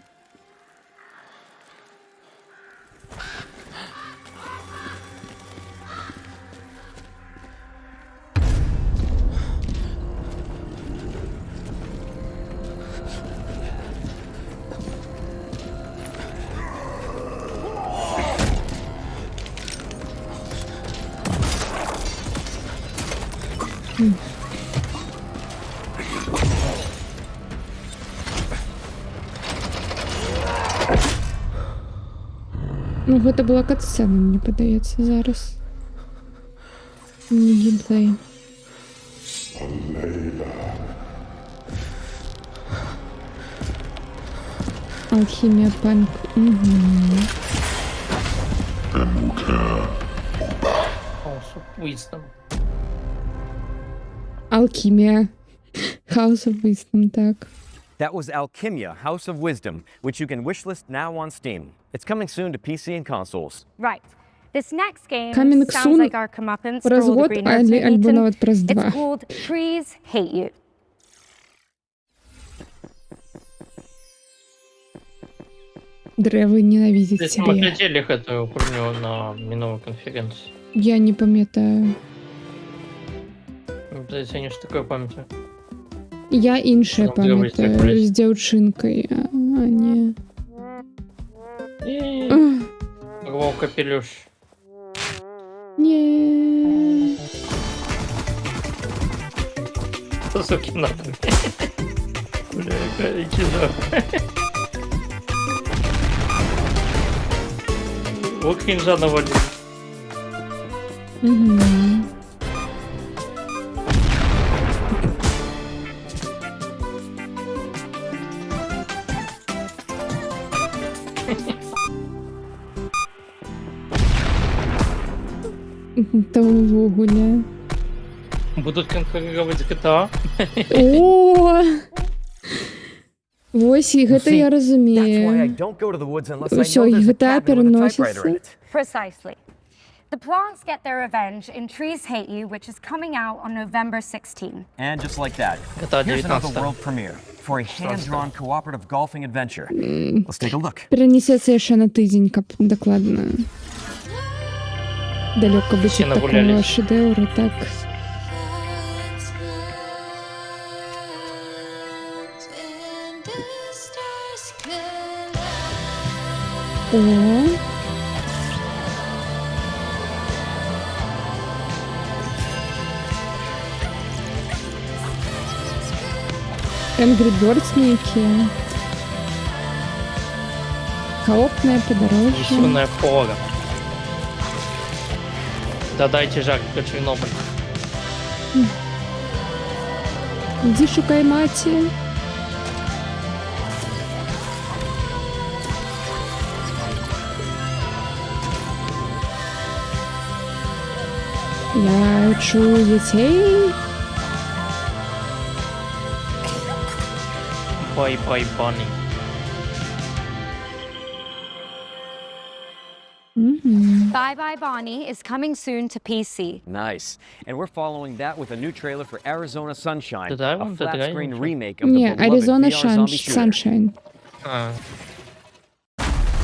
Ну, гэта была катсцена, мне падаецца, зараз. Не геймплей. Алхимия панк. Алхимия. House of Wisdom, так. That was Alchemia, House of Wisdom, which you can wishlist now on Steam. It's coming soon to PC and consoles. Right. This next game sounds like our comeuppance for all the green nerds in Eton. It's called Trees Hate You. Древы ненавидят тебя. Мы смотрели эту хуйню на миновой конференции. Я не памятаю. Ты ценишь такое память? Я іншае памятаю з дзяўчынкай, а не... Рвал капелюш. Не. Суки нахуй. Бля, кино. Вот кинжа навалил. Та увогуле. Будут конкурировать GTA. О! Вось, і гэта я разумею. Усё, і GTA переносіцца. Precisely. The plants get their revenge in Trees Hate You, which is coming out on November 16. And just like that, here's another world premiere for a hand-drawn cooperative golfing adventure. Let's take a look. Перенесецца яшчэ на тыдзень, каб дакладна. Далёка быць ад такого шэдэўра, так. О! Angry Birds нейкія. Коопнае падарожжа. Місіўная фора. Дадайте жар, хочу Нобль. Иди шукай маці. Я чую дзяцей. Bye-bye, Bunny. Bye Bye Bonnie is coming soon to PC. Nice. And we're following that with a new trailer for Arizona Sunshine, a flat-screen remake of the beloved Arizona VR zombie shooter. Sunshine.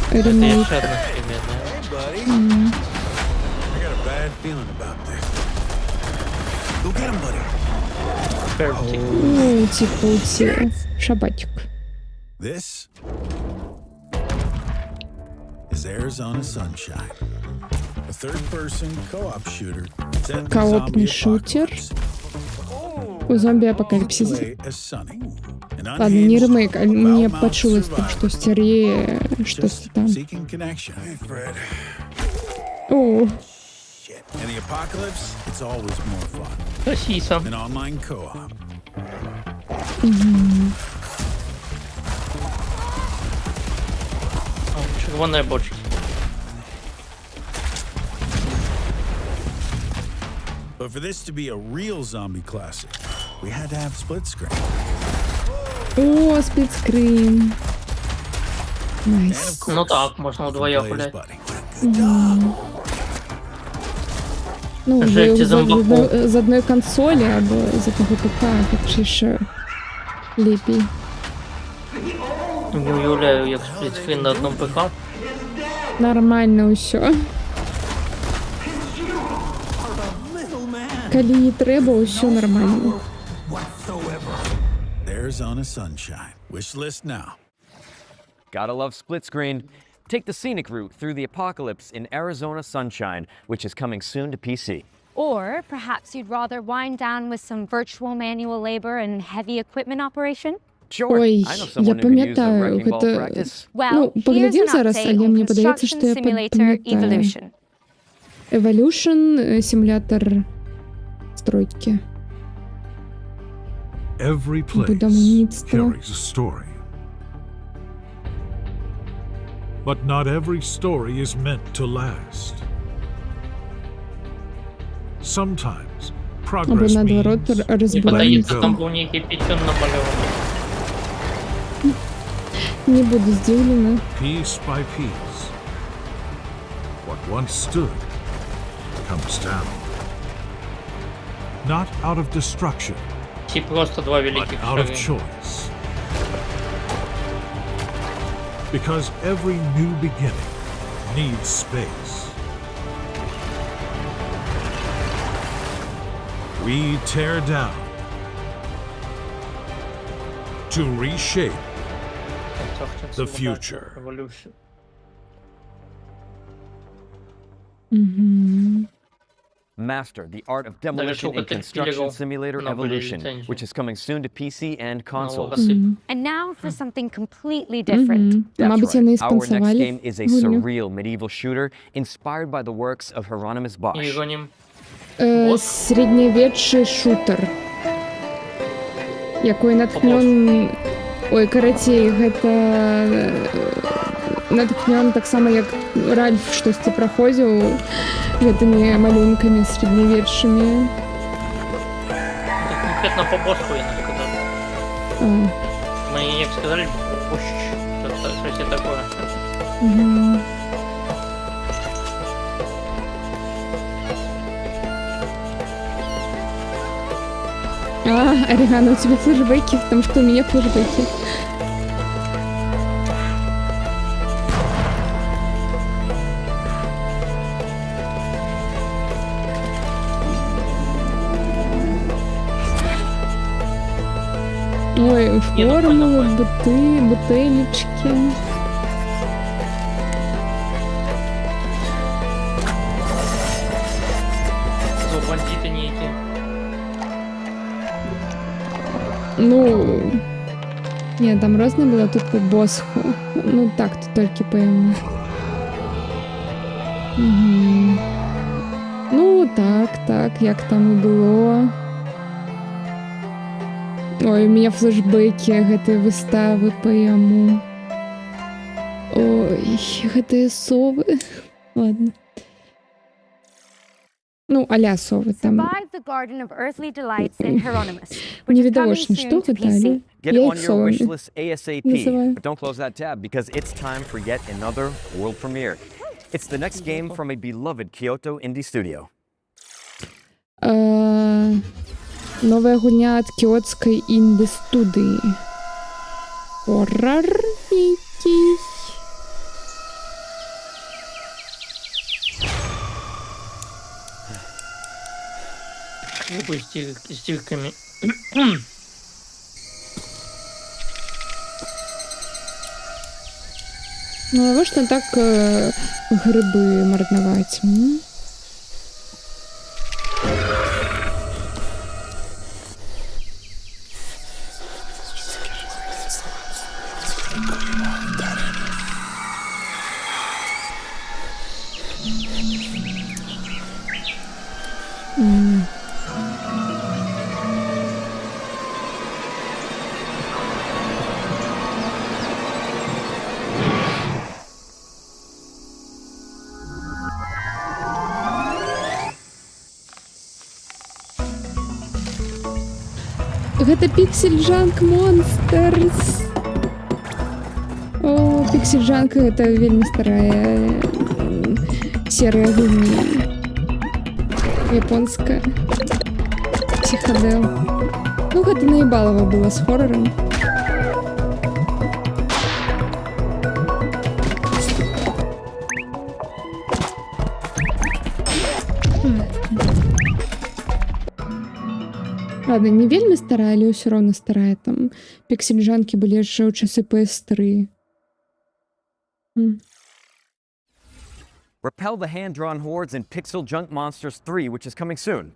Hey, buddy. I got a bad feeling about this. Go get him, buddy. Ути-пути. Шабатик. This is Arizona Sunshine, a third-person co-op shooter. Коопный шутер. Зомби-апокалипсис. Ладно, не ремейк, а мне почулось там, что стерее что-то там. О. In the apocalypse, it's always more fun. An online co-op. Червоная бочка. But for this to be a real zombie classic, we had to have split screen. О, сплитскрин. Найс. Ну так, можна вдвоє гуляти. Ну, ви з одної консолі або з одного ПК, так чи ще ліпій. Не уявляю, як сплітскрін на одному ПК. Нормально усьо. Коли не треба, усьо нормально. Arizona sunshine. Wish list now. Gotta love split screen. Take the scenic route through the apocalypse in Arizona sunshine, which is coming soon to PC. Or perhaps you'd rather wind down with some virtual manual labor and heavy equipment operation? Ой, я пам'ятаю, гэта... Ну, поглядім зараз, але мені подається, що я пам'ятаю. Evolution, симулятор стройки. Every place carries a story. But not every story is meant to last. Sometimes progress means letting go. Не буду здивлена. Piece by piece, what once stood comes down. Not out of destruction, but out of choice. Because every new beginning needs space. We tear down to reshape the future. Master the art of demolition in Construction Simulator Evolution, which is coming soon to PC and consoles. And now for something completely different. That's right. Our next game is a surreal medieval shooter inspired by the works of Hieronymus Bosch. Середньовечний шутер, який натхнен... Ой, карацей, гэта... Натхнен так само, як Ральф штосьці праходзіў гэтымі малюнкамі средневечнымі. Конкретно по боску я не сказал. Мне як сказали, что-то такое. Орегано, у тебя флешбеки, потому что у меня флешбеки. Ой, формулы, бутылечки. Бандиты некие. Ну, ні, там розне було, тут по босху. Ну так, тут тільки певно. Ну, так, як там і було. Ой, у меня флешбеки гэтай выставы по яму. Ой, гэтыя совы. Ладно. Ну, а-ля совы там. Невідавочна, што гэта, але Get it on your wish list ASAP, but don't close that tab because it's time for yet another world premiere. It's the next game from a beloved Kyoto indie studio. Новая гульня ад кіотскай інді-студыі. Хоррор якийсь. Любой стильками. Ну, а навошта так грибы марнаваць? Гэта Піксель-Жанк Монстерс. О, Піксель-Жанк гэта вельмі старая серыя гульні. Японская. Психодел. Ну, гэта наебалова было з хоррором. Ладно, не вельмі старая, але ўсё роўна старая. Там піксель-жанкі былі яшчэ ў часы PS3. Repel the hand-drawn hordes in Pixel Junk Monsters 3, which is coming soon.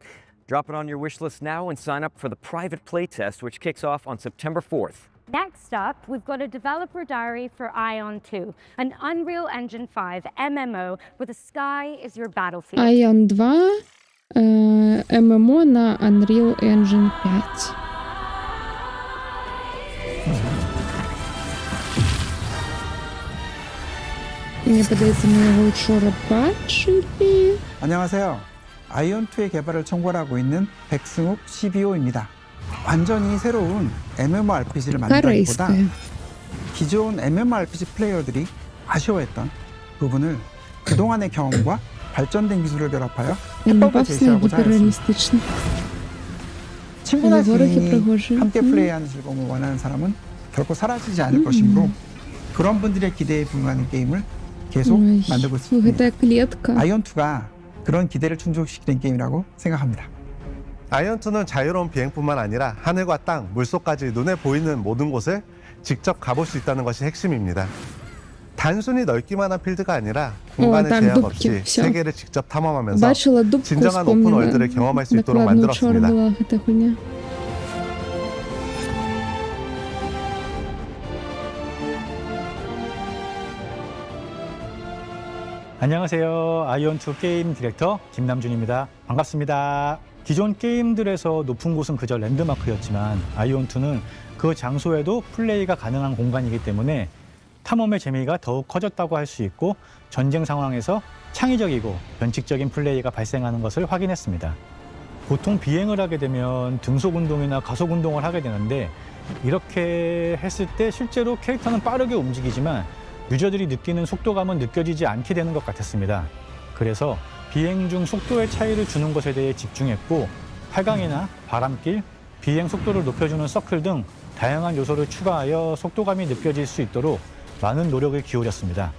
Drop it on your wish list now and sign up for the private playtest, which kicks off on September 4th. Next up, we've got a developer diary for Ion 2, an Unreal Engine 5 MMO where the sky is your battlefield. Ion 2 ММО на Unreal Engine 5. Мне подается, мы его учора бачили. 안녕하세요. 아이온2의 개발을 총괄하고 있는 백승욱 CBO입니다. 완전히 새로운 MMORPG를 만든다기보다 기존 MMORPG 플레이어들이 아쉬워했던 부분을 그동안의 경험과 발전된 기술을 결합하여 해법을 제시하고자 하였습니다. 친구나 지인이 함께 플레이하는 즐거움을 원하는 사람은 결코 사라지지 않을 것이므로 그런 분들의 기대에 부응하는 게임을 계속 만들고 있습니다. 아이온2가 그런 기대를 충족시키는 게임이라고 생각합니다. 아이온2는 자유로운 비행뿐만 아니라 하늘과 땅, 물속까지 눈에 보이는 모든 곳을 직접 가볼 수 있다는 것이 핵심입니다. 단순히 넓기만 한 필드가 아니라 공간의 제약 없이 세계를 직접 탐험하면서 진정한 오픈월드를 경험할 수 있도록 만들었습니다. 안녕하세요. 아이온2 게임 디렉터 김남준입니다. 반갑습니다. 기존 게임들에서 높은 곳은 그저 랜드마크였지만 아이온2는 그 장소에도 플레이가 가능한 공간이기 때문에 탐험의 재미가 더욱 커졌다고 할 수 있고 전쟁 상황에서 창의적이고 변칙적인 플레이가 발생하는 것을 확인했습니다. 보통 비행을 하게 되면 등속 운동이나 가속 운동을 하게 되는데 이렇게 했을 때 실제로 캐릭터는 빠르게 움직이지만 유저들이 느끼는 속도감은 느껴지지 않게 되는 것 같았습니다. 그래서 비행 중 속도의 차이를 주는 것에 대해 집중했고 활강이나 바람길, 비행 속도를 높여주는 서클 등 다양한 요소를 추가하여 속도감이 느껴질 수 있도록 많은 노력을 기울였습니다.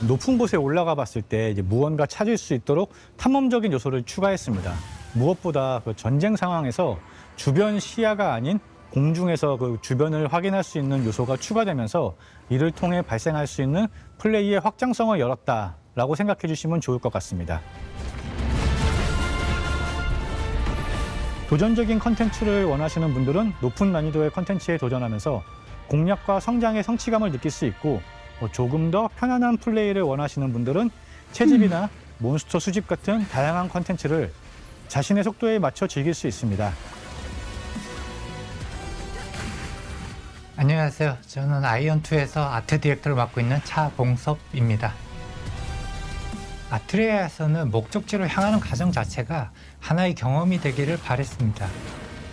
높은 곳에 올라가 봤을 때 무언가 찾을 수 있도록 탐험적인 요소를 추가했습니다. 무엇보다 그 전쟁 상황에서 주변 시야가 아닌 공중에서 그 주변을 확인할 수 있는 요소가 추가되면서 이를 통해 발생할 수 있는 플레이의 확장성을 열었다라고 생각해 주시면 좋을 것 같습니다. 도전적인 컨텐츠를 원하시는 분들은 높은 난이도의 컨텐츠에 도전하면서 공략과 성장의 성취감을 느낄 수 있고 조금 더 편안한 플레이를 원하시는 분들은 채집이나 몬스터 수집 같은 다양한 컨텐츠를 자신의 속도에 맞춰 즐길 수 있습니다. 안녕하세요. 저는 아이온2에서 아트 디렉터를 맡고 있는 차봉섭입니다. 아트레아에서는 목적지로 향하는 과정 자체가 하나의 경험이 되기를 바랬습니다.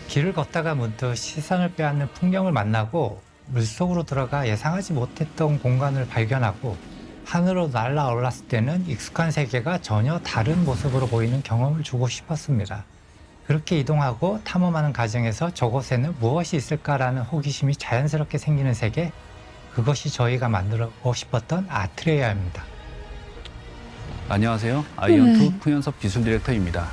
길을 걷다가 문득 시선을 빼앗는 풍경을 만나고 물속으로 들어가 예상하지 못했던 공간을 발견하고 하늘로 날아올랐을 때는 익숙한 세계가 전혀 다른 모습으로 보이는 경험을 주고 싶었습니다. 그렇게 이동하고 탐험하는 과정에서 저곳에는 무엇이 있을까라는 호기심이 자연스럽게 생기는 세계, 그것이 저희가 만들고 싶었던 아트레아입니다. 안녕하세요. 아이온2 풍현섭 기술 디렉터입니다.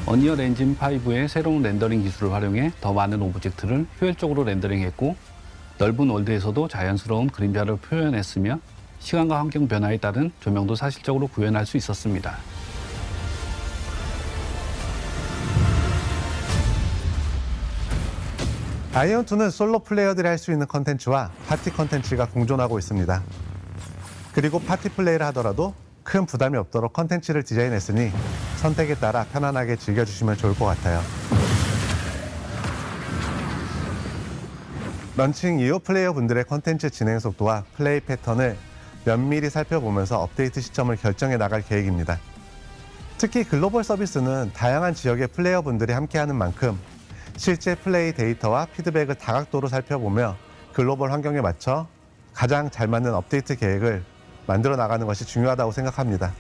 언리얼 엔진 5의 새로운 렌더링 기술을 활용해 더 많은 오브젝트를 효율적으로 렌더링했고 넓은 월드에서도 자연스러운 그림자를 표현했으며 시간과 환경 변화에 따른 조명도 사실적으로 구현할 수 있었습니다. 아이온2는 솔로 플레이어들이 할 수 있는 컨텐츠와 파티 컨텐츠가 공존하고 있습니다. 그리고 파티 플레이를 하더라도 큰 부담이 없도록 컨텐츠를 디자인했으니 선택에 따라 편안하게 즐겨주시면 좋을 것 같아요. 런칭 이후 플레이어 분들의 컨텐츠 진행 속도와 플레이 패턴을 면밀히 살펴보면서 업데이트 시점을 결정해 나갈 계획입니다. 특히 글로벌 서비스는 다양한 지역의 플레이어분들이 함께하는 만큼 실제 플레이 데이터와 피드백을 다각도로 살펴보며 글로벌 환경에 맞춰 가장 잘 맞는 업데이트 계획을 만들어 나가는 것이 중요하다고 생각합니다.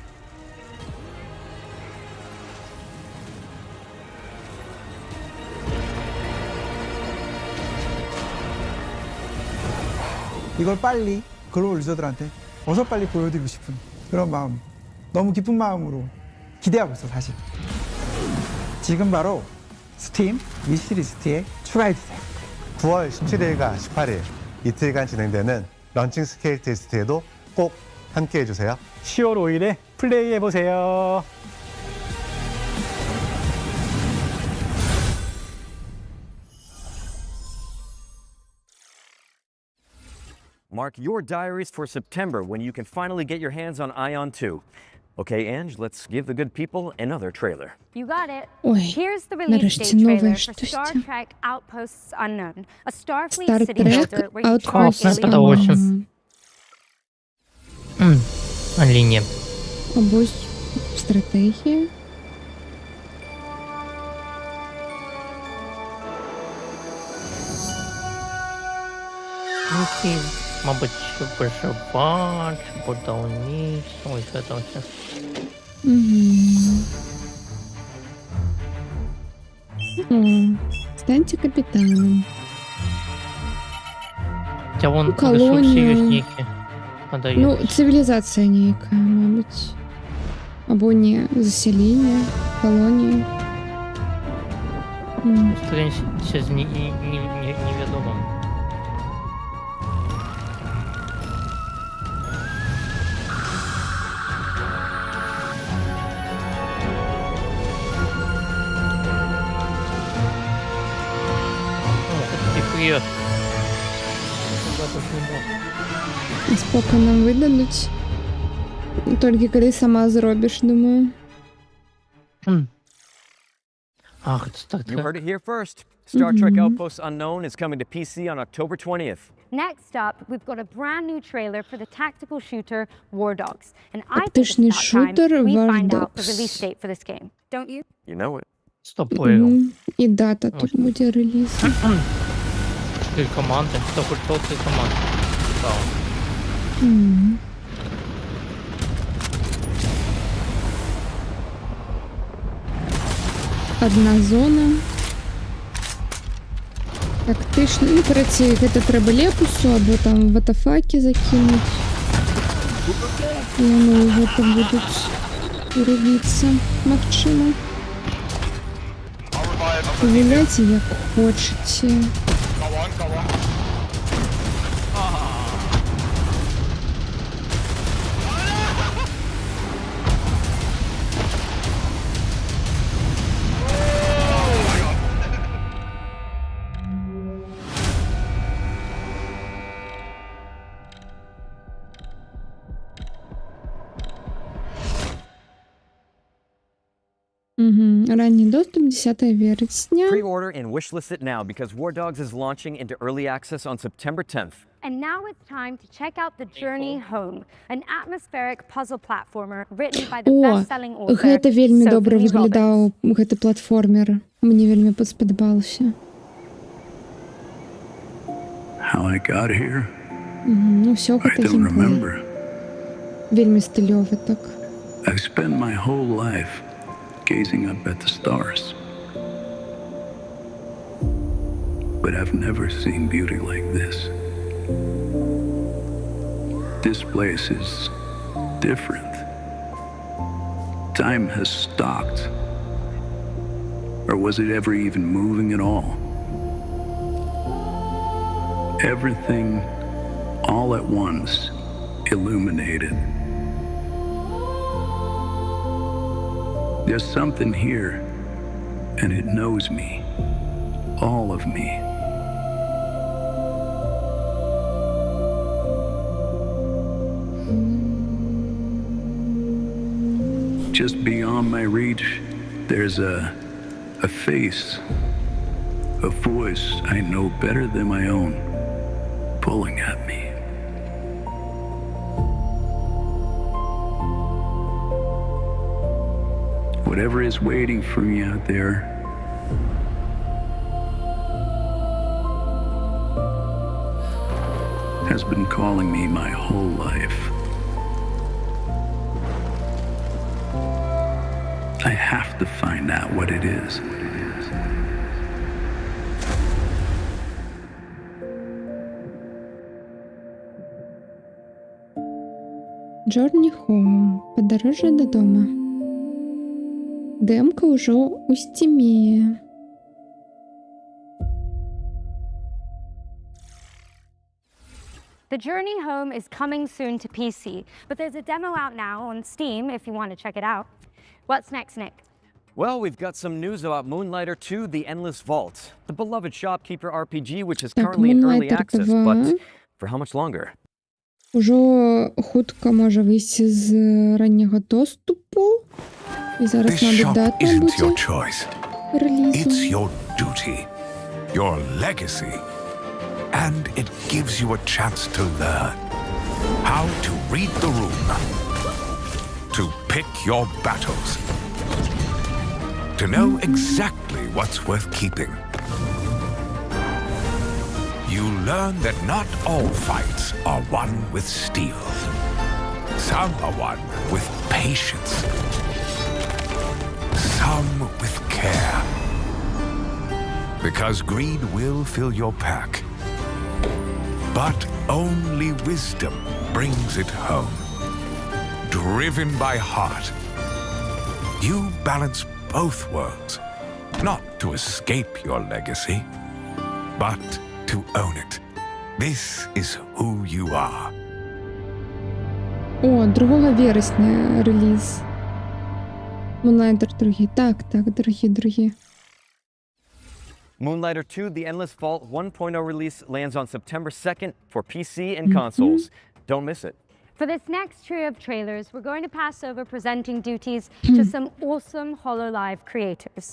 이걸 빨리 글로벌 유저들한테 어서 빨리 보여드리고 싶은 그런 마음, 너무 기쁜 마음으로 기대하고 있어 사실. 지금 바로 스팀 위시리스트에 추가해주세요. 9월 17일과 18일 이틀간 진행되는 런칭 스케일 테스트에도 꼭 함께 해주세요. 10월 5일에 플레이해보세요. Mark your diaries for September when you can finally get your hands on Ion 2. Okay, Ange, let's give the good people another trailer. You got it. Ой, Here's the release нарешті date нове trailer for щось. Star Trek Outposts Unknown, a Starfleet Star city Trek builder where you Outposts track это очень. Линия. Або стратегія. Окей. Мабуть, виживач, будівництво, ось це все. О, станьте капітаном. Та вон Колонію. ресурси є ніякі. Надають. Ну, цивілізація ніяка, мабуть. Або ні, заселення, колонії. Зустрінься з невідомим. Привет. Спока нам видадуть. Тільки коли сама зробиш, думаю. Ах, це так. You heard it here first. Star Trek Outposts Unknown is coming to PC on October 20th. Next up, we've got a brand new trailer for the tactical shooter War Dogs. And I think Тактичний it's about time шутер we War find out the Dogs. release date for this game. Don't you? You know it. Стопою. І дата тут буде реліз. 4 команди. Хто хоче 3 команди. Цікаво. Одна зона. Тактично. Ну, коротше, це треба лепусу, або там ватафаки закинуть. І вони вже там будуть робитися, максимум. Гуляйте як хочете. Ранній доступ 10 вересня. Pre-order and wishlist it now because War Dogs is launching into early access on September 10th. And now it's time to check out The Journey Home, an atmospheric puzzle platformer written by the best-selling author Гэта вельмі добра Sophie выглядаў, гэты платформер. Мне вельмі спадабаўся. How I got here? Ну, всё гэта геймплей. Вельмі стылёвы так. I've spent my whole life gazing up at the stars. But I've never seen beauty like this. This place is different. Time has stopped. Or was it ever even moving at all? Everything, all at once, illuminated. There's something here, and it knows me, all of me. Just beyond my reach, there's a face, a voice I know better than my own, pulling at me. Whatever is waiting for me out there has been calling me my whole life. I have to find out what it is. Journey Home. Подорожжя додому. Демка уже у Стімі. The Journey Home is coming soon to PC, but there's a demo out now on Steam if you want to check it out. What's next, Nick? Well, we've got some news about Moonlighter 2: The Endless Vault, the beloved shopkeeper RPG which is currently in early access, but for how much longer? Уже хутко може вийти з раннього доступу. І зараз, мабуть, дата буде релізу. It's your duty, your legacy, and it gives you a chance to learn how to read the room, to pick your battles, to know exactly what's worth keeping. You learn that not all fights are won with steel. Some are won with patience. Some with care. Because greed will fill your pack. But only wisdom brings it home. Driven by heart, you balance both worlds, not to escape your legacy, but to own it. This is who you are. О, 2 вересня реліз. Moonlighter 2. Так, дорогі. Moonlighter 2: The Endless Vault 1.0 release lands on September 2nd for PC and consoles. Don't miss it. For this next trio of trailers, we're going to pass over presenting duties to some awesome HoloLive creators.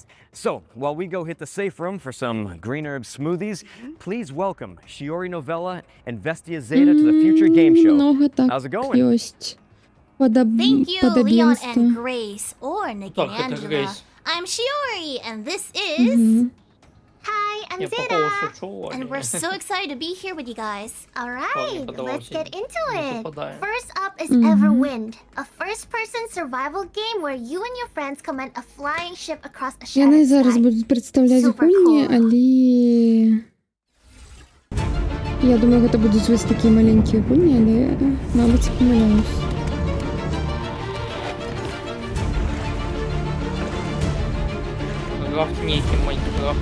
So, while we go hit the safe room for some green herb smoothies, please welcome Shiori Novella and Vestia Zeta to the Future Game Show. How's it going? Thank you, Leon and Grace, or Nick and Angela. I'm Shiori, and this is... Hi, I'm Zeta, and we're so excited to be here with you guys. Alright, let's get into it. First up is Everwind, a first-person survival game where you and your friends command a flying ship across a shattered Я зараз буду представляти гульні, але... Я думаю, це будуть ось такі маленькі гульні, але, мабуть, помиляюсь. Майнкрафт, некий Майнкрафт.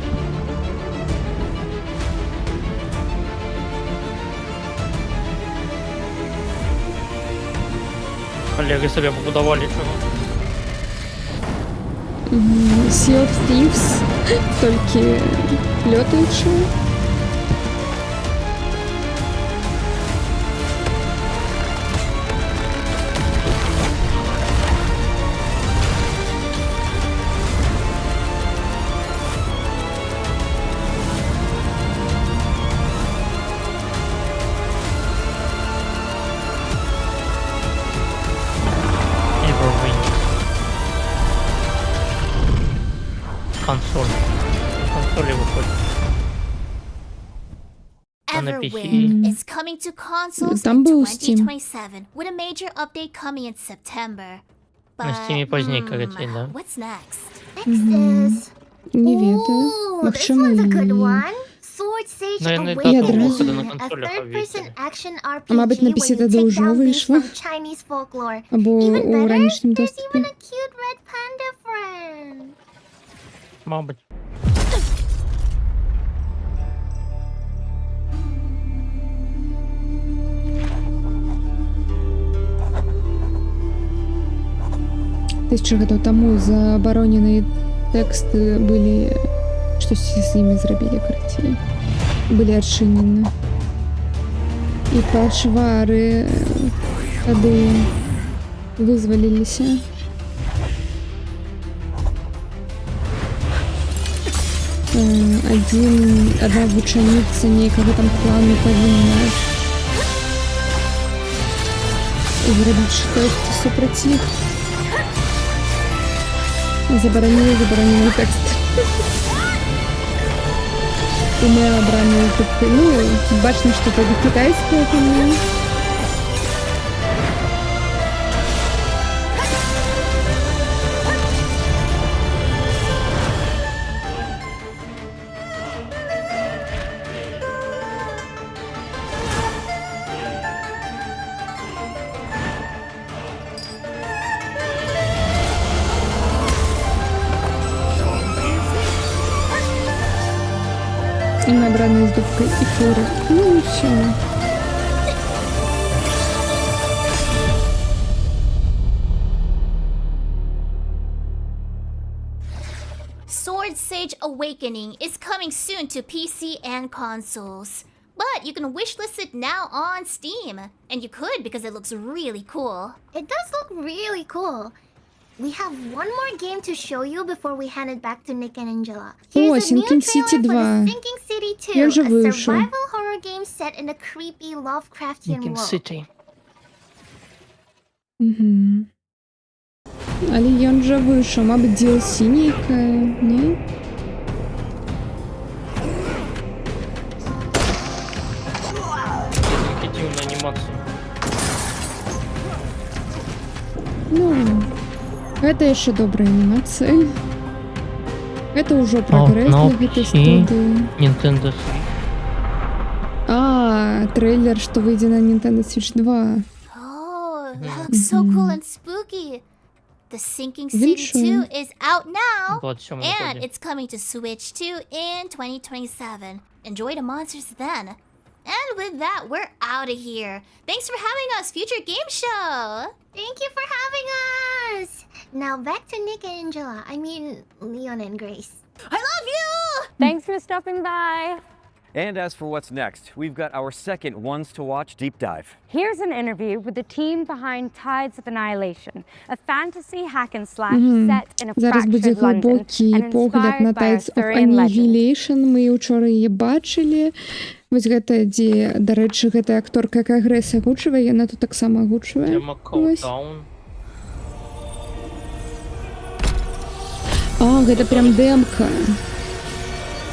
Колеги себе побудували чого. Sea of Thieves, тільки льотаючи. Консоли выходят. Everwind is coming to consoles in 2027 with a major update coming in September. На Steam позднее, короче, да? What's next? Next is... Не ведаю. Максимум я одразу. А мабуть, на PC тоді вже вийшло. Або у ранішньому доступі. Мабуть. Тысячу годов тому забороненные тексты были, что с ними зробили, короче, были отшинены. И патчвары тоді вызвалилися. Одна вучениця некого там плану повинна зробити щось супротив. Заборонили текст. Умело обранную тупку. Ну, бачно, что это китайское, по-моему. И набранные с дубкой и фуры. Ну и все. Sword Sage Awakening is coming soon to PC and consoles. But you can wishlist it now on Steam. And you could because it looks really cool. It does look really cool. We have one more game to show you before we hand it back to Nick and Angela. Here's a new trailer for the Sinking City 2, a survival horror game set in a creepy Lovecraftian world. City. Угу. Але ён вже вийшов, мабуть, DLC ніяке, ні? Такі дивна анімація. Ну... Это еще добрая анимация. Это уже прогресс для этой студии. Nintendo Switch. Трейлер, что выйдет на Nintendo Switch 2. Oh, that looks so cool and spooky. The Sinking City 2 is out now, and it's coming to Switch 2 in 2027. Enjoy the monsters then. And with that, we're out of here. Thanks for having us, Future Game Show. Thank you for having us. Now back to Nick and Angela. I mean, Leon and Grace. I love you! Thanks for stopping by. And as for what's next, we've got our second Ones to Watch deep dive. Here's an interview with the team behind Tides of Annihilation, a fantasy hack and slash set in a Зараз буде fractured London глибокий and погляд на inspired by Tides of Arthurian legend. Annihilation. Мы учора її бачили. Вось гэта, дзе, дарэчы, гэтая акторка, якая Грэйс агучвае, яна тут таксама агучвае. Вось. Гэта прям демка.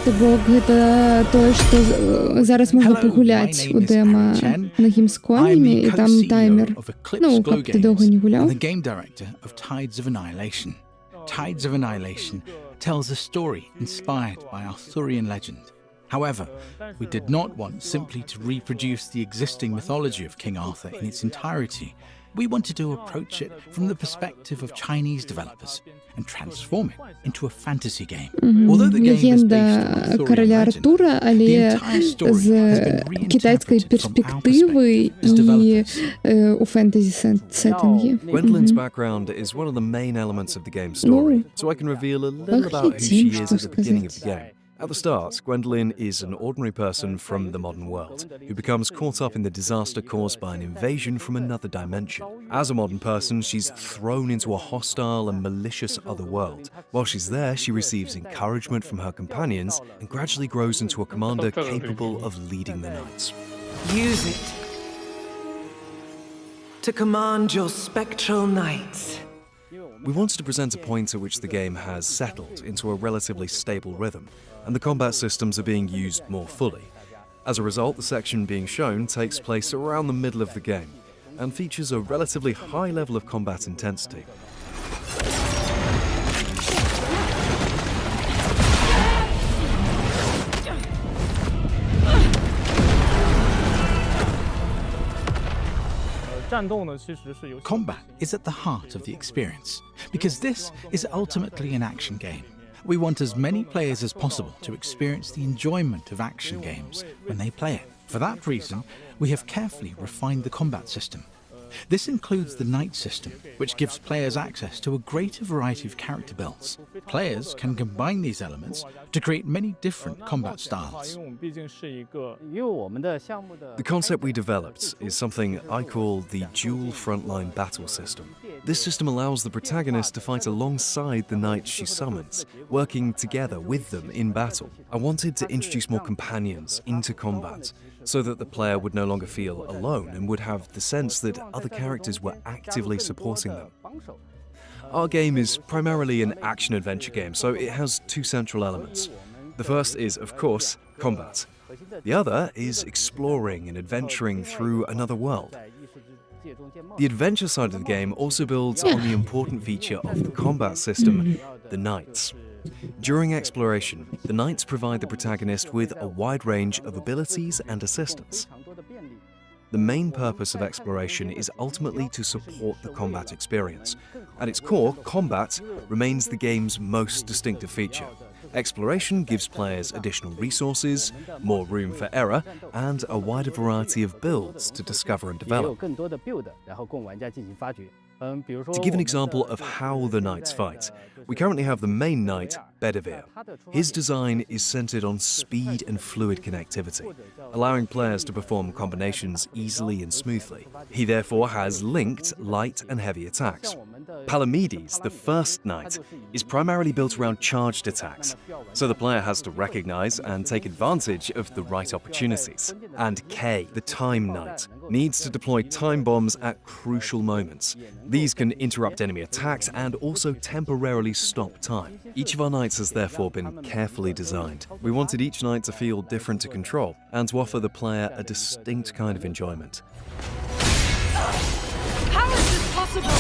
То бок гэта тое, што зараз можна пагуляць у дэма на Геймскоме, і там таймер. Ну, каб ты доўга не гуляў. The game director of Tides of Annihilation. Tides of Annihilation tells a story inspired by Arthurian legend. However, we did not want simply to reproduce the existing mythology of King Arthur in its entirety. We wanted to approach it from the perspective of Chinese developers and transform it into a fantasy game. Although the game is based on короля Артура, але з китайської перспективи і у фентезі сеттингі. Gwendolyn's background is one of the main elements of the game's story, so I can reveal a little about who she is at the beginning of the game. At the start, Gwendolyn is an ordinary person from the modern world who becomes caught up in the disaster caused by an invasion from another dimension. As a modern person, she's thrown into a hostile and malicious other world. While she's there, she receives encouragement from her companions and gradually grows into a commander capable of leading the knights. Use it to command your spectral knights. We wanted to present a point at which the game has settled into a relatively stable rhythm, and the combat systems are being used more fully. As a result, the section being shown takes place around the middle of the game, and features a relatively high level of combat intensity. Combat is at the heart of the experience, because this is ultimately an action game. We want as many players as possible to experience the enjoyment of action games when they play it. For that reason, we have carefully refined the combat system. This includes the knight system, which gives players access to a greater variety of character builds. Players can combine these elements to create many different combat styles. The concept we developed is something I call the dual frontline battle system. This system allows the protagonist to fight alongside the knights she summons, working together with them in battle. I wanted to introduce more companions into combat, so that the player would no longer feel alone and would have the sense that other characters were actively supporting them. Our game is primarily an action-adventure game, so it has two central elements. The first is, of course, combat. The other is exploring and adventuring through another world. The adventure side of the game also builds on the important feature of the combat system, the knights. During exploration, the knights provide the protagonist with a wide range of abilities and assistance. The main purpose of exploration is ultimately to support the combat experience. At its core, combat remains the game's most distinctive feature. Exploration gives players additional resources, more room for error, and a wider variety of builds to discover and develop. To give an example of how the knights fight, we currently have the main knight, Bedivere. His design is centered on speed and fluid connectivity, allowing players to perform combinations easily and smoothly. He therefore has linked light and heavy attacks. Palamedes, the first knight, is primarily built around charged attacks, so the player has to recognize and take advantage of the right opportunities. And Kay, the time knight, needs to deploy time bombs at crucial moments. These can interrupt enemy attacks and also temporarily stop time. Each of our knights has therefore been carefully designed. We wanted each knight to feel different to control and to offer the player a distinct kind of enjoyment. How is this possible?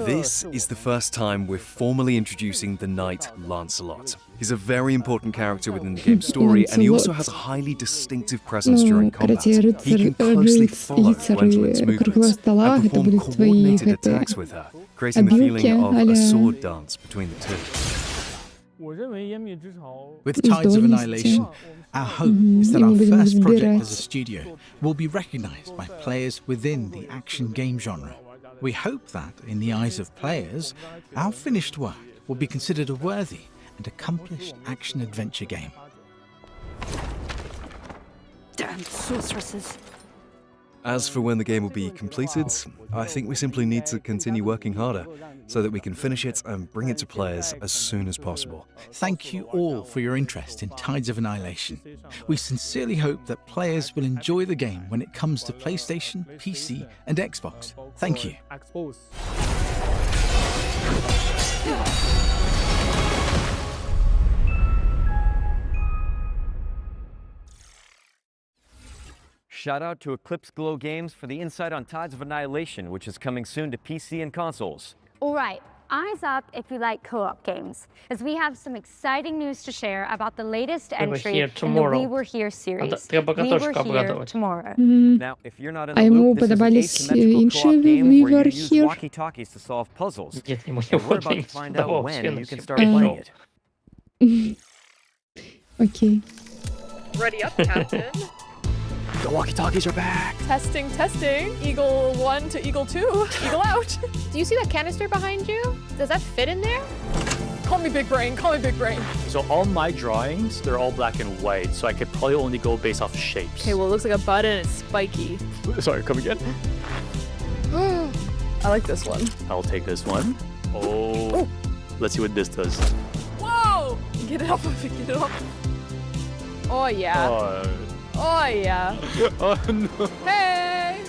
This is the first time we're formally introducing the knight Lancelot. He's a very important character within the game's story, and he also has a highly distinctive presence during combat. He can closely follow Gwendolyn's movements and perform coordinated attacks with her, creating the feeling of a sword dance between the two. With Tides of Annihilation, our hope is that our first project as a studio will be recognized by players within the action game genre. We hope that, in the eyes of players, our finished work will be considered a worthy and accomplished action-adventure game. Damn sorceresses. As for when the game will be completed, I think we simply need to continue working harder so that we can finish it and bring it to players as soon as possible. Thank you all for your interest in Tides of Annihilation. We sincerely hope that players will enjoy the game when it comes to PlayStation, PC, and Xbox. Thank you. Shout out to Eclipse Glow Games for the insight on Tides of Annihilation, which is coming soon to PC and consoles. All right, eyes up if you like co-op games, as we have some exciting news to share about the latest entry in the We Were Here series. We Were Here Tomorrow. Now, if you're not in the loop, this is an asymmetrical co-op game where you use walkie-talkies to solve puzzles. And we're about to find out when you can start playing it. Okay. Ready up, Captain. The walkie-talkies are back! Testing, testing. Eagle 1 to Eagle 2. Eagle out. Do you see that canister behind you? Does that fit in there? Call me big brain, call me big brain. So all my drawings, they're all black and white, so I could probably only go based off shapes. Okay, well it looks like a button and it's spiky. Sorry, come again? I like this one. I'll take this one. Oh. Let's see what this does. Whoa! Get it off of it, get it off. Oh yeah. Oh yeah. Oh no. Hey!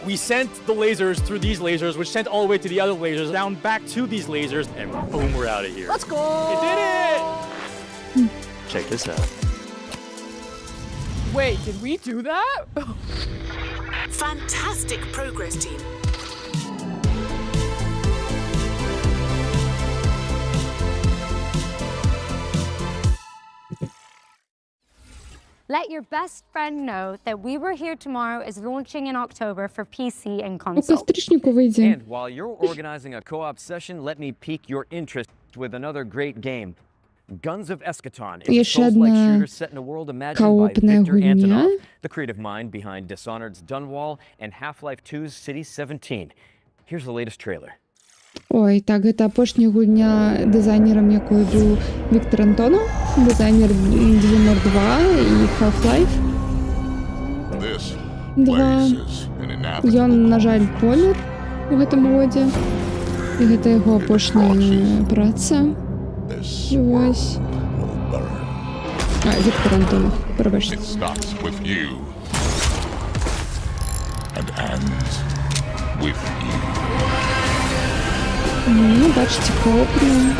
We sent the lasers through these lasers, which sent all the way to the other lasers, down back to these lasers, and boom, we're out of here. Let's go! You did it! Check this out. Wait, did we do that? Fantastic progress, team. Let your best friend know that We Were Here Tomorrow is launching in October for PC and console. And while you're organizing a co-op session, let me pique your interest with another great game. Guns of Eschaton is a Souls-like shooter set in a world imagined by Victor Antonov, the creative mind behind Dishonored's Dunwall and Half-Life 2's City 17. Here's the latest trailer. Ой, так, гэта апошняя гульня, дызайнерам якой быў Віктор Антонов, дызайнер Dishonored 2 і Half-Life 2. Ён, на жаль, помер у гэтым годзе. І гэта яго апошняя праца. І вось. Віктор Антонов, прабачце. ends with you. Ну, бачите, коопно.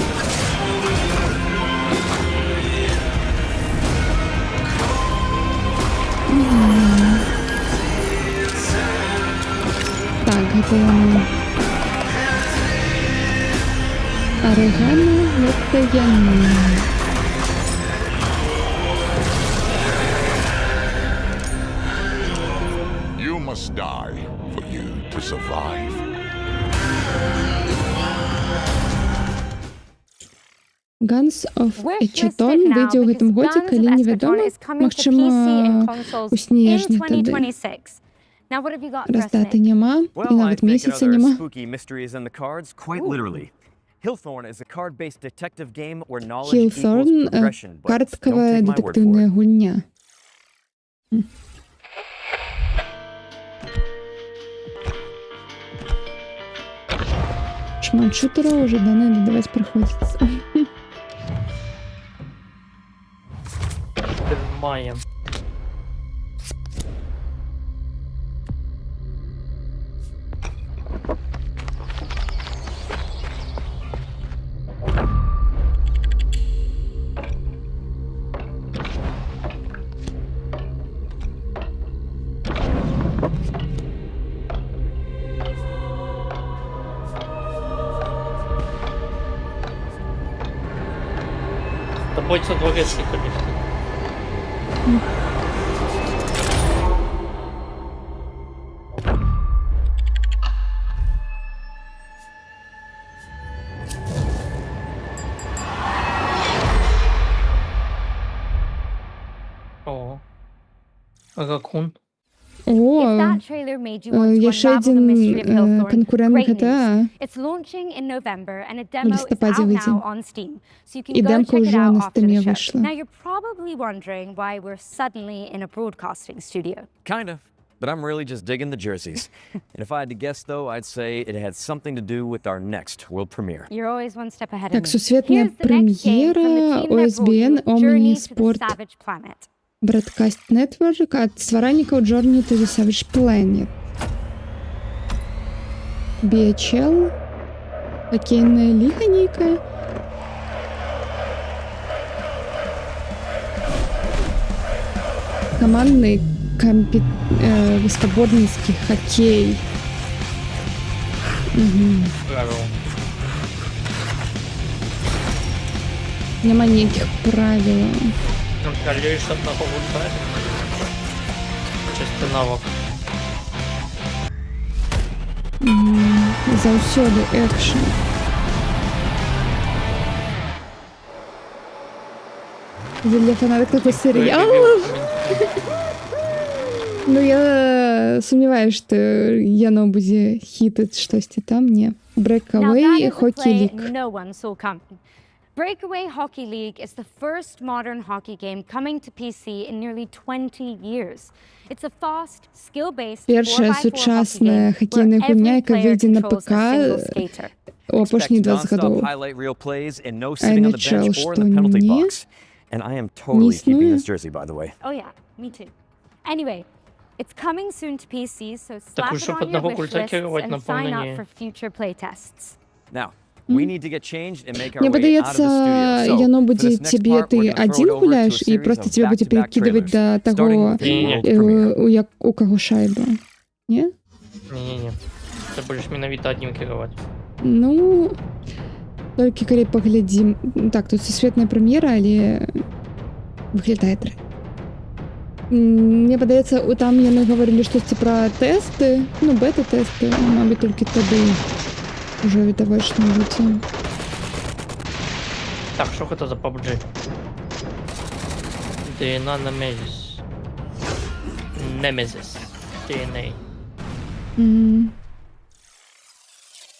Так, это орегано, это яна. You must die for you to survive. Guns of Echatone выйдзе ў гэтым годзе, калі невядома, магчыма, у снежні тады. Раз даты няма, і нават месяца няма. Hillthorn — карткавая дэтэктыўная гульня. Шмат шутераў ожидано додавать приходится. Маем. Тобойца дворецкий, конечно. О, Агакун. О, яшчэ адзін канкурэнт GTA. У лістападзе выйдзе. І дэмка ўжо на Steam выйшла. Kind of, but I'm really just digging the jerseys. And if I had to guess, though, I'd say it had something to do with our next world premiere. You're always one step ahead of Так, me. сусветная прэм'ера OSBN Omni Sport Broadcast Network ад стваральнікаў Journey to the Savage Planet. BHL, хоккейная ліга нейкая. Командный спаборніцкі хоккей. Няма ніякіх правил. Контролюешь одного вульта. Чисто навык. Заўсёды экшн. Для фанаток такой сериал. Ну, я сомневаюсь, что яно будзе хітаць штосьці там, не. Breakaway Hockey League. Breakaway Hockey League is the first modern hockey game coming to PC in nearly 20 years. It's a fast, skill-based 4x4 сучасная хоккейная гульня, яка выйдзе на ПК у апошніх 20 гадоў. NHL, што не? And I am totally keeping this jersey, by the way. Oh yeah, me too. Anyway, it's coming soon to PC, so slap it on your wish lists and sign up for future playtests. Now, we need to get changed and make our Мне way out of the падаецца, studio. яно будзе тебе, ты один гуляешь, и просто тебя будзе перекидывать до того, у кого шайба. Не? Не-не-не. Ты будешь менавіта одним кіраваць. Ну, толькі калі паглядзім. Так, тут сусветная прэм'ера, але выглядае дрэнна. Мне падаецца, там яны гаварылі штосьці пра тэсты, ну, бета-тэсты, мабыць, толькі тады ўжо відавочна будзе. Так, що гэта за PUBG? DNA Nemesis. DNA.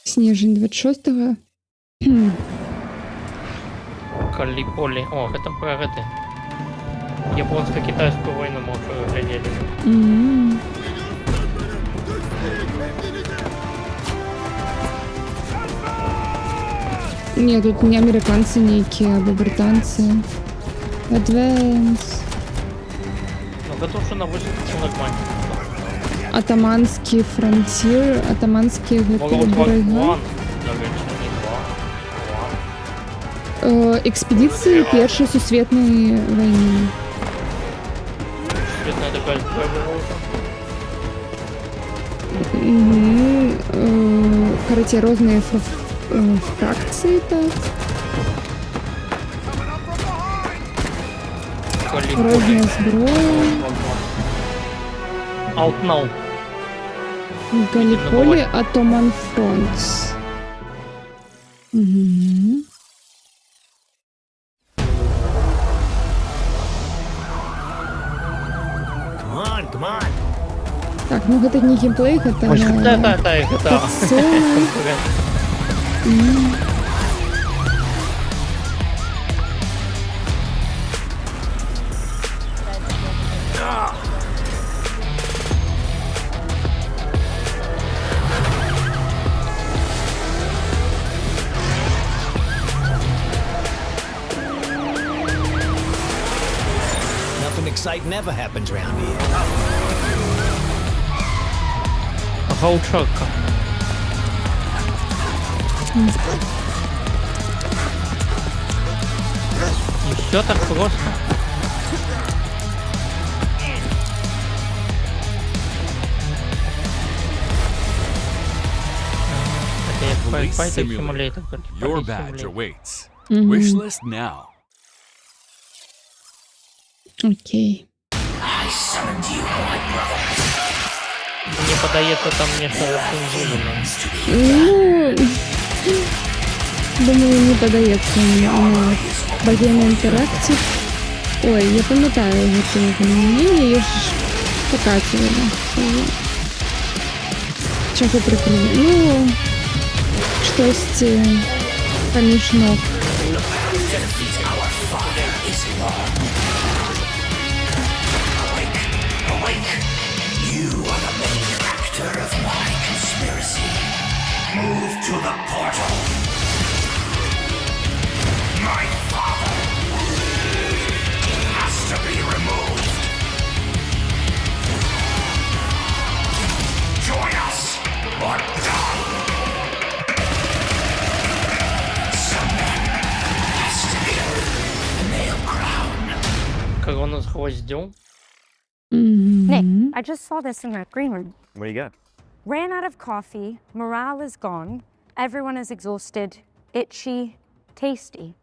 Снежень 26-го. Каліполі. О, гэта пра гэты. Японска-китайскую войну мы глядели. Не, тут не американцы некие, або британцы. Advance. Ну, готов, что на 8 нормально. атаманскі фронтир, атаманскі гэты берега. Экспедиции Першей сусветной войны. Короче, разные фракции так. Разная зброя. Outnow. Галиполи Атоман Фронтс. Так, ну гэта не геймплей, гэта катсцена. Nothing exciting never happens around here. A whole truck. Еще так просто. Your badge awaits. Wish list now. Окей. Мне подается там нечто цензурное. Ну, думаю, не подается мне. Богемия Интерактив. Ой, я пам'ятаю это мнение, я ж показывала. Чого прикрили? Ну, щось поміж ног. Move to the portal. My father has to be removed. Join us or die. Someone has to kill the nail crown. Как он с гвоздем? Nick, I just saw this in that green room. What do you got? Ran out of coffee, morale is gone, everyone is exhausted, itchy, tasty.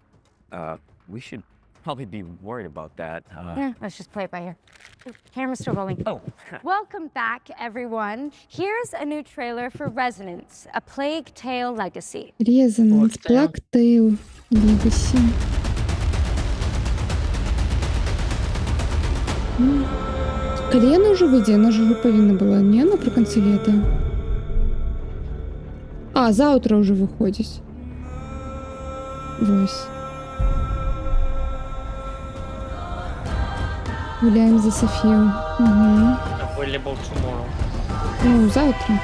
We should probably be worried about that. Yeah, let's just play it by ear. Camera's still rolling. Oh. Welcome back, everyone. Here's a new trailer for Resonance, A Plague Tale Legacy. Resonance, Plague Tale Legacy. Коли яна ўжо выйдзе, яна ж павінна была, не, напрыканцы лета. А, заўтра ўжо выходзіць. Вось. Гуляем за Софію. Available tomorrow. Ну, заўтра.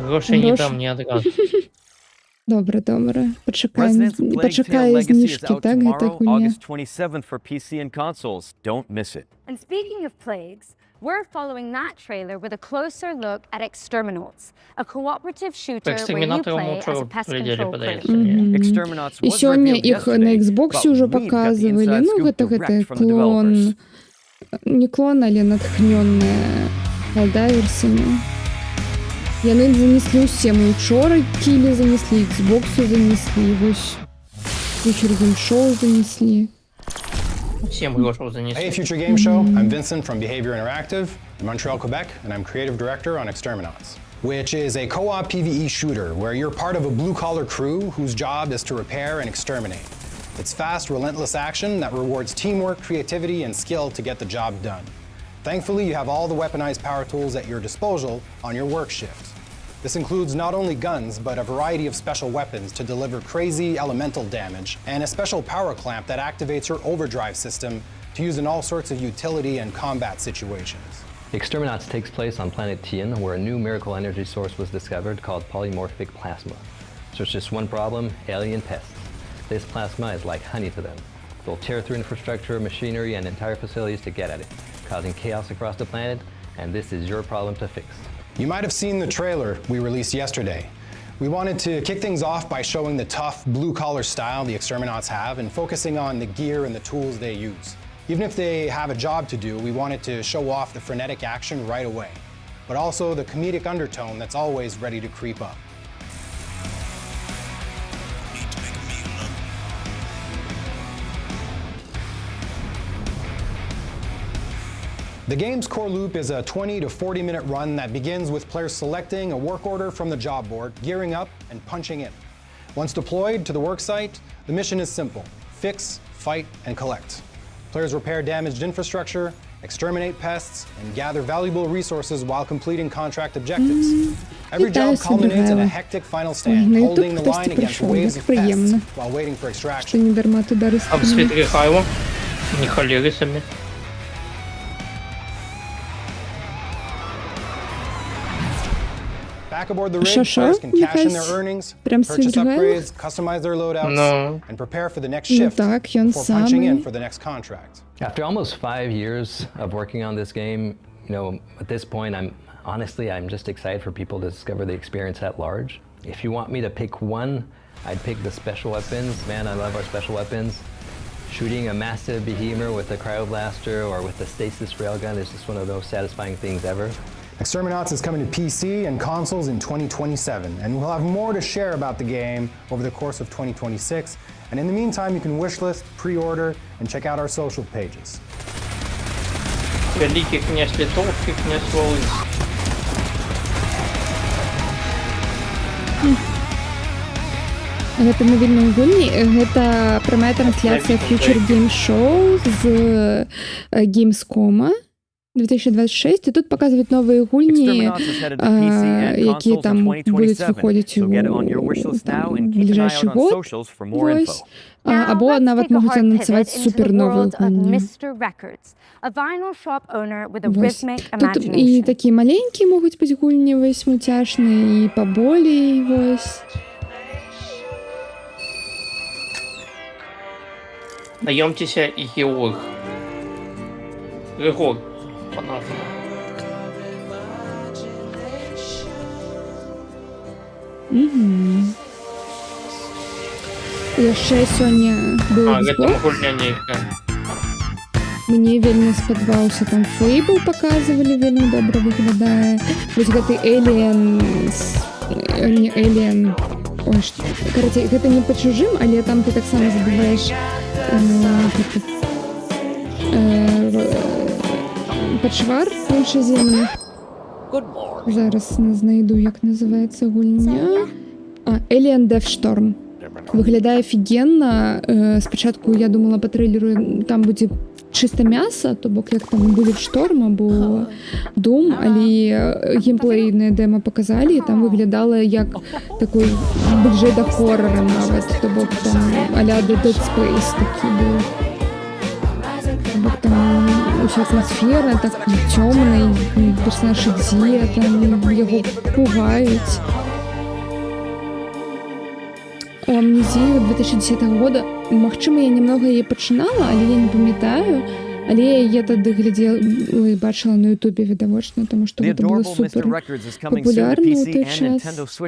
Грошей не дам, не адказ. Добре. Почекай знижки, так, гэта хуйня. August 27th for PC and consoles. Don't miss it. And speaking of plagues, we're following that trailer with a closer look at Exterminals, a cooperative shooter where you play as a pest control crew. І сёння іх на Xbox уже показывали. Ну, гэта клон. Не клон, але натхнённая Helldivers-ами. Яны занеслі ўсе, мы учора кілі занеслі, Xbox занеслі, вось Future Game Show занеслі. Hey, Future Game Show. I'm Vincent from Behavior Interactive in Montreal, Quebec, and I'm creative director on Exterminats, which is a co-op PvE shooter where you're part of a blue-collar crew whose job is to repair and exterminate. It's fast, relentless action that rewards teamwork, creativity, and skill to get the job done. Thankfully, you have all the weaponized power tools at your disposal on your work shift. This includes not only guns, but a variety of special weapons to deliver crazy elemental damage, and a special power clamp that activates your overdrive system to use in all sorts of utility and combat situations. Exterminats takes place on planet Tien, where a new miracle energy source was discovered called polymorphic plasma. So it's just one problem, alien pests. This plasma is like honey to them. They'll tear through infrastructure, machinery, and entire facilities to get at it. causing chaos across the planet, and this is your problem to fix. You might have seen the trailer we released yesterday. We wanted to kick things off by showing the tough, blue-collar style the Exterminauts have and focusing on the gear and the tools they use. Even if they have a job to do, we wanted to show off the frenetic action right away, but also the comedic undertone that's always ready to creep up. The game's core loop is a 20 to 40 minute run that begins with players selecting a work order from the job board, gearing up, and punching in. Once deployed to the work site, the mission is simple: fix, fight, and collect. Players repair damaged infrastructure, exterminate pests, and gather valuable resources while completing contract objectives. Every job culminates in a hectic final stand, holding the line against waves of pests while waiting for extraction. Back aboard the rig, players can cash in their earnings, purchase upgrades, customize their loadouts, and prepare for the next shift before punching in for the next contract. After almost 5 years of working on this game, at this point, I'm just excited for people to discover the experience at large. If you want me to pick one, I'd pick the special weapons. Man, I love our special weapons. Shooting a massive behemoth with a cryoblaster or with a stasis railgun is just one of those satisfying things ever. Exterminauts is coming to PC and consoles in 2027, and we'll have more to share about the game over the course of 2026. And in the meantime, you can wishlist, pre-order, and check out our social pages. Великий князь Литовский, князь Волынский. Гэта на вільному гульні, гэта прямая трансляція Future Game Show з Gamescом 2026, і тут показують нові гульні, які там будуть виходити у ближайший год, ось, або навіть можуть анонсувати супернові гульні. Тут і такі маленькі можуть бути гульні, ось, мультяшні, і поболі, ось. Найомтеся і Георг. Георг, по-нашему. Яшчэ сёння быў Xbox. Мне вельмі спадабаўся, там Фейбл паказвалі, вельмі добра выглядае. Вось гэты Alien... Ой, карацей, гэта не па чужым, але там ты таксама забываеш пачвар іншаземны. Зараз знайду, як называецца гульня. Alien Deathstorm. Выглядае офігенна. Спачатку я думала па трэйлеру там будзе чыста мяса, то бок як там будет шторм або Doom, але геймплейнае дэма показалі, і там выглядала як такой бліжэй да хоррора нават, то бок там а-ля Dead Space такі быў. То бок там уся атмасфера так цёмная, персонаж ідзе, там яго пугаюць. У Амнезію 2010 года, магчыма, я немного яе пачынала, але я не памятаю, але я тады глядзела і бачыла на Ютубе відавочна, таму што гэта было супер папулярна ў той час.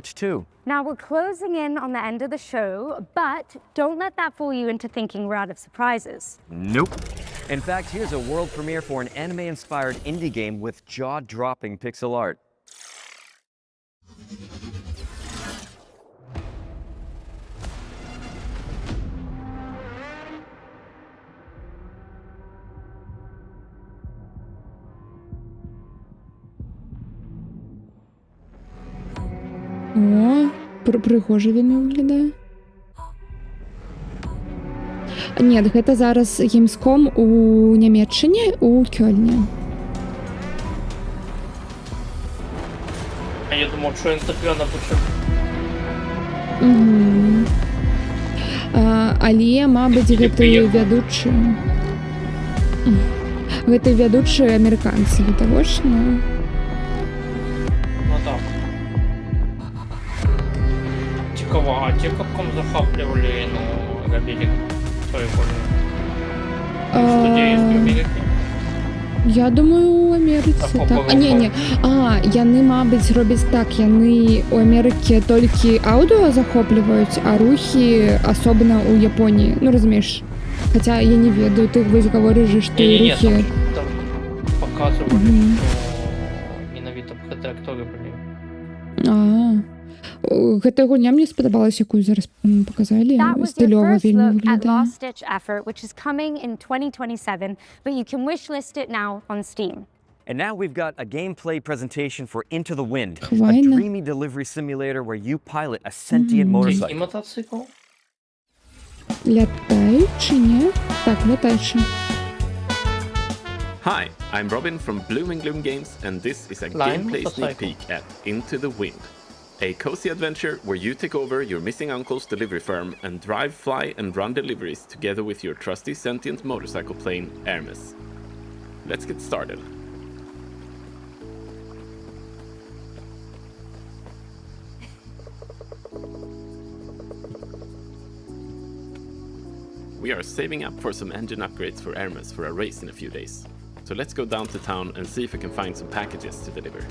Now we're closing in on the end of the show, but don't let that fool you into thinking we're out of surprises. Nope. In fact, here's a world premiere for an anime-inspired indie game with jaw-dropping pixel art. О, прыгожа вельмі выглядае. Не, гэта зараз Геймском у Нямецчыне, у Кёльне. А я думаў, што ён так рано пачаў. Але, мабыць, гэты вядучыя амерыканцы, відавочна. А те Capcom захапливали, робили свою гульню. Студия из других. Я думаю, у Амерыцы так. Яны, мабыць, робяць так. Яны у Амерыкі толькі аўдыо захопліваюць, а рухі асобна ў Японіі. Ну, разумееш. Хаця я не ведаю, ты вось гаворыш, што рухі... Там показывали, что менавіта гэты акторы былі. Гэтая гульня мне спадабалась, якую зараз показалі. Стылёва вельмі выглядае. Last-ditch effort, which is coming in 2027, but you can wishlist it now on Steam. And now we've got a gameplay presentation for Into the Wind, a Хвайна. dreamy delivery simulator where you pilot a sentient motorcycle. Мотоцикл? Лятаючы, не? Так, лятаючы. Hi, I'm Robin from Bloom and Gloom Games, and this is a gameplay sneak peek at Into the Wind. A cozy adventure where you take over your missing uncle's delivery firm and drive, fly, and run deliveries together with your trusty sentient motorcycle plane, Hermes. Let's get started. We are saving up for some engine upgrades for Hermes for a race in a few days. So let's go down to town and see if we can find some packages to deliver.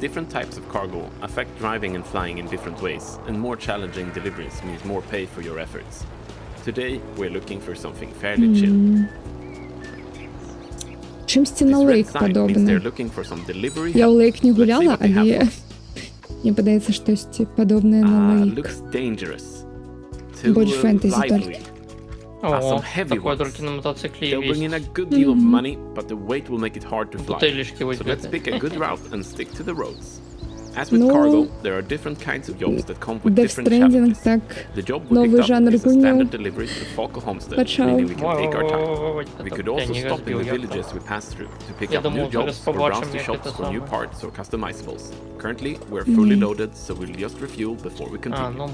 Different types of cargo affect driving and flying in different ways, and more challenging deliveries means more pay for your efforts. Today, we're looking for something fairly chill. Чимсь на Лейк подобне. Я у Лейк не гуляла, але мне падаецца штосьці падобнае на Лейк. Больш фэнтэзі толькі. Some heavy ones. They'll bring in a good deal of money, but the weight will make it hard to fly. So let's pick a good route and stick to the roads. As with cargo, there are different kinds of jobs that come with different challenges. The job we picked up is a standard delivery to Falco Homestead, meaning we can take our time. We could also stop in the villages we pass through to pick up new jobs or browse the shops for new parts or customizables. Currently, we're fully loaded, so we'll just refuel before we continue.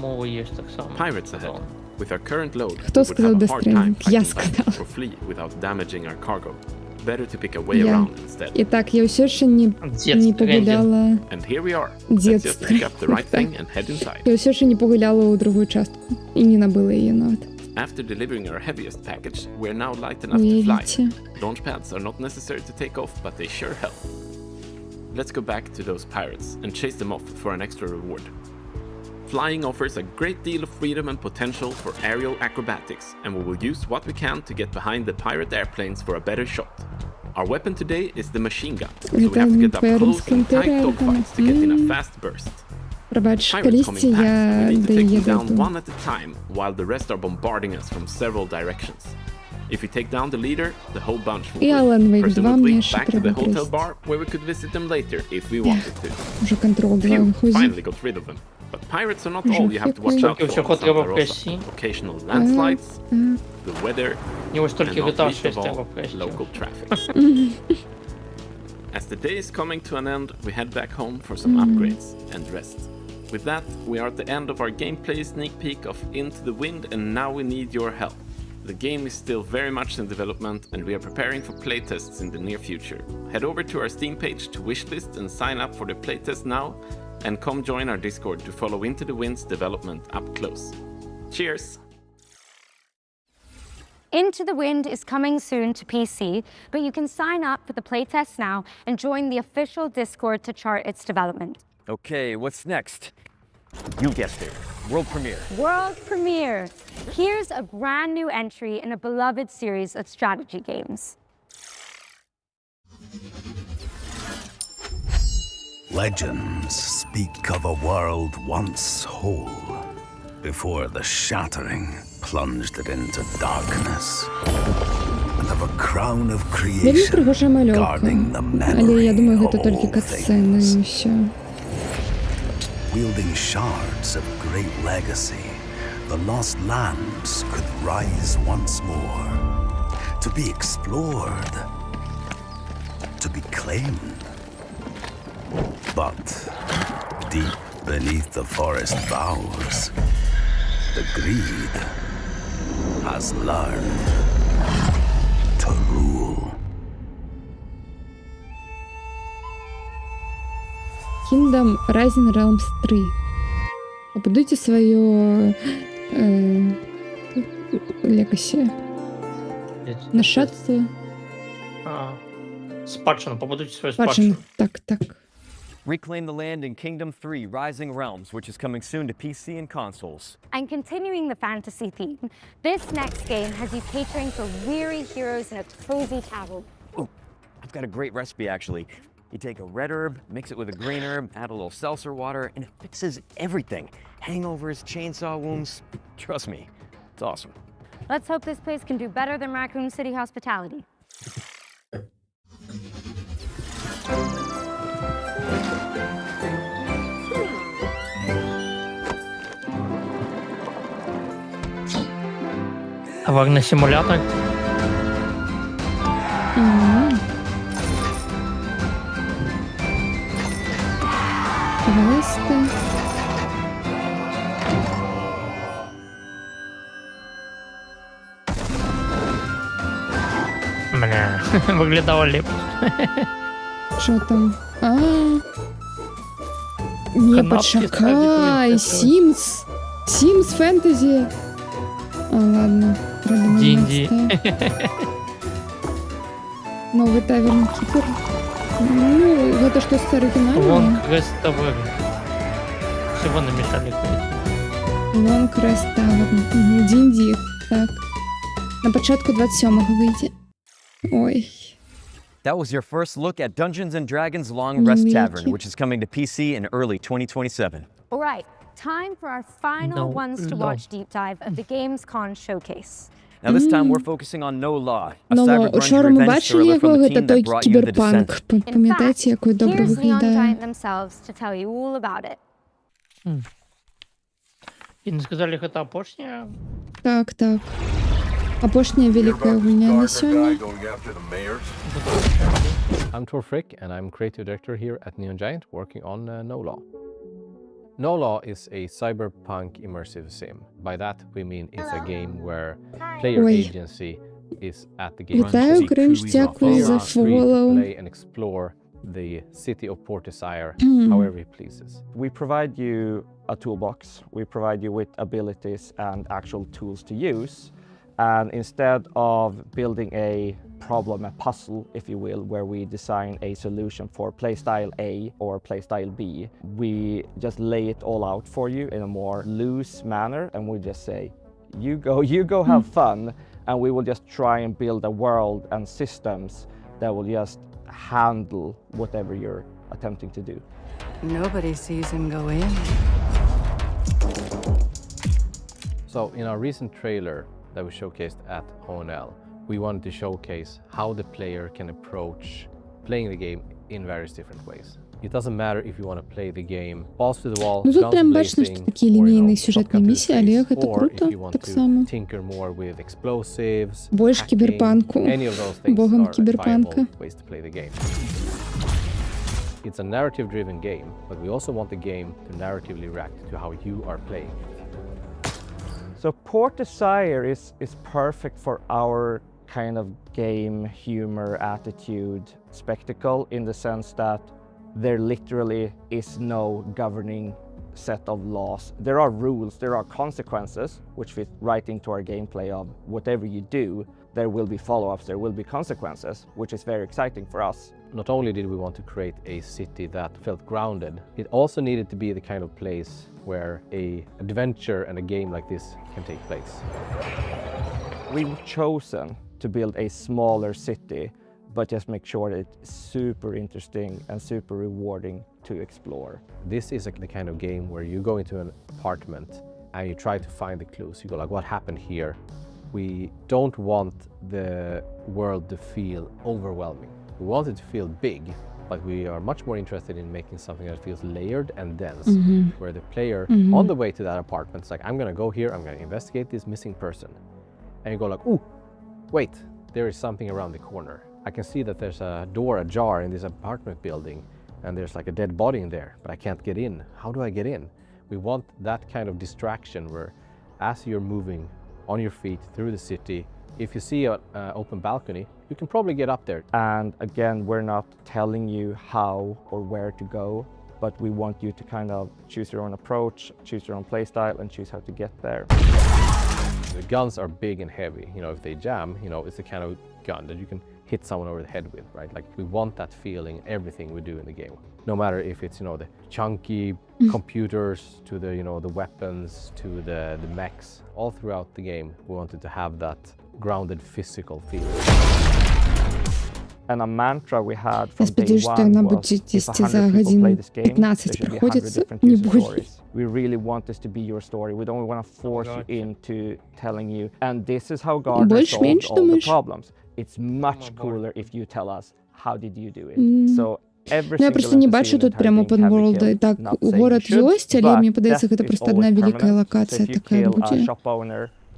Pirates ahead. With our current load, we would have a hard time fighting back or flee without damaging our cargo. Better to pick a way around instead. Итак, я все ще не погуляла. And here we are. Let's just pick up the right thing and head inside. Я все ще не погуляла у другую частку и не набыла ее навіть. After delivering our heaviest package, we're now light enough to fly. Launch pads are not necessary to take off, but they sure help. Let's go back to those pirates and chase them off for an extra reward. Flying offers a great deal of freedom and potential for aerial acrobatics, and we will use what we can to get behind the pirate airplanes for a better shot. Our weapon today is the machine gun, so we have to get up close and tight dogfights to get in a fast burst. Pirates come in packs, and we need to take them down one at a time, while the rest are bombarding us from several directions. If we take down the leader, the whole bunch will win. Presumably back to the hotel bar, where we could visit them later if we wanted to. Phew, finally got rid of them. But pirates are not all you have to watch out for. Occasional landslides, the weather, and not least of all, local traffic. As the day is coming to an end, we head back home for some upgrades and rest. With that, we are at the end of our gameplay sneak peek of Into the Wind, and now we need your help. The game is still very much in development, and we are preparing for playtests in the near future. Head over to our Steam page to wishlist and sign up for the playtest now, and come join our Discord to follow Into the Wind's development up close. Cheers! Into the Wind is coming soon to PC, but you can sign up for the playtest now and join the official Discord to chart its development. Okay, what's next? You guessed it. World premiere. World premiere! Here's a brand new entry in a beloved series of strategy games. Legends speak of a world once whole, before the shattering plunged it into darkness, and of a crown of creation guarding the memory of all things. Wielding shards of great legacy, the lost lands could rise once more, to be explored, to be claimed. But deep beneath the forest boughs, the greed has learned to rule. Kingdom Rising Realms 3. Побудуйте свое legacy. Нашатство. Спадщину, побудуйте свою спадщину. Так. Reclaim the land in Kingdom 3 Rising Realms, which is coming soon to PC and consoles. And continuing the fantasy theme, this next game has you catering for weary heroes in a cozy tavern. Oh, I've got a great recipe actually. You take a red herb, mix it with a green herb, add a little seltzer water, and it fixes everything. Hangovers, chainsaw wounds, trust me, it's awesome. Let's hope this place can do better than Raccoon City hospitality. Аварный симулятор. Квесты. Бля, выглядало лепо. Что там? Не, почекай, Sims фэнтези. Ладно, D&D. Новый таверн кипер. Ну, это что с оригиналом? Вон квест таверн. Всего намешали квест. Вон квест таверн. D&D. Так. На початку 27-го выйдет. Ой. That was your first look at Dungeons & Dragons Long Rest Tavern, which is coming to PC in early 2027. All right, time for our final ones to watch deep dive of the Gamescom showcase. Now this time we're focusing on No Law, a Вчора cybergrunge ми revenge бачили thriller from його, the це team той that brought you The кіберпанк. Descent. Пам'ятаєте, який добре Here's Neon виглядає? Giant themselves to tell you all about it. И не сказали, их это опошня? Так. Апошняя великая гульня на Сёння. I'm Tor Frick, and I'm creative director here at Neon Giant, working on No Law. No Law is a cyberpunk immersive sim. By that we mean it's a game where player agency is at the game. Вітаю, Гринч, дякую за фоллоу. Play and explore the city of Port Desire however he pleases. We provide you a toolbox. We provide you with abilities and actual tools to use. And instead of building a problem, a puzzle, if you will, where we design a solution for playstyle A or playstyle B, we just lay it all out for you in a more loose manner, and we just say, you go have fun, and we will just try and build a world and systems that will just handle whatever you're attempting to do. Nobody sees him go in. So in our recent trailer that we showcased at ONL, we wanted to showcase how the player can approach playing the game in various different ways. It doesn't matter if you want to play the game balls to the wall, Ну тут guns прям бачно, blazing, що такі лінійні сюжетні місії, але це круто, так само. Tinker more with explosives, Больше hacking, кіберпанку. any of those things Богом are кіберпанка. viable ways to play the game. It's a narrative-driven game, but we also want the game to narratively react to how you are playing. So Port Desire is perfect for our kind of game humor, attitude, spectacle, in the sense that there literally is no governing set of laws. There are rules, there are consequences, which fit right into our gameplay of whatever you do, there will be follow-ups, there will be consequences, which is very exciting for us. Not only did we want to create a city that felt grounded, it also needed to be the kind of place where an adventure and a game like this can take place. We've chosen to build a smaller city, but just make sure that it's super interesting and super rewarding to explore. This is the kind of game where you go into an apartment and you try to find the clues. You go like, what happened here? We don't want the world to feel overwhelming. We want it to feel big, but we are much more interested in making something that feels layered and dense, where the player on the way to that apartment is like, I'm gonna go here, I'm gonna investigate this missing person. And you go like, ooh, wait, there is something around the corner. I can see that there's a door ajar in this apartment building, and there's like a dead body in there, but I can't get in. How do I get in? We want that kind of distraction where as you're moving on your feet through the city, if you see an open balcony, you can probably get up there. And again, we're not telling you how or where to go, but we want you to kind of choose your own approach, choose your own playstyle, and choose how to get there. The guns are big and heavy. You know, if they jam, you know, it's the kind of gun that you can hit someone over the head with, right? Like we want that feeling in everything we do in the game. No matter if it's, the chunky computers to the, the weapons to the mechs, all throughout the game, we wanted to have that grounded physical feeling. And a mantra we had from day one was, if 100 people play this game, there should be 100 different user stories. We really want this to be your story. We don't want to force you into telling you, and this is how Gardner solved all the problems. It's much cooler if you tell us, how did you do it? So я просто не бачу тут прям open world. Так, город ёсць, але мне падаецца, гэта просто одна великая локация такая будзе.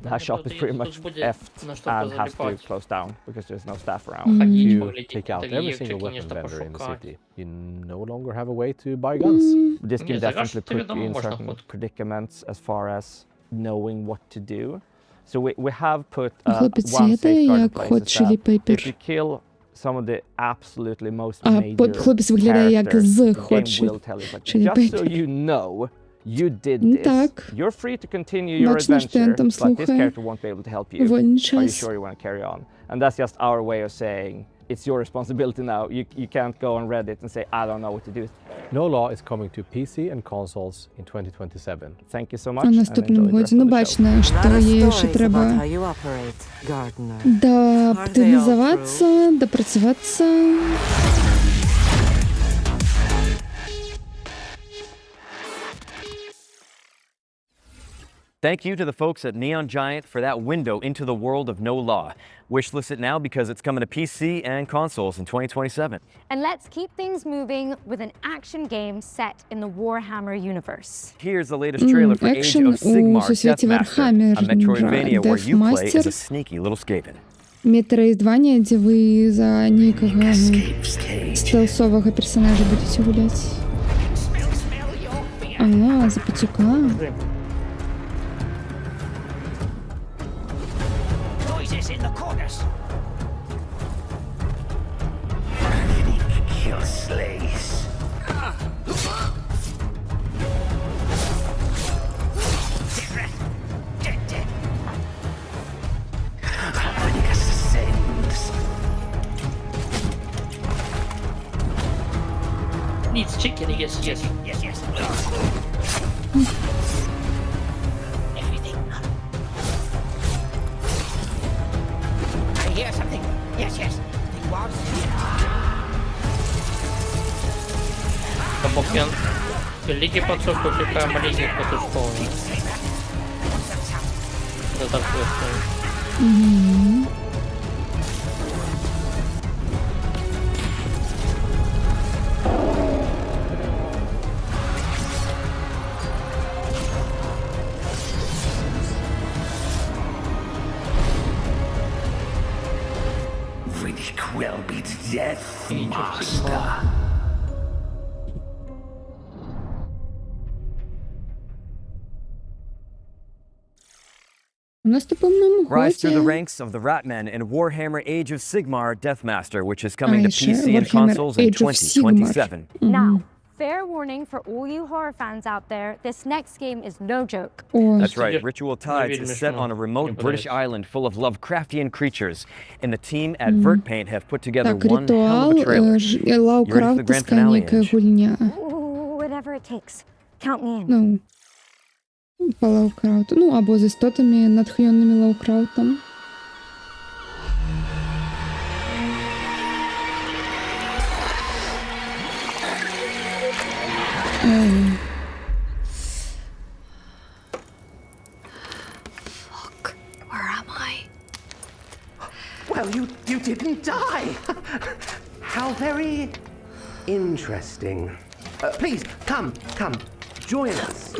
That shop is pretty much effed and has to close down because there's no staff around. You take out every single weapon vendor in the city. You no longer have a way to buy guns. This can definitely put you in certain predicaments as far as knowing what to do. So we have put one safeguard in place is that if you kill some of the absolutely most major characters, the game will tell you, like, just so you know, you did this. You're free to continue your adventure, but this character won't be able to help you. Are you sure you want to carry on? And that's just our way of saying, it's your responsibility now. You can't go on Reddit and say, I don't know what to do. No Law is coming to PC and consoles in 2027. Thank you so much. В наступному году, бачно, що їй ще треба дооптимізуватися, допрацюватися. Thank you to the folks at Neon Giant for that window into the world of No Law. Wishlist it now because it's coming to PC and consoles in 2027. And let's keep things moving with an action game set in the Warhammer universe. Here's the latest trailer for Age of Sigmar Deathmaster, a Metroidvania where you play as a sneaky little Skaven. Метроїдванія, де ви за некого стелсового персонажа будете гуляти. А, за пацюка. In the corners. Kill slays. Dead. Harmonicus ascends. Needs chicken, yes. Hear something. Yes. It was Капокен. Великий пацук, какая маленький пацучков. Это так просто. will be Death Master. Rise through the ranks of the Ratmen in Warhammer Age of Sigmar Deathmaster, which is coming to PC and consoles in 2027. Now, fair warning for all you horror fans out there, this next game is no joke. That's right, Ritual Tides is set on a remote British island full of Lovecraftian creatures, and the team at Vertpaint have put together one hell of a trailer. You ready for the grand finale, Ange? Ooh, whatever it takes. Count me in. По Лаукрауту. Ну, або з істотами, натхненными Лаукраутом. Fuck, where am I? Well, you didn't die. How very interesting. Please, come. Join us.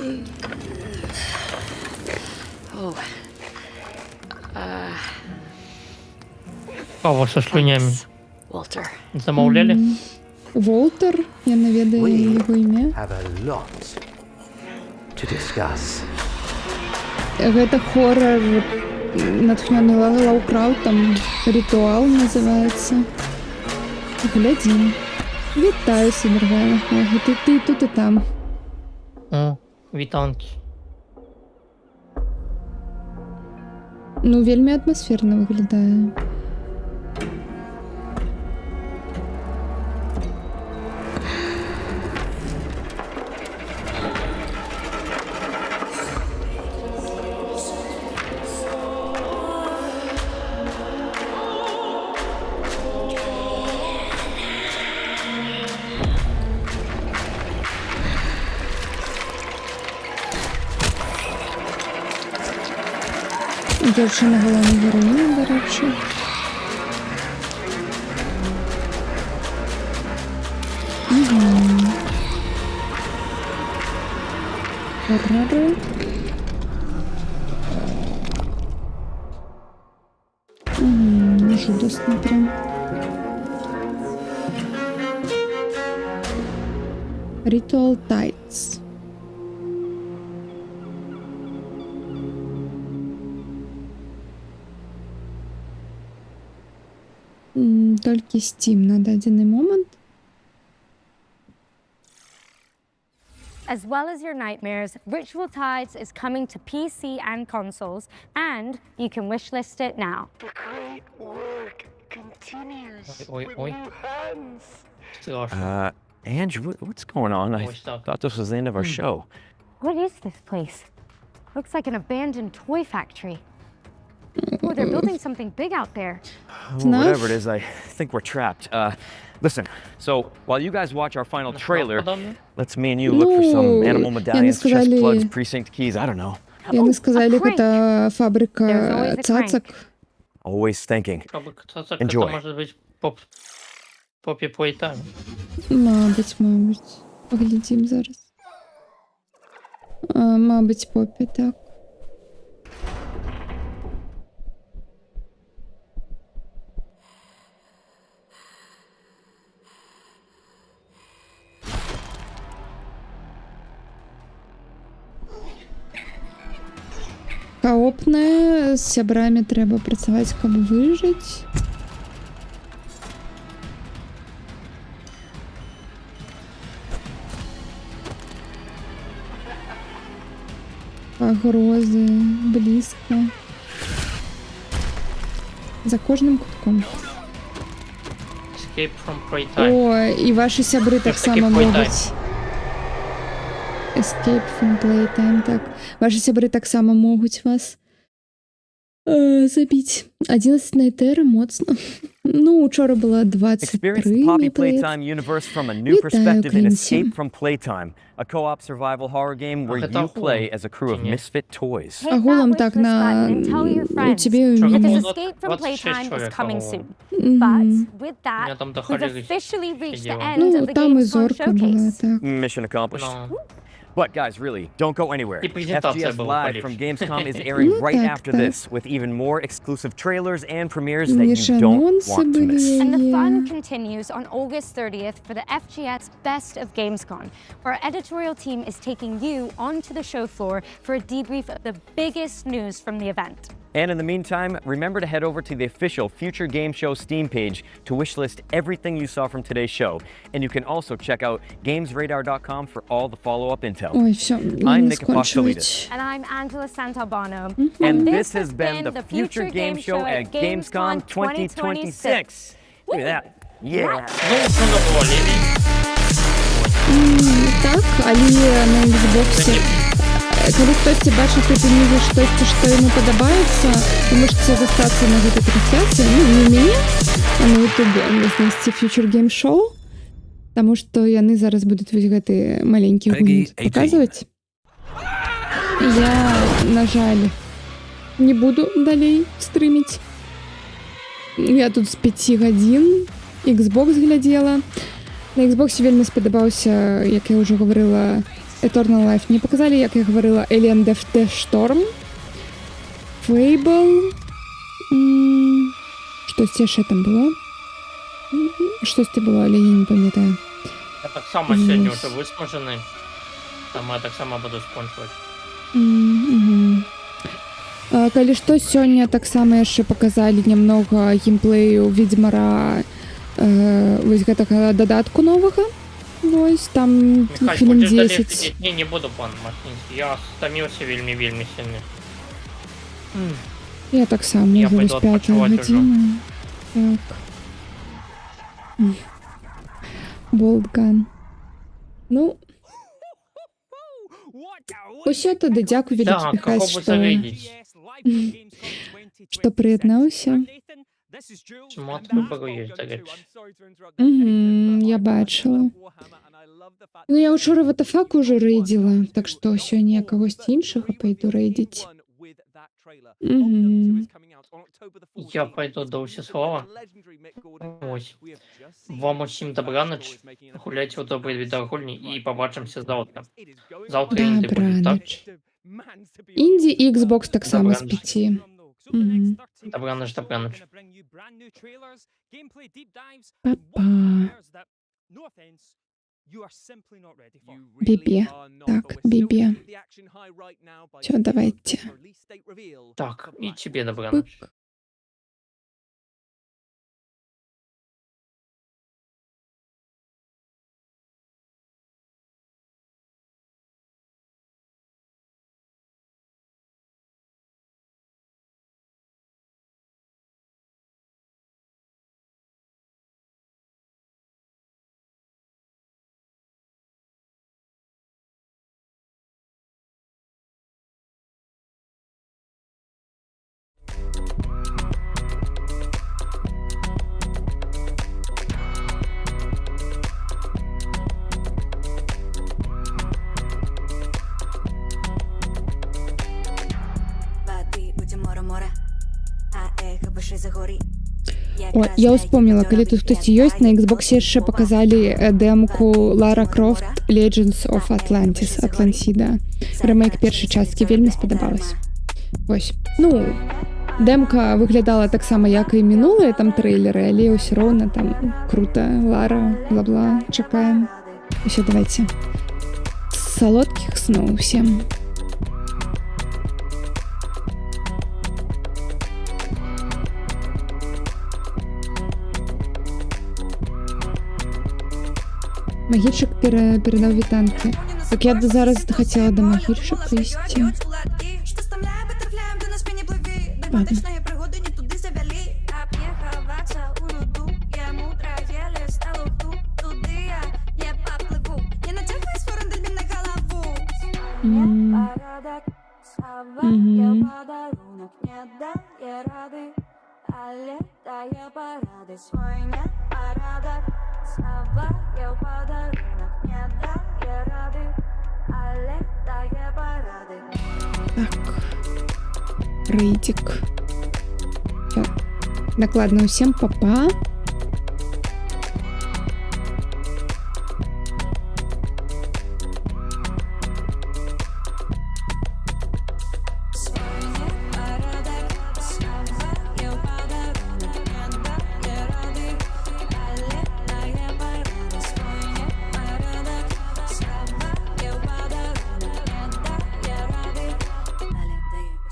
Кого со слюнями? Walter. Замовляли? Волтер, я наведаю його ім'я. Гэта хоррор, натхнённый Лаукраутом, ритуал называется. Глядим. Вітаю, Сидорова. Ти тут і там. О, вітанки. Ну, вельмі атмосферно виглядає. Дзяўчына галоўнай героіні, дарэчы. Хорроры. Жудосно прям. Ritual Tides. Толькі Steam на дадзены момант. As well as your nightmares, Ritual Tides is coming to PC and consoles, and you can wishlist it now. The great work continues with new hands. Andrew, what's going on? I thought this was the end of our show. What is this place? Looks like an abandoned toy factory. Oh, they're building something big out there. Whatever it is, I think we're trapped. Listen, so while you guys watch our final trailer, let's me and you look for some animal medallions, chest plugs, precinct keys, I don't know. Яны сказали, гэта фабрика цацак. Always thinking. Enjoy. Это может быть Poppy Playtime. Мабуть. Поглядим зараз. Мабуть, Poppy, так. Каопная, з сябрамі трэба працаваць, каб выжыць. Пагрозы блізка. За кожным кутком. Escape from Playtime. О, і ваші сябры таксама могуць. Escape from Playtime, так. Ваши сябры таксама могуць вас забіць. 11 на этэры, моцна. Ну, учора была 23, Poppy Playtime universe from a new perspective in Escape from Playtime, a co-op survival horror game where you play as a crew of misfit toys. Агулам так на у тебе Escape from Playtime is coming soon. But with that, we've officially reached the end of the Gamescom showcase. Mission accomplished. But guys, really, don't go anywhere. FGS Live from Gamescom is airing right after this, with even more exclusive trailers and premieres that you don't want to miss. And the fun continues on August 30th for the FGS Best of Gamescom, where our editorial team is taking you onto the show floor for a debrief of the biggest news from the event. And in the meantime, remember to head over to the official Future Game Show Steam page to wishlist everything you saw from today's show. And you can also check out gamesradar.com for all the follow-up intel. I'm Nick Apostolidis. And I'm Angela Santalbano. And this has been the Future Game Show at Gamescom 2026. Look at that. Yeah. Так, але на Xbox. Калі хтосьці бачыць тут унізе штосьці, што яму падабаецца, вы можаце застацца на гэтай трансляцыі, ну, не мяне, а на ютубе знайсці Future Game Show, таму што яны зараз будуць вось гэты маленькі гульні паказваць. Я, на жаль, не буду далей стрыміць. Я тут з 5 гадзін Xbox глядзела. На Xbox вельмі спадабаўся, як я ўжо гаварыла, Eternal Life. Не показали, як я говорила, Alien Death Storm, Fable, щось ще там було. Щось це було, але я не пам'ятаю. Я так само сьогодні вже висмажений, тому я так само буду скончувати. Калі што, сёння таксама яшчэ показалі немного геймплею Вядзьмара, вось гэтага дадатку новага. Вось, там хвілін 10. Не буду, пан Мартинський, я стаміўся вельмі сильно. Я так само, уже вось 5 гадзіна. Так. Болтган. Ну, усё тады, дзякуй вялікі Міхась, што прыяднаўся. Я бачила. Ну, я учора в атафак уже рейдила, так што сёння я кагосьці іншага пайду рейдіць. Я пойду до Всеслава. Ось. Вам усім добраніч. Гуляйте у добрій відеогульні і побачимося завтра. Завтра інди буде, так? Інді і Xbox так само з 5. Добраніч, добраніч. Па-па. Бібі. Так, Бібі. Все, давайте. Так, і тебе добраніч. О, я успомнила, калі тут хтосьці ёсць, на Xbox яшчэ паказалі дэмку Lara Croft Legends of Atlantis, Атлантида. Ремейк першай часткі вельмі спадабалась. Вось. Ну, дэмка выглядала таксама, як і мінулыя там трэйлеры, але ўсё роўна там круто, Лара, бла-бла, чакаем. Усё, давайте. Салодкіх сноў усім. Магічак передав вітанки. Так я зараз хотіла до Магічака йти. Ладно. Так. Рейдик. Все. Докладно всем папа.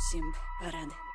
Всім ради.